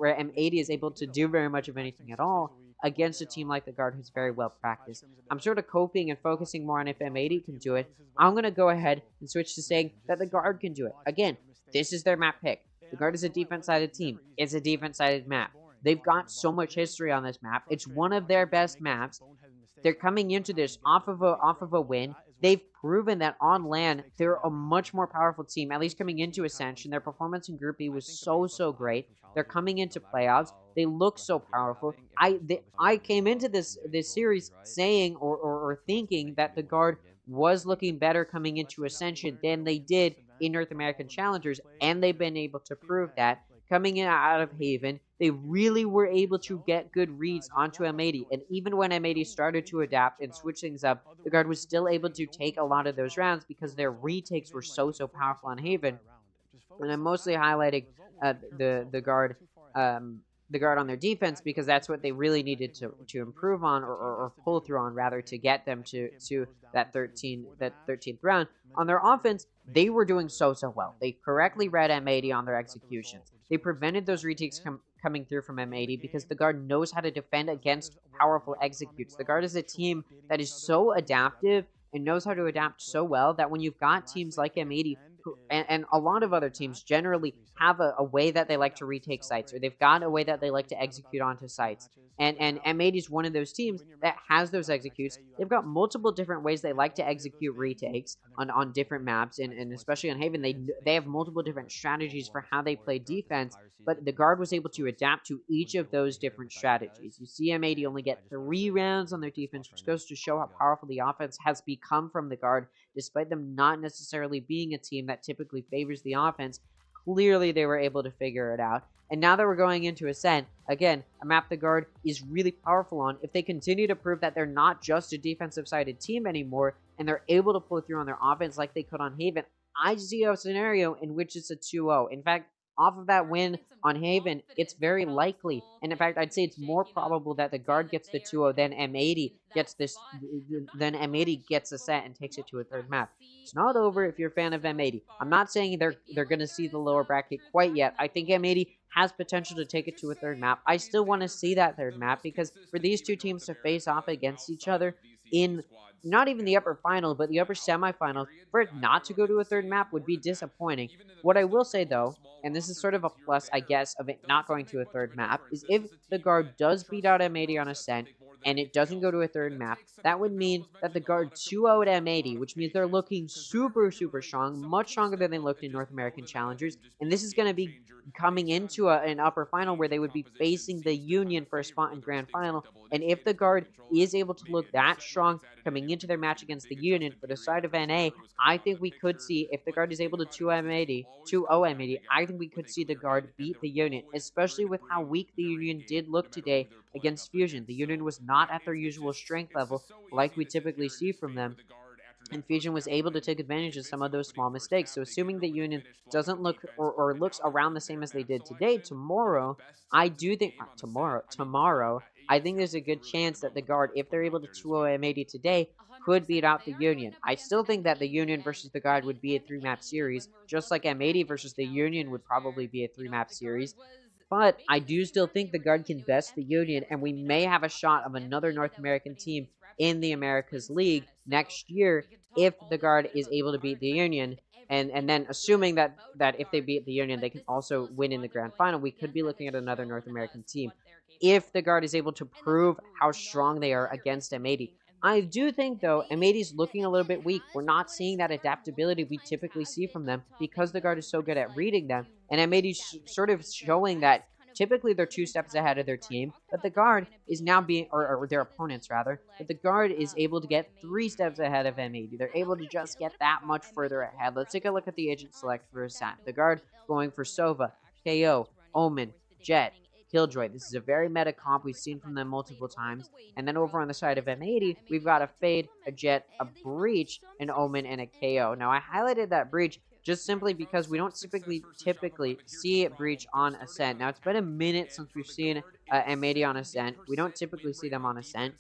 M80 is able to do very much of anything at all against a team like the guard who's very well practiced. I'm sort of coping and focusing more on if M80 can do it. I'm going to go ahead and switch to saying that the guard can do it. Again, this is their map pick. The guard is a defense-sided team. It's a defense-sided map. They've got so much history on this map. It's one of their best maps. They're coming into this off of a win. They've proven that on LAN, they're a much more powerful team, at least coming into Ascension. Their performance in Group B was so great. They're coming into playoffs. They look so powerful. I came into this series saying or thinking that the guard was looking better coming into Ascension than they did in North American Challengers, and they've been able to prove that. Coming in out of Haven, they really were able to get good reads onto M80, and even when M80 started to adapt and switch things up, the guard was still able to take a lot of those rounds because their retakes were so powerful on Haven. And I'm mostly highlighting the guard on their defense because that's what they really needed to improve on or pull through on, rather, to get them to that 13th round. On their offense, they were doing so well. They correctly read M80 on their executions. They prevented those retakes coming through from M80 because the guard knows how to defend against powerful executes. The guard is a team that is so adaptive and knows how to adapt so well that when you've got teams like M80 and a lot of other teams generally have a way that they like to retake sites, or they've got a way that they like to execute onto sites. And M80 is one of those teams that has those executes. They've got multiple different ways they like to execute retakes on different maps, and especially on Haven, they have multiple different strategies for how they play defense, but the guard was able to adapt to each of those different strategies. You see M80 only get 3 rounds on their defense, which goes to show how powerful the offense has become from the guard, despite them not necessarily being a team that typically favors the offense. Clearly, they were able to figure it out. And now that we're going into Ascent, again, a map the guard is really powerful on. If they continue to prove that they're not just a defensive-sided team anymore, and they're able to pull through on their offense like they could on Haven, I see a scenario in which it's a 2-0. In fact, off of that win on Haven, it's very likely, and in fact, I'd say it's more probable that the guard gets the 2-0 than M80 gets Ascent and takes it to a third map. It's not over if you're a fan of M80. I'm not saying they're going to see the lower bracket quite yet. I think M80 has potential to take it to a third map. I still want to see that third map because for these two teams to face off against each other in not even the upper final, but the upper semifinals, for it not to go to a third map would be disappointing. What I will say, though, and this is sort of a plus, I guess, of it not going to a third map, is if the guard does beat out M80 on Ascent, and it doesn't go to a third map, that would mean that the guard 2-0'd M80, which means they're looking super, super strong, much stronger than they looked in North American Challengers, and this is going to be coming into an upper final where they would be facing the Union for a spot in Grand Final, and if the guard is able to look that strong coming into their match against the Union for the side of NA, I think we could see, if the guard is able to 2-0 M80, I think we could see the guard beat the Union, especially with how weak the Union did look today against Fusion. The Union was not at their usual strength level like we typically see from them, and Fusion was able to take advantage of some of those small mistakes. So assuming the Union doesn't look or looks around the same as they did today, tomorrow, I do think tomorrow, I think there's a good chance that the guard, if they're able to 2-0 M80 today, could beat out the Union. I still think that the Union versus the guard would be a 3-map series, just like M80 versus the Union would probably be a 3-map series. But I do still think the guard can best the Union, and we may have a shot of another North American team in the Americas League next year if the guard is able to beat the Union. And then assuming that if they beat the Union, they can also win in the grand final, we could be looking at another North American team. If the guard is able to prove how strong they are against M80. I do think, though, M80 is looking a little bit weak. We're not seeing that adaptability we typically see from them because the guard is so good at reading them. And M80 is sort of showing that typically they're 2 steps ahead of their team, but the guard is now being, or their opponents rather, but the guard is able to get 3 steps ahead of M80. They're able to just get that much further ahead. Let's take a look at the agent select for Ascent. The guard going for Sova, KO, Omen, Jet, Killjoy. This is a very meta comp we've seen from them multiple times. And then over on the side of M80, we've got a Fade, a Jet, a Breach, an Omen, and a KO. Now, I highlighted that Breach just simply because we don't typically see Breach on Ascent. Now, it's been a minute since we've seen M80 on Ascent. We don't typically see them on Ascent.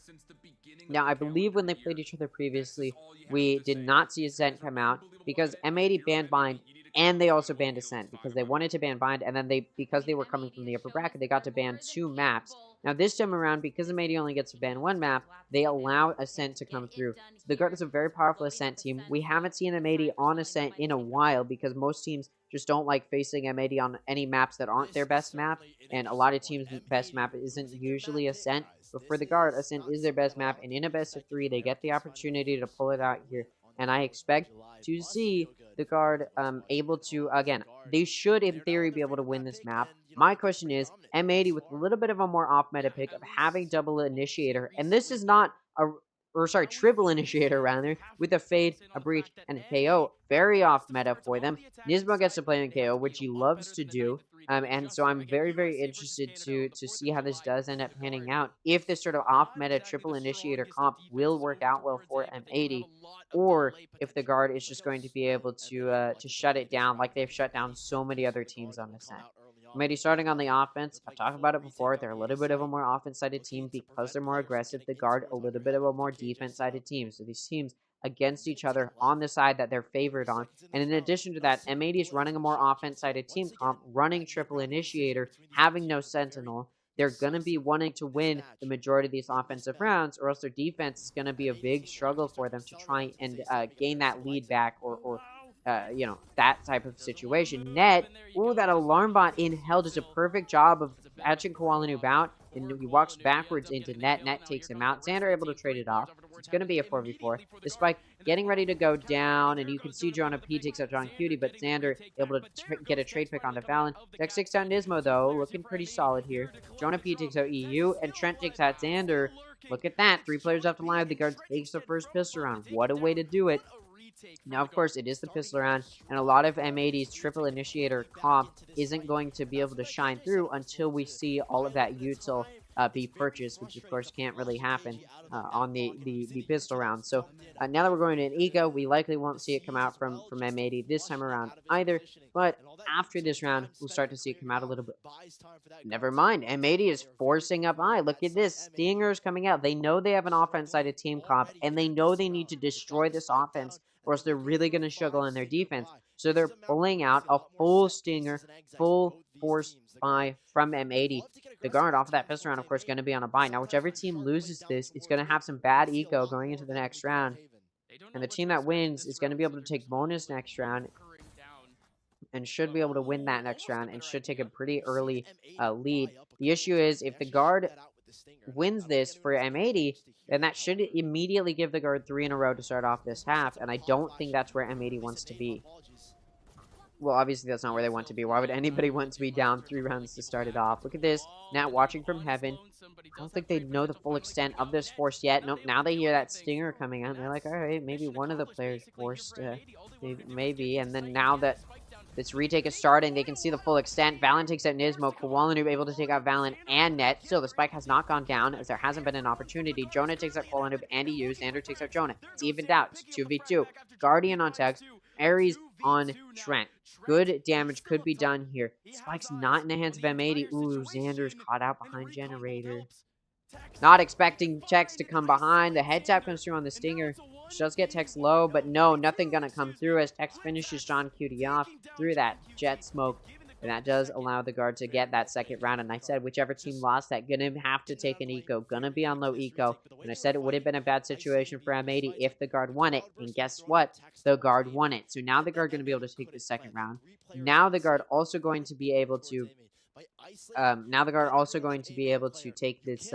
Now, I believe when they played each other previously, we did not see Ascent come out because M80 banned Bind, and they also banned Ascent because they wanted to ban Bind, and then because they were coming from the upper bracket, they got to ban 2 maps. Now, this time around, because M80 only gets to ban 1 map, they allow Ascent to come through. So the guard is a very powerful Ascent team. We haven't seen M80 on Ascent in a while because most teams just don't like facing M80 on any maps that aren't their best map, and a lot of teams' best map isn't usually Ascent. But for the guard, Ascent is their best map, and in a best of 3, they get the opportunity to pull it out here. And I expect to see the guard able to, again, they should in theory be able to win this map. My question is, M80 with a little bit of a more off-meta pick of having double initiator, and this is not a, triple initiator rather, with a Fade, a Breach, and a KO. Very off-meta for them. Nismo gets to play in KO, which he loves to do. And so I'm very, very interested to see how this does end up panning out. If this sort of off-meta triple initiator comp will work out well for M80, or if the guard is just going to be able to shut it down like they've shut down so many other teams on Ascent. M80 starting on the offense. I've talked about it before. They're a little bit of a more offense-sided team because they're more aggressive. The guard, a little bit of a more defense-sided team. So these teams against each other on the side that they're favored on. And in addition to that, M80 is running a more offense-sided team comp, running triple initiator, having no sentinel. They're going to be wanting to win the majority of these offensive rounds, or else their defense is going to be a big struggle for them to try and gain that lead back, or you know, that type of situation. Net, ooh, that alarm bot in hell does a perfect job of catching Kowalinu out, and he walks backwards into Net. Net takes him out. Xander able to trade it off. So it's going to be a 4v4. Despite getting ready to go down, and you can see Jonah P takes out John Cutie, but Xander able to get a trade pick onto Valen. Deck 6 down Nismo, though, looking pretty solid here. Jonah P takes out EU, and Trent takes out Xander. Look at that. 3 players left alive. The guard takes the first pistol round. What a way to do it. Now, of course, it is the pistol round, and a lot of M80's triple initiator comp isn't going to be able to shine through until we see all of that util be purchased, which of course can't really happen on the pistol round. So now that we're going to an eco, we likely won't see it come out from M80 this time around either, but after this round, we'll start to see it come out a little bit. Never mind, M80 is forcing up I. Look at this, Stingers coming out. They know they have an offense-sided team comp, and they know they need to destroy this offense, or else they're really going to struggle on their defense. So they're pulling out a full Stinger, full force buy from M80. The guard off of that pistol round, of course, going to be on a buy. Now, whichever team loses this, it's going to have some bad eco going into the next round. And the team that wins is going to be able to take bonus next round, and should be able to win that next round, and should take a pretty early lead. The issue is, if the guard wins this for M80, then that should immediately give the guard 3 in a row to start off this half, and I don't think that's where M80 wants to be. Well, obviously that's not where they want to be. Why would anybody want to be down 3 rounds to start it off? Look at this. Now watching from heaven. I don't think they know the full extent of this force yet. Nope, now they hear that stinger coming out, and they're like, alright, maybe one of the players forced, maybe. And then now that this retake is starting, they can see the full extent. Valen takes out Nismo. Koalanoob able to take out Valen and Net. Still, the spike has not gone down, as there hasn't been an opportunity. Jonah takes out Koalanoob and EU. Xander takes out Jonah. It's evened out. It's 2v2. Guardian on Tex. Ares on Trent. Good damage could be done here. Spike's not in the hands of M80. Ooh, Xander's caught out behind Generator. Not expecting Tex to come behind. The head tap comes through on the stinger. Which does get Tex low, but no, nothing gonna come through as Tex finishes John Cutie off through that jet smoke. And that does allow the guard to get that second round. And I said whichever team lost that, gonna have to take an eco. Gonna be on low eco. And I said it would have been a bad situation for M80 if the guard won it. And guess what? The guard won it. So now the guard gonna be able to take the second round. Now the guard also going to be able to take this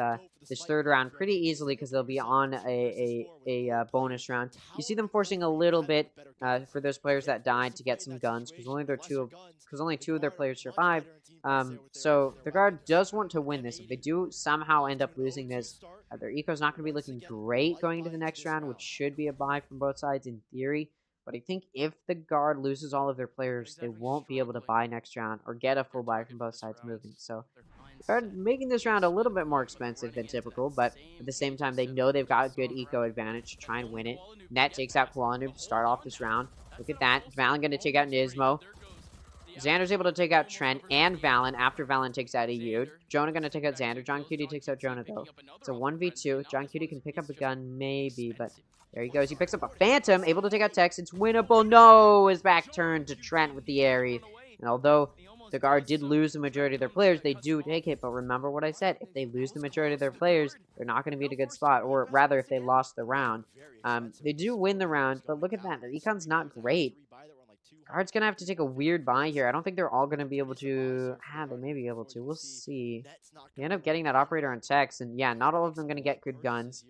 this third round pretty easily because they'll be on a bonus round. You see them forcing a little bit for those players that died to get some guns because only two of their players survived. So the guard does want to win this. If they do somehow end up losing this, their eco's not going to be looking great going into the next round, which should be a bye from both sides in theory. But I think if the guard loses all of their players, they won't be able to buy next round or get a full buy from both sides moving. So the guard making this round a little bit more expensive than typical, but at the same time, they know they've got a good eco advantage to try and win it. Net takes out Koalanoob to start off this round. Look at that. Valen going to take out Nismo. Xander's able to take out Trent and Valen after Valen takes out EU. Jonah going to take out Xander. John Cutie takes out Jonah, though. It's a 1v2. John Cutie can pick up a gun, maybe, but there he goes. He picks up a Phantom, able to take out Tex. It's winnable. No! His back turned to Trent with the Ares. And although the guard did lose the majority of their players, they do take it. But remember what I said. If they lose the majority of their players, they're not going to be in a good spot. Or rather, if they lost the round. They do win the round, but look at that. Their econ's not great. Guard's going to have to take a weird buy here. I don't think they're all going to be able to... they may be able to. We'll see. They end up getting that operator on Tex. And yeah, not all of them going to get good guns.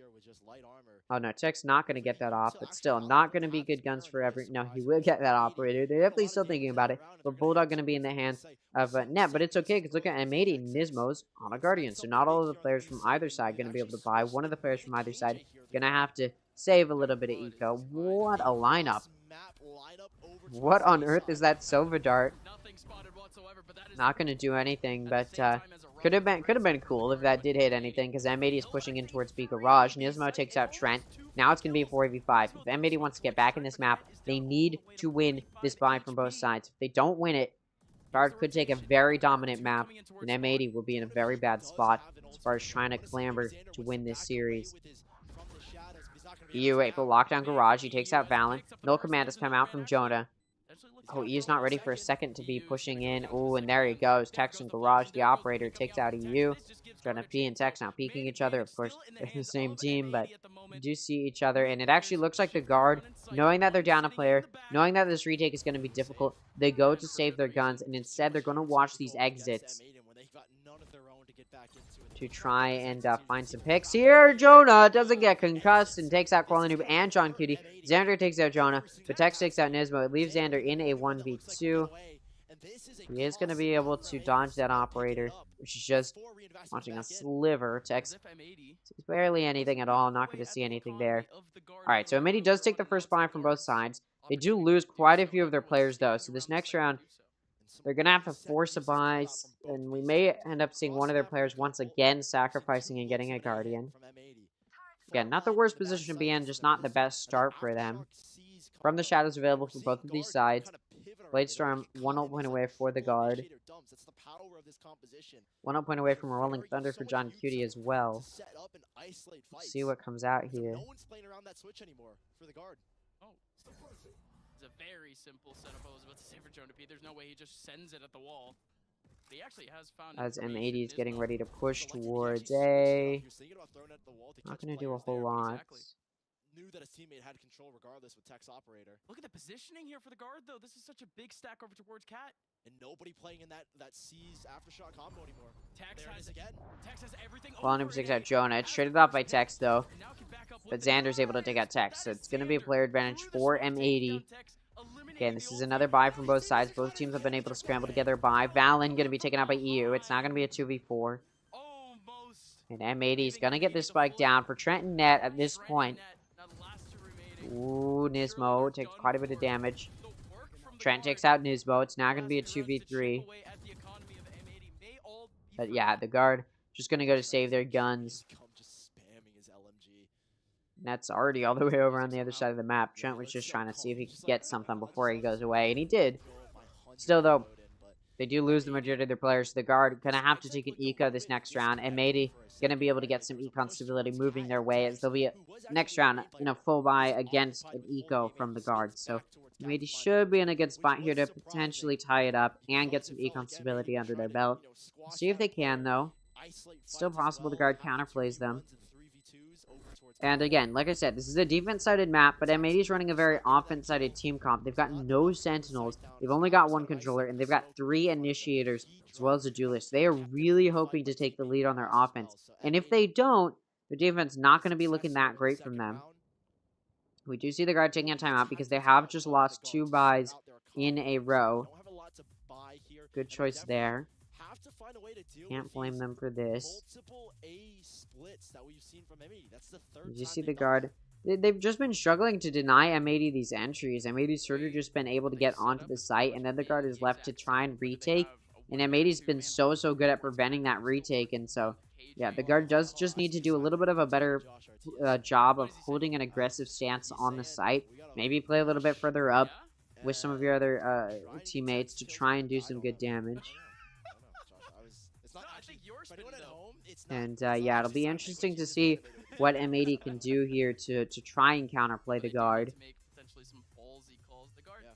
Oh, no, Tech's not going to get that off, but still, not going to be good guns for every... No, he will get that operator. They're definitely still thinking about it, but Bulldog going to be in the hands of Net, but it's okay, because look at M80, Nismo's on a Guardian, so not all of the players from either side going to be able to buy. One of the players from either side going to have to save a little bit of eco. What a lineup. What on earth is that Sova Dart? Not going to do anything, but could have been cool if that did hit anything, because M80 is pushing in towards B Garage. Nismo takes out Trent. Now it's going to be a 4v5. If M80 wants to get back in this map, they need to win this buy from both sides. If they don't win it, Guard could take a very dominant map, and M80 will be in a very bad spot as far as trying to clamber to win this series. EU able to lock down Garage. He takes out Valen. No command has come out from Jonah. Oh, EU's not ready for a second to be pushing in. Oh, and there he goes. Tex and Garage, the operator, takes out EU. Trying to P and Tex now peeking each other. Of course, they're the same team, but you do see each other. And it actually looks like the Guard, knowing that they're down a player, knowing that this retake is going to be difficult, they go to save their guns, and instead they're going to watch these exits to try and find some picks here. Jonah doesn't get concussed and takes out Koalanoob and John Cutie. Xander takes out Jonah, but Tex takes out Nismo. It leaves Xander in a 1v2. He is going to be able to dodge that operator, which is just watching a sliver. Tex sees barely anything at all. Not going to see anything there. Alright, so M80 does take the first buy from both sides. They do lose quite a few of their players, though, so this next round, they're going to have to force a buy, and we may end up seeing one of their players once again sacrificing and getting a Guardian. Again, not the worst position to be in, just not the best start for them. From the shadows available for both of these sides. Bladestorm, 1 ult point away for the Guard. 1 ult point away from a Rolling Thunder for John Cutie as well. Let's see what comes out here. It's a very simple setup. I was about to say for Jonah P. There's no way he just sends it at the wall. But he actually has found as M80 is getting ready to push towards A. Not going to do a whole lot. knew that his teammate had control regardless with Tech's operator. Look at the positioning here for the guard, though. This is such a big stack over towards Cat. And nobody playing in that C's aftershock combo anymore. Tex has everything. Fallen number 6 out Jonah. It's traded off by Tex, though. But Xander's able to take out Tex. So it's going to be a player advantage for M80. Again, this is another buy from both sides. Both teams have been able to scramble together by Valen going to be taken out by EU. It's not going to be a 2v4. And M80 is going to get this spike down for Trenton Net at this point. Ooh, Nismo takes quite a bit of damage. Trent takes out Nismo. It's now going to be a 2v3. But yeah, the guard just going to go to save their guns. Net's already all the way over on the other side of the map. Trent was just trying to see if he could get something before he goes away, and he did. Still, though, they do lose the majority of their players. So the guard going to have to take an eco this next round. And M80 going to be able to get some econ stability moving their way, as they'll be next round in a full buy against an eco from the guard. So M80 should be in a good spot here to potentially tie it up and get some econ stability under their belt. We'll see if they can, though. It's still possible the guard counterplays them. And again, like I said, this is a defense-sided map, but M80 is running a very offense-sided team comp. They've got no Sentinels, they've only got one controller, and they've got 3 initiators, as well as a duelist. They are really hoping to take the lead on their offense. And if they don't, their defense is not going to be looking that great from them. We do see the guard taking a timeout because they have just lost 2 buys in a row. Good choice there. Can't blame them for this. You see the guard. They've just been struggling to deny M80 these entries. M80's sort of just been able to get onto the site, and then the guard is left to try and retake. And M80's been so good at preventing that retake, and so, yeah, the guard does just need to do a little bit of a better job of holding an aggressive stance on the site. Maybe play a little bit further up with some of your other teammates to try and do some good damage. And yeah, it'll be interesting to see what M80 can do here to try and counterplay the guard.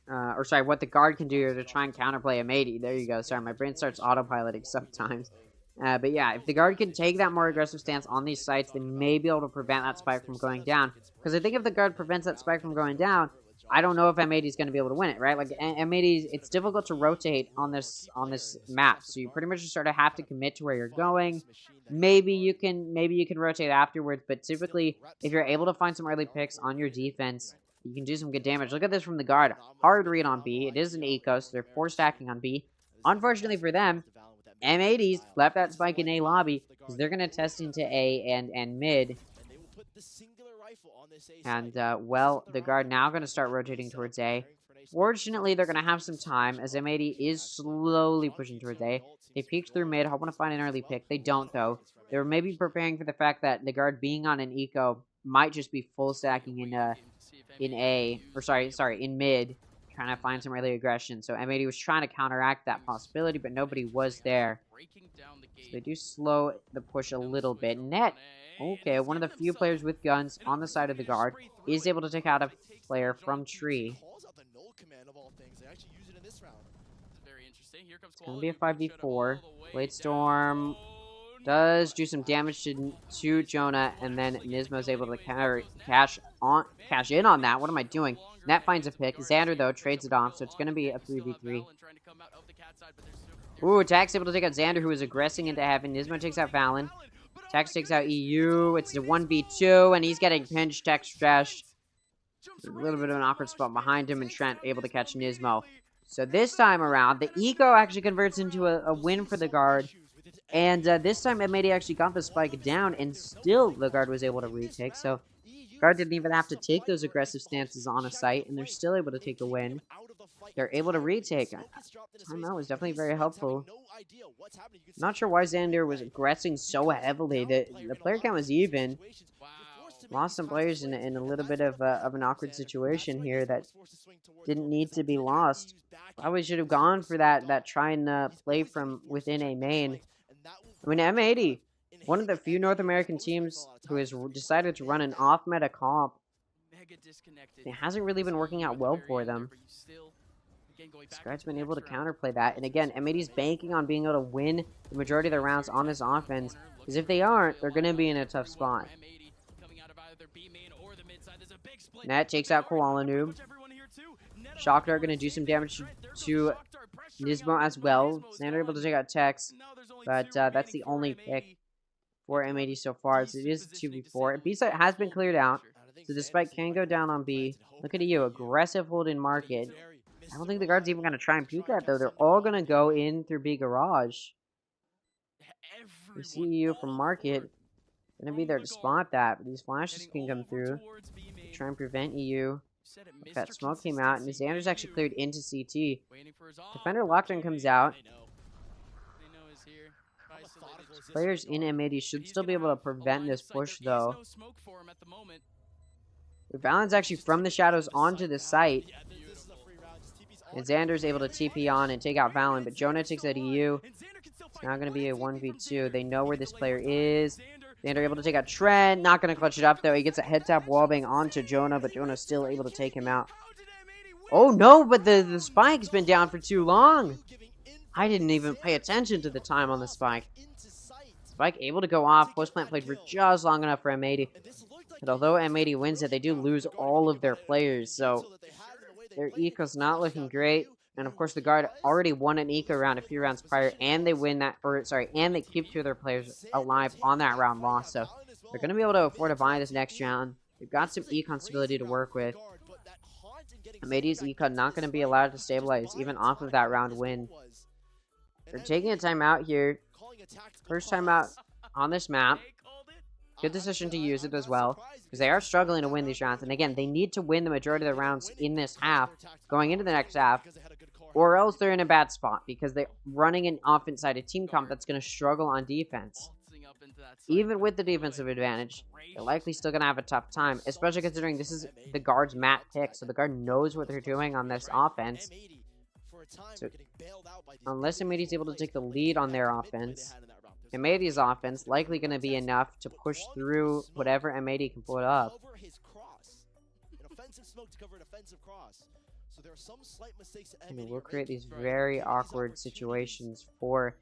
Or sorry, what the guard can do here to try and counterplay M80. There you go. Sorry, my brain starts autopiloting sometimes. But yeah, if the guard can take that more aggressive stance on these sites, they may be able to prevent that spike from going down. Because I think if the guard prevents that spike from going down, I don't know if M80 is going to be able to win it, right? Like, M80, it's difficult to rotate on this map, so you pretty much just sort of have to commit to where you're going. Maybe you can rotate afterwards, but typically, if you're able to find some early picks on your defense, you can do some good damage. Look at this from the guard. Hard read on B. It is an eco, so they're 4 stacking on B. Unfortunately for them, M80's left that spike in A lobby, because they're going to test into A and mid. And, well, the guard now going to start rotating towards A. Fortunately, they're going to have some time, as M80 is slowly pushing towards A. They peeked through mid, hoping to find an early pick. They don't, though. They were maybe preparing for the fact that the guard being on an eco might just be full stacking in A, or sorry, in mid, trying to find some early aggression. So M80 was trying to counteract that possibility, but nobody was there. So they do slow the push a little bit. Net, okay, one of the few players with guns on the side of the guard, is able to take out a player from tree. It's going to be a 5v4. Blade Storm does do some damage to Jonah, and then Nismo's able to cash in on that. What am I doing? Net finds a pick. Xander, though, trades it off, so it's going to be a 3v3. Ooh, Tax able to take out Xander, who is aggressing into heaven. Nismo takes out Valen. Tax takes out EU. It's a 1v2, and he's getting pinched. Tax trash. A little bit of an awkward spot behind him, and Trent able to catch Nismo. So this time around, the eco actually converts into a win for the guard. And this time, M80 actually got the spike down, and still the guard was able to retake. So guard didn't even have to take those aggressive stances on a site, and they're still able to take the win. They're able to retake. Timeout was definitely very helpful. Not sure why Xander was aggressing so heavily. The player count was even. Lost some players in a little bit of an awkward situation here that didn't need to be lost. Probably should have gone for that try and play from within a main. I mean, M80, one of the few North American teams who has decided to run an off-meta comp. It hasn't really been working out well for them. This guard's been able to counterplay that. And again, M80's banking on being able to win the majority of their rounds on this offense. Because if they aren't, they're going to be in a tough spot. Net takes out Koala Noob. Shock Dart gonna do some damage to Nismo as well. Xander able to take out Tex, but that's the only pick for M80 so far. So it is 2v4. B site has been cleared out, so the spike can go down on B. Look at you, aggressive hold in market. I don't think the guard's even gonna try and peek that though. They're all gonna go in through B garage. We see you from market. Gonna be there to spot that, but these flashes can come through. Try and prevent EU. That smoke came out, and Xander's actually cleared into CT. Defender lockdown comes out. Players in M80 should still be able to prevent this push, though. Valen's actually from the shadows onto the site. And Xander's able to TP on and take out Valen, but Jonah takes out EU. It's now going to be a 1v2. They know where this player is. Xander able to take out Trent. Not going to clutch it up, though. He gets a head tap wallbang onto Jonah, but Jonah's still able to take him out. Oh, no, but the spike's been down for too long. I didn't even pay attention to the time on the spike. Spike able to go off. Post plant played for just long enough for M80. But although M80 wins it, they do lose all of their players, so their eco's not looking great. And of course, the guard already won an eco round a few rounds prior, and they win that, or sorry, and they keep two of their players alive on that round loss. So they're going to be able to afford to buy this next round. They've got some econ stability to work with. M80's econ not going to be allowed to stabilize even off of that round win. They're taking a timeout here. First timeout on this map. Good decision to use it as well, because they are struggling to win these rounds. And again, they need to win the majority of the rounds in this half, going into the next half, or else they're in a bad spot, because they're running an offense-sided team comp that's going to struggle on defense. Even with the defensive advantage, they're likely still going to have a tough time, especially considering this is the guard's map pick, so the guard knows what they're doing on this offense. So, unless M80 is able to take the lead on their offense, M80's offense likely going to be enough to push through whatever M80 can put up. And we'll create these very awkward situations for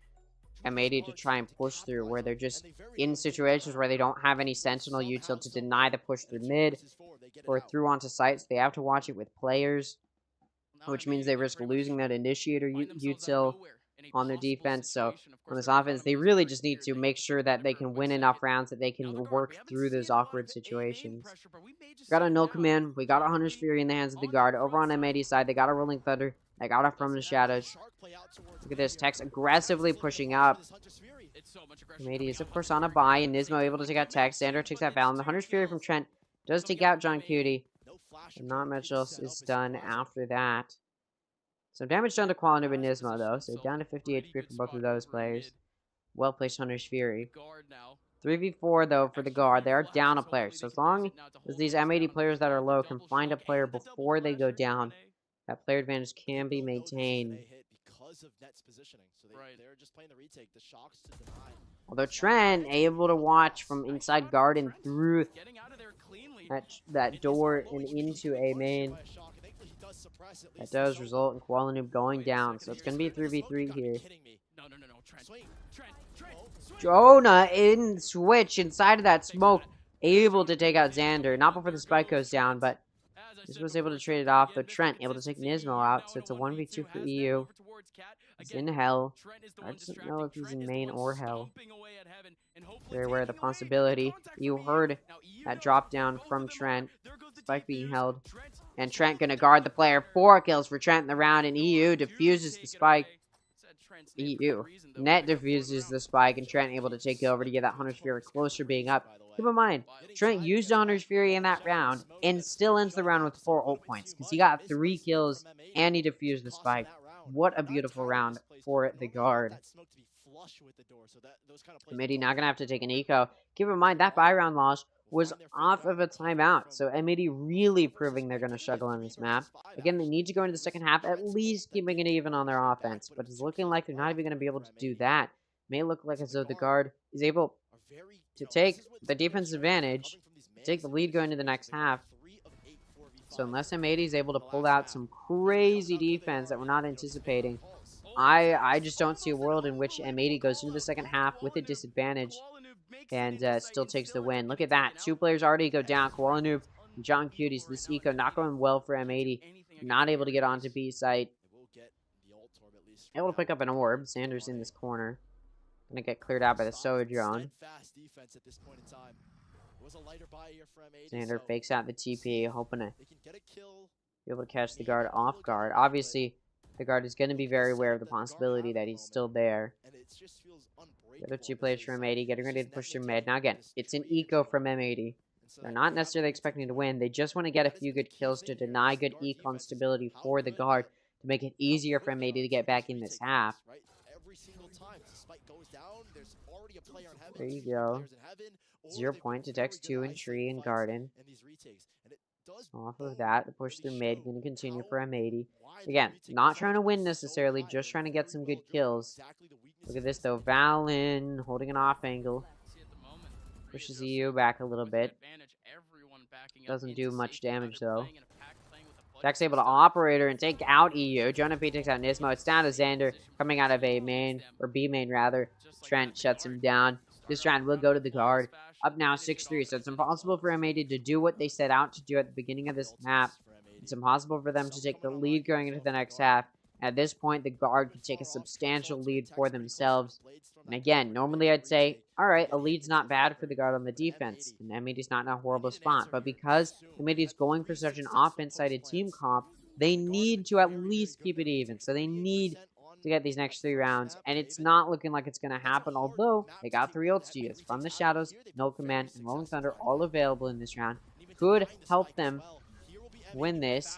M80 to try and push through, where they're just in situations where they don't have any sentinel util to deny the push through mid or through onto sites. They have to watch it with players, which means they risk losing that initiator util on their defense. So on this offense, they really just need to make sure that they can win enough rounds that they can work through those awkward situations. We got a null command. We got a Hunter's Fury in the hands of the guard. Over on M80 side, they got a Rolling Thunder. They got it from the shadows. Look at this. Tex aggressively pushing up. M80 is, of course, on a buy, and Nismo able to take out Tex. Xander takes out Valen. The Hunter's Fury from Trent does take out John Cutie. And not much else is done after that. Some damage done to Qualinoob and Nismo, though, so down to 50 HP for both of those players. Well-placed Hunter's Fury. 3v4, though, for the guard. They are down a player, so as long as these M80 players that are low can find a player before they go down, that player advantage can be maintained. Although Trent able to watch from inside garden through that door and into A main. That does result in Qualinoob going down, so it's going to be a 3v3 here. Jonah in switch inside of that smoke, able to take out Xander. Not before the spike goes down, but this was able to trade it off. Though Trent able to take Nismo out, so it's a 1v2 for EU. He's in hell. I just don't know if he's in main or hell. Very aware of the possibility. You heard that drop down from Trent. Spike being held. And Trent gonna guard the player. 4 kills for Trent in the round, and EU defuses the spike. EU. Net defuses the spike, and Trent able to take it over to get that Hunter's Fury closer being up. Keep in mind, Trent used Hunter's Fury in that round, and still ends the round with 4 ult points, because he got 3 kills, and he defused the spike. What a beautiful round for the guard. M80 not going to have to take an eco. Keep in mind, that buy round loss was off of a timeout. So M80 really proving they're going to struggle on this map. Again, they need to go into the second half, at least keeping it even on their offense. But it's looking like they're not even going to be able to do that. May look like as though the guard is able to take the defensive advantage, take the lead going into the next half. So unless M80 is able to pull out some crazy defense that we're not anticipating, I just don't see a world in which M80 goes into the second half with a disadvantage and still takes the win. Look at that. 2 players already go down. Qualinoob John Cuties, this eco not going well for M80. Not able to get onto B site. Able to pick up an orb. Sanders in this corner. Gonna get cleared out by the Soa drone. Xander fakes out the TP, hoping to be able to catch the guard off guard. Obviously, the guard is going to be very aware of the possibility that he's still there. The other two players from M80 getting ready to push through mid. Now again, it's an eco from M80. They're not necessarily expecting to win. They just want to get a few good kills to deny good econ stability for the guard to make it easier for M80 to get back in this half. There you go. 0 point to Tex 2 and Tree and Garden. Off of that, the push through mid going to continue for M80. Again, not trying to win necessarily, just trying to get some good kills. Look at this though, Valen holding an off angle. Pushes EU back a little bit. Doesn't do much damage though. Tex able to operator and take out EU. Jonah P takes out Nismo. It's down to Xander coming out of A main, or B main rather. Trent shuts him down. This round will go to the guard. Up now 6-3, so it's impossible for M80 to do what they set out to do at the beginning of this map. It's impossible for them to take the lead going into the next half. At this point, the guard could take a substantial lead for themselves. And again, normally I'd say, alright, a lead's not bad for the guard on the defense. And M80's not in a horrible spot. But because M80's going for such an offense-sided team comp, they need to at least keep it even. So they need to get these next 3 rounds, and it's not looking like it's going to happen, although they got 3 ults to use. From the Shadows, No Command, and Rolling Thunder all available in this round. Could help them win this.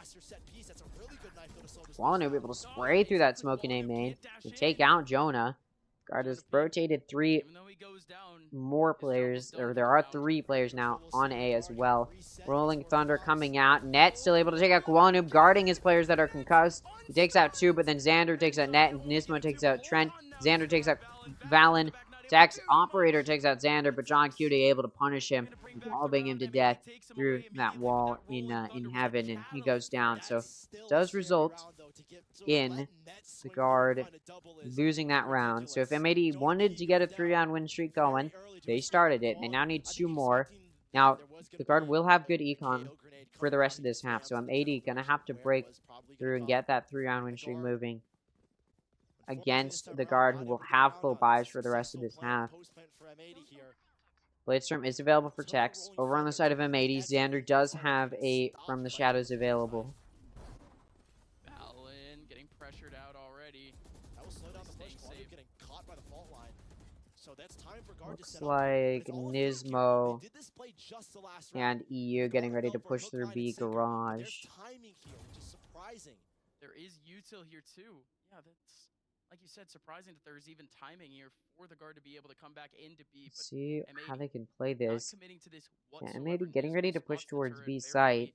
Wallen will be able to spray through that smoke in A main and take out Jonah. Guard has rotated 3 more players, or there are 3 players now on A as well. Rolling Thunder coming out. Net still able to take out Gwalnoob, guarding his players that are concussed. He takes out 2, but then Xander takes out Net, and Nismo takes out Trent. Xander takes out Valen. Tex Operator takes out Xander, but John Cutie able to punish him, wallbang him to death through that wall in heaven, and he goes down. So does result in the guard losing that round. So if M80 wanted to get a 3-round win streak going, they started it. They now need 2 more. Now, the guard will have good econ for the rest of this half, so M80 gonna have to break through and get that 3-round win streak moving against the guard, who will have full buys for the rest of this half. Bladestorm is available for Tex. Over on the side of M80, Xander does have a From the Shadows available. Valen getting pressured out already. That will slow down the push while getting caught by the fault line. So that's time for guard to Looks set up. like Nismo and EU getting ready to push through B garage. Timing here, which is surprising. There is util here too. Yeah, that's, like you said, surprising that there's even timing here for the guard to be able to come back into B. But See M80 how they can play this. to this Yeah, M80 getting ready to push towards B site.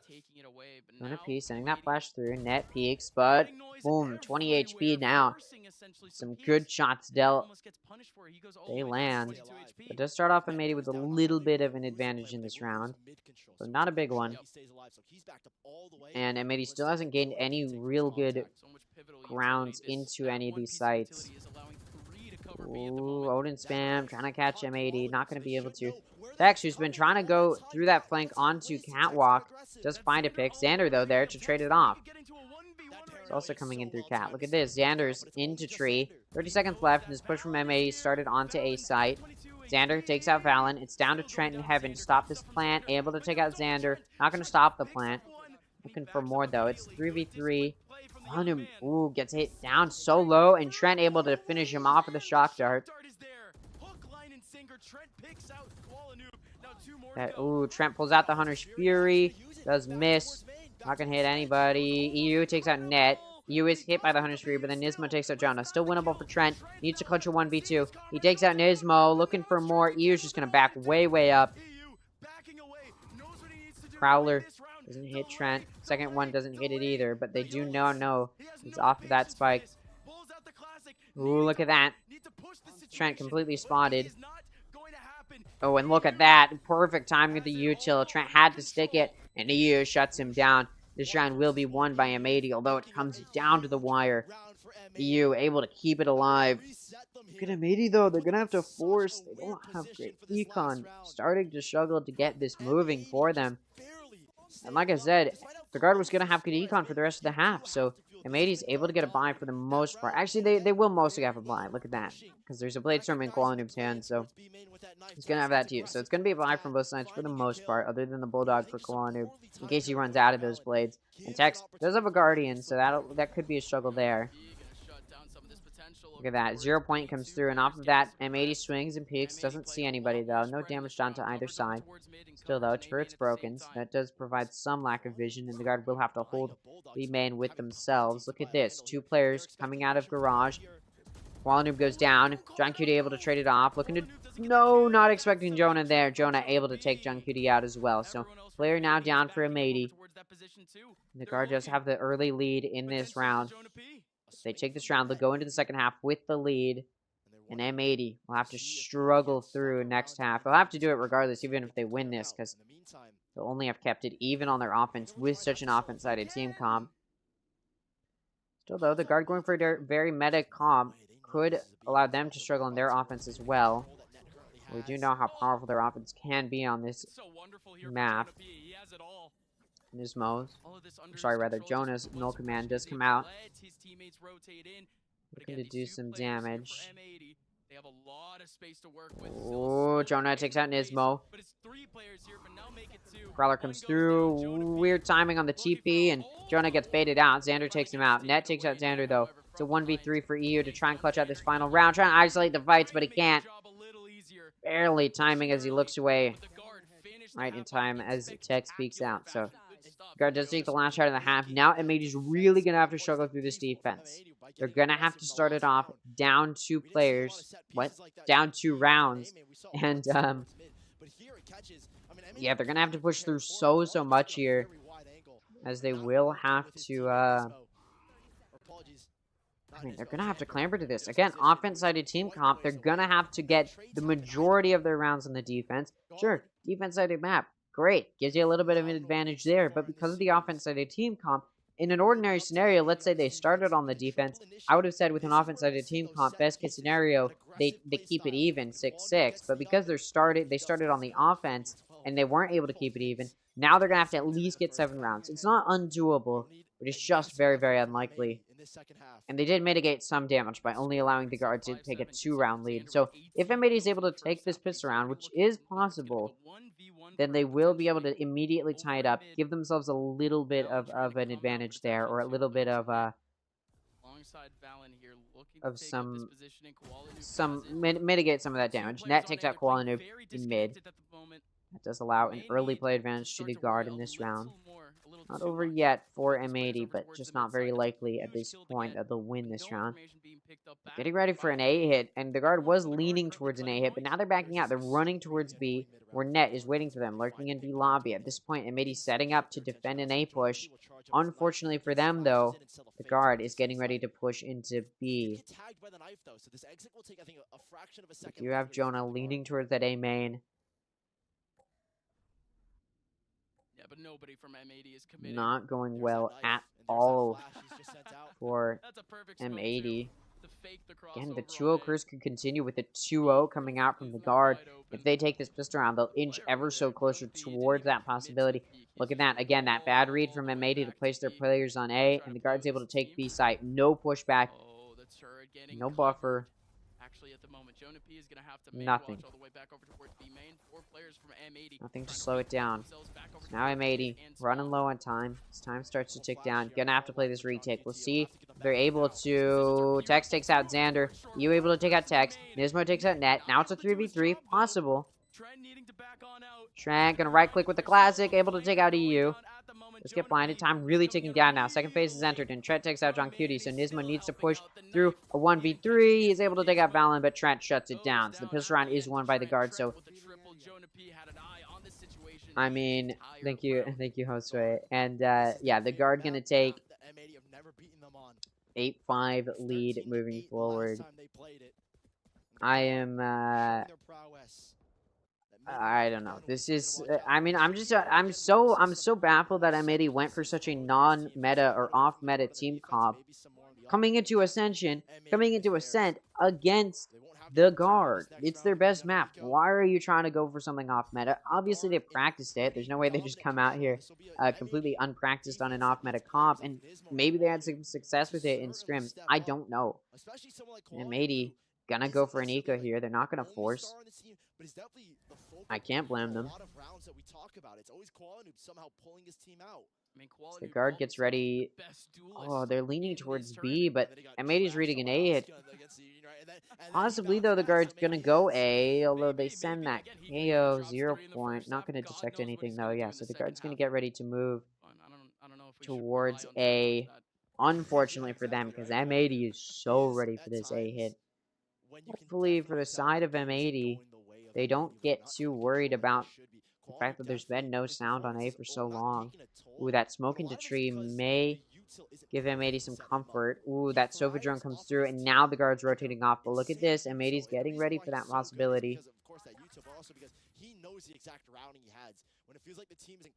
Taking it away, but Jonah now P sending that flash through. Net peeks, but boom, 20 HP now. Some good shots dealt. They land. It does start off M80 with a little bit of an advantage in this round, but not a big one. And M80 still hasn't gained any real good grounds into any of these sites. Ooh, Odin spam, trying to catch M80, not going to be able to. Tex, who's been trying to go through that flank onto Catwalk, does find a pick. Xander, though, there to trade it off. It's also coming in through Cat. Look at this. Xander's into tree. 30 seconds left, and this push from M80 started onto A site. Xander takes out Valen. It's down to Trent in heaven to stop this plant. Able to take out Xander. Not going to stop the plant. Looking for more, though. It's 3v3. Ooh, gets hit down so low, and Trent able to finish him off with a shock dart. Ooh, Trent pulls out the Hunter's Fury. Does miss. Not gonna hit anybody. EU takes out Net. EU is hit by the Hunter's Fury, but then Nismo takes out Jonah. Still winnable for Trent. Needs to clutch a 1v2. He takes out Nismo. Looking for more. EU's just gonna back way up. Prowler doesn't hit Trent. Second one doesn't hit it either, but they do know it's off of that spike. Ooh, look at that. Trent completely spotted. Oh, and look at that. Perfect timing with the util. Trent had to stick it, and the EU shuts him down. This round will be won by M80, although it comes down to the wire. EU able to keep it alive. Look at M80 though. They're gonna have to force. They don't have great econ. Starting to struggle to get this moving for them. And like I said, the guard was gonna have good econ for the rest of the half. So M80 is able to get a buy for the most part. Actually, they will mostly have a buy. Look at that, because there's a blade storm in Koala hand, so he's gonna have that too. So it's gonna be a buy from both sides for the most part, other than the bulldog for Koala in case he runs out of those blades. And Tex does have a guardian, so that could be a struggle there. Look at that. 0 point comes through, and off of that, M80 swings and peeks. Doesn't see anybody, though. No damage done to either side. Still, though, turret's broken, so that does provide some lack of vision, and the guard will have to hold the main with themselves. Look at this. 2 players coming out of garage. Noob goes down. John Cutie able to trade it off. Looking to... No, not expecting Jonah there. Jonah able to take John Cutie out as well. So, player now down for M80. And the guard does have the early lead in this round. If they take this round, they'll go into the second half with the lead. And M80 will have to struggle through next half. They'll have to do it regardless, even if they win this, because they'll only have kept it even on their offense with such an offense-sided team comp. Still, though, the guard going for a very meta comp could allow them to struggle on their offense as well. We do know how powerful their offense can be on this map. Jonah's null command does come out. Looking to do some damage. Oh, Jonah takes out Nismo. Crawler comes through. Weird timing on the TP, and Jonah gets baited out. Xander takes him out. Net takes out Xander, though. It's a 1v3 for EU to try and clutch out this final round. Trying to isolate the fights, but he can't. Barely timing as he looks away. Right in time as Tex peeks out. So, guard does take the last shot of the half. Now, M80's really going to have to struggle through this defense. They're going to have to start it off down 2 players. What? Down 2 rounds. And, yeah, they're going to have to push through so much here. As they will have to, I mean, they're going to have to clamber to this. Again, offense-sided team comp. They're going to have to get the majority of their rounds on the defense. Sure, defense-sided map. Great. Gives you a little bit of an advantage there. But because of the offense-sided team comp, in an ordinary scenario, let's say they started on the defense, I would have said with an offense-sided team comp, best case scenario, they keep it even, 6-6. But because they started on the offense, and they weren't able to keep it even, now they're going to have to at least get 7 rounds. It's not undoable, but it's just very, very unlikely. And they did mitigate some damage by only allowing the guard to take a 2-round lead. So if M80 is able to take this pistol round, which is possible, then they will be able to immediately tie it up, give themselves a little bit of an advantage there, or a little bit of mitigate some of that damage. Net takes out Koala Noob in mid. That does allow an early play advantage to the guard in this round. Not over yet for M80, but just not very likely at this point that they'll win this round. Getting ready for an A hit, and the guard was leaning towards an A hit, but now they're backing out. They're running towards B, where Net is waiting for them, lurking in B lobby. At this point, M80 setting up to defend an A push. Unfortunately for them, though, the guard is getting ready to push into B. You have Jonah leaning towards that A main. But nobody from M80 is committed. Not going well at all for M80. Again, the 2-0 curse could continue with a 2-0 coming out from the guard. If they take this pistol round, they'll inch ever so closer towards that possibility. Look at that. Again, that bad read from M80 to place their players on A, and the guard's able to take B site. No pushback. No buffer. At the moment, Jonah P is going to have to nothing. All the way back over towards B main. 4 players from M80. Nothing to slow it down. So now M80 running low on time. As time starts to tick down, gonna have to play this retake. We'll see if they're able to. Tex takes out Xander. You able to take out Tex. Nismo takes out Net. Now it's a 3v3. Possible. Trent gonna right click with the classic. Able to take out EU. Let's get blinded. Time really ticking down now. Second phase is entered, and Trent takes out John Cutie, so Nismo needs to push through a 1v3. He's able to take out Valen, but Trent shuts it down. So the pistol round is won by the guard, so... I mean, thank you, Josue. And, yeah, the guard gonna take 8-5 lead moving forward. I am, I don't know. This is, I mean, I'm so baffled that M80 went for such a non-meta or off-meta team comp. coming into Ascension, coming into Ascent against the guard. It's their best map. Why are you trying to go for something off meta? Obviously, they practiced it. There's no way they just come out here completely unpracticed on an off meta comp, and maybe they had some success with it in scrims. I don't know. M80 gonna go for an eco here. They're not gonna force. I can't blame them. The guard gets ready. Oh, they're leaning towards B, but M80's reading an A hit. Possibly, though, the guard's gonna go A, although they send that KO 0 point. Not gonna detect anything, though. Yeah, so the guard's gonna get ready to move towards A. Unfortunately for them, because M80 is so ready for this A hit. Hopefully, for the side of M80, they don't get too worried about the fact that there's been no sound on A for so long. Ooh, that smoke into tree may give M80 some comfort. Ooh, that Sofa drone comes through, and now the guard's rotating off. But look at this, M80's getting ready for that possibility.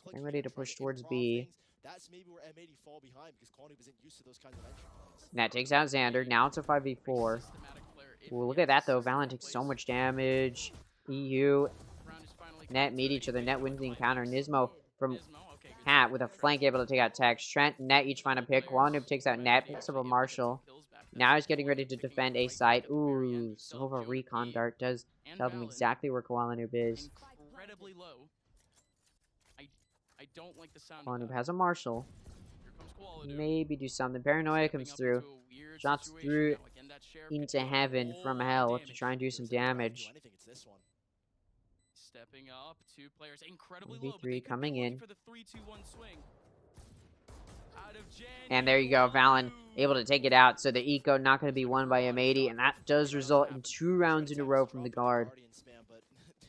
Getting ready to push towards B. That takes out Xander. Now it's a 5v4. Ooh, look at that, though. Valen takes so much damage. EU, Net meet each other. Net wins the encounter. Nismo from Cat with a flank able to take out Tex. Trent, Net each find a pick. Koala takes out Net, picks up a Marshall. Now he's getting ready to defend A site. Ooh, Sova recon dart does tell them exactly where Koala is. Koala has a Marshall. Maybe do something. Paranoia comes through. Shots through into heaven from hell to try and do some damage. Stepping up, two players incredibly V3 coming in. And there you go, Valen able to take it out. So the eco not going to be won by M80, and that does result in 2 rounds in a row from the guard.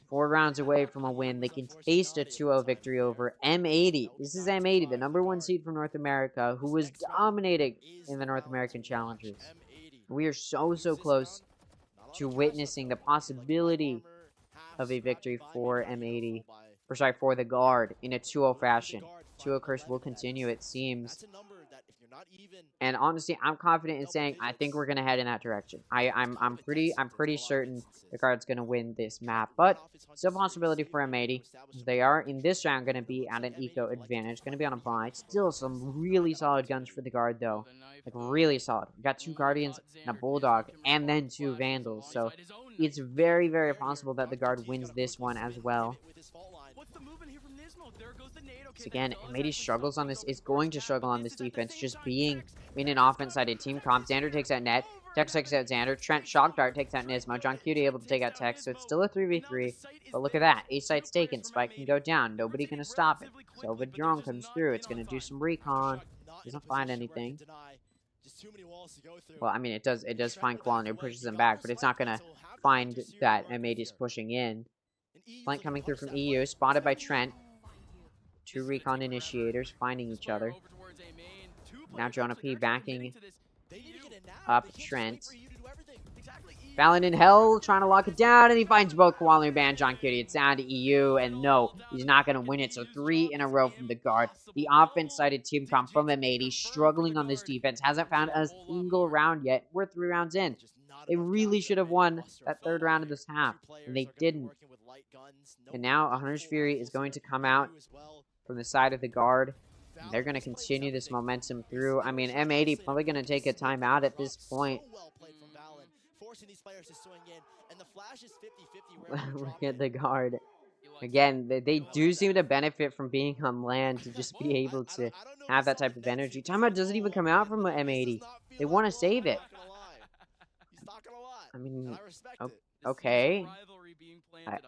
4 rounds away from a win. They can taste a 2-0 victory over M80. This is M80, the #1 seed from North America, who was dominating in the North American Challengers. We are so close to witnessing the possibility of a victory for M80, or sorry, for the guard in a 2-0 fashion. 2-0 curse will continue, it seems. And honestly, I'm confident in saying I think we're gonna head in that direction. I'm pretty certain the guard's gonna win this map, but still possibility for M80. They are in this round gonna be at an eco advantage, gonna be on a buy. Still some really solid guns for the guard though, like really solid. We got 2 Guardians and a Bulldog, and then 2 Vandals. So it's very possible that the guard wins this one as well. So again, M80 struggles on this, is going to struggle on this defense, just being in an offense-sided team comp. Xander takes out Net, Tex takes out Xander, Trent Shock Dart takes out Nismo, John Cutie able to take out Tex, so it's still a 3v3, but look at that, A site's taken, Spike can go down, nobody gonna stop it. So the drone comes through, it's gonna do some recon, doesn't find anything. Well, I mean, it does find Koala, it pushes him back, but it's not gonna find that M80 is pushing in. Flank coming through from EU, spotted by Trent. 2 recon initiators finding each other. Now Jonah P backing up Trent. Valen in hell trying to lock it down, and he finds both Koala and John Cutie. It's down to EU, and no, he's not going to win it. So 3 in a row from the guard. The offense-sided team comp from M80 struggling on this defense. Hasn't found a single round yet. We're 3 rounds in. They really should have won that 3rd round of this half, and they didn't. And now Hunter's Fury is going to come out from the side of the guard. They're going to continue this momentum through. I mean, M80 probably going to take a timeout at this point. Look at the guard. Again, they do seem to benefit from being on land to just be able to have that type of energy. Timeout doesn't even come out from M80. They want to save it. I mean, okay.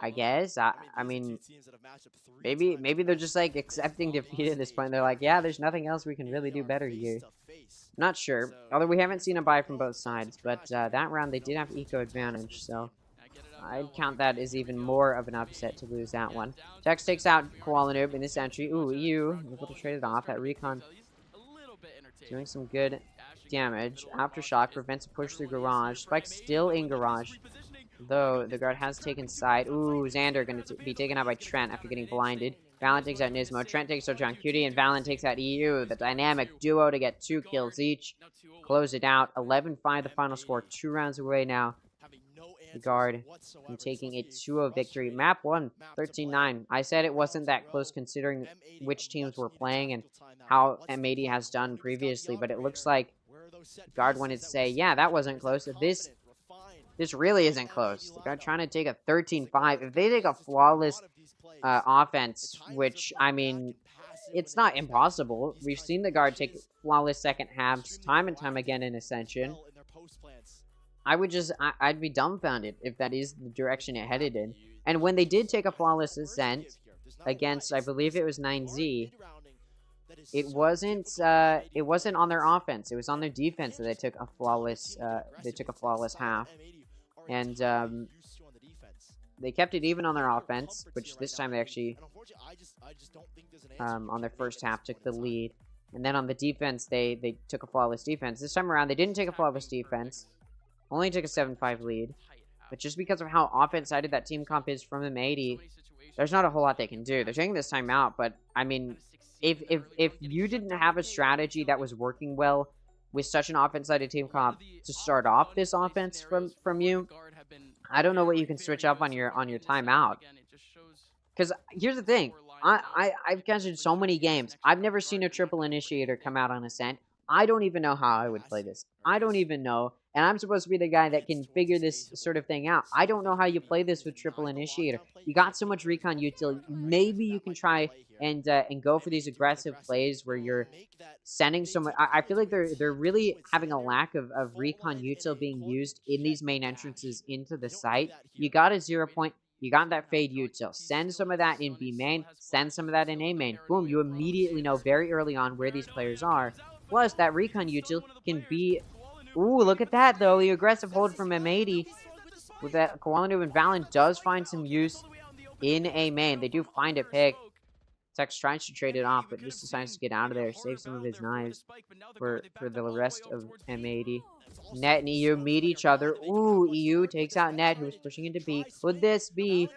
I guess. I mean, maybe they're just like accepting defeat at this point. They're like, yeah, there's nothing else we can really do better here. Not sure. Although we haven't seen a buy from both sides, but that round they did have eco advantage, so I'd count that as even more of an upset to lose that one. Tex takes out Koala Noob in this entry. Ooh, EU able to trade it off. That recon doing some good damage. Aftershock prevents a push through garage. Spike's still in garage. though the guard has taken side. Ooh, Xander going to be taken out by Trent after getting blinded. Valen takes out Nismo. Trent takes out John Cutie, and Valen takes out EU. The dynamic duo to get 2 kills each. Close it out. 11-5 the final score. 2 rounds away now. The guard taking a 2-0 victory. Map 1, 13-9. I said it wasn't that close considering which teams were playing and how M80 has done previously, but it looks like guard wanted to say, yeah, that wasn't close. This really isn't close. The guard trying to take a 13-5. If they take a flawless offense, which, I mean, it's not impossible. We've seen the guard take flawless second halves time and time again in Ascension. I'd be dumbfounded if that is the direction it headed in. And when they did take a flawless Ascent against, I believe it was 9Z, it wasn't on their offense. It was on their defense that they took a flawless half. And they kept it even on their offense, which this time they actually on their first half took the lead. And then on the defense, they took a flawless defense. This time around, they didn't take a flawless defense. Only took a 7-5 lead. But just because of how offense-sided that team comp is from M80, there's not a whole lot they can do. They're taking this time out, but, I mean, if you didn't have a strategy that was working well with such an offense-sided team comp to start off this offense from you, I don't know what you can switch up on your timeout. Because here's the thing. I've catched so many games. I've never seen a triple initiator come out on Ascent. I don't even know how I would play this. I don't even know. And I'm supposed to be the guy that can figure this sort of thing out. I don't know how you play this with triple initiator. You got so much recon util. Maybe you can try and go for these aggressive plays where you're sending so much. I feel like they're really having a lack of recon util being used in these main entrances into the site. You got a 0 point. You got that fade util. Send some of that in B main. Send some of that in A main. Boom. You immediately know very early on where these players are. Plus, that recon util can be... Ooh, look at that, though. The aggressive hold from M80 with that Kowalinu and Valen does find some use in A main. They do find a pick. Tex tries to trade it off, but just decides to get out of there, save some of his knives for the rest of M80. Net and EU meet each other. Ooh, EU takes out Net, who was pushing into B. Could this be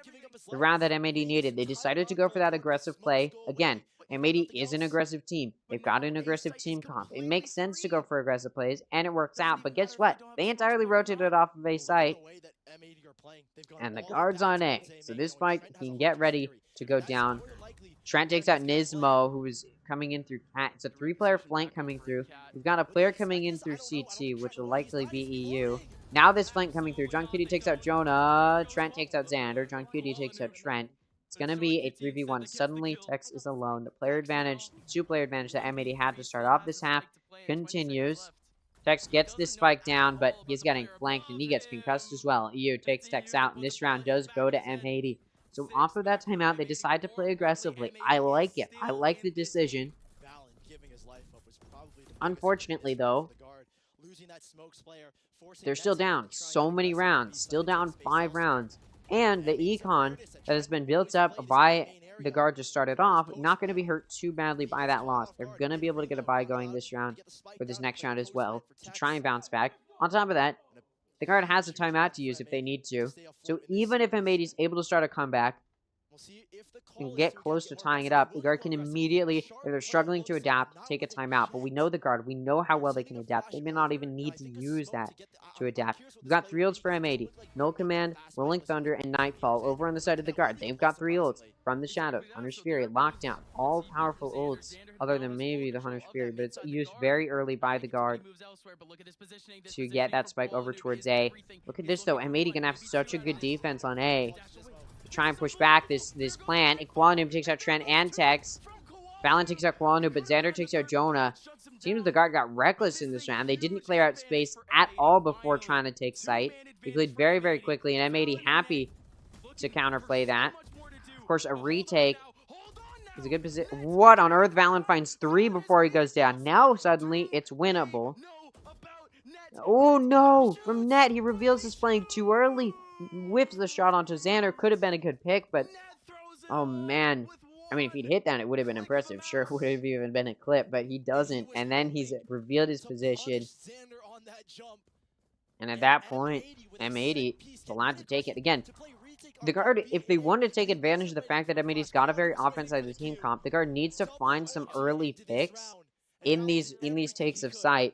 the round that M80 needed? They decided to go for that aggressive play. Again, M80 is an aggressive team. They've got an aggressive team comp. It makes sense to go for aggressive plays, and it works out. But guess what? They entirely rotated off of A site, and the guard's on A. So this fight can get ready to go down. Trent takes out Nismo, who is coming in through Cat. It's a 3-player flank coming through. We've got a player coming in through CT, which will likely be EU. Now this flank coming through. John Cutie takes out Jonah. Trent takes out Xander. John Cutie takes out Trent. It's going to be a 3v1. Suddenly, Tex is alone. The player advantage, the 2-player advantage that M80 had to start off this half continues. Tex gets this spike down, but he's getting flanked, and he gets concussed as well. EU takes Tex out, and this round does go to M80. So off of that timeout, they decide to play aggressively. I like it. I like the decision. Unfortunately, though, they're still down so many rounds. Still down 5 rounds. And the econ that has been built up by the guard to start it off, not going to be hurt too badly by that loss. They're going to be able to get a bye going this round, or this next round as well, to try and bounce back. On top of that, the guard has a timeout to use if they need to. So even if M80 is able to start a comeback and get close to tying it up, the guard can immediately, if they're struggling to adapt, take a timeout. But we know the guard. We know how well they can adapt. They may not even need to use that to adapt. We've got 3 ults for M80. Null Command, Rolling Thunder, and Nightfall over on the side of the guard. They've got 3 ults from the Shadows. Hunter's Fury, Lockdown. All powerful ults, other than maybe the Hunter's Fury. But it's used very early by the guard to get that spike over towards A. Look at this, though. M80 going to have such a good defense on A to try and push back this plan. Equalinu takes out Trent and Tex. Valen takes out Kowalinu, but Xander takes out Jonah. Seems the guard got reckless in this round. They didn't clear out space at all before trying to take site. They played very, very quickly, and M80 happy to counterplay that. Of course, a retake is a good position. What on earth? Valen finds 3 before he goes down. Now, suddenly, it's winnable. Oh, no! From Net, he reveals his playing too early. Whips the shot onto Xander. Could have been a good pick, but... Oh, man. I mean, if he'd hit that, it would have been impressive. Sure, it would have even been a clip, but he doesn't. And then he's revealed his position. And at that point, M80 is allowed to take it. Again, the guard, if they want to take advantage of the fact that M80's got a very offensive team comp, the guard needs to find some early picks in these takes of sight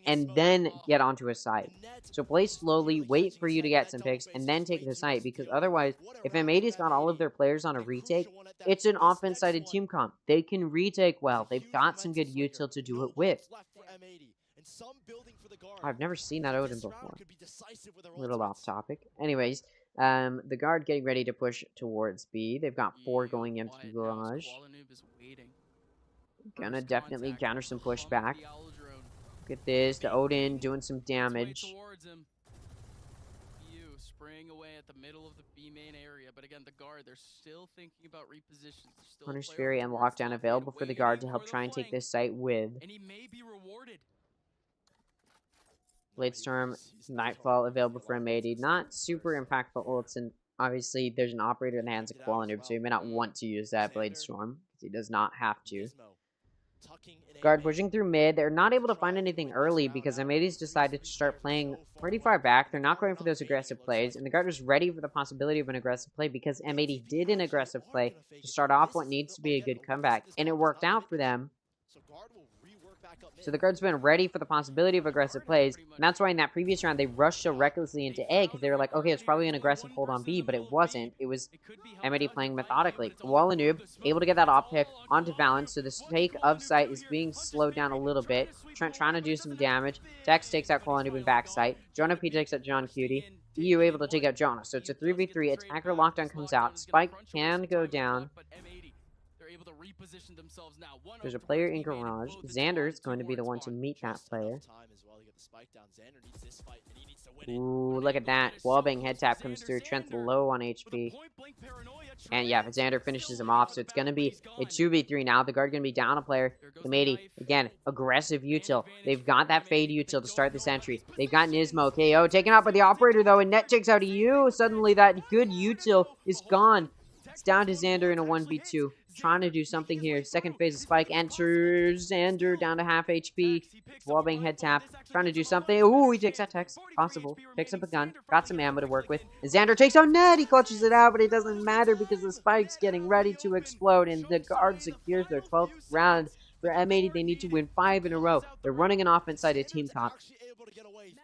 and then get onto a site. So play slowly, wait for you to get some picks, and then take the site, because otherwise, if M80's got all of their players on a retake, it's an offense-sided team comp. They can retake well. They've got some good util to do it with. I've never seen that Odin before. A little off topic. Anyways, the guard getting ready to push towards B. They've got 4 going into the garage. Gonna definitely counter some pushback. Look at this. The Odin doing some damage. Spraying away at the middle of the B main area, but again, the guard, they're still thinking about repositions. Hunter's Fury and Lockdown available for the guard to help try and take this site with. And he may be rewarded. Bladestorm, Nightfall available for M80. Not super impactful ults, and obviously there's an operator in the hands of Koala, so you may not want to use that Bladestorm, because he does not have to. Guard pushing through mid. They're not able to find anything early because M80's decided to start playing pretty far back. They're not going for those aggressive plays, and the guard is ready for the possibility of an aggressive play because M80 did an aggressive play to start off what needs to be a good comeback, and it worked out for them. So the guard's been ready for the possibility of aggressive plays, and that's why in that previous round they rushed so recklessly into A, because they were like, okay, it's probably an aggressive hold on B, but it wasn't. It was M80 playing methodically. Wallanoob able to get that off pick onto Valence, so the stake of sight is being slowed down a little bit. Trent trying to do some damage. Tex takes out Wallanoob in backside. Jonah P takes out John Cutie. EU able to take out Jonah, so it's a 3v3. Attacker lockdown comes out. Spike can go down. There's a player in garage. Xander is going to be the one to meet that player. Ooh, look at that. Wallbang head tap comes through. Trent's low on HP. And yeah, Xander finishes him off, so it's going to be a 2v3 now. The guard going to be down a player. M80, again, aggressive util. They've got that fade util to start this entry. They've got Nismo KO taken out by the operator, though, and Net takes out EU. Suddenly, that good util is gone. It's down to Xander in a 1v2. Trying to do something here. Second phase of Spike enters. Xander down to half HP. Wallbang head tap. Trying to do something. Ooh, he takes out Tex. Possible. Picks up a gun. Got some ammo to work with. And Xander takes out Ned. He clutches it out, but it doesn't matter because the Spike's getting ready to explode. And the guard secures their 12th round. For M80, they need to win 5 in a row. They're running an offense-sided team comp.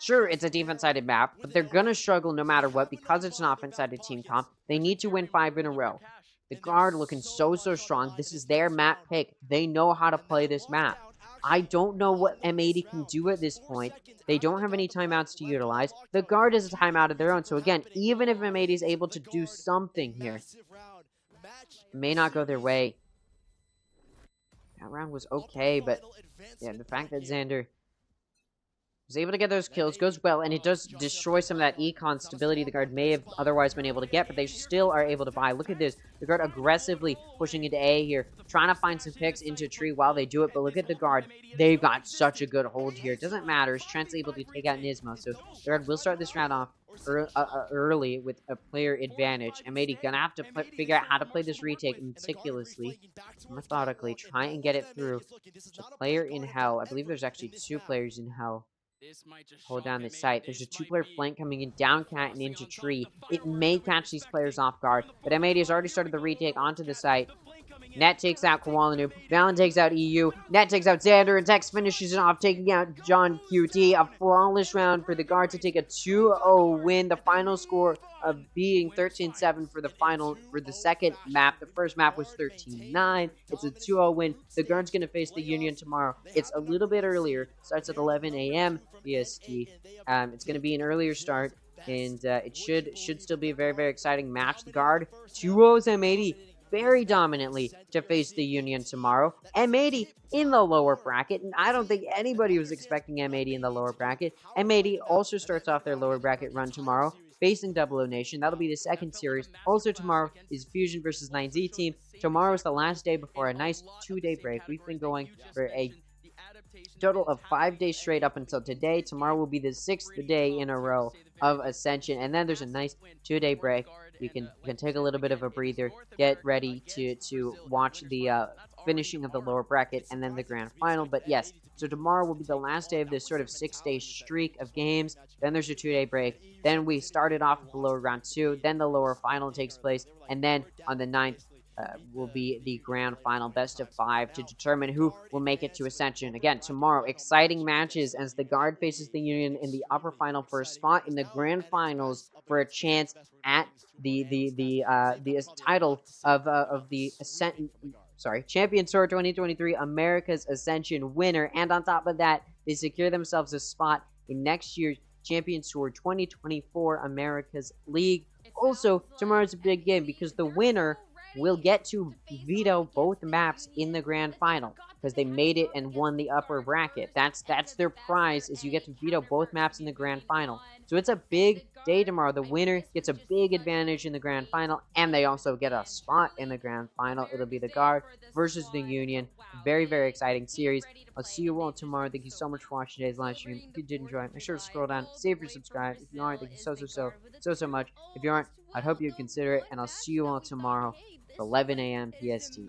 Sure, it's a defense-sided map, but they're going to struggle no matter what because it's an offense-sided team comp. They need to win 5 in a row. The guard looking so strong. This is their map pick. They know how to play this map. I don't know what M80 can do at this point. They don't have any timeouts to utilize. The guard has a timeout of their own. So again, even if M80 is able to do something here, it may not go their way. That round was okay, but yeah, the fact that Xander was able to get those kills goes well, and it does destroy some of that econ stability the guard may have otherwise been able to get, but they still are able to buy. Look at this. The guard aggressively pushing into A here, trying to find some picks into tree while they do it, but look at the guard. They've got such a good hold here. It doesn't matter. Trent's able to take out Nismo, so the guard will start this round off early with a player advantage. M80 gonna have to figure out how to play this retake meticulously, methodically, try and get it through. There's a player in hell. I believe there's actually 2 players in hell. Hold down the site. There's a 2-player flank coming in down cat and into tree. It may catch these players off guard, but M80 has already started the retake onto the site. Net takes out Kowalanoob. Valen takes out EU. Net takes out Xander, and Tex finishes it off, taking out John QT. A flawless round for the guard to take a 2-0 win. The final score of being 13-7 for the second map. The first map was 13-9. It's a 2-0 win. The guard's going to face the Union tomorrow. It's a little bit earlier. Starts at 11 a.m. BST. It's going to be an earlier start, and it should still be a very exciting match. The guard 2-0s M80. Very dominantly to face the Union tomorrow. M80 in the lower bracket, and I don't think anybody was expecting M80 in the lower bracket. M80 also starts off their lower bracket run tomorrow, facing Double O Nation. That'll be the second series. Also tomorrow is Fusion versus 9Z Team. Tomorrow is the last day before a nice 2-day break. We've been going for a total of 5 days straight up until today. Tomorrow will be the 6th day in a row of Ascension, and then there's a nice 2-day break. You can take a little bit of a breather, get ready to watch the finishing of the lower bracket, and then the grand final. But yes, so tomorrow will be the last day of this sort of 6-day streak of games. Then there's a 2-day break. Then we started off with the lower round 2. Then the lower final takes place. And then on the 9th will be the grand final, best of 5, to determine who will make it to Ascension. Again, tomorrow, exciting matches as the Guard faces the Union in the upper final for a spot in the grand finals for a chance at the title of the Ascent. Sorry, Champions Tour 2023 America's Ascension winner. And on top of that, they secure themselves a spot in next year's Champions Tour 2024 America's League. Also, tomorrow's a big game because the winner will get to veto both maps in the grand final because they made it and won the upper bracket. That's their prize, is you get to veto both maps in the grand final. So it's a big day tomorrow. The winner gets a big advantage in the grand final, and they also get a spot in the grand final. It'll be the Guard versus the Union. Very, very exciting series. I'll see you all tomorrow. Thank you so much for watching today's live stream. If you did enjoy it, make sure to scroll down, save your subscribe. If you aren't, thank you so much. If you aren't, I'd hope you'd consider it, and I'll see you all tomorrow, 11 a.m. PST.